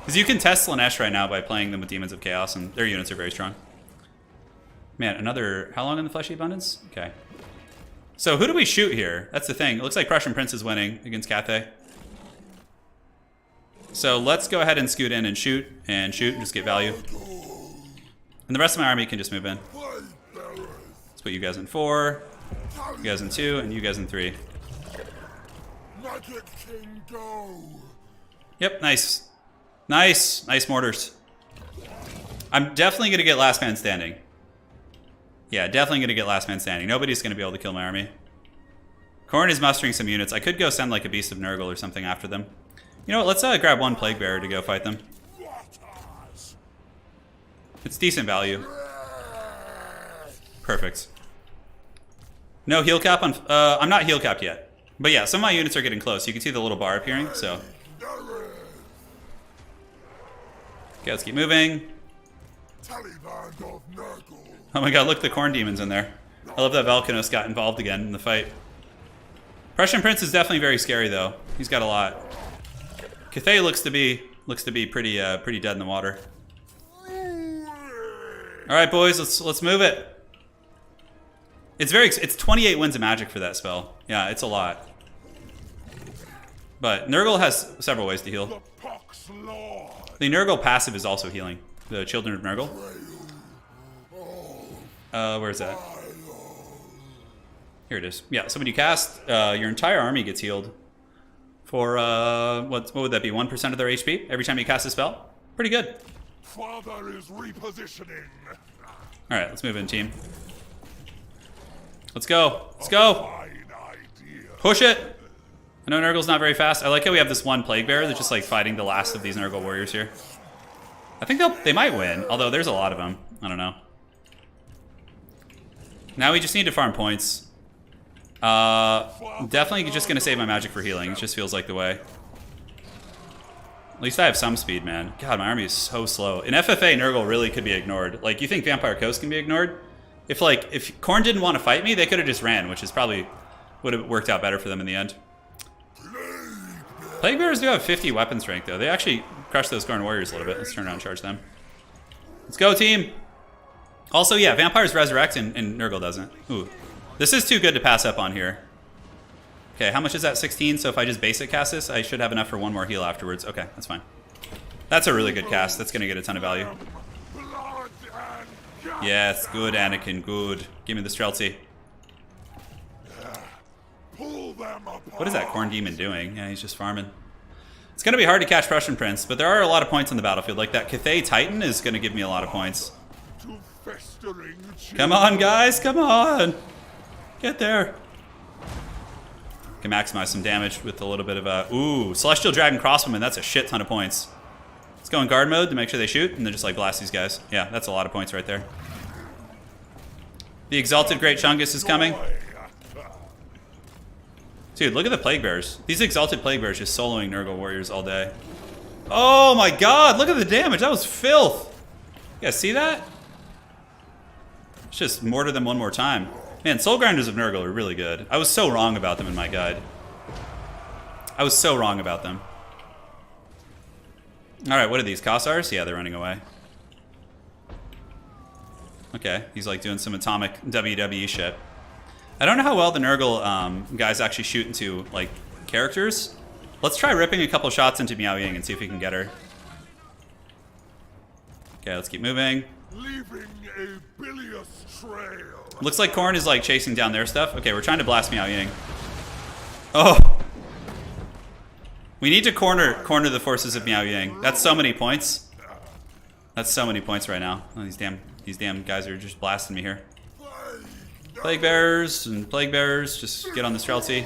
Because you can test Slaanesh right now by playing them with Demons of Chaos, and their units are very strong. Man, another... How long in the Fleshy Abundance? Okay. So who do we shoot here? That's the thing. It looks like Prussian Prince is winning against Cathay. So let's go ahead and scoot in and shoot, and just get value. And the rest of my army can just move in. Let's put you guys in 4, you guys in 2, and you guys in 3. Yep, nice. Nice mortars. I'm definitely going to get last man standing. Yeah, definitely going to get last man standing. Nobody's going to be able to kill my army. Khorne is mustering some units. I could go send like a Beast of Nurgle or something after them. You know what, let's grab one Plague Bearer to go fight them. It's decent value. Perfect. No heal cap on... I'm not heal capped yet. But yeah, some of my units are getting close. You can see the little bar appearing, so... Okay, let's keep moving. Oh my god, look, the Khorne demons in there. I love that Velkanos got involved again in the fight. Prussian Prince is definitely very scary, though. He's got a lot. Cathay looks to be pretty dead in the water. All right, boys, let's move it. It's 28 wins of magic for that spell. Yeah, it's a lot. But Nurgle has several ways to heal. The Nurgle passive is also healing. The Children of Nurgle. Where is that? Here it is. Yeah, so when you cast, your entire army gets healed for what would that be? 1% of their HP every time you cast a spell. Pretty good. Father is repositioning. All right, let's move in, team. Let's go. Let's go. Push it. I know Nurgle's not very fast. I like how we have this one Plague Bearer that's just like fighting the last of these Nurgle warriors here. I think they might win, although there's a lot of them. I don't know. Now we just need to farm points. Definitely just gonna save my magic for healing. It just feels like the way. At least I have some speed, man. God, my army is so slow. In FFA, Nurgle really could be ignored. Like, you think Vampire Coast can be ignored? If Khorne didn't want to fight me, they could have just ran, which is probably would have worked out better for them in the end. Plague Bearers do have 50 weapon strength, though. They actually crush those Khorne warriors a little bit. Let's turn around and charge them. Let's go, team. Also, yeah, Vampires resurrect and Nurgle doesn't. Ooh. This is too good to pass up on here. Okay, how much is that? 16, so if I just basic cast this, I should have enough for one more heal afterwards. Okay, that's fine. That's a really good cast. That's going to get a ton of value. Blood and guts. Yes, good, Anakin, good. Give me the Streltsy. Pull them apart. What is that Corn Demon doing? Yeah, he's just farming. It's going to be hard to catch Prussian Prince, but there are a lot of points on the battlefield. Like that Cathay Titan is going to give me a lot of points. To festering Come on, guys, come on. Get there. Can maximize some damage with a little bit of a... Ooh, Celestial Dragon Crossbowman. That's a shit ton of points. Let's go in guard mode to make sure they shoot, and then just like blast these guys. Yeah, that's a lot of points right there. The Exalted Great Chungus is coming. Dude, look at the Plague Bearers. These Exalted Plague Bearers just soloing Nurgle Warriors all day. Oh my god, look at the damage. That was filth. You guys see that? It's just mortar them one more time. Man, Soul Grinders of Nurgle are really good. I was so wrong about them in my guide. I was so wrong about them. Alright, what are these? Kossars? Yeah, they're running away. Okay, he's like doing some atomic WWE shit. I don't know how well the Nurgle guys actually shoot into, like, characters. Let's try ripping a couple shots into Miao Ying and see if we can get her. Okay, let's keep moving. Leaving a bilious trail. Looks like Korn is, like, chasing down their stuff. Okay, we're trying to blast Miao Ying. Oh! We need to corner the forces of Miao Ying. That's so many points. That's so many points right now. Oh, these damn guys are just blasting me here. Plague Bearers and Plague Bearers, just get on the Streltsy.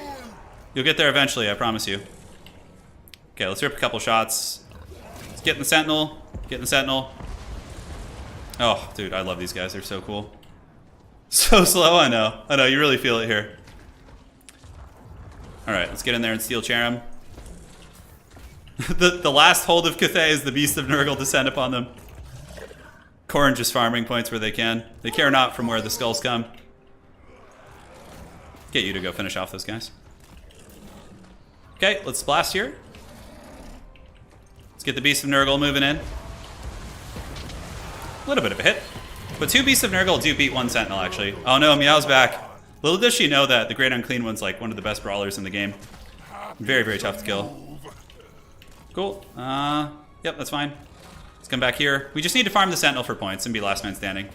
You'll get there eventually, I promise you. Okay, let's rip a couple shots. Let's get in the Sentinel. Get in the Sentinel. Oh, dude, I love these guys. They're so cool. So slow, I know. I know, you really feel it here. Alright, let's get in there and steal Cherim. the last hold of Cathay is the Beast of Nurgle descend upon them. Korn just farming points where they can. They care not from where the skulls come. Get you to go finish off those guys. Okay, let's blast here. Let's get the Beast of Nurgle moving in. A little bit of a hit. But 2 Beasts of Nurgle do beat 1 Sentinel, actually. Oh no, Meow's back. Little does she know that the Great Unclean One's like one of the best brawlers in the game. Very, very tough to kill. Cool. Yep, that's fine. Let's come back here. We just need to farm the Sentinel for points and be last man standing.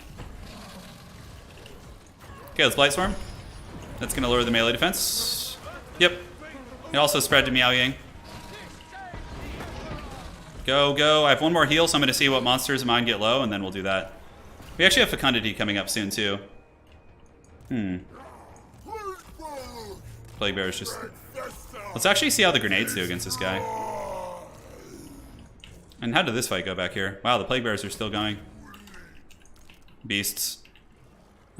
Okay, let's Blightstorm. That's going to lower the melee defense. Yep. It also spread to Miao Ying. Go, go. I have 1 more heal, so I'm going to see what monsters of mine get low, and then we'll do that. We actually have Fecundity coming up soon, too. Plague Bear's just... Let's actually see how the grenades do against this guy. And how did this fight go back here? Wow, the Plague Bears are still going. Beasts.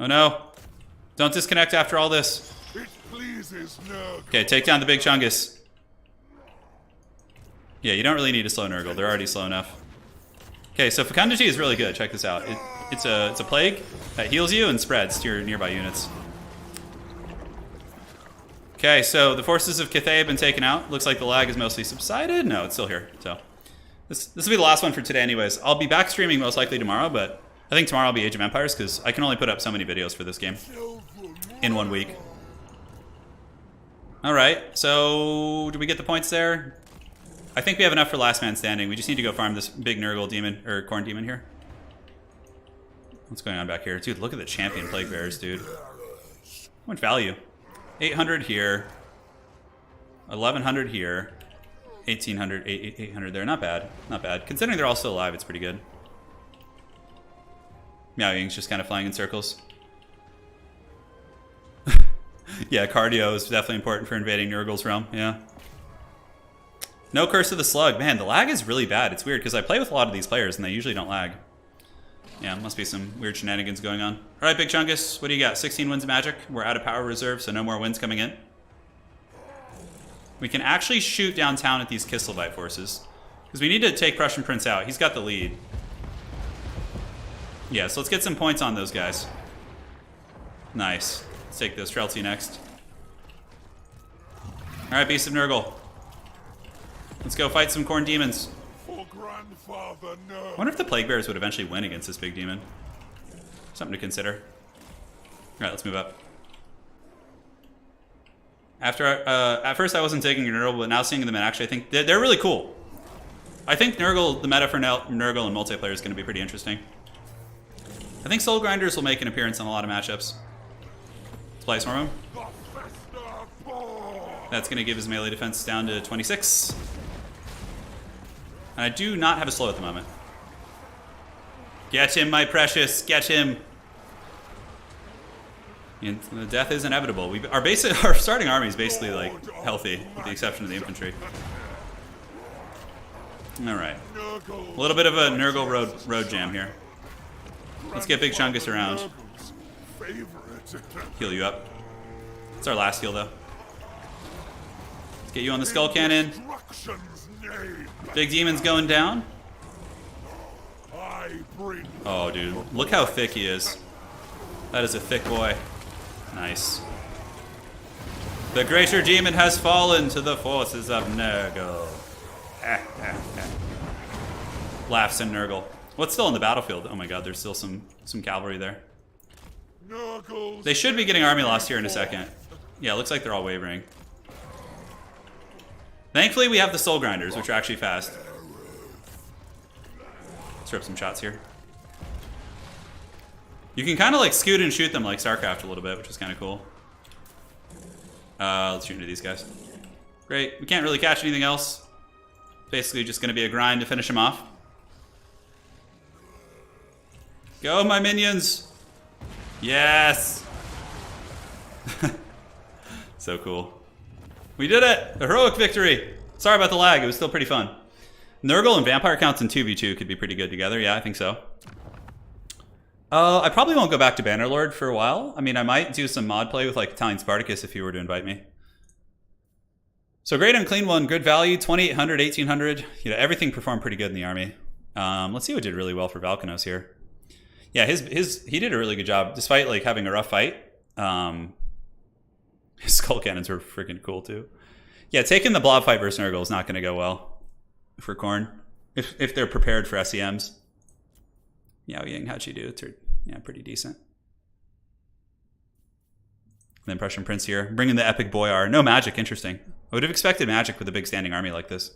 Oh no. Don't disconnect after all this. It pleases Nurgle. Okay, take down the big Chungus. Yeah, you don't really need to slow Nurgle. They're already slow enough. Okay, so Fecundity is really good. Check this out. It's a plague that heals you and spreads to your nearby units. Okay, so the forces of Cathay have been taken out. Looks like the lag is mostly subsided. No, it's still here. So this will be the last one for today anyways. I'll be back streaming most likely tomorrow, but I think tomorrow will be Age of Empires because I can only put up so many videos for this game in 1 week. Alright, so do we get the points there? I think we have enough for last man standing. We just need to go farm this big Nurgle demon, or Corn demon here. What's going on back here? Dude, look at the champion Plague Bearers, dude. How much value? 800 here. 1100 here. 1800, 800 there. Not bad. Not bad. Considering they're all still alive, it's pretty good. Miao Ying's just kind of flying in circles. Yeah, cardio is definitely important for invading Nurgle's realm. Yeah. No Curse of the Slug. Man, the lag is really bad. It's weird because I play with a lot of these players and they usually don't lag. Yeah, must be some weird shenanigans going on. All right, Big Chungus, what do you got? 16 wins of magic. We're out of power reserve, so no more wins coming in. We can actually shoot downtown at these KISLEV forces because we need to take Prussian Prince out. He's got the lead. Yeah, so let's get some points on those guys. Nice. Let's take the Streltsy next. All right, Beast of Nurgle. Let's go fight some Corn demons. For Grandfather Nurgle. I wonder if the Plague Bears would eventually win against this big demon. Something to consider. All right, let's move up. After at first I wasn't taking Nurgle, but now seeing them in action, I think they're really cool. I think Nurgle, the meta for Nurgle and multiplayer is going to be pretty interesting. I think Soul Grinders will make an appearance on a lot of matchups. Let's play Swarm him. That's going to give his melee defense down to 26. And I do not have a slow at the moment. Get him, my precious. Get him. And the death is inevitable. Our starting army is basically like healthy, with the exception of the infantry. All right. A little bit of a Nurgle road jam here. Let's get Big Chungus around. Heal you up. It's our last heal, though. Let's get you on the Skull Cannon. Big Demon's going down. Oh, dude. Look how thick he is. That is a thick boy. Nice. The Greater Demon has fallen to the forces of Nurgle. Laughs in Nurgle. What's still in the battlefield? Oh my god, there's still some cavalry there. They should be getting army lost here in a second. Yeah, it looks like they're all wavering. Thankfully, we have the Soul Grinders, which are actually fast. Let's rip some shots here. You can kind of like scoot and shoot them like StarCraft a little bit, which is kind of cool. Let's shoot into these guys. Great. We can't really catch anything else. Basically just going to be a grind to finish them off. Go, my minions! Yes! So cool. We did it! A heroic victory! Sorry about the lag, it was still pretty fun. Nurgle and Vampire counts in 2v2 could be pretty good together. Yeah, I think so. I probably won't go back to Bannerlord for a while. I mean, I might do some mod play with like Italian Spartacus if you were to invite me. So Great Unclean One, good value, 2800, 1800. You know, everything performed pretty good in the army. Let's see what did really well for Valkanos here. Yeah, he did a really good job, despite like having a rough fight. His skull cannons were freaking cool too. Yeah, taking the blob fight versus Nurgle is not going to go well for Khorne if they're prepared for SEMs. Yao Ying, how'd you do? Yeah, pretty decent. And then Prussian Prince here, bringing the epic Boyar. No magic, interesting. I would have expected magic with a big standing army like this.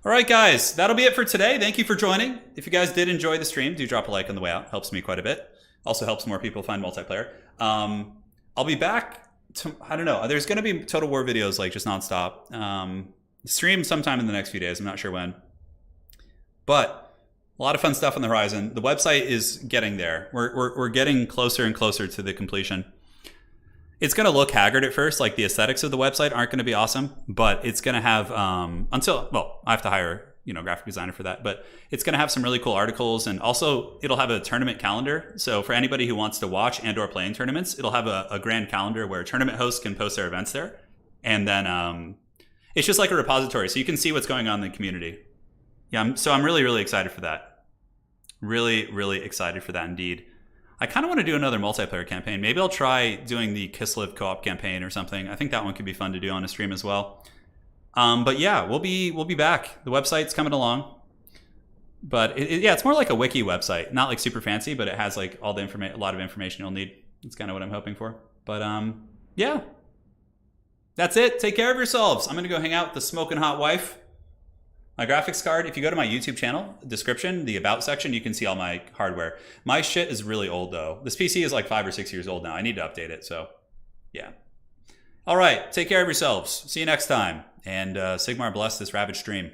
All right, guys, that'll be it for today. Thank you for joining. If you guys did enjoy the stream, do drop a like on the way out. Helps me quite a bit. Also helps more people find multiplayer. I'll be back to, I don't know. There's going to be Total War videos like just nonstop. Stream sometime in the next few days. I'm not sure when. But a lot of fun stuff on the horizon. The website is getting there. We're getting closer and closer to the completion. It's going to look haggard at first. Like the aesthetics of the website aren't going to be awesome, but it's going to have well, I have to hire graphic designer for that, but it's going to have some really cool articles, and also it'll have a tournament calendar. So for anybody who wants to watch and or play in tournaments, it'll have a grand calendar where tournament hosts can post their events there, and then it's just like a repository, so you can see what's going on in the community. Yeah, I'm really excited for that. Really excited for that indeed. I kind of want to do another multiplayer campaign. Maybe I'll try doing the KISLEV co-op campaign or something. I think that one could be fun to do on a stream as well. But yeah, we'll be back. The website's coming along. But yeah, it's more like a wiki website, not like super fancy, but it has like all the a lot of information you'll need. That's kind of what I'm hoping for. But yeah, that's it. Take care of yourselves. I'm gonna go hang out with the smoking hot wife. My graphics card, if you go to my YouTube channel, description, the about section, you can see all my hardware. My shit is really old though. This PC is like 5 or 6 years old now. I need to update it, so yeah. All right, take care of yourselves. See you next time. And Sigmar bless this Ravage stream.